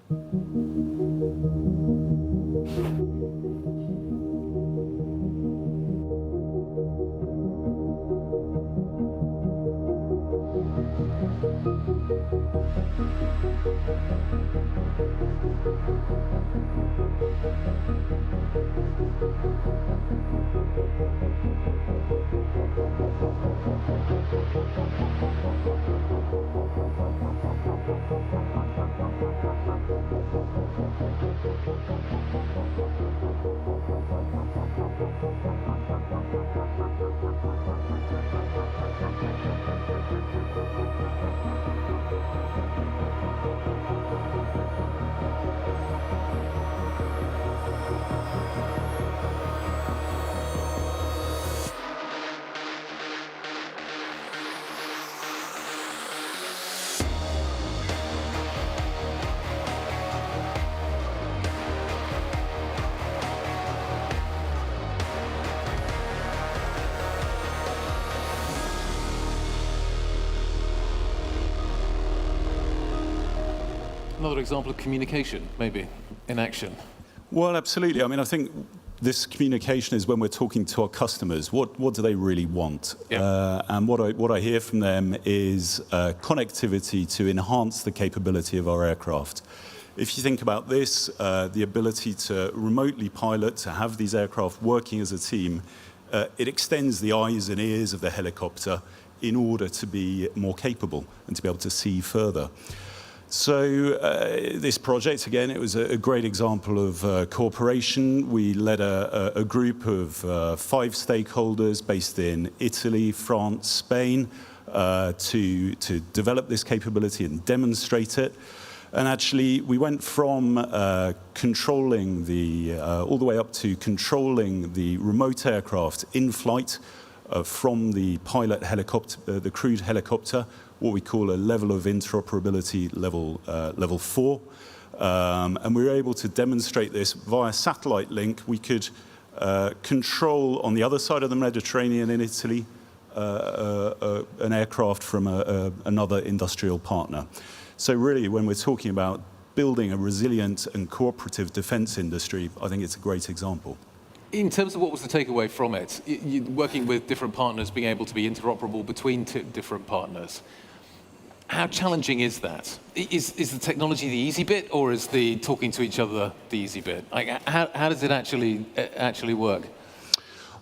Another example of communication, maybe, in action. Well, absolutely. I mean, I think this communication is when we're talking to our customers. What do they really want? And what I hear from them is connectivity to enhance the capability of our aircraft. If you think about this, the ability to remotely pilot, to have these aircraft working as a team, it extends the eyes and ears of the helicopter in order to be more capable and to be able to see further. So this project, again, it was a great example of cooperation. We led a group of 5 stakeholders based in Italy, France, Spain, to develop this capability and demonstrate it. And actually, we went from controlling all the way up to controlling the remote aircraft in flight from the pilot helicopter, the crewed helicopter, what we call a level of interoperability level 4. And we were able to demonstrate this via satellite link. We could control on the other side of the Mediterranean in Italy an aircraft from another industrial partner. So really, when we're talking about building a resilient and cooperative defense industry, I think it's a great example. In terms of what was the takeaway from it, working with different partners, being able to be interoperable between different partners, how challenging is that? Is the technology the easy bit, or is the talking to each other the easy bit? Like, how does it actually work?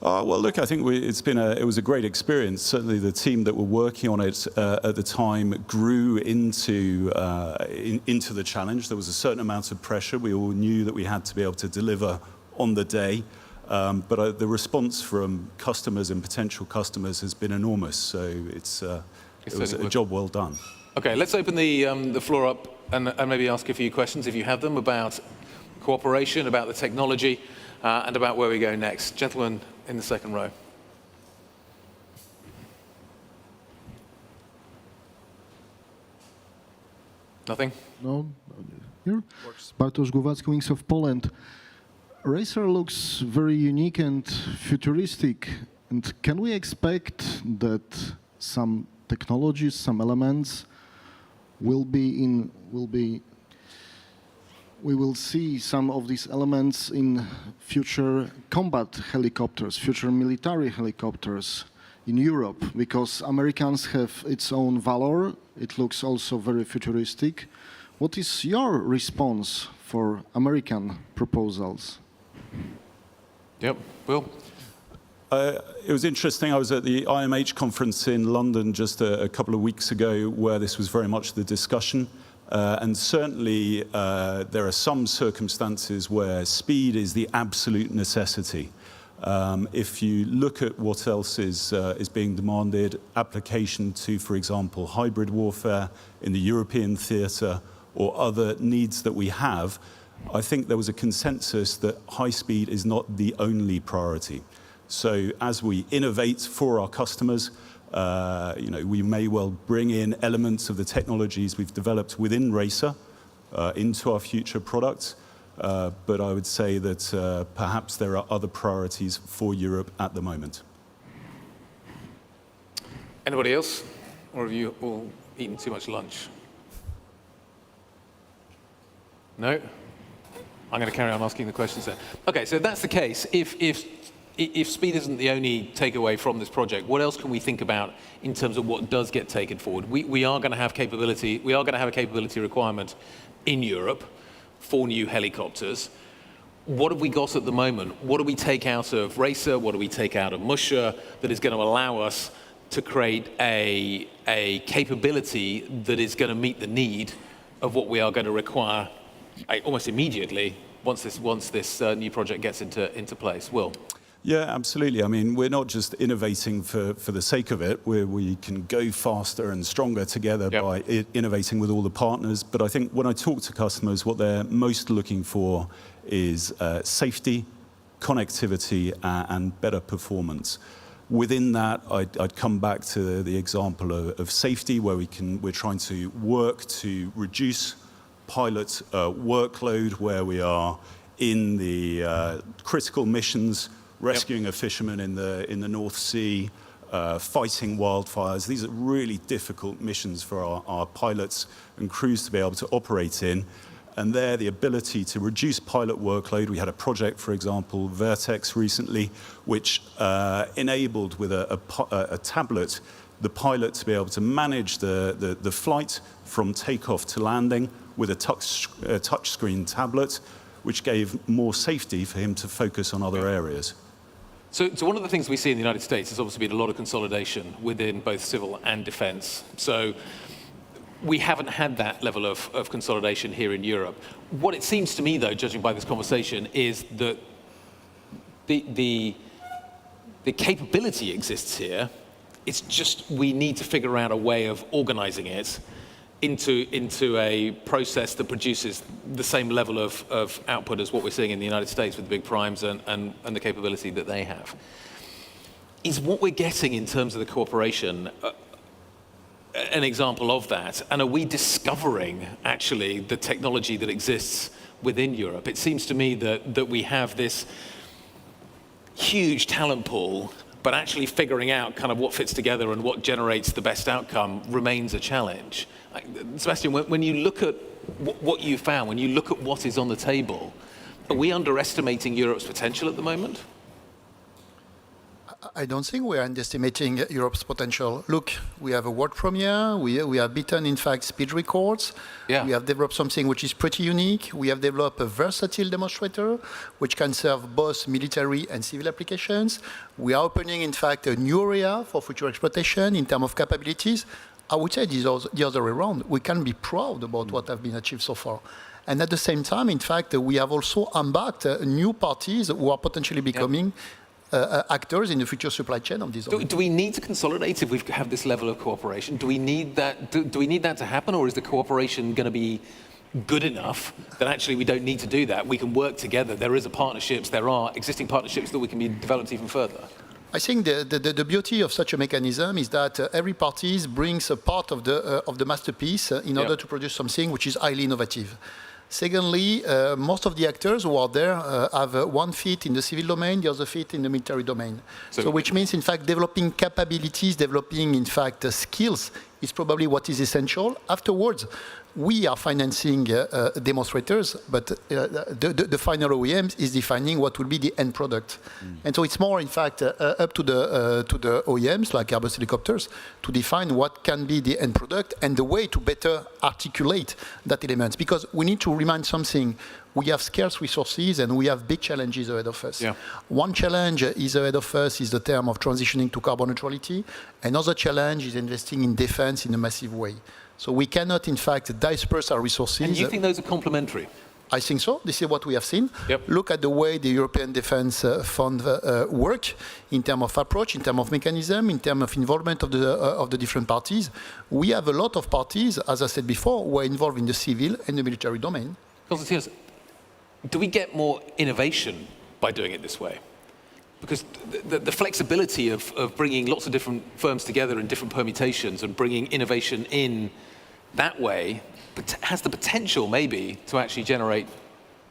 Well, look, I think it was a great experience. Certainly, the team that were working on it at the time grew into the challenge. There was a certain amount of pressure. We all knew that we had to be able to deliver on the day. But the response from customers and potential customers has been enormous. So it was a job well done. Okay, let's open the floor up and maybe ask a few questions, if you have them, about cooperation, about the technology, and about where we go next. Gentleman in the second row. Nothing? No? Here? Bartosz Głowacki, Wings of Poland. Racer looks very unique and futuristic. And can we expect that some technologies, some elements we will see some of these elements in future combat helicopters, future military helicopters in Europe, because Americans have its own valor. It looks also very futuristic. What is your response for American proposals? Yep, Will? It was interesting. I was at the IMH conference in London just a couple of weeks ago, where this was very much the discussion. And certainly, there are some circumstances where speed is the absolute necessity. If you look at what else is being demanded, application to, for example, hybrid warfare in the European theatre or other needs that we have, I think there was a consensus that high speed is not the only priority. So as we innovate for our customers, we may well bring in elements of the technologies we've developed within Racer into our future products. But I would say that perhaps there are other priorities for Europe at the moment. Anybody else? Or have you all eaten too much lunch? No? I'm going to carry on asking the questions then. Okay, so if that's the case, if speed isn't the only takeaway from this project, what else can we think about in terms of what does get taken forward? We are going to have capability. We are going to have a capability requirement in Europe for new helicopters. What have we got at the moment? What do we take out of Racer? What do we take out of Musha that is going to allow us to create a capability that is going to meet the need of what we are going to require almost immediately once this new project gets into place? Will? Yeah, absolutely. I mean, we're not just innovating for the sake of it, where we can go faster and stronger together by innovating with all the partners. But I think when I talk to customers, what they're most looking for is safety, connectivity, and better performance. Within that, I'd come back to the example of safety, where we're trying to work to reduce pilot workload, where we are in the critical missions, rescuing a fisherman in the North Sea, fighting wildfires. These are really difficult missions for our pilots and crews to be able to operate in. And there, the ability to reduce pilot workload. We had a project, for example, Vertex recently, which enabled with a tablet the pilot to be able to manage the flight from takeoff to landing with a touchscreen tablet, which gave more safety for him to focus on other areas. So one of the things we see in the United States has obviously been a lot of consolidation within both civil and defense. So we haven't had that level of consolidation here in Europe. What it seems to me, though, judging by this conversation, is that the capability exists here. It's just we need to figure out a way of organizing it into a process that produces the same level of output as what we're seeing in the United States with the big primes and the capability that they have. Is what we're getting in terms of the cooperation an example of that? And are we discovering, actually, the technology that exists within Europe? It seems to me that we have this huge talent pool, but actually figuring out kind of what fits together and what generates the best outcome remains a challenge. Sebastian, when you look at what you found, when you look at what is on the table, are we underestimating Europe's potential at the moment? I don't think we are underestimating Europe's potential. Look, we have a world premiere. We have beaten, in fact, speed records. Yeah. We have developed something which is pretty unique. We have developed a versatile demonstrator which can serve both military and civil applications. We are opening, in fact, a new area for future exploitation in terms of capabilities. I would say the other way around. We can be proud about what has been achieved so far. And at the same time, in fact, we have also embarked new parties who are potentially becoming actors in the future supply chain of this. Do we need to consolidate if we have this level of cooperation? Do we need that? Do we need that to happen, or is the cooperation going to be good enough that actually we don't need to do that? We can work together. There is partnerships. There are existing partnerships that we can be developed even further. I think the beauty of such a mechanism is that every party brings a part of the masterpiece in order to produce something which is highly innovative. Secondly, most of the actors who are there have one feet in the civil domain, the other feet in the military domain. So which means, in fact, developing capabilities, developing, in fact, skills is probably what is essential. Afterwards, we are financing demonstrators, but the final OEM is defining what will be the end product. And so it's more, in fact, up to the OEMs, like Airbus Helicopters, to define what can be the end product and the way to better articulate that element. Because we need to remind something. We have scarce resources and we have big challenges ahead of us. Yeah. One challenge is ahead of us is the term of transitioning to carbon neutrality. Another challenge is investing in defense in a massive way. So we cannot, in fact, disperse our resources. And you think those are complementary? I think so. This is what we have seen. Yep. Look at the way the European Defence Fund work in terms of approach, in terms of mechanism, in terms of involvement of the different parties. We have a lot of parties, as I said before, who are involved in the civil and the military domain. Constantinos, do we get more innovation by doing it this way? Because the flexibility of bringing lots of different firms together in different permutations and bringing innovation in that way has the potential maybe to actually generate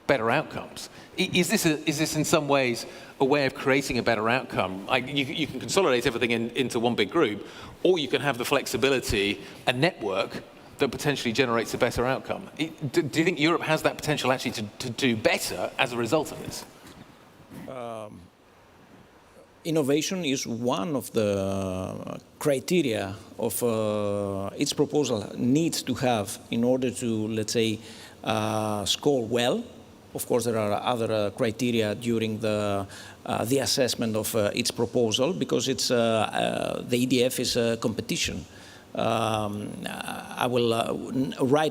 better outcomes. Is this in some ways a way of creating a better outcome? You can consolidate everything into one big group, or you can have the flexibility, a network that potentially generates a better outcome. Do you think Europe has that potential actually to do better as a result of this? Innovation is one of the criteria of its proposal needs to have in order to, let's say, score well. Of course, there are other criteria during the assessment of its proposal, because it's the EDF is a competition. Right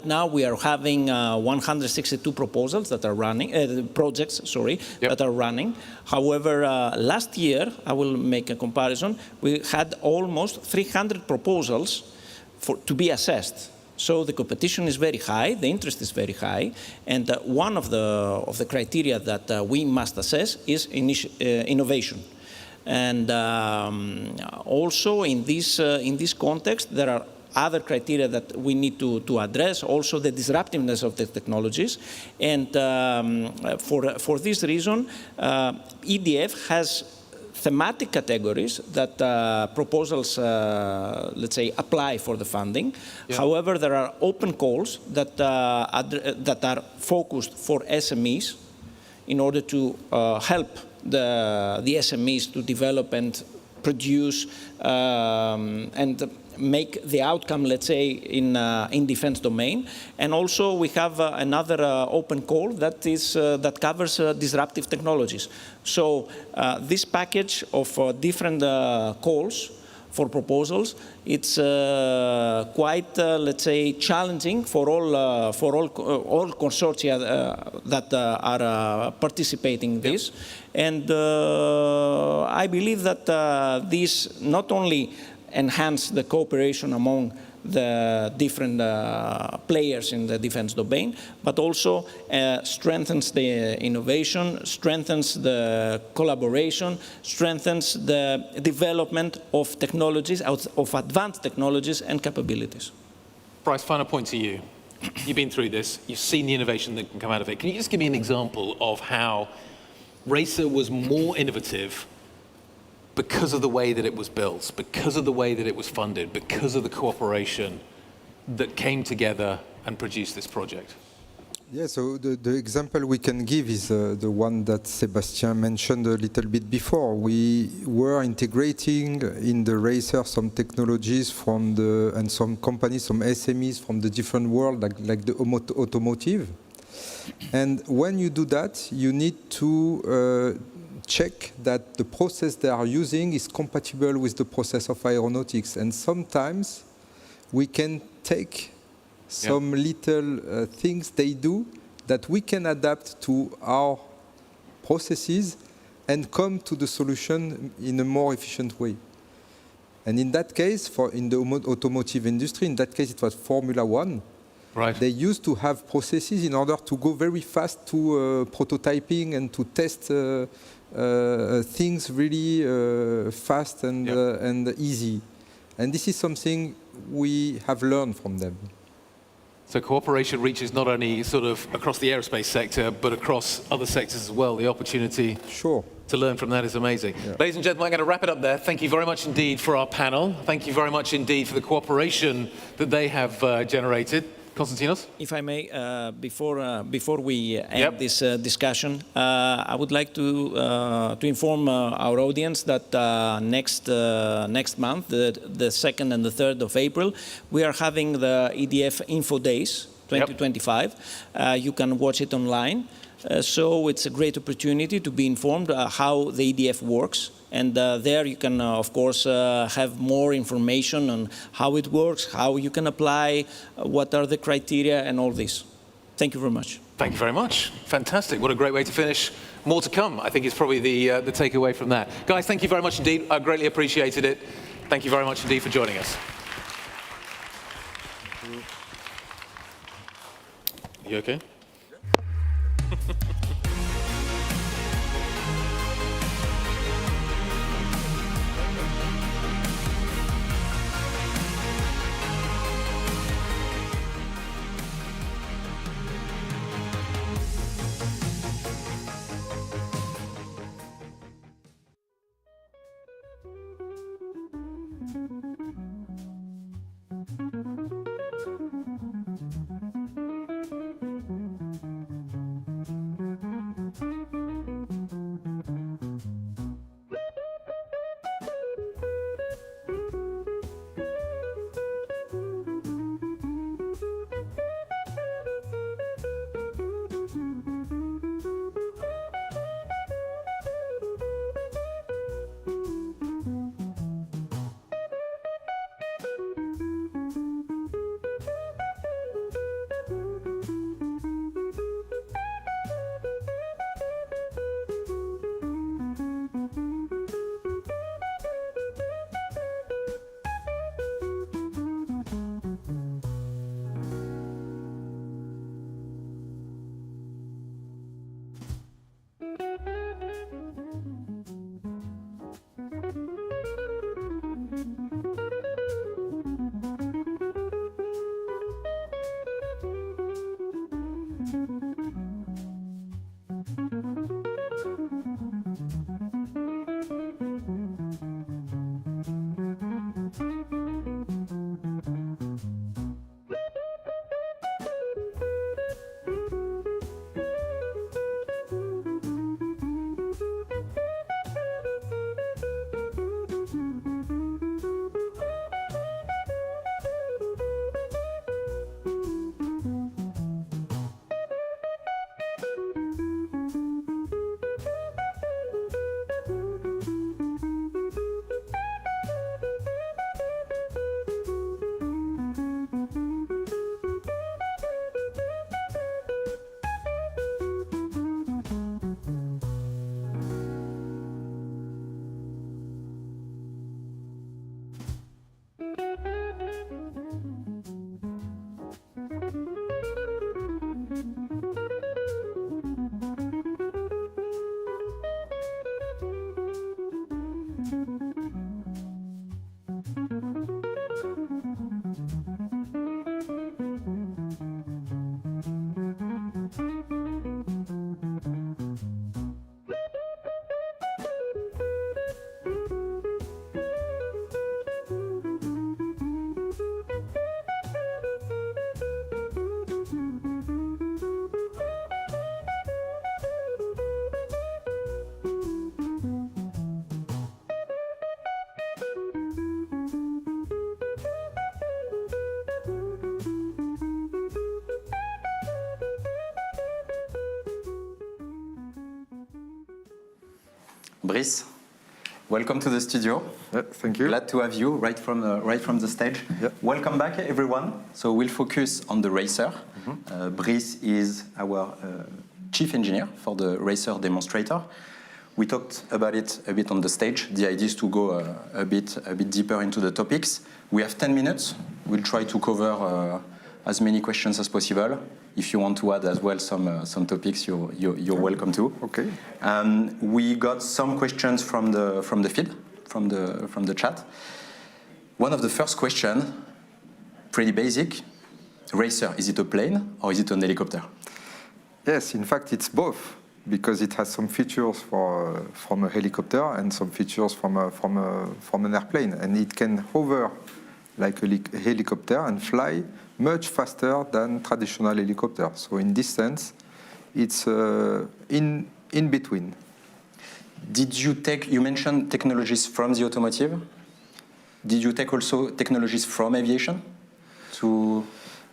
now we are having 162 proposals that are running, projects, sorry, that are running. However, last year, I will make a comparison, we had almost 300 proposals to be assessed. So the competition is very high, the interest is very high, and one of the criteria that we must assess is innovation. And also in this context, there are other criteria that we need to address, also the disruptiveness of the technologies. And for this reason, EDF has thematic categories that proposals, let's say, apply for the funding. Yeah. However, there are open calls that are focused for SMEs in order to help the SMEs to develop and produce and make the outcome, let's say, in defense domain. And also we have another open call that is that covers disruptive technologies. So this package of different calls for proposals, it's quite, let's say, challenging for all consortia that are participating in this. And I believe that this not only enhance the cooperation among the different players in the defense domain, but also strengthens the innovation, strengthens the collaboration, strengthens the development of technologies, of advanced technologies and capabilities. Bryce, final point to you. You've been through this. You've seen the innovation that can come out of it. Can you just give me an example of how Racer was more innovative because of the way that it was built, because of the way that it was funded, because of the cooperation that came together and produced this project? Yeah, so the example we can give is the one that Sébastien mentioned a little bit before. We were integrating in the Racer some technologies from and some companies, some SMEs from the different world, like the automotive. And when you do that, you need to check that the process they are using is compatible with the process of aeronautics. And sometimes we can take some little things they do that we can adapt to our processes and come to the solution in a more efficient way. And in that case, in the automotive industry, in that case it was Formula One. Right. They used to have processes in order to go very fast to prototyping and to test things really fast and easy. And this is something we have learned from them. So cooperation reaches not only sort of across the aerospace sector, but across other sectors as well. The opportunity to learn from that is amazing. Yeah. Ladies and gentlemen, I'm going to wrap it up there. Thank you very much indeed for our panel. Thank you very much indeed for the cooperation that they have generated. Konstantinos? If I may, before we end this discussion, I would like to inform our audience that next month, the 2nd and the 3rd of April, we are having the EDF Info Days 2025. You can watch it online. So it's a great opportunity to be informed how the EDF works. And there you can, of course, have more information on how it works, how you can apply, what are the criteria, and all this. Thank you very much. Thank you very much. Fantastic. What a great way to finish. More to come, I think, is probably the takeaway from that. Guys, thank you very much indeed. I greatly appreciated it. Thank you very much indeed for joining us. You okay? Brice, welcome to the studio. Thank you. Glad to have you right from the stage. Welcome back, everyone. So we'll focus on the racer. Brice is our chief engineer for the racer demonstrator. We talked about it a bit on the stage. The idea is to go a bit deeper into the topics. We have 10 minutes. We'll try to cover as many questions as possible. If you want to add as well some topics, you're welcome to. Okay. We got some questions from the feed, from the chat. One of the first question, pretty basic. Racer, is it a plane or is it an helicopter? Yes, in fact, it's both, because it has some features from a helicopter and some features from an airplane, and it can hover like a helicopter and fly much faster than traditional helicopters. So in this sense, it's in between. You mentioned technologies from the automotive. Did you take also technologies from aviation?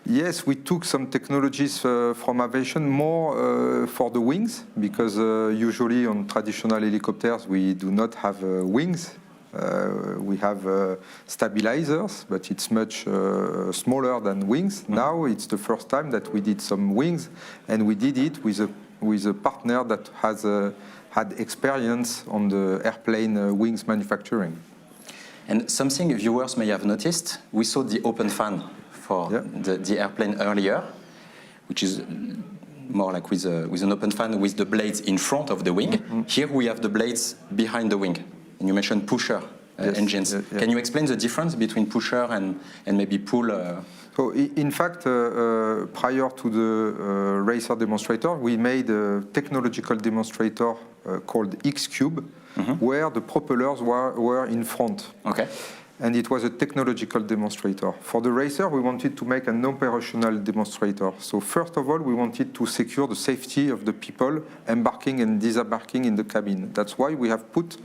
Yes, we took some technologies from aviation, more for the wings, because usually on traditional helicopters we do not have wings. We have stabilizers, but it's much smaller than wings. Now it's the first time that we did some wings, and we did it with a partner that has had experience on the airplane wings manufacturing. And something viewers may have noticed, we saw the open fan for the airplane earlier, which is more like with an open fan with the blades in front of the wing. Here we have the blades behind the wing. And you mentioned pusher engines. Can you explain the difference between pusher and maybe pull? So in fact, prior to the racer demonstrator, we made a technological demonstrator called X-Cube, where the propellers were in front. Okay. And it was a technological demonstrator. For the racer, we wanted to make an operational demonstrator. So first of all, we wanted to secure the safety of the people embarking and disembarking in the cabin. That's why we have put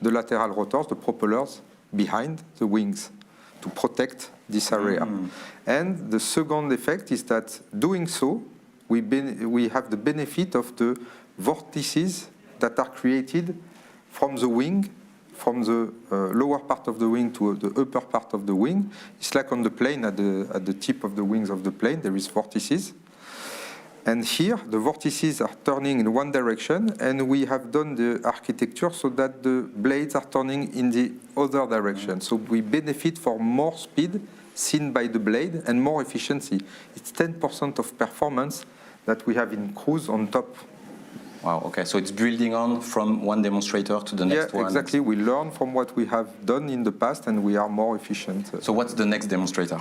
the lateral rotors, the propellers, behind the wings to protect this area. And the second effect is that doing so, we have the benefit of the vortices that are created from the wing, from the lower part of the wing to the upper part of the wing. It's like on the plane, at the tip of the wings of the plane, there is vortices. And here, the vortices are turning in one direction, and we have done the architecture so that the blades are turning in the other direction. So we benefit for more speed seen by the blade and more efficiency. It's 10% of performance that we have in cruise on top. Wow, okay, so it's building on from one demonstrator to the next one. Exactly. We learn from what we have done in the past, and we are more efficient. So what's the next demonstrator?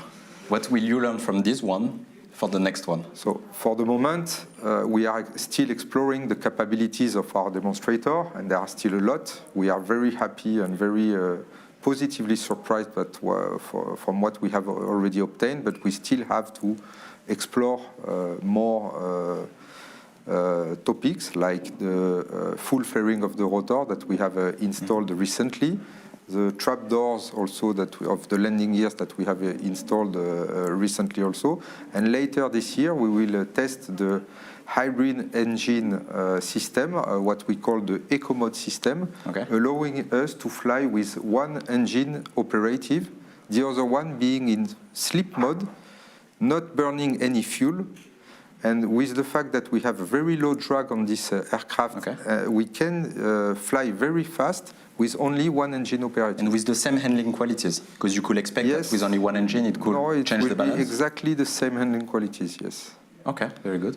What will you learn from this one for the next one? So for the moment, we are still exploring the capabilities of our demonstrator, and there are still a lot. We are very happy and very positively surprised from what we have already obtained, but we still have to explore more topics like the full flaring of the rotor that we have installed recently, the trapdoors also of the landing gears that we have installed recently also, and later this year we will test the hybrid engine system, what we call the Eco Mode system, allowing us to fly with one engine operative, the other one being in sleep mode, not burning any fuel. And with the fact that we have a very low drag on this aircraft, we can fly very fast with only one engine operating. And with the same handling qualities? Because you could expect that with only one engine it could change the balance? No, it will be exactly the same handling qualities, yes. Okay, very good.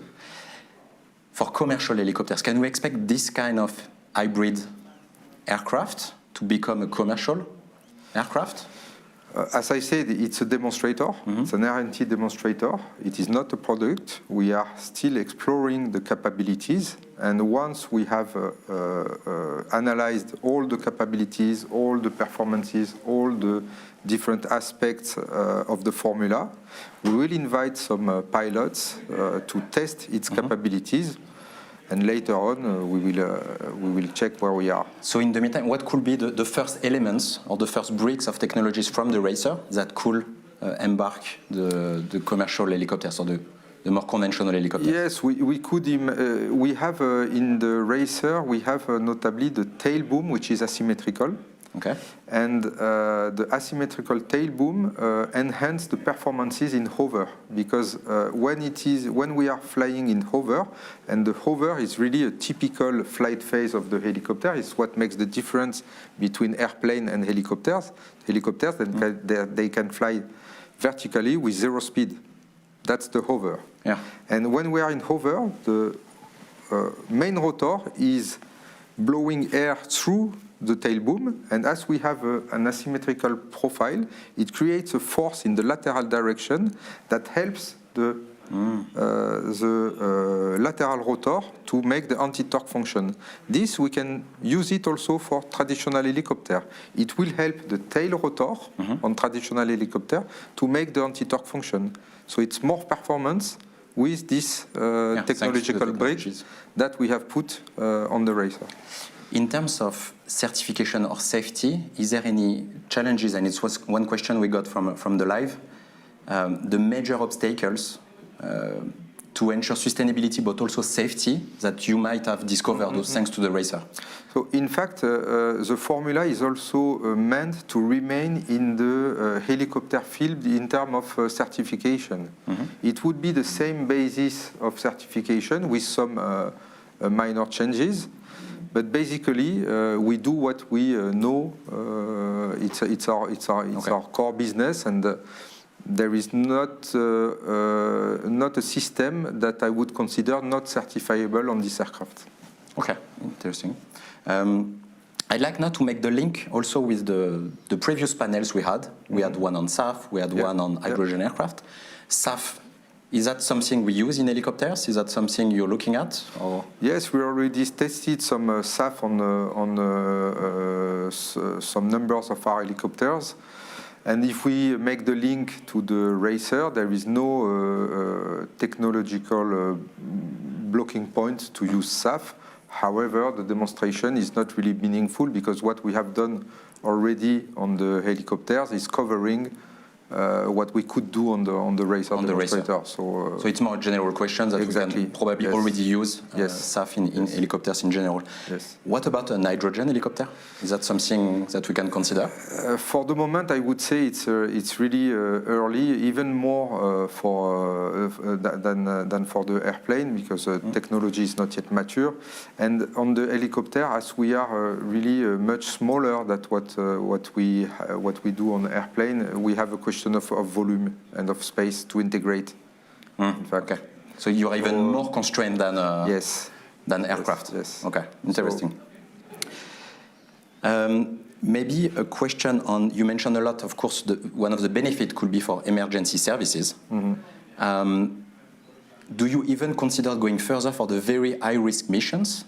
For commercial helicopters, can we expect this kind of hybrid aircraft to become a commercial aircraft? As I said, it's a demonstrator. It's an R&T demonstrator. It is not a product. We are still exploring the capabilities. And once we have analyzed all the capabilities, all the performances, all the different aspects of the formula, we will invite some pilots to test its capabilities. And later on, we will check where we are. So in the meantime, what could be the first elements or the first bricks of technologies from the racer that could embark the commercial helicopters or the more conventional helicopters? Yes, we could. We have in the Racer, we have notably the tail boom, which is asymmetrical. Okay. And the asymmetrical tail boom enhance the performances in hover, because when we are flying in hover, and the hover is really a typical flight phase of the helicopter. It's what makes the difference between airplane and helicopters. Helicopters, they can fly vertically with 0 speed. That's the hover. Yeah. And when we are in hover, the main rotor is blowing air through the tail boom, and as we have an asymmetrical profile, it creates a force in the lateral direction that helps the lateral rotor to make the anti-torque function. This, we can use it also for traditional helicopter. It will help the tail rotor on traditional helicopter to make the anti-torque function. So it's more performance with this technological bridge that we have put on the Racer. In terms of certification or safety, is there any challenges? And it was one question we got from the live. The major obstacles to ensure sustainability, but also safety, that you might have discovered thanks to the Racer. So in fact, the formula is also meant to remain in the helicopter field in terms of certification. It would be the same basis of certification with some minor changes. But basically, we do what we know. It's our core business, and there is not a system that I would consider not certifiable on this aircraft. Okay, interesting. I'd like now to make the link also with the previous panels we had. We had one on SAF, we had one on hydrogen aircraft. SAF, is that something we use in helicopters? Is that something you're looking at? Or? Yes, we already tested some SAF on some numbers of our helicopters. And if we make the link to the Racer, there is no technological blocking point to use SAF. However, the demonstration is not really meaningful because what we have done already on the helicopters is covering what we could do on the Racer demonstrator. So it's more a general question that we can probably already use SAF in helicopters in general. Yes. What about a hydrogen helicopter? Is that something that we can consider? For the moment, I would say it's really early, even more than for the airplane, because technology is not yet mature. And on the helicopter, as we are really much smaller than what we do on the airplane, we have a question of volume and of space to integrate. In fact. Okay. So you are even more constrained than aircraft. Yes. Okay. Interesting. Maybe a question on, you mentioned a lot, of course, one of the benefits could be for emergency services. Do you even consider going further for the very high-risk missions?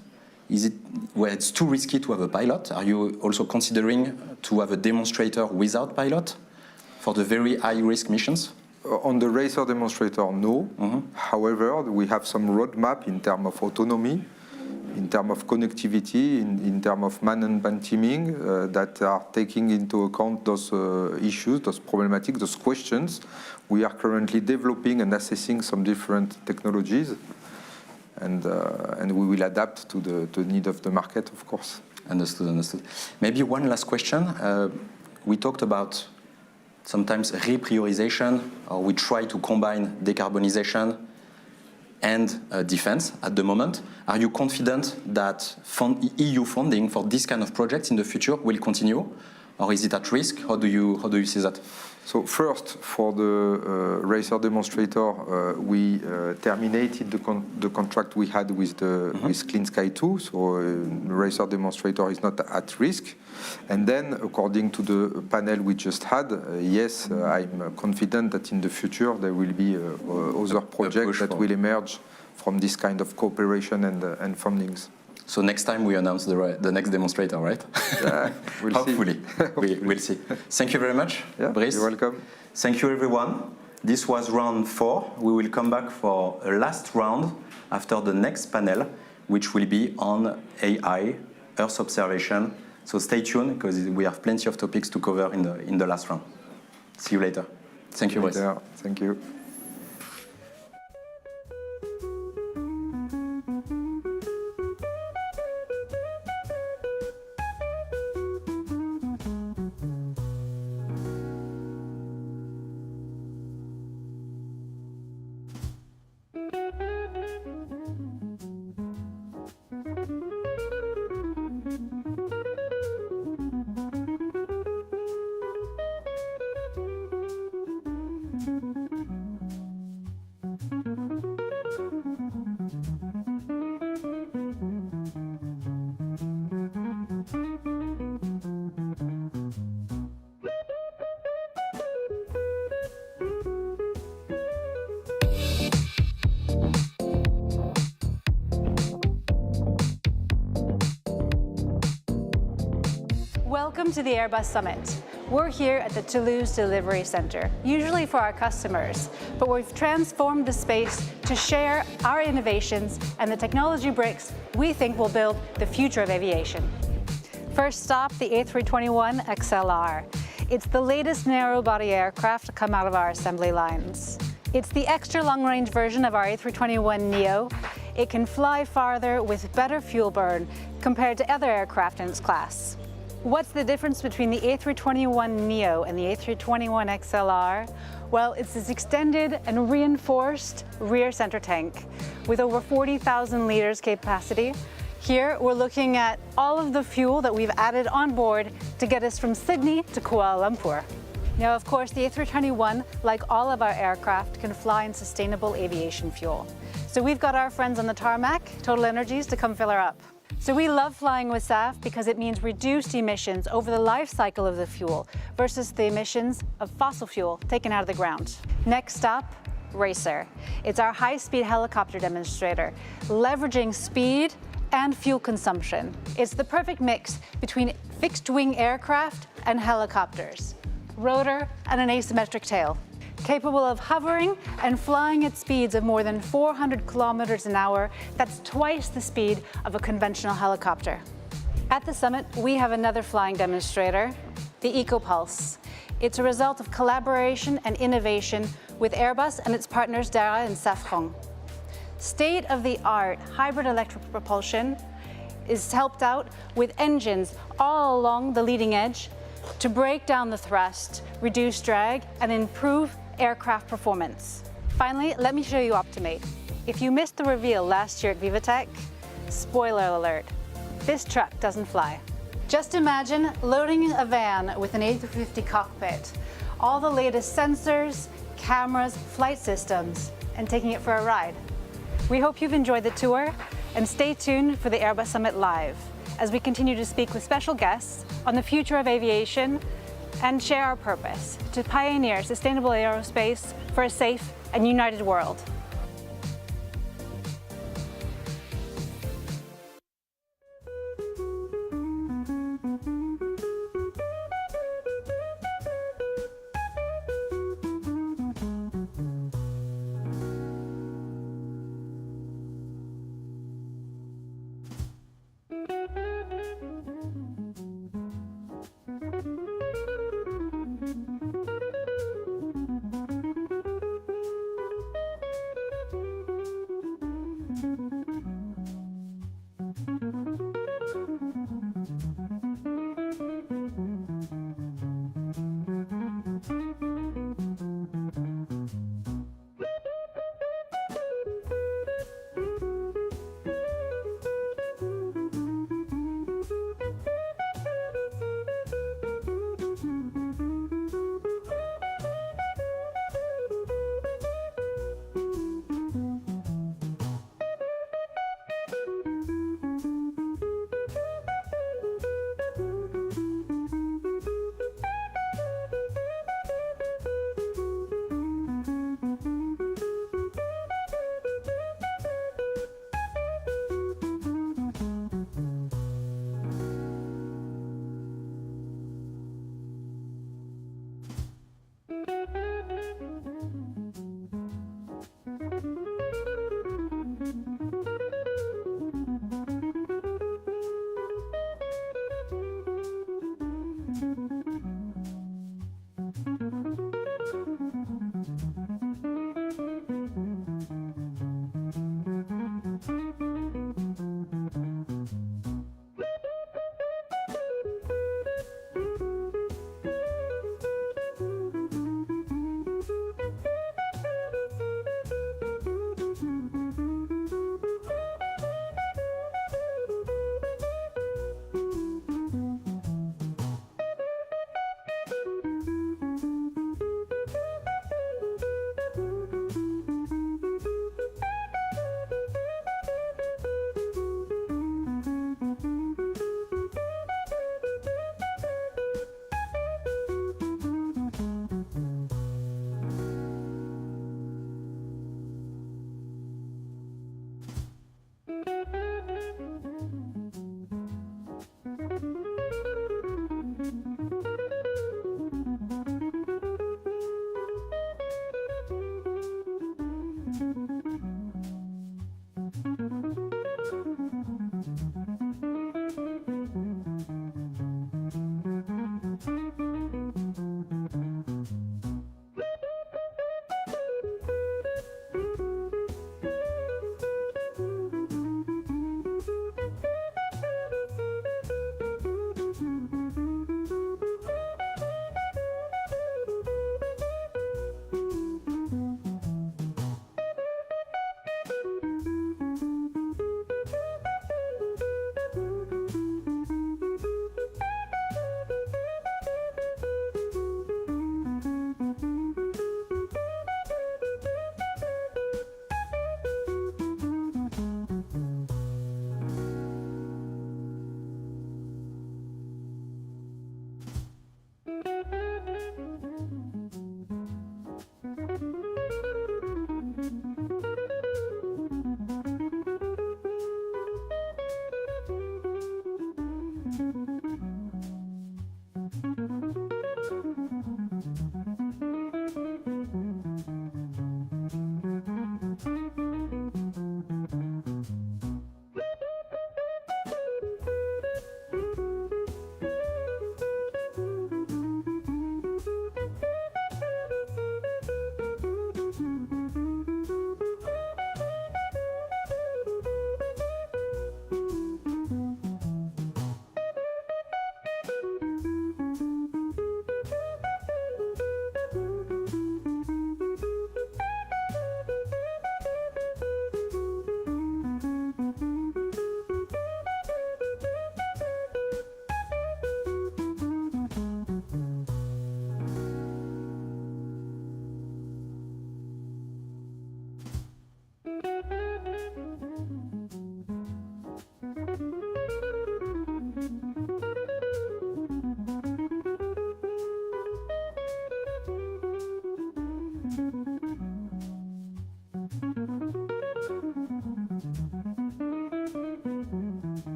Is it where it's too risky to have a pilot? Are you also considering to have a demonstrator without pilot for the very high-risk missions? On the Racer demonstrator, no. However, we have some roadmap in terms of autonomy, in terms of connectivity, in terms of man and band teaming that are taking into account those issues, those problematics, those questions. We are currently developing and assessing some different technologies, and we will adapt to the need of the market, of course. Understood. Maybe one last question. We talked about sometimes reprioritization, or we try to combine decarbonization and defense at the moment. Are you confident that EU funding for this kind of projects in the future will continue, or is it at risk? How do you see that? So first, for the Racer demonstrator, we terminated the contract we had with Clean Sky 2, so Racer demonstrator is not at risk. And then, according to the panel we just had, yes, I'm confident that in the future there will be other projects that will emerge from this kind of cooperation and fundings. So next time we announce the next demonstrator, right? We'll Hopefully. We'll see. Thank you very much, Brice. You're welcome. Thank you, everyone. This was round 4. We will come back for a last round after the next panel, which will be on AI, Earth observation. So stay tuned, because we have plenty of topics to cover in the last round. See you later. Thank you, Brice. Thank you. Welcome to the Airbus Summit. We're here at the Toulouse Delivery Center, usually for our customers, but we've transformed the space to share our innovations and the technology bricks we think will build the future of aviation. First stop, the A321XLR. It's the latest narrow-body aircraft to come out of our assembly lines. It's the extra long-range version of our A321neo. It can fly farther with better fuel burn compared to other aircraft in its class. What's the difference between the A321neo and the A321XLR? Well, it's this extended and reinforced rear center tank with over 40,000 liters capacity. Here, we're looking at all of the fuel that we've added on board to get us from Sydney to Kuala Lumpur. Now, of course, the A321, like all of our aircraft, can fly in sustainable aviation fuel. So we've got our friends on the tarmac, Total Energies, to come fill her up. So we love flying with SAF because it means reduced emissions over the life cycle of the fuel versus the emissions of fossil fuel taken out of the ground. Next stop, Racer. It's our high-speed helicopter demonstrator, leveraging speed and fuel consumption. It's the perfect mix between fixed-wing aircraft and helicopters, rotor and an asymmetric tail, capable of hovering and flying at speeds of more than 400 kilometers an hour. That's twice the speed of a conventional helicopter. At the summit, we have another flying demonstrator, the EcoPulse. It's a result of collaboration and innovation with Airbus and its partners Dara and Safran. State-of-the-art hybrid electric propulsion is helped out with engines all along the leading edge to break down the thrust, reduce drag, and improve aircraft performance. Finally, let me show you Optimate. If you missed the reveal last year at Vivatech, spoiler alert, this truck doesn't fly. Just imagine loading a van with an A350 cockpit, all the latest sensors, cameras, flight systems, and taking it for a ride. We hope you've enjoyed the tour, and stay tuned for the Airbus Summit Live as we continue to speak with special guests on the future of aviation and share our purpose to pioneer sustainable aerospace for a safe and united world.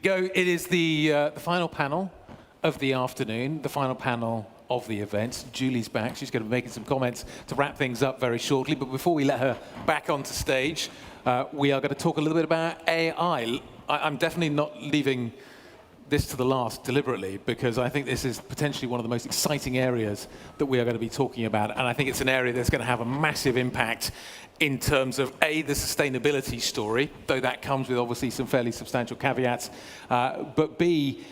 go. It is the final panel of the afternoon, the final panel of the event. Julie's back. She's going to be making some comments to wrap things up very shortly. But before we let her back onto stage, we are going to talk a little bit about AI. I'm definitely not leaving this to the last deliberately, because I think this is potentially one of the most exciting areas that we are going to be talking about. And I think it's an area that's going to have a massive impact in terms of, A, the sustainability story, though that comes with obviously some fairly substantial caveats, but B,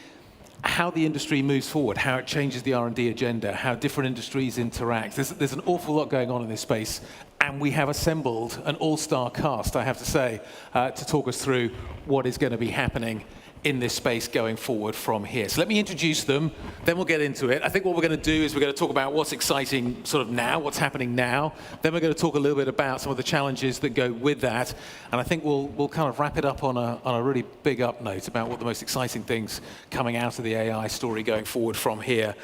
how the industry moves forward, how it changes the R&D agenda, how different industries interact. There's an awful lot going on in this space, and we have assembled an all-star cast, I have to say, to talk us through what is going to be happening in this space going forward from here. So let me introduce them, then we'll get into it. I think what we're going to do is we're going to talk about what's exciting sort of now, what's happening now. Then we're going to talk a little bit about some of the challenges that go with that. And I think we'll kind of wrap it up on a really big up note about what the most exciting things coming out of the AI story going forward from here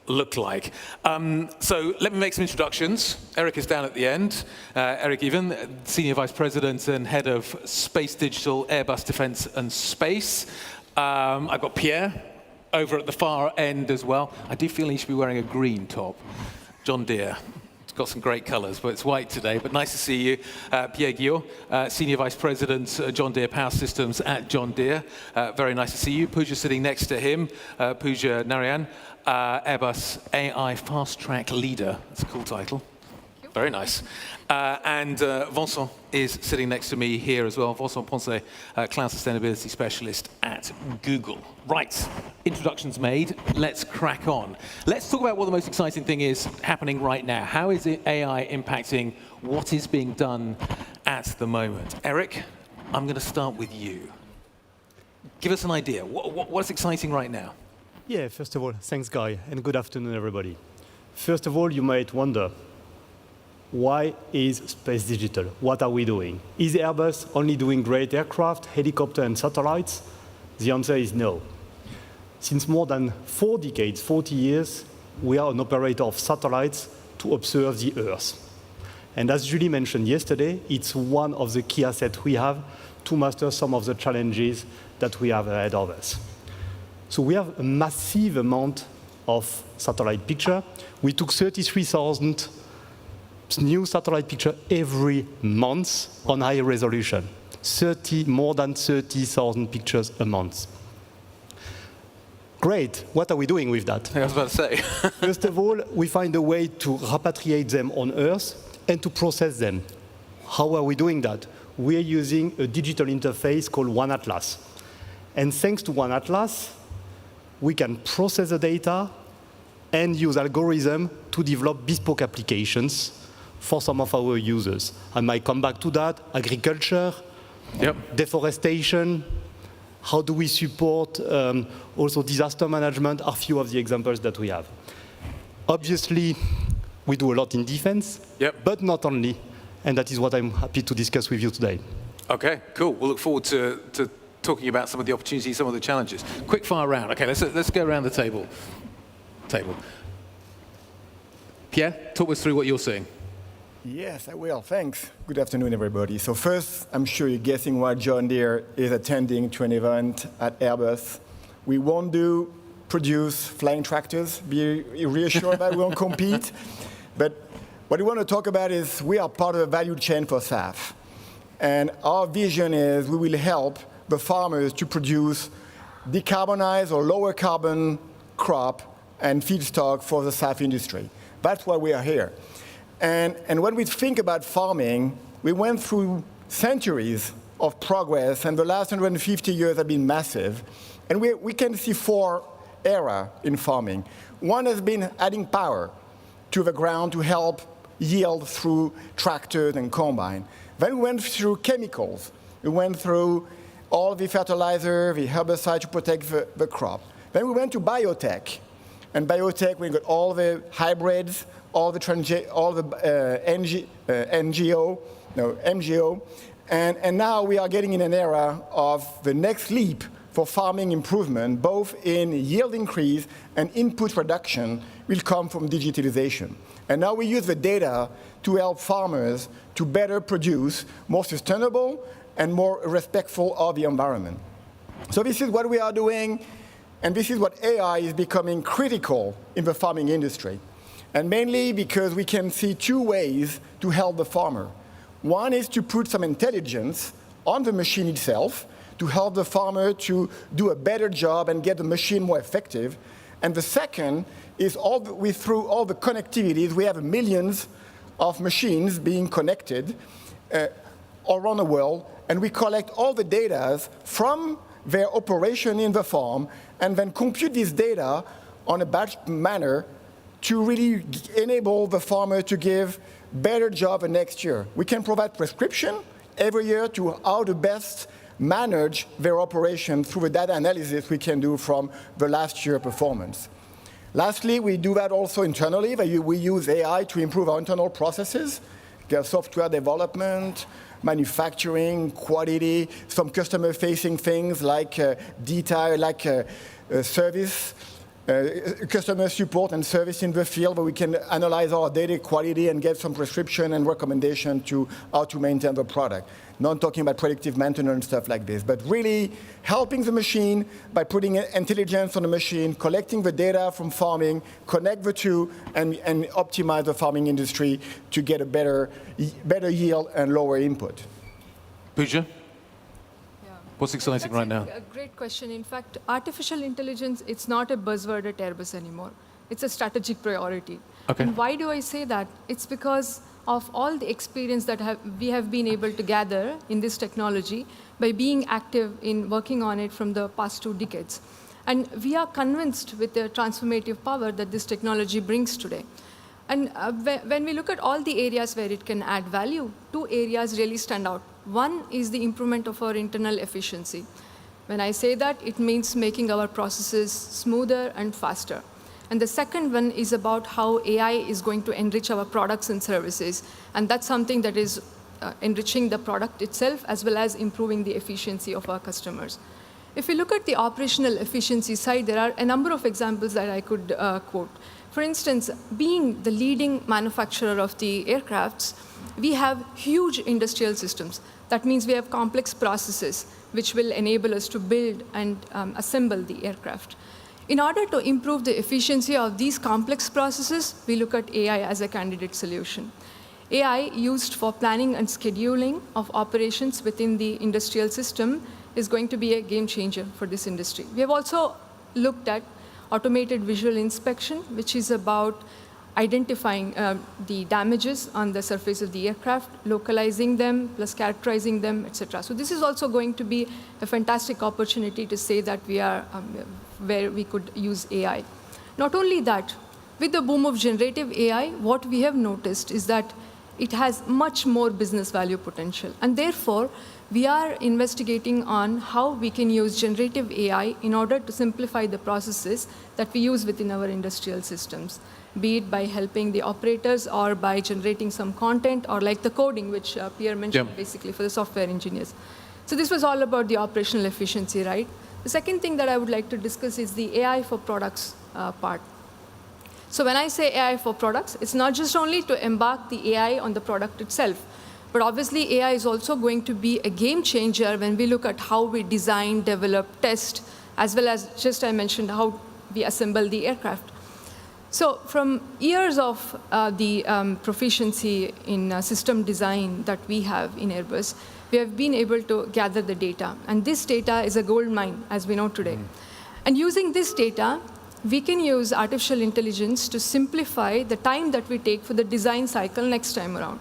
look like. So let me make some introductions. Eric is down at the end. Eric Even, Senior Vice President and Head of Space Digital, Airbus Defence and Space. I've got Pierre over at the far end as well. I do feel he should be wearing a green top. John Deere. It's got some great colours, but it's white today. But nice to see you. Pierre Guillot, Senior Vice President, John Deere Power Systems at John Deere. Very nice to see you. Pooja sitting next to him. Pooja Narayan, Airbus AI Fast Track Leader. That's a cool title. Very nice. And Vincent is sitting next to me here as well. Vincent Ponce, Cloud Sustainability Specialist at Google. Right, introductions made. Let's crack on. Let's talk about what the most exciting thing is happening right now. How is AI impacting what is being done at the moment? Eric, I'm going to start with you. Give us an idea. What's exciting right now? Yeah, first of all, thanks, Guy, and good afternoon, everybody. First of all, you might wonder, why is space digital? What are we doing? Is Airbus only doing great aircraft, helicopter, and satellites? The answer is no. Since more than 4 decades, 40 years, we are an operator of satellites to observe the Earth. And as Julie mentioned yesterday, it's one of the key assets we have to master some of the challenges that we have ahead of us. So we have a massive amount of satellite picture. We took 33,000 new satellite picture every month on high resolution. More than 30,000 pictures a month. Great, what are we doing with that? I was about to say. First of all, we find a way to repatriate them on Earth and to process them. How are we doing that? We're using a digital interface called One Atlas. And thanks to One Atlas, we can process the data and use algorithms to develop bespoke applications for some of our users. I might come back to that. Agriculture, deforestation, how do we support also disaster management are few of the examples that we have. Obviously, we do a lot in defense, but not only. And that is what I'm happy to discuss with you today. Okay, cool. We'll look forward to talking about some of the opportunities, some of the challenges. Quick fire round. Okay, let's go around the table. Pierre, talk us through what you're seeing. Yes, I will. Thanks. Good afternoon, everybody. So first, I'm sure you're guessing why John Deere is attending to an event at Airbus. We won't produce flying tractors. Be reassured that we won't compete. But what we want to talk about is we are part of the value chain for SAF. And our vision is we will help the farmers to produce decarbonized or lower carbon crop and feedstock for the SAF industry. That's why we are here. And when we think about farming, we went through centuries of progress, and the last 150 years have been massive. And we can see 4 eras in farming. One has been adding power to the ground to help yield through tractors and combine. Then we went through chemicals. We went through all the fertilizer, the herbicide to protect the crop. Then we went to biotech. And biotech, we got all the hybrids, all the MGO. And now we are getting in an era of the next leap for farming improvement, both in yield increase and input reduction will come from digitalization. And now we use the data to help farmers to better produce more sustainable and more respectful of the environment. So this is what we are doing, and this is what AI is becoming critical in the farming industry. And mainly because we can see two ways to help the farmer. One is to put some intelligence on the machine itself to help the farmer to do a better job and get the machine more effective. And the second is through all the connectivities, we have millions of machines being connected all around the world, and we collect all the data from their operation in the farm, and then compute this data on a batch manner to really enable the farmer to give better job the next year. We can provide prescription every year to how to best manage their operation through the data analysis we can do from the last year performance. Lastly, we do that also internally. We use AI to improve our internal processes, software development, manufacturing, quality, some customer-facing things like detail, like service, customer support and service in the field, where we can analyze our data quality and get some prescription and recommendation to how to maintain the product. Not talking about predictive maintenance, stuff like this, but really helping the machine by putting intelligence on the machine, collecting the data from farming, connect the two, and optimize the farming industry to get a better yield and lower input. Pooja? What's exciting right now? A great question. In fact, artificial intelligence, it's not a buzzword at Airbus anymore. It's a strategic priority. Okay. And why do I say that? It's because of all the experience that we have been able to gather in this technology by being active in working on it from the past 2 decades. And we are convinced with the transformative power that this technology brings today. And when we look at all the areas where it can add value, 2 areas really stand out. One is the improvement of our internal efficiency. When I say that, it means making our processes smoother and faster. And the second one is about how AI is going to enrich our products and services. And that's something that is enriching the product itself, as well as improving the efficiency of our customers. If we look at the operational efficiency side, there are a number of examples that I could quote. For instance, being the leading manufacturer of the aircrafts, we have huge industrial systems. That means we have complex processes which will enable us to build and assemble the aircraft. In order to improve the efficiency of these complex processes, we look at AI as a candidate solution. AI used for planning and scheduling of operations within the industrial system is going to be a game changer for this industry. We have also looked at automated visual inspection, which is about identifying the damages on the surface of the aircraft, localizing them, plus characterizing them, etc. So this is also going to be a fantastic opportunity to say that we are where we could use AI. Not only that, with the boom of generative AI, what we have noticed is that it has much more business value potential. And therefore, we are investigating on how we can use generative AI in order to simplify the processes that we use within our industrial systems, be it by helping the operators or by generating some content, or like the coding, which Pierre mentioned, basically for the software engineers. So this was all about the operational efficiency, right? The second thing that I would like to discuss is the AI for products part. So when I say AI for products, it's not just only to embark the AI on the product itself, but obviously AI is also going to be a game changer when we look at how we design, develop, test, as well as just I mentioned how we assemble the aircraft. So from years of the proficiency in system design that we have in Airbus, we have been able to gather the data. And this data is a gold mine, as we know today. And using this data, we can use artificial intelligence to simplify the time that we take for the design cycle next time around.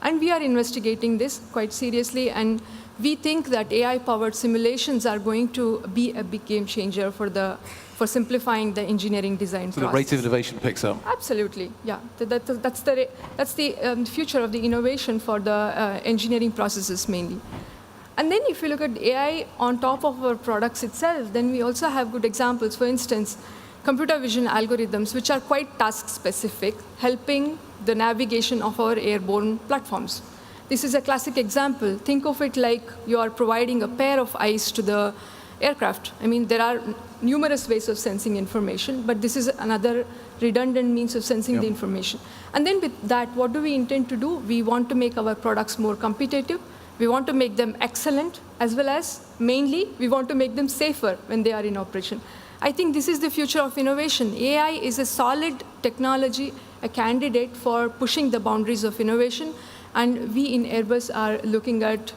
And we are investigating this quite seriously, and we think that AI-powered simulations are going to be a big game changer for simplifying the engineering design process. So the rate of innovation picks up. Absolutely, yeah. That's the future of the innovation for the engineering processes mainly. And then if you look at AI on top of our products itself, then we also have good examples. For instance, computer vision algorithms, which are quite task-specific, helping the navigation of our airborne platforms. This is a classic example. Think of it like you are providing a pair of eyes to the aircraft. I mean, there are numerous ways of sensing information, but this is another redundant means of sensing the information. And then with that, what do we intend to do? We want to make our products more competitive. We want to make them excellent, as well as, mainly, we want to make them safer when they are in operation. I think this is the future of innovation. AI is a solid technology, a candidate for pushing the boundaries of innovation, and we in Airbus are looking at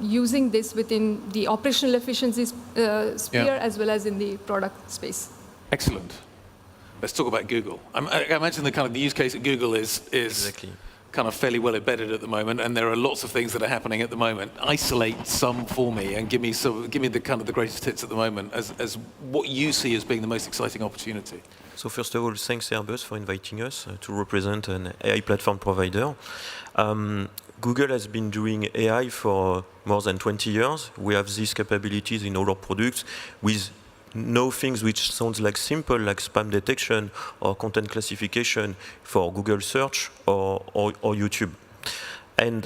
using this within the operational efficiency sphere as well as in the product space. Excellent. Let's talk about Google. I imagine the use case at Google is kind of fairly well embedded at the moment, and there are lots of things that are happening at the moment. Isolate some for me and give me the greatest hits at the moment as what you see as being the most exciting opportunity. So first of all, thanks Airbus for inviting us to represent an AI platform provider. Google has been doing AI for more than 20 years. We have these capabilities in all our products with no things which sounds like simple, like spam detection or content classification for Google search or YouTube. And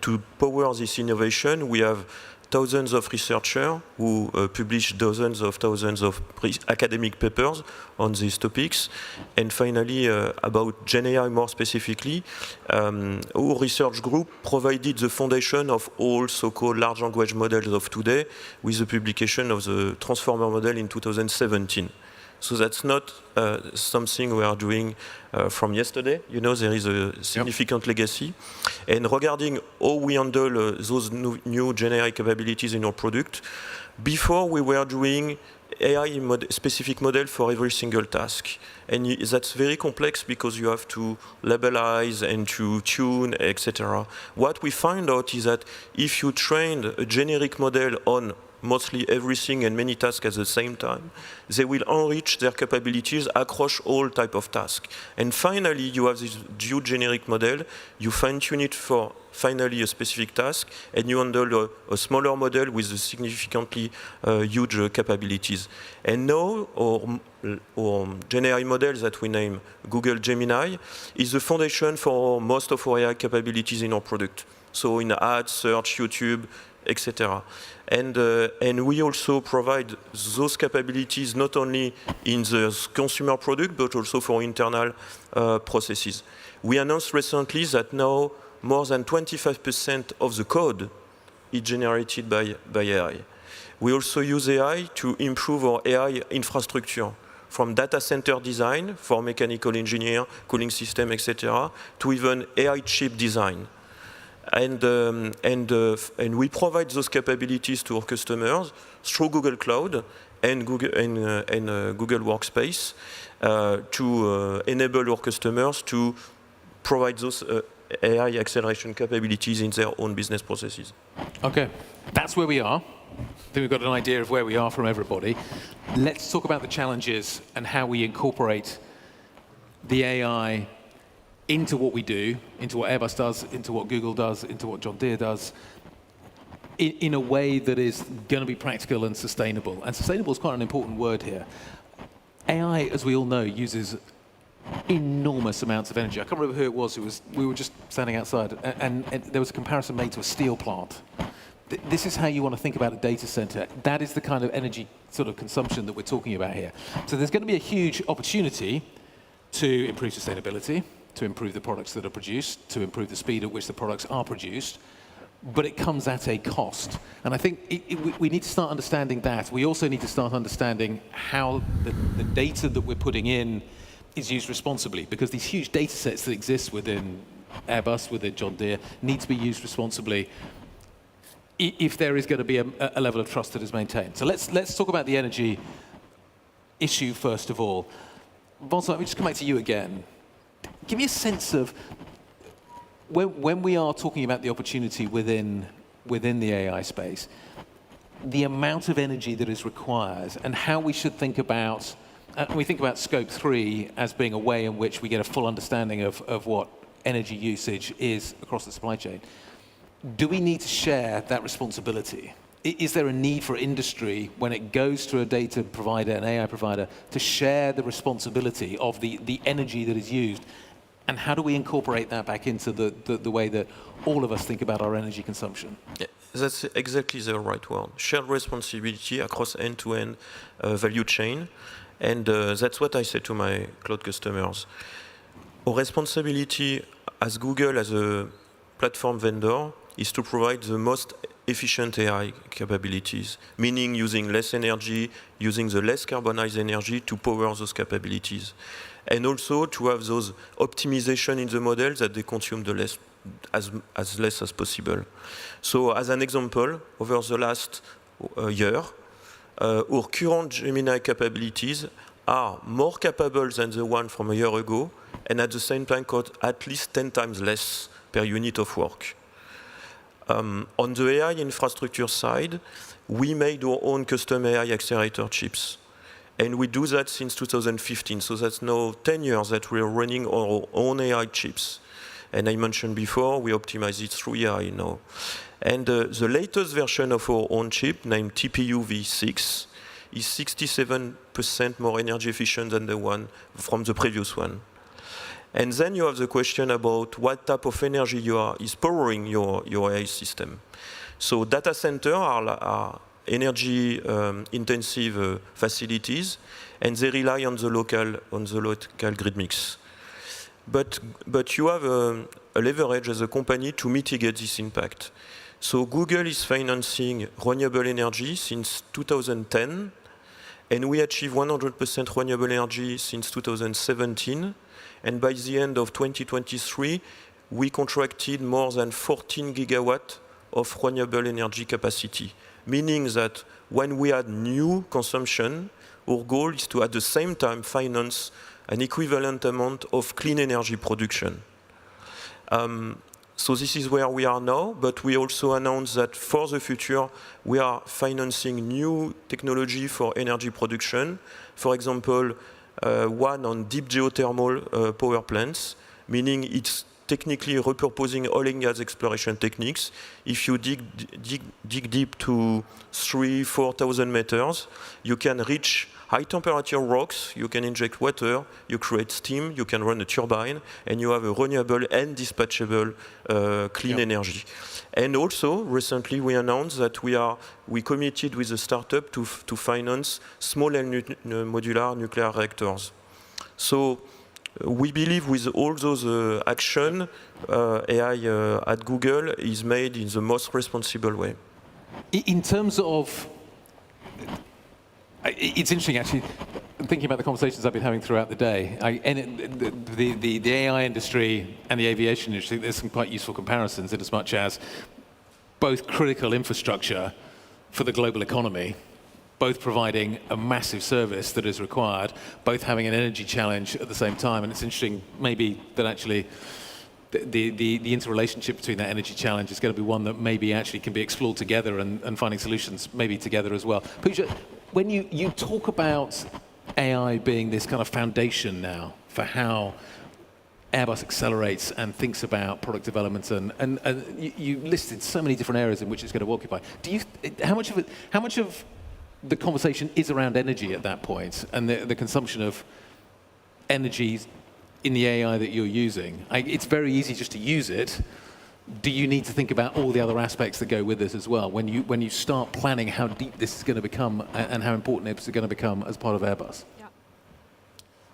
to power this innovation, we have thousands of researchers who publish dozens of thousands of academic papers on these topics. And finally, about GenAI more specifically, our research group provided the foundation of all so-called large language models of today with the publication of the Transformer model in 2017. So that's not something we are doing from yesterday. You know, there is a significant legacy. And regarding how we handle those new GenAI capabilities in our product, before we were doing AI specific model for every single task. And that's very complex because you have to labelize and to tune, etc. What we find out is that if you train a generic model on mostly everything and many tasks at the same time, they will enrich their capabilities across all type of tasks. And finally, you have this huge generic model, you fine-tune it for finally a specific task, and you handle a smaller model with significantly huge capabilities. And now, our GenAI model that we name Google Gemini is the foundation for most of our AI capabilities in our product. So in ads, search, YouTube, etc. And we also provide those capabilities not only in the consumer product, but also for internal processes. We announced recently that now more than 25% of the code is generated by AI. We also use AI to improve our AI infrastructure, from data center design for mechanical engineer, cooling system, etc., to even AI chip design. And we provide those capabilities to our customers through Google Cloud and Google Workspace to enable our customers to provide those AI acceleration capabilities in their own business processes. Okay, that's where we are. I think we've got an idea of where we are from everybody. Let's talk about the challenges and how we incorporate the AI into what we do, into what Airbus does, into what Google does, into what John Deere does, in a way that is going to be practical and sustainable. And sustainable is quite an important word here. AI, as we all know, uses enormous amounts of energy. I can't remember who it was. We were just standing outside, and there was a comparison made to a steel plant. This is how you want to think about a data center. That is the kind of energy sort of consumption that we're talking about here. So there's going to be a huge opportunity to improve sustainability, to improve the products that are produced, to improve the speed at which the products are produced, but it comes at a cost. And I think we need to start understanding that. We also need to start understanding how the data that we're putting in is used responsibly, because these huge data sets that exist within Airbus, within John Deere, need to be used responsibly if there is going to be a level of trust that is maintained. So let's talk about the energy issue first of all. Vincent, let me just come back to you again. Give me a sense of when we are talking about the opportunity within the AI space, the amount of energy that is required and how we should think about, we think about scope 3 as being a way in which we get a full understanding of what energy usage is across the supply chain. Do we need to share that responsibility? Is there a need for industry, when it goes to a data provider, an AI provider, to share the responsibility of the energy that is used? And how do we incorporate that back into the way that all of us think about our energy consumption? Yeah, that's exactly the right word. Shared responsibility across end-to-end value chain. And that's what I say to my cloud customers. Our responsibility as Google, as a platform vendor is to provide the most efficient AI capabilities, meaning using less energy, using the less carbonized energy to power those capabilities. And also to have those optimization in the model that they consume the less, as less as possible. So as an example, over the last year, our current Gemini capabilities are more capable than the one from a year ago, and at the same time cost at least 10 times less per unit of work. On the AI infrastructure side, we made our own custom AI accelerator chips. And we do that since 2015, so that's now 10 years that we're running our own AI chips. And I mentioned before, we optimize it through AI now. And the latest version of our own chip, named TPU V6, is 67% more energy efficient than the one from the previous one. And then you have the question about what type of energy is powering your AI system. So data centers are energy intensive facilities, and they rely on the local grid mix. But you have a leverage as a company to mitigate this impact. So Google is financing renewable energy since 2010, and we achieve 100% renewable energy since 2017. And by the end of 2023, we contracted more than 14 gigawatts of renewable energy capacity, meaning that when we add new consumption, our goal is to at the same time finance an equivalent amount of clean energy production. So this is where we are now, but we also announced that for the future, we are financing new technology for energy production. For example, one on deep geothermal power plants, meaning it's technically repurposing oil and gas exploration techniques. If you dig deep to 3,000–4,000 meters, you can reach high temperature rocks, you can inject water, you create steam, you can run a turbine, and you have a renewable and dispatchable clean energy. And also, recently we announced that we committed with a startup to finance small and modular nuclear reactors. So we believe with all those action, AI at Google is made in the most responsible way. In terms of, it's interesting actually, thinking about the conversations I've been having throughout the day. The AI industry and the aviation industry, there's some quite useful comparisons in as much as both critical infrastructure for the global economy, both providing a massive service that is required, both having an energy challenge at the same time. And it's interesting maybe that actually the interrelationship between that energy challenge is going to be one that maybe actually can be explored together and finding solutions maybe together as well. Pooja, when you talk about AI being this kind of foundation now for how Airbus accelerates and thinks about product development, and you listed so many different areas in which it's going to occupy. How much of the conversation is around energy at that point, and the consumption of energy in the AI that you're using? It's very easy just to use it. Do you need to think about all the other aspects that go with this as well when you start planning how deep this is going to become and how important it's going to become as part of Airbus? Yeah.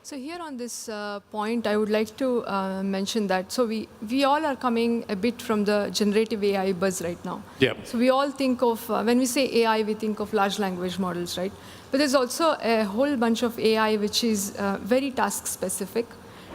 So here on this point, I would like to mention that so we all are coming a bit from the generative AI buzz right now. Yeah. So we all think of when we say AI, we think of large language models, right? But there's also a whole bunch of AI which is very task specific,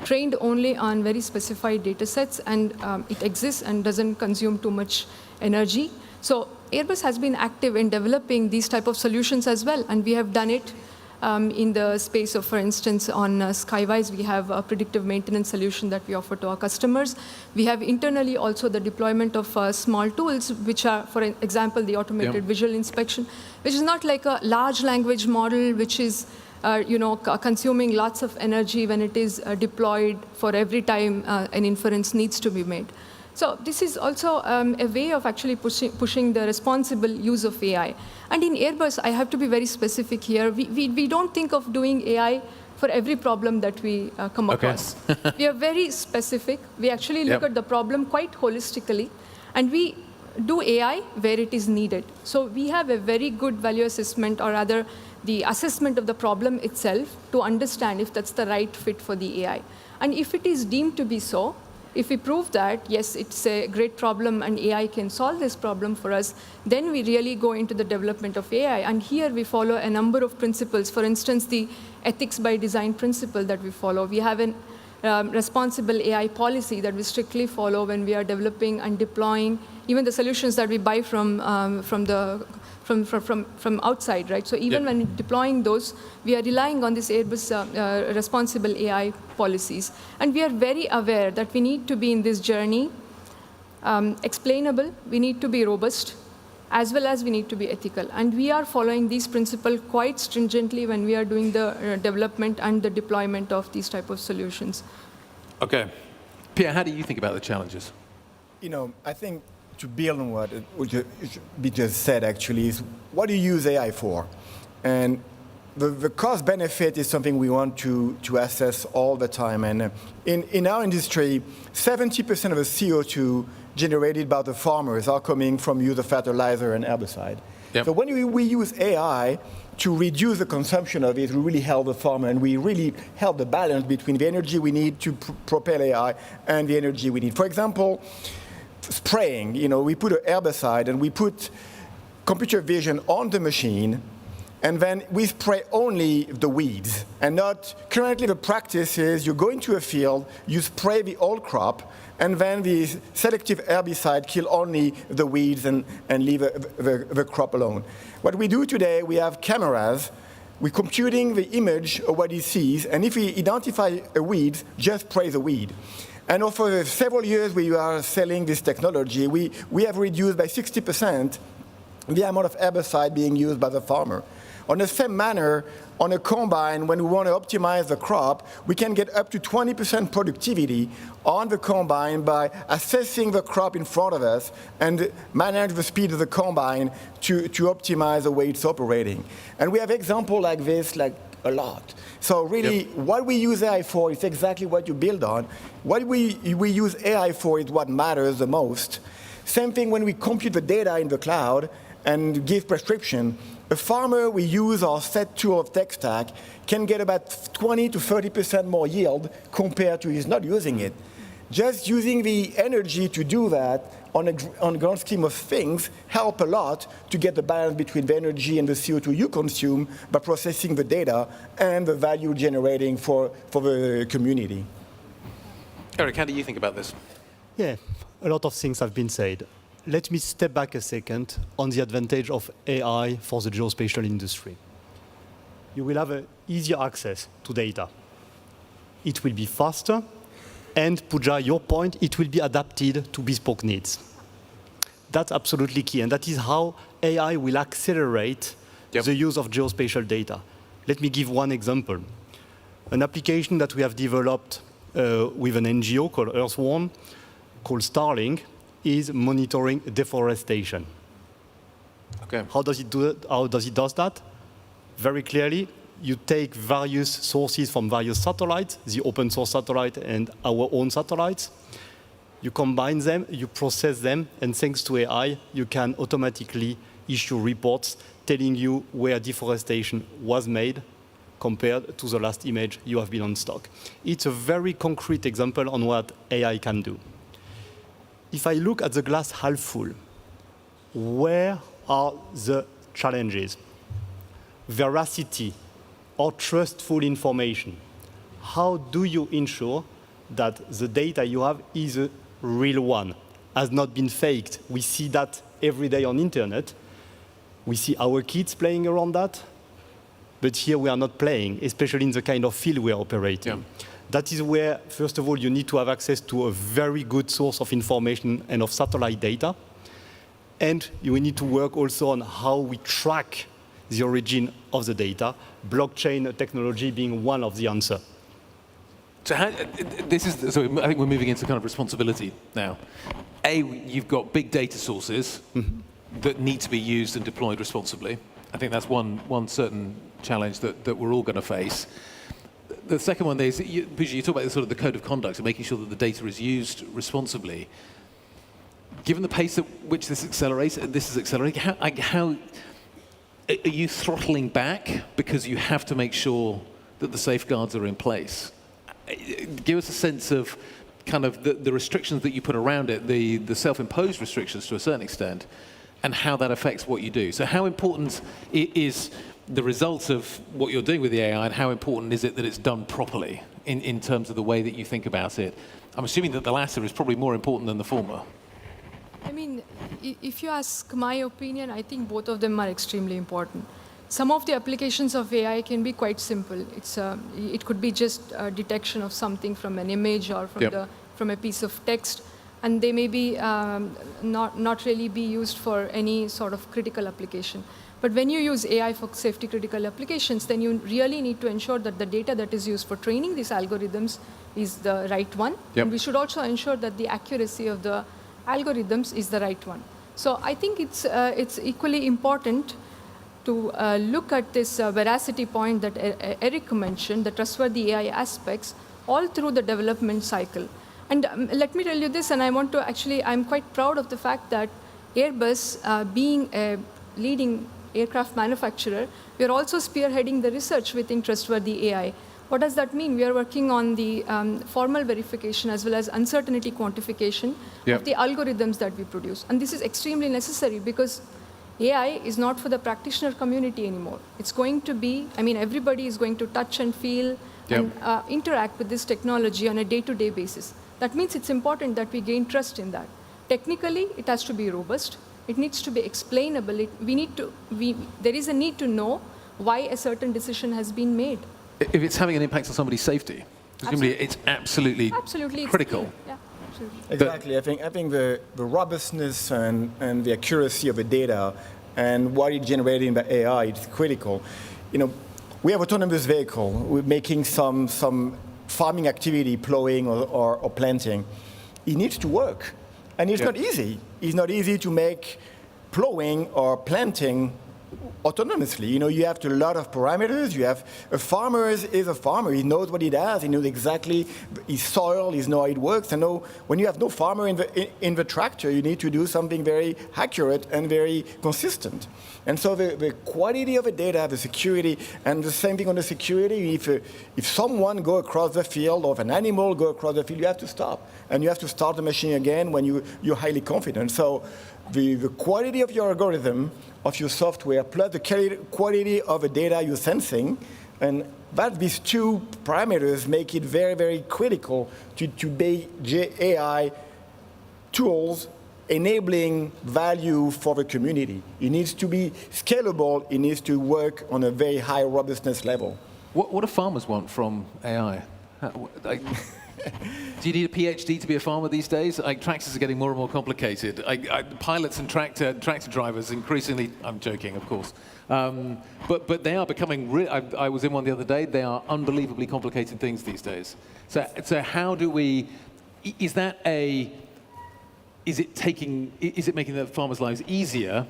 trained only on very specified data sets, and it exists and doesn't consume too much energy. So Airbus has been active in developing these type of solutions as well, and we have done it in the space of, for instance, on Skywise, we have a predictive maintenance solution that we offer to our customers. We have internally also the deployment of small tools, which are, for example, the automated visual inspection, which is not like a large language model, which is consuming lots of energy when it is deployed for every time an inference needs to be made. So this is also a way of actually pushing the responsible use of AI. And in Airbus, I have to be very specific here. We don't think of doing AI for every problem that we come across. We are very specific. We actually look at the problem quite holistically, and we do AI where it is needed. So we have a very good value assessment, or rather the assessment of the problem itself, to understand if that's the right fit for the AI. And if it is deemed to be so, If we prove that, yes, it's a great problem and AI can solve this problem for us, then we really go into the development of AI. And here we follow a number of principles. For instance, the ethics by design principle that we follow. We have an responsible AI policy that we strictly follow when we are developing and deploying even the solutions that we buy from outside, right? So even when deploying those, we are relying on this Airbus responsible AI policies. And we are very aware that we need to be in this journey explainable, we need to be robust, as well as we need to be ethical. And we are following these principles quite stringently when we are doing the development and the deployment of these type of solutions. Okay. Pierre, how do you think about the challenges? You know, I think to build on what we just said, actually, is what do you use AI for? And the cost benefit is something we want to assess all the time. And in our industry, 70% of the CO2 generated by the farmers are coming from use of fertilizer and herbicide. Yep. So when we use AI to reduce the consumption of it, we really help the farmer, and we really help the balance between the energy we need to propel AI and the energy we need. For example, spraying, you know, we put an herbicide and we put computer vision on the machine, and then we spray only the weeds. And not, currently the practice is you go into a field, you spray the whole crop, and then the selective herbicide kill only the weeds and leave the crop alone. What we do today, we have cameras, we're computing the image of what he sees, and if we identify a weed, just spray the weed. And for several years we are selling this technology, we have reduced by 60% the amount of herbicide being used by the farmer. On the same manner, on a combine, when we want to optimize the crop, we can get up to 20% productivity on the combine by assessing the crop in front of us and manage the speed of the combine to optimize the way it's operating. And we have examples like this, like a lot. So really, what we use AI for is exactly what you build on. What we use AI for is what matters the most. Same thing when we compute the data in the cloud and give prescription. A farmer we use our set tool of tech stack can get about 20 to 30% more yield compared to his not using it. Just using the energy to do that on a grand scheme of things help a lot to get the balance between the energy and the CO2 you consume by processing the data and the value generating for the community. Eric, how do you think about this? Yeah, a lot of things have been said. Let me step back a second on the advantage of AI for the geospatial industry. You will have easier access to data. It will be faster, and Pooja, your point, it will be adapted to bespoke needs. That's absolutely key, and that is how AI will accelerate the use of geospatial data. Let me give one example. An application that we have developed with an NGO called Earthworm, called Starling, is monitoring deforestation. Okay. How does it do that? Very clearly, you take various sources from various satellites, the open source satellite and our own satellites. You combine them, you process them, and thanks to AI, you can automatically issue reports telling you where deforestation was made compared to the last image you have been on stock. It's a very concrete example on what AI can do. If I look at the glass half full, where are the challenges? Veracity or trustful information. How do you ensure that the data you have is a real one, has not been faked? We see that every day on internet. We see our kids playing around that, but here we are not playing, especially in the kind of field we are operating. Yeah. That is where, first of all, you need to have access to a very good source of information and of satellite data. And you need to work also on how we track the origin of the data, blockchain technology being one of the answers. So I think we're moving into kind of responsibility now. You've got big data sources that need to be used and deployed responsibly. I think that's one certain challenge that we're all going to face. The second one is, you talk about the code of conduct and making sure that the data is used responsibly. Given the pace at which this is accelerating, how are you throttling back because you have to make sure that the safeguards are in place? Give us a sense of kind of the restrictions that you put around it, the self-imposed restrictions to a certain extent, and how that affects what you do. So how important is the results of what you're doing with the AI, and how important is it that it's done properly in terms of the way that you think about it? I'm assuming that the latter is probably more important than the former. I mean, if you ask my opinion, I think both of them are extremely important. Some of the applications of AI can be quite simple. It could be just detection of something from an image or from a piece of text, and they may be not really be used for any sort of critical application. But when you use AI for safety critical applications, then you really need to ensure that the data that is used for training these algorithms is the right one. And we should also ensure that the accuracy of the algorithms is the right one. So I think it's equally important to look at this veracity point that Eric mentioned, the trustworthy AI aspects, all through the development cycle. And let me tell you this, and I want to actually, I'm quite proud of the fact that Airbus, being a leading aircraft manufacturer, we are also spearheading the research within trustworthy AI. What does that mean? We are working on the formal verification as well as uncertainty quantification of the algorithms that we produce. And this is extremely necessary because AI is not for the practitioner community anymore. It's going to be, I mean, everybody is going to touch and feel and interact with this technology on a day-to-day basis. That means it's important that we gain trust in that. Technically, it has to be robust. It needs to be explainable. There is a need to know why a certain decision has been made. If it's having an impact on somebody's safety, presumably it's absolutely critical. Yeah, absolutely. Exactly. I think the robustness and the accuracy of the data and what it's generating by AI is critical. You know, we have autonomous vehicle. We're making some farming activity, plowing or planting. It needs to work. And it's not easy. It's not easy to make plowing or planting autonomously. You know, you have a lot of parameters. You have a farmer is a farmer. He knows what he does. He knows exactly his soil. He knows how it works. And when you have no farmer in the tractor, you need to do something very accurate and very consistent. And so the quality of the data, the security, and the same thing on the security. If someone go across the field or if an animal go across the field, you have to stop. And you have to start the machine again when you're highly confident. So the quality of your algorithm, of your software, plus the quality of the data you're sensing, and these two parameters make it very, very critical to be AI tools enabling value for the community. It needs to be scalable. It needs to work on a very high robustness level. What do farmers want from AI? Do you need a PhD to be a farmer these days? Tractors are getting more and more complicated. Pilots and tractor drivers increasingly, I'm joking, of course, but they are becoming, I was in one the other day, they are unbelievably complicated things these days. So how do we, is it making the farmers' lives easier?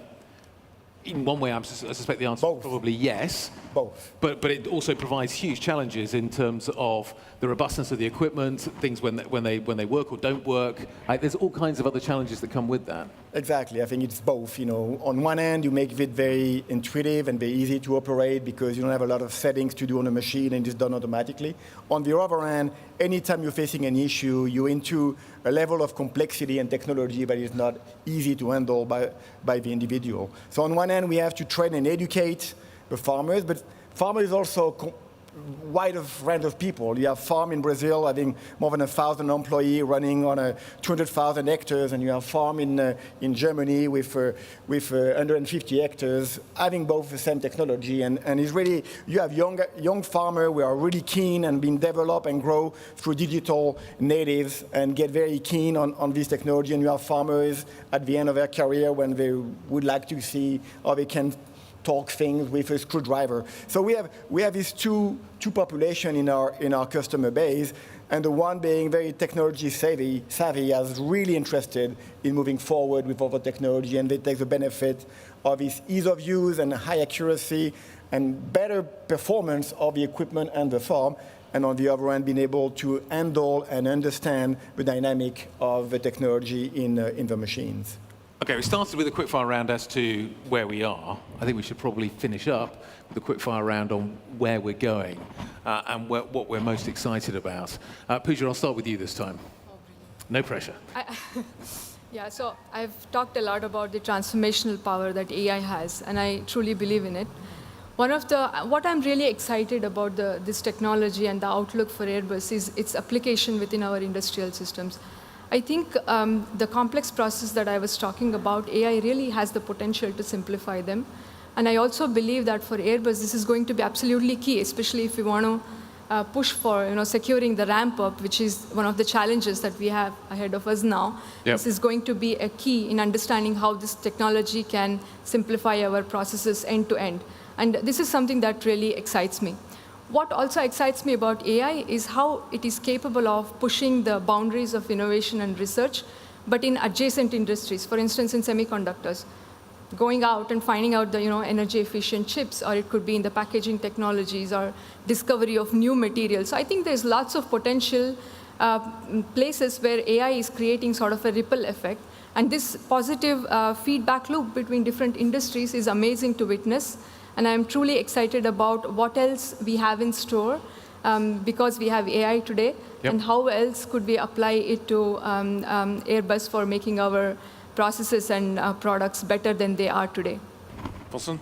In one way, I suspect the answer is probably yes. Both. But it also provides huge challenges in terms of the robustness of the equipment, things when they work or don't work. There's all kinds of other challenges that come with that. Exactly. I think it's both. You know, on one end, you make it very intuitive and very easy to operate because you don't have a lot of settings to do on a machine and it's done automatically. On the other hand, anytime you're facing an issue, you're into a level of complexity and technology that is not easy to handle by the individual. So on one hand, we have to train and educate the farmers, but farmers also wide range of people. You have farm in Brazil having more than 1,000 employees running on 200,000 hectares, and you have farm in Germany with 150 hectares having both the same technology. And it's really, you have young farmers who are really keen and being developed and grow through digital natives and get very keen on this technology. And you have farmers at the end of their career when they would like to see how they can torque things with a screwdriver. So we have these two populations in our customer base, and the one being very technology savvy is really interested in moving forward with other technology, and they take the benefit of its ease of use and high accuracy and better performance of the equipment and the farm, and on the other hand, being able to handle and understand the dynamic of the technology in the machines. Okay, we started with a quickfire round as to where we are. I think we should probably finish up with a quickfire round on where we're going and what we're most excited about. Pooja, I'll start with you this time. No pressure. Yeah, so I've talked a lot about the transformational power that AI has, and I truly believe in it. What I'm really excited about this technology and the outlook for Airbus is its application within our industrial systems. I think the complex process that I was talking about, AI really has the potential to simplify them. And I also believe that for Airbus, this is going to be absolutely key, especially if we want to push for securing the ramp up, which is one of the challenges that we have ahead of us now. Yep. This is going to be a key in understanding how this technology can simplify our processes end to end. And this is something that really excites me. What also excites me about AI is how it is capable of pushing the boundaries of innovation and research, but in adjacent industries, for instance, in semiconductors. Going out and finding out the energy efficient chips, or it could be in the packaging technologies or discovery of new materials. So I think there's lots of potential places where AI is creating sort of a ripple effect. And this positive feedback loop between different industries is amazing to witness. And I'm truly excited about what else we have in store because we have AI today. Yep. And how else could we apply it to Airbus for making our processes and products better than they are today. Wilson?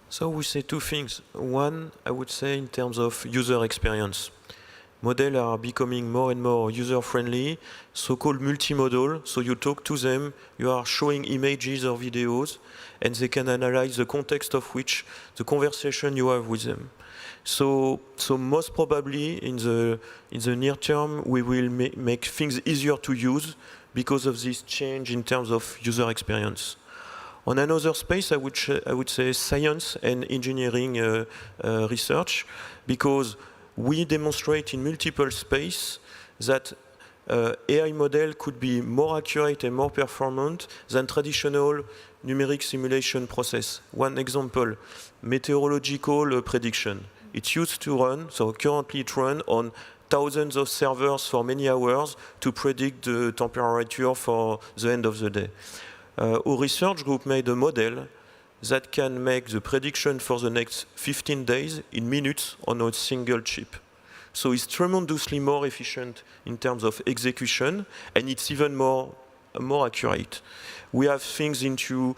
So we say two things. One, I would say in terms of user experience. Models are becoming more and more user-friendly, so-called multimodal. So you talk to them, you are showing images or videos, and they can analyze the context of which the conversation you have with them. So most probably in the near term, we will make things easier to use because of this change in terms of user experience. On another space, I would say science and engineering research, because we demonstrate in multiple spaces that AI model could be more accurate and more performant than traditional numeric simulation process. One example, meteorological prediction. It used to run, so currently it runs on thousands of servers for many hours to predict the temperature for the end of the day. Our research group made a model that can make the prediction for the next 15 days in minutes on a single chip. So it's tremendously more efficient in terms of execution, and it's even more accurate. We have things into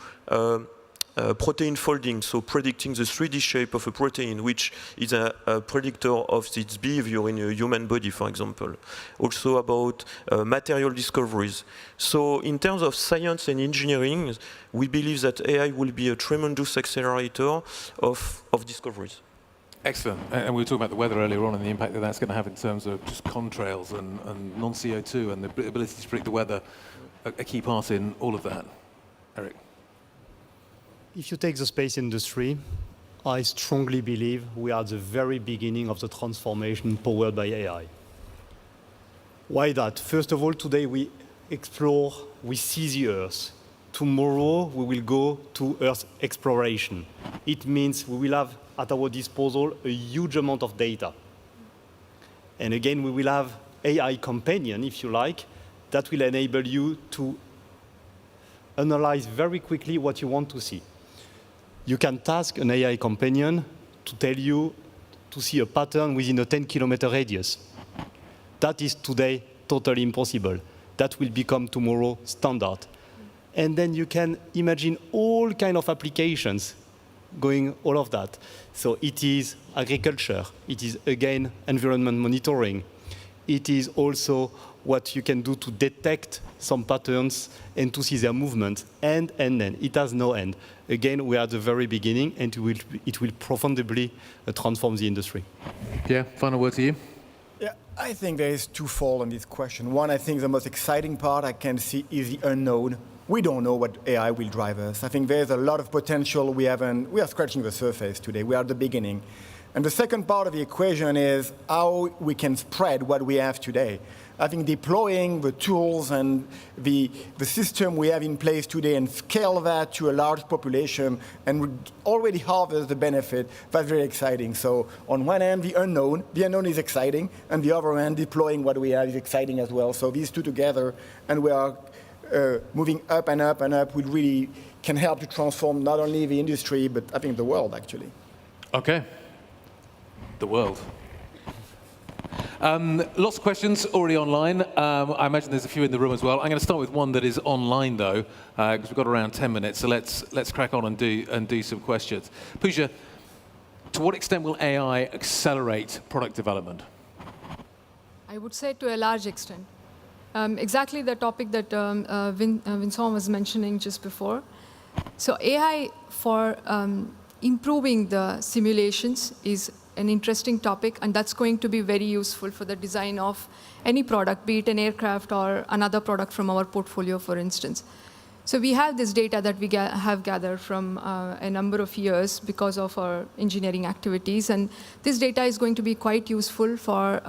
protein folding, so predicting the 3D shape of a protein, which is a predictor of its behavior in a human body, for example. Also about material discoveries. So in terms of science and engineering, we believe that AI will be a tremendous accelerator of discoveries. Excellent. And we were talking about the weather earlier on and the impact that that's going to have in terms of just contrails and non-CO2 and the ability to predict the weather, a key part in all of that. Eric? If you take the space industry, I strongly believe we are at the very beginning of the transformation powered by AI. Why that? First of all, today we explore, we see the Earth. Tomorrow we will go to Earth exploration. It means we will have at our disposal a huge amount of data. And again, we will have AI companion, if you like, that will enable you to analyze very quickly what you want to see. You can task an AI companion to tell you to see a pattern within a 10-kilometer radius. That is today totally impossible. That will become tomorrow standard. And then you can imagine all kinds of applications going all of that. So it is agriculture. It is, again, environment monitoring. It is also what you can do to detect some patterns and to see their movement, and it has no end. Again, we are at the very beginning, and it will profoundly transform the industry. Yeah, final word to you. Yeah, I think there is twofold on this question. One, I think the most exciting part I can see is the unknown. We don't know what AI will drive us. I think there's a lot of potential we are scratching the surface today. We are at the beginning. And the second part of the equation is how we can spread what we have today. I think deploying the tools and the system we have in place today and scale that to a large population and already harvest the benefit, that's very exciting. So on one hand, the unknown is exciting, and the other hand, deploying what we have is exciting as well. So these two together, and we are moving up and up and up, we really can help to transform not only the industry, but I think the world, actually. Okay. The world. Lots of questions already online. I imagine there's a few in the room as well. I'm going to start with one that is online, though, because we've got around 10 minutes. So let's crack on and do some questions. Pooja, to what extent will AI accelerate product development? I would say to a large extent. Exactly the topic that Vincent was mentioning just before. So AI for improving the simulations is an interesting topic, and that's going to be very useful for the design of any product, be it an aircraft or another product from our portfolio, for instance. So we have this data that we have gathered from a number of years because of our engineering activities, and this data is going to be quite useful for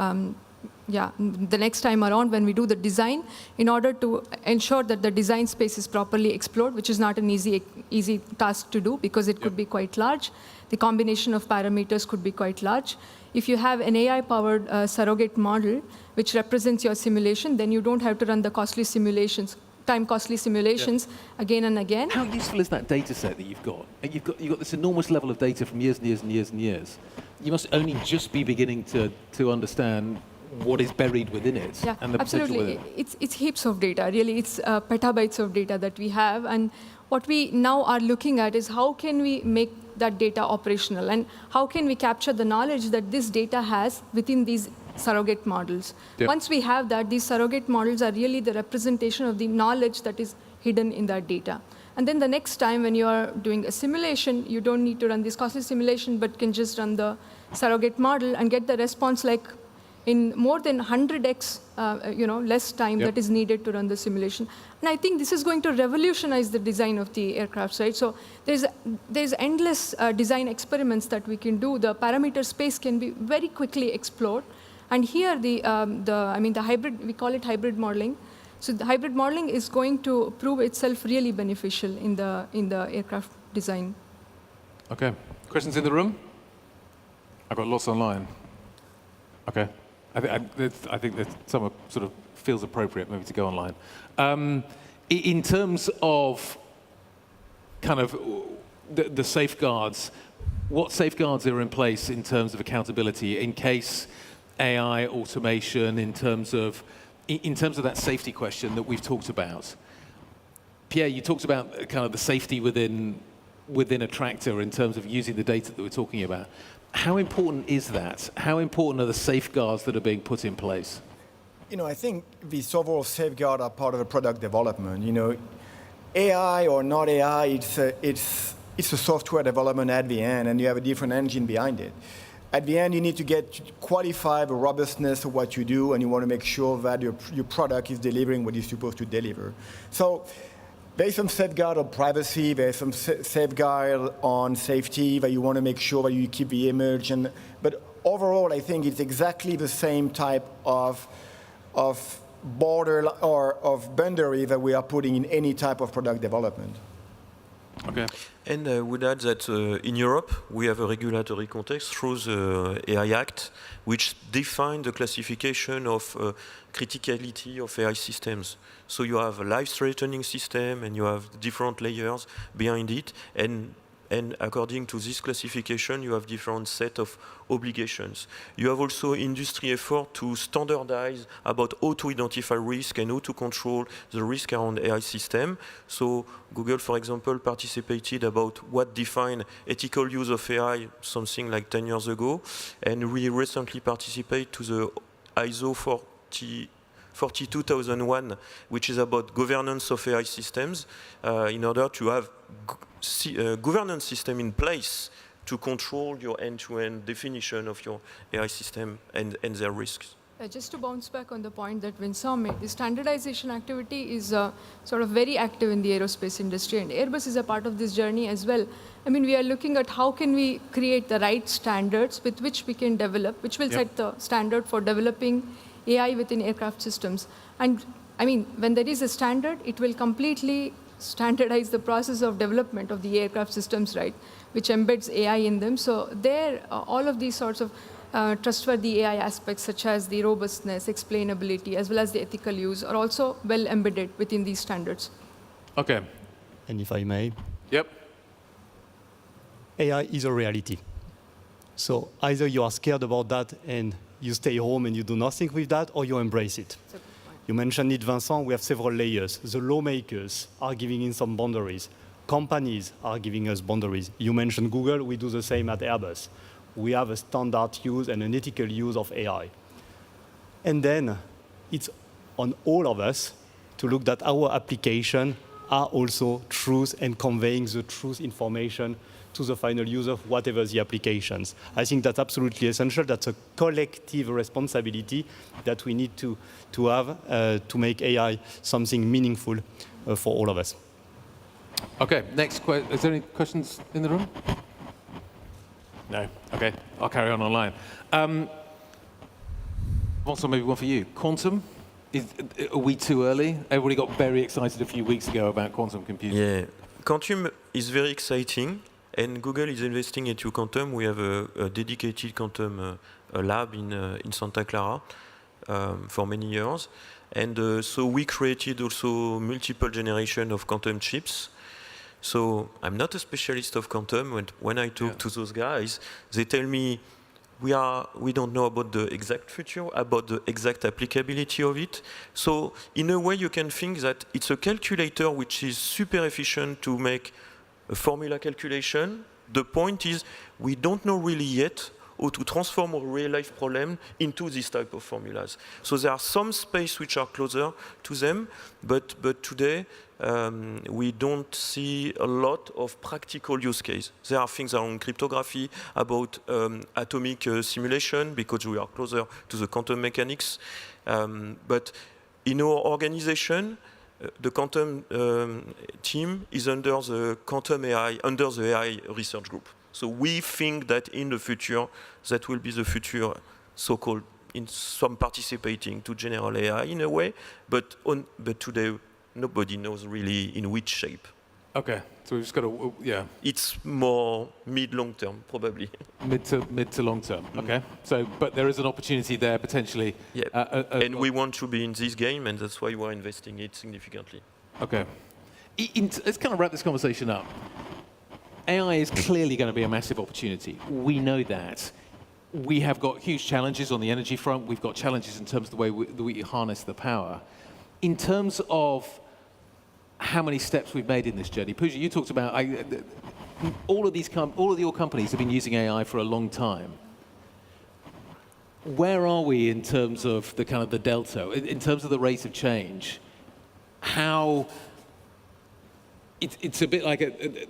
the next time around when we do the design, in order to ensure that the design space is properly explored, which is not an easy task to do because it could be quite large. The combination of parameters could be quite large. If you have an AI-powered surrogate model which represents your simulation, then you don't have to run the costly simulations, time-costly simulations again and again. How useful is that data set that you've got? You've got this enormous level of data from years and years and years and years. You must only just be beginning to understand what is buried within it and the potential within it. It's heaps of data, really. It's petabytes of data that we have. And what we now are looking at is how can we make that data operational, and how can we capture the knowledge that this data has within these surrogate models. Once we have that, these surrogate models are really the representation of the knowledge that is hidden in that data. And then the next time when you are doing a simulation, you don't need to run this costly simulation, but can just run the surrogate model and get the response like in more than 100x less time that is needed to run the simulation. And I think this is going to revolutionize the design of the aircraft, right? So there's endless design experiments that we can do. The parameter space can be very quickly explored. And here the hybrid, we call it hybrid modeling. So the hybrid modeling is going to prove itself really beneficial in the aircraft design. Okay, questions in the room? I've got lots online. Okay. I think that some sort of feels appropriate maybe to go online. In terms of kind of the safeguards, what safeguards are in place in terms of accountability in case AI, automation, in terms of that safety question that we've talked about? Pierre, you talked about kind of the safety within a tractor in terms of using the data that we're talking about. How important is that? How important are the safeguards that are being put in place? I think these overall safeguards are part of the product development. AI or not AI, it's a software development at the end, and you have a different engine behind it. At the end, you need to qualify the robustness of what you do, and you want to make sure that your product is delivering what it's supposed to deliver. So there's some safeguard on privacy, there's some safeguard on safety that you want to make sure that you keep the image. But overall, I think it's exactly the same type of border or of boundary that we are putting in any type of product development. Okay. And I would add that in Europe, we have a regulatory context through the AI Act, which defines the classification of criticality of AI systems. So you have a life-threatening system, and you have different layers behind it. And according to this classification, you have different set of obligations. You have also industry effort to standardize about how to identify risk and how to control the risk around AI system. So Google, for example, participated about what define ethical use of AI, something like 10 years ago. And we recently participate to the ISO 42001, which is about governance of AI systems, in order to have a governance system in place to control your end-to-end definition of your AI system and their risks. Just to bounce back on the point that Vincent made, the standardization activity is sort of very active in the aerospace industry, and Airbus is a part of this journey as well. I mean, we are looking at how can we create the right standards with which we can develop, which will set the standard for developing AI within aircraft systems. And I mean, when there is a standard, it will completely standardize the process of development of the aircraft systems, right, which embeds AI in them. So there, all of these sorts of trustworthy AI aspects, such as the robustness, explainability, as well as the ethical use, are also well embedded within these standards. Okay. And if I may. Yep. AI is a reality. So either you are scared about that and you stay home and you do nothing with that, or you embrace it. You mentioned it, Vincent, we have several layers. The lawmakers are giving in some boundaries. Companies are giving us boundaries. You mentioned Google, we do the same at Airbus. We have a standard use and an ethical use of AI. And then it's on all of us to look that our application are also truth and conveying the truth information to the final user, whatever the applications. I think that's absolutely essential. That's a collective responsibility that we need to have to make AI something meaningful for all of us. Okay, next question. Is there any questions in the room? No. Okay, I'll carry on online. Also, maybe one for you. Quantum, are we too early? Everybody got very excited a few weeks ago about quantum computing. Yeah, quantum is very exciting, and Google is investing into quantum. We have a dedicated quantum lab in Santa Clara for many years. And so we created also multiple generations of quantum chips. So I'm not a specialist of quantum. When I talk to those guys, they tell me, we don't know about the exact future, about the exact applicability of it. So in a way, you can think that it's a calculator which is super efficient to make a formula calculation. The point is, we don't know really yet how to transform a real-life problem into this type of formulas. So there are some space which are closer to them, but today we don't see a lot of practical use case. There are things around cryptography, about atomic simulation, because we are closer to the quantum mechanics. But in our organization, the quantum team is under the quantum AI, under the AI research group. So we think that in the future, that will be the future, so-called, in some participating to general AI in a way, but today nobody knows really in which shape. Okay, so we've just got to, yeah. It's more mid-long term, probably. Mid to long term, okay. So, but there is an opportunity there potentially. Yeah, and we want to be in this game, and that's why we're investing it significantly. Okay. Let's kind of wrap this conversation up. AI is clearly going to be a massive opportunity. We know that. We have got huge challenges on the energy front. We've got challenges in terms of the way we harness the power. In terms of how many steps we've made in this journey, Pooja, you talked about all of your companies have been using AI for a long time. Where are we in terms of the kind of the delta, in terms of the rate of change? How? It's a bit like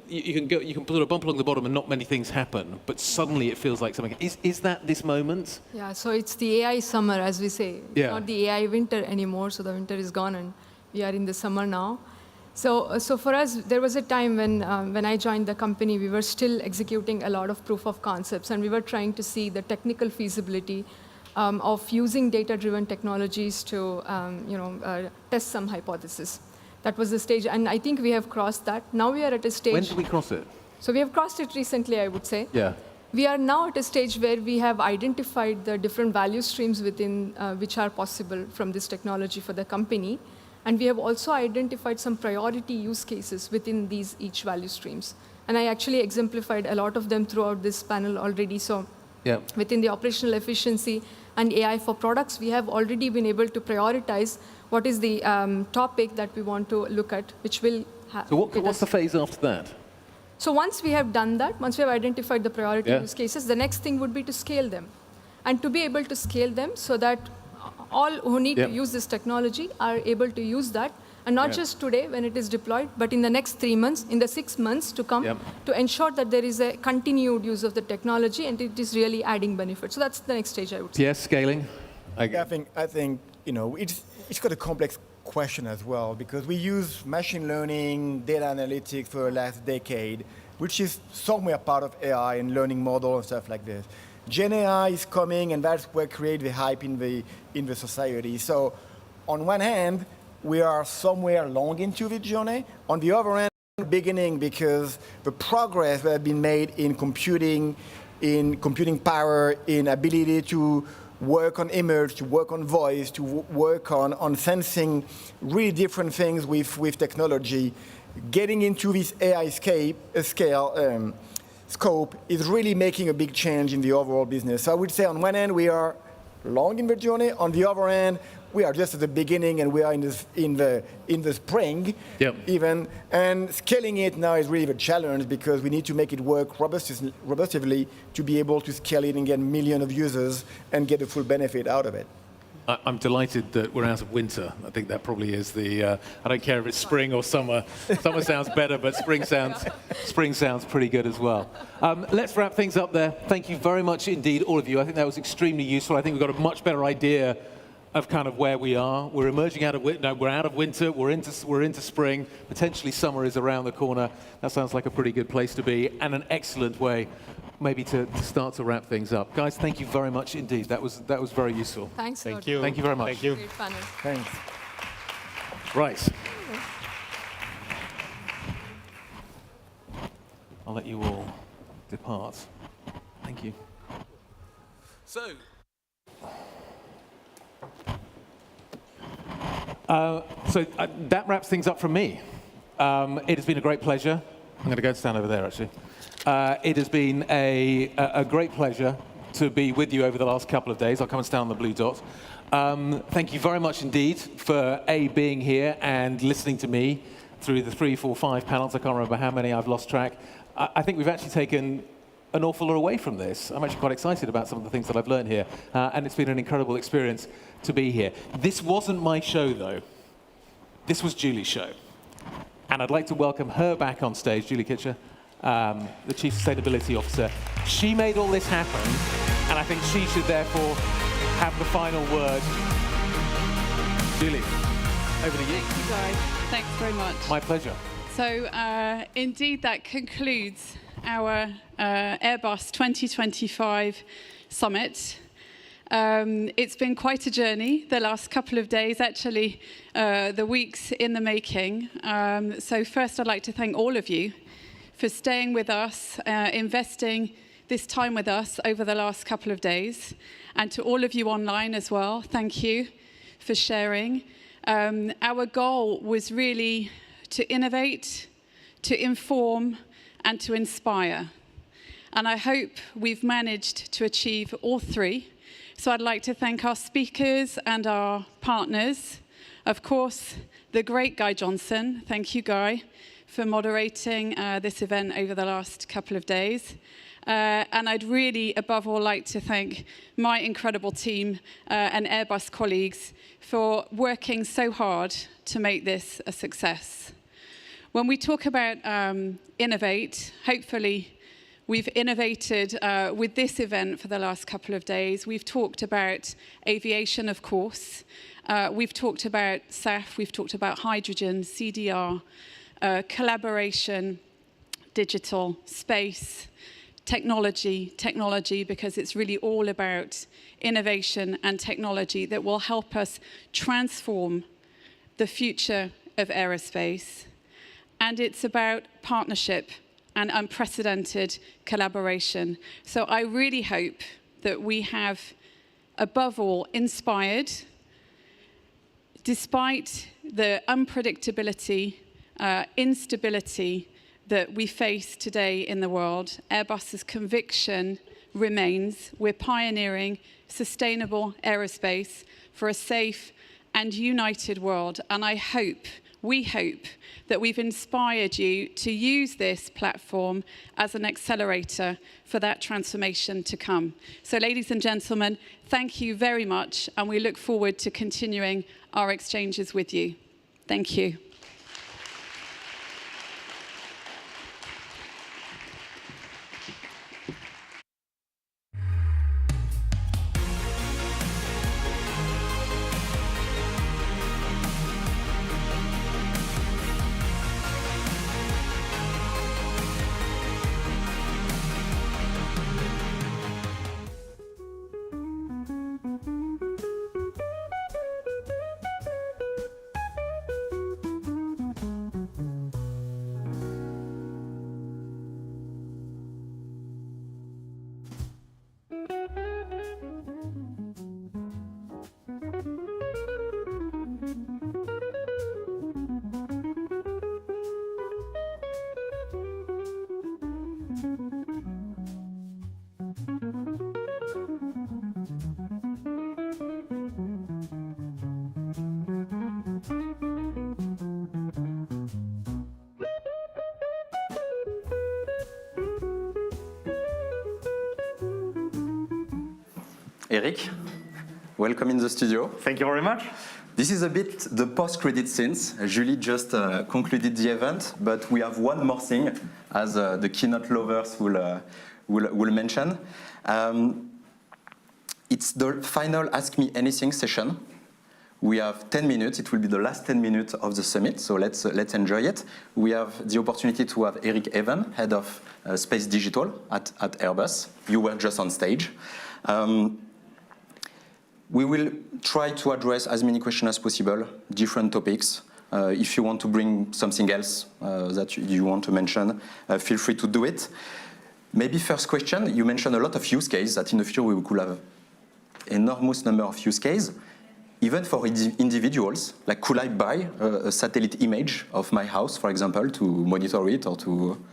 you can put a bump along the bottom and not many things happen, but suddenly it feels like something. Is that this moment? Yeah, so it's the AI summer, as we say. Yeah. It's not the AI winter anymore, so the winter is gone and we are in the summer now. So for us, there was a time when I joined the company, we were still executing a lot of proof of concepts, and we were trying to see the technical feasibility of using data-driven technologies to test some hypothesis. That was the stage, and I think we have crossed that. Now we are at a stage. When did we cross it? So we have crossed it recently, I would say. Yeah. We are now at a stage where we have identified the different value streams within which are possible from this technology for the company. And we have also identified some priority use cases within these each value streams. And I actually exemplified a lot of them throughout this panel already. So within the operational efficiency and AI for products, we have already been able to prioritize what is the topic that we want to look at, which will have. So what's the phase after that? So once we have done that, once we have identified the priority use cases, the next thing would be to scale them. And to be able to scale them so that all who need to use this technology are able to use that. And not just today when it is deployed, but in the next 3 months, in the 6 months to come, to ensure that there is a continued use of the technology and it is really adding benefit. So that's the next stage, I would say. Yes, scaling. I think it's got a complex question as well, because we use machine learning, data analytics for the last decade, which is somewhere part of AI and learning model and stuff like this. Gen AI is coming, and that's what creates the hype in the society. So on one hand, we are somewhere long into the journey. On the other hand, beginning, because the progress that has been made in computing power, in ability to work on image, to work on voice, to work on sensing really different things with technology. Getting into this AI scope is really making a big change in the overall business. So I would say on one hand, we are long in the journey. On the other hand, we are just at the beginning, and we are in the spring, even. And scaling it now is really the challenge, because we need to make it work robustly to be able to scale it and get millions of users and get the full benefit out of it. I'm delighted that we're out of winter. I think that probably is the. I don't care if it's spring or summer. Summer sounds better, but spring sounds pretty good as well. Let's wrap things up there. Thank you very much indeed, all of you. I think that was extremely useful. I think we've got a much better idea of kind of where we are. We're emerging out of winter. No, we're out of winter. We're into spring. Potentially summer is around the corner. That sounds like a pretty good place to be, and an excellent way, maybe to start to wrap things up. Guys, thank you very much indeed. That was very useful. Thanks. Thank you. Thank you very much. Thank you. Great panel. Thanks. Right. I'll let you all depart. Thank you. So that wraps things up from me. It has been a great pleasure. I'm going to go and stand over there, actually. It has been a great pleasure to be with you over the last couple of days. I'll come and stand on the blue dot. Thank you very much indeed for being here and listening to me through the 3, 4, 5 panels. I can't remember how many, I've lost track. I think we've actually taken an awful lot away from this. I'm actually quite excited about some of the things that I've learned here, and it's been an incredible experience to be here. This wasn't my show, though. This was Julie's show. And I'd like to welcome her back on stage, Julie Kitcher, the Chief Sustainability Officer. She made all this happen, and I think she should therefore have the final word. Julie, over to you. Thank you, guys. Thanks very much. My pleasure. So, indeed, that concludes our Airbus 2025 Summit. It's been quite a journey the last couple of days, actually, the weeks in the making. So first, I'd like to thank all of you for staying with us, investing this time with us over the last couple of days. And to all of you online as well, thank you for sharing. Our goal was really to innovate, to inform, and to inspire. And I hope we've managed to achieve all three. So I'd like to thank our speakers and our partners. Of course, the great Guy Johnson. Thank you, Guy, for moderating this event over the last couple of days. And I'd really, above all, like to thank my incredible team and Airbus colleagues for working so hard to make this a success. When we talk about innovate, hopefully we've innovated with this event for the last couple of days. We've talked about aviation, of course. We've talked about SAF. We've talked about hydrogen, CDR, collaboration, digital, space, technology, because it's really all about innovation and technology that will help us transform the future of aerospace. And it's about partnership and unprecedented collaboration. So I really hope that we have, above all, inspired, despite the unpredictability, instability that we face today in the world. Airbus's conviction remains we're pioneering sustainable aerospace for a safe and united world. And I hope, we hope, that we've inspired you to use this platform as an accelerator for that transformation to come. So, ladies and gentlemen, thank you very much, and we look forward to continuing our exchanges with you. Thank you. Eric. Welcome in the studio. Thank you very much. This is a bit the post-credit scenes. Julie just concluded the event, but we have one more thing, as the keynote lovers will mention. It's the final Ask Me Anything session. We have 10 minutes. It will be the last 10 minutes of the summit, so let's enjoy it. We have the opportunity to have Eric Evan, head of Space Digital at Airbus. You were just on stage. We will try to address as many questions as possible, different topics. If you want to bring something else that you want to mention, feel free to do it. Maybe first question, you mentioned a lot of use cases that in the future we could have enormous number of use cases. Even for individuals, like could I buy a satellite image of my house, for example, to monitor it or to...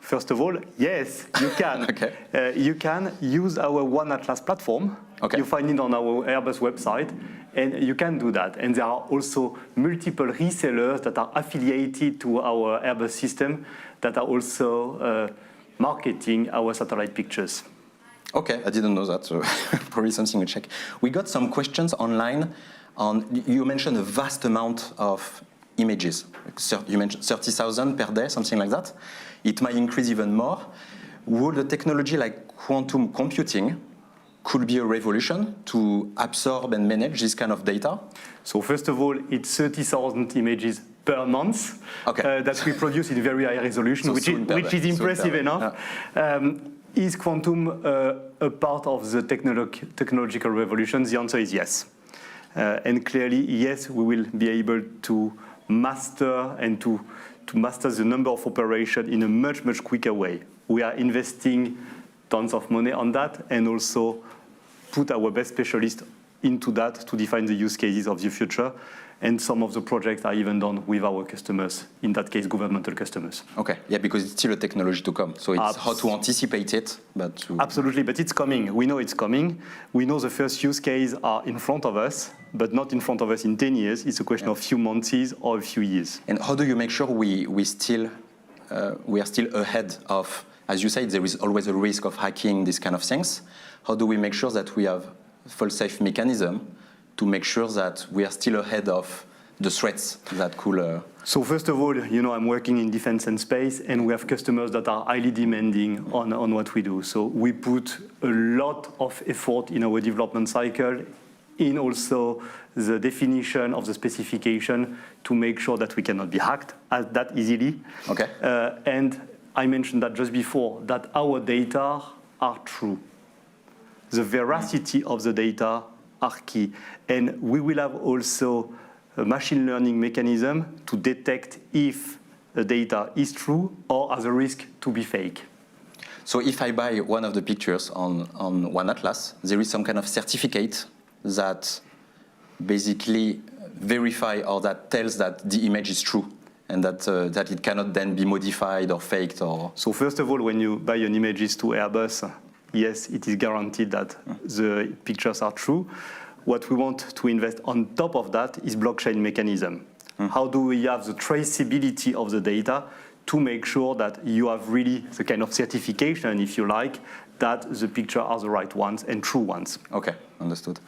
First of all, yes, you can. Okay. You can use our One Atlas platform. Okay. You find it on our Airbus website, and you can do that. And there are also multiple resellers that are affiliated to our Airbus system that are also marketing our satellite pictures. Okay, I didn't know that, so probably something to check. We got some questions online on, you mentioned a vast amount of images. You mentioned 30,000 per day, something like that. It might increase even more. Would a technology like quantum computing could be a revolution to absorb and manage this kind of data? So first of all, it's 30,000 images per month that we produce in very high resolution, So which is impressive enough. Yeah. Is quantum a part of the technological revolution? The answer is yes. And clearly, yes, we will be able to master and to master the number of operations in a much, much quicker way. We are investing tons of money on that and also put our best specialists into that to define the use cases of the future. And some of the projects are even done with our customers, in that case, governmental customers. Okay, yeah, because it's still a technology to come. So it's how to anticipate it, but to... Absolutely, but it's coming. We know it's coming. We know the first use cases are in front of us, but not in front of us in 10 years. It's a question of a few months or a few years. And how do you make sure we are still ahead of, as you said, there is always a risk of hacking these kind of things. How do we make sure that we have fail-safe mechanism to make sure that we are still ahead of the threats that could... So first of all, you know, I'm working in defense and space, and we have customers that are highly demanding on what we do. So we put a lot of effort in our development cycle, in also the definition of the specification to make sure that we cannot be hacked that easily. Okay. And I mentioned that just before, that our data are true. The veracity of the data are key. And we will have also a machine learning mechanism to detect if the data is true or has a risk to be fake. So if I buy one of the pictures on One Atlas, there is some kind of certificate that basically verify or that tells that the image is true and that it cannot then be modified or faked or... So first of all, when you buy an images to Airbus, yes, it is guaranteed that the pictures are true. What we want to invest on top of that is blockchain mechanism. How do we have the traceability of the data to make sure that you have really the kind of certification, if you like, that the pictures are the right ones and true ones. Okay, understood.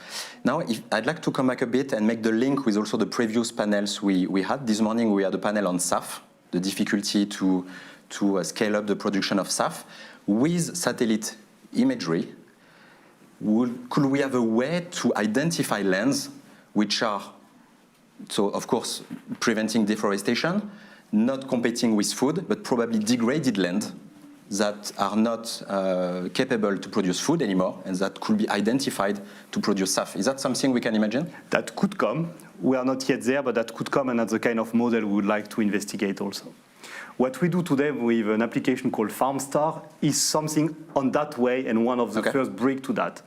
Now, I'd like to come back a bit and make the link with also the previous panels we had. This morning, we had a panel on SAF, the difficulty to scale up the production of SAF. With satellite imagery, could we have a way to identify lands which are, so of course, preventing deforestation, not competing with food, but probably degraded land that are not capable to produce food anymore and that could be identified to produce SAF? Is that something we can imagine? That could come. We are not yet there, but that could come, and that's the kind of model we would like to investigate also. What we do today with an application called FarmStar is something on that way, and one of the first break to that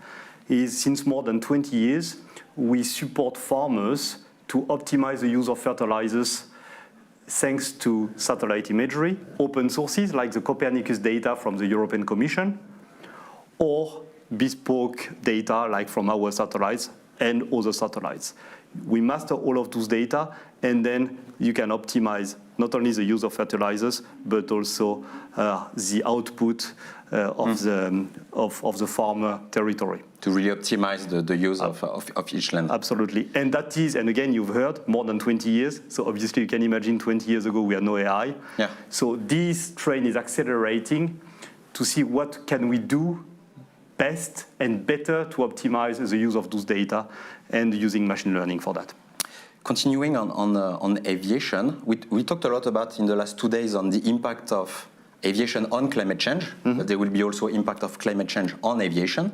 is since more than 20 years, we support farmers to optimize the use of fertilizers thanks to satellite imagery, open sources like the Copernicus data from the European Commission, or bespoke data like from our satellites and other satellites. We master all of those data, and then you can optimize not only the use of fertilizers, but also the output of the farmer territory. To really optimize the use of each land. Absolutely. And that is, and again, you've heard, more than 20 years. So obviously you can imagine 20 years ago we had no AI. Yeah. So this trend is accelerating to see what can we do best and better to optimize the use of those data and using machine learning for that. Continuing on aviation, we talked a lot about in the last 2 days on the impact of aviation on climate change, but there will be also impact of climate change on aviation,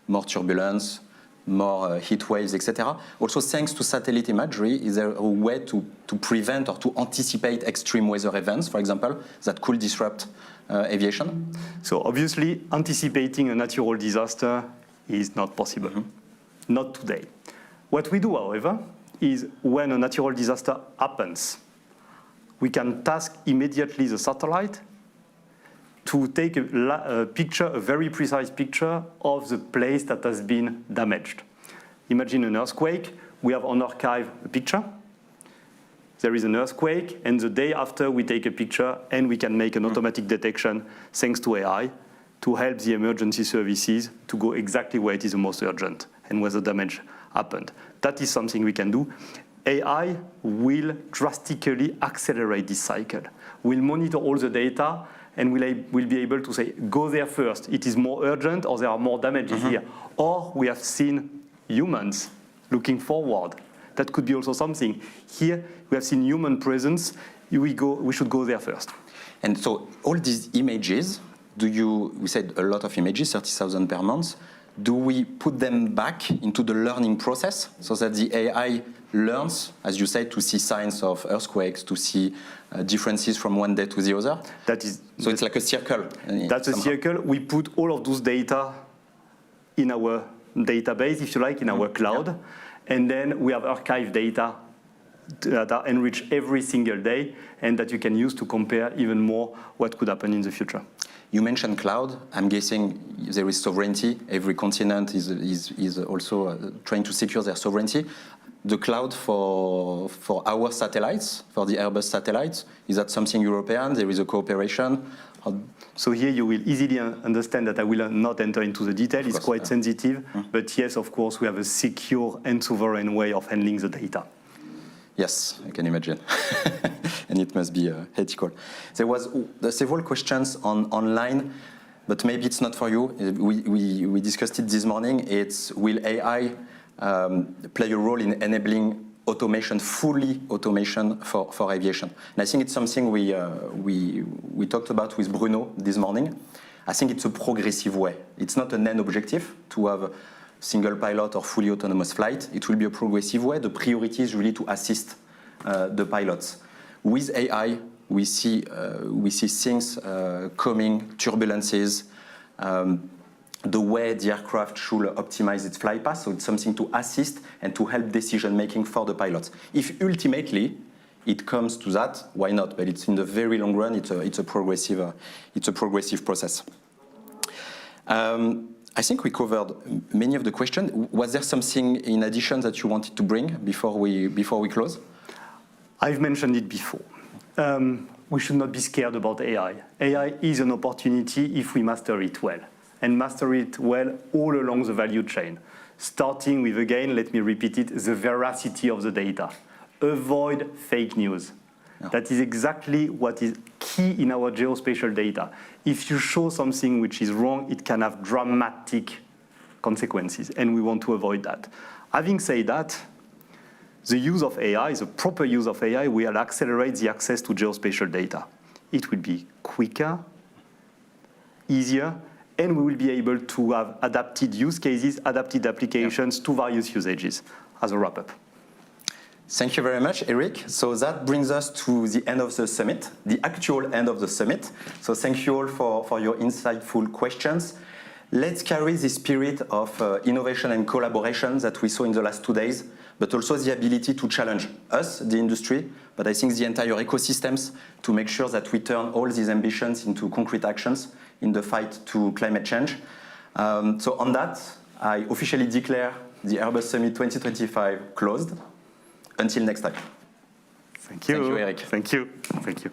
more turbulence, more heat waves, etc. Also, thanks to satellite imagery, is there a way to prevent or to anticipate extreme weather events, for example, that could disrupt aviation? So obviously, anticipating a natural disaster is not possible, not today. What we do, however, is when a natural disaster happens, we can task immediately the satellite to take a picture, a very precise picture of the place that has been damaged. Imagine an earthquake. We have on archive a picture. There is an earthquake, and the day after we take a picture, and we can make an automatic detection thanks to AI to help the emergency services to go exactly where it is the most urgent and where the damage happened. That is something we can do. AI will drastically accelerate this cycle. We'll monitor all the data, and we'll be able to say, go there first. It is more urgent, or there are more damages here. Or we have seen humans looking forward. That could be also something. Here, we have seen human presence. We should go there first. And so all these images, we said a lot of images, 30,000 per month. Do we put them back into the learning process so that the AI learns, as you said, to see signs of earthquakes, to see differences from one day to the other? So it's like a circle. That's a circle. We put all of those data in our database, if you like, in our cloud. Yeah. And then we have archived data that are enriched every single day and that you can use to compare even more what could happen in the future. You mentioned cloud. I'm guessing there is sovereignty. Every continent is also trying to secure their sovereignty. The cloud for our satellites, for the Airbus satellites, is that something European? There is a cooperation? So here you will easily understand that I will not enter into the detail. It's quite sensitive. But yes, of course, we have a secure and sovereign way of handling the data. Yes, I can imagine. And it must be ethical. There was several questions online, but maybe it's not for you. We discussed it this morning. It's, will AI play a role in enabling automation, fully automation for aviation? And I think it's something we talked about with Bruno this morning. I think it's a progressive way. It's not an end objective to have single pilot or fully autonomous flight. It will be a progressive way. The priority is really to assist the pilots. With AI, we see things coming, turbulences, the way the aircraft should optimize its flight path. So it's something to assist and to help decision making for the pilots. If ultimately it comes to that, why not? But it's in the very long run. It's a progressive process. I think we covered many of the questions. Was there something in addition that you wanted to bring before we close? I've mentioned it before. We should not be scared about AI. AI is an opportunity if we master it well, and master it well all along the value chain. Starting with, again, let me repeat it, the veracity of the data. Avoid fake news. Yeah. That is exactly what is key in our geospatial data. If you show something which is wrong, it can have dramatic consequences, and we want to avoid that. Having said that, the use of AI, the proper use of AI, will accelerate the access to geospatial data. It will be quicker, easier, and we will be able to have adapted use cases, adapted applications to various usages. As a wrap-up. Thank you very much, Eric. So that brings us to the end of the summit, the actual end of the summit. So thank you all for your insightful questions. Let's carry the spirit of innovation and collaboration that we saw in the last 2 days, but also the ability to challenge us, the industry, but I think the entire ecosystems, to make sure that we turn all these ambitions into concrete actions in the fight to climate change. So on that, I officially declare the Airbus Summit 2025 closed. Until next time. Thank you. Thank you, Eric. Thank you. Thank you.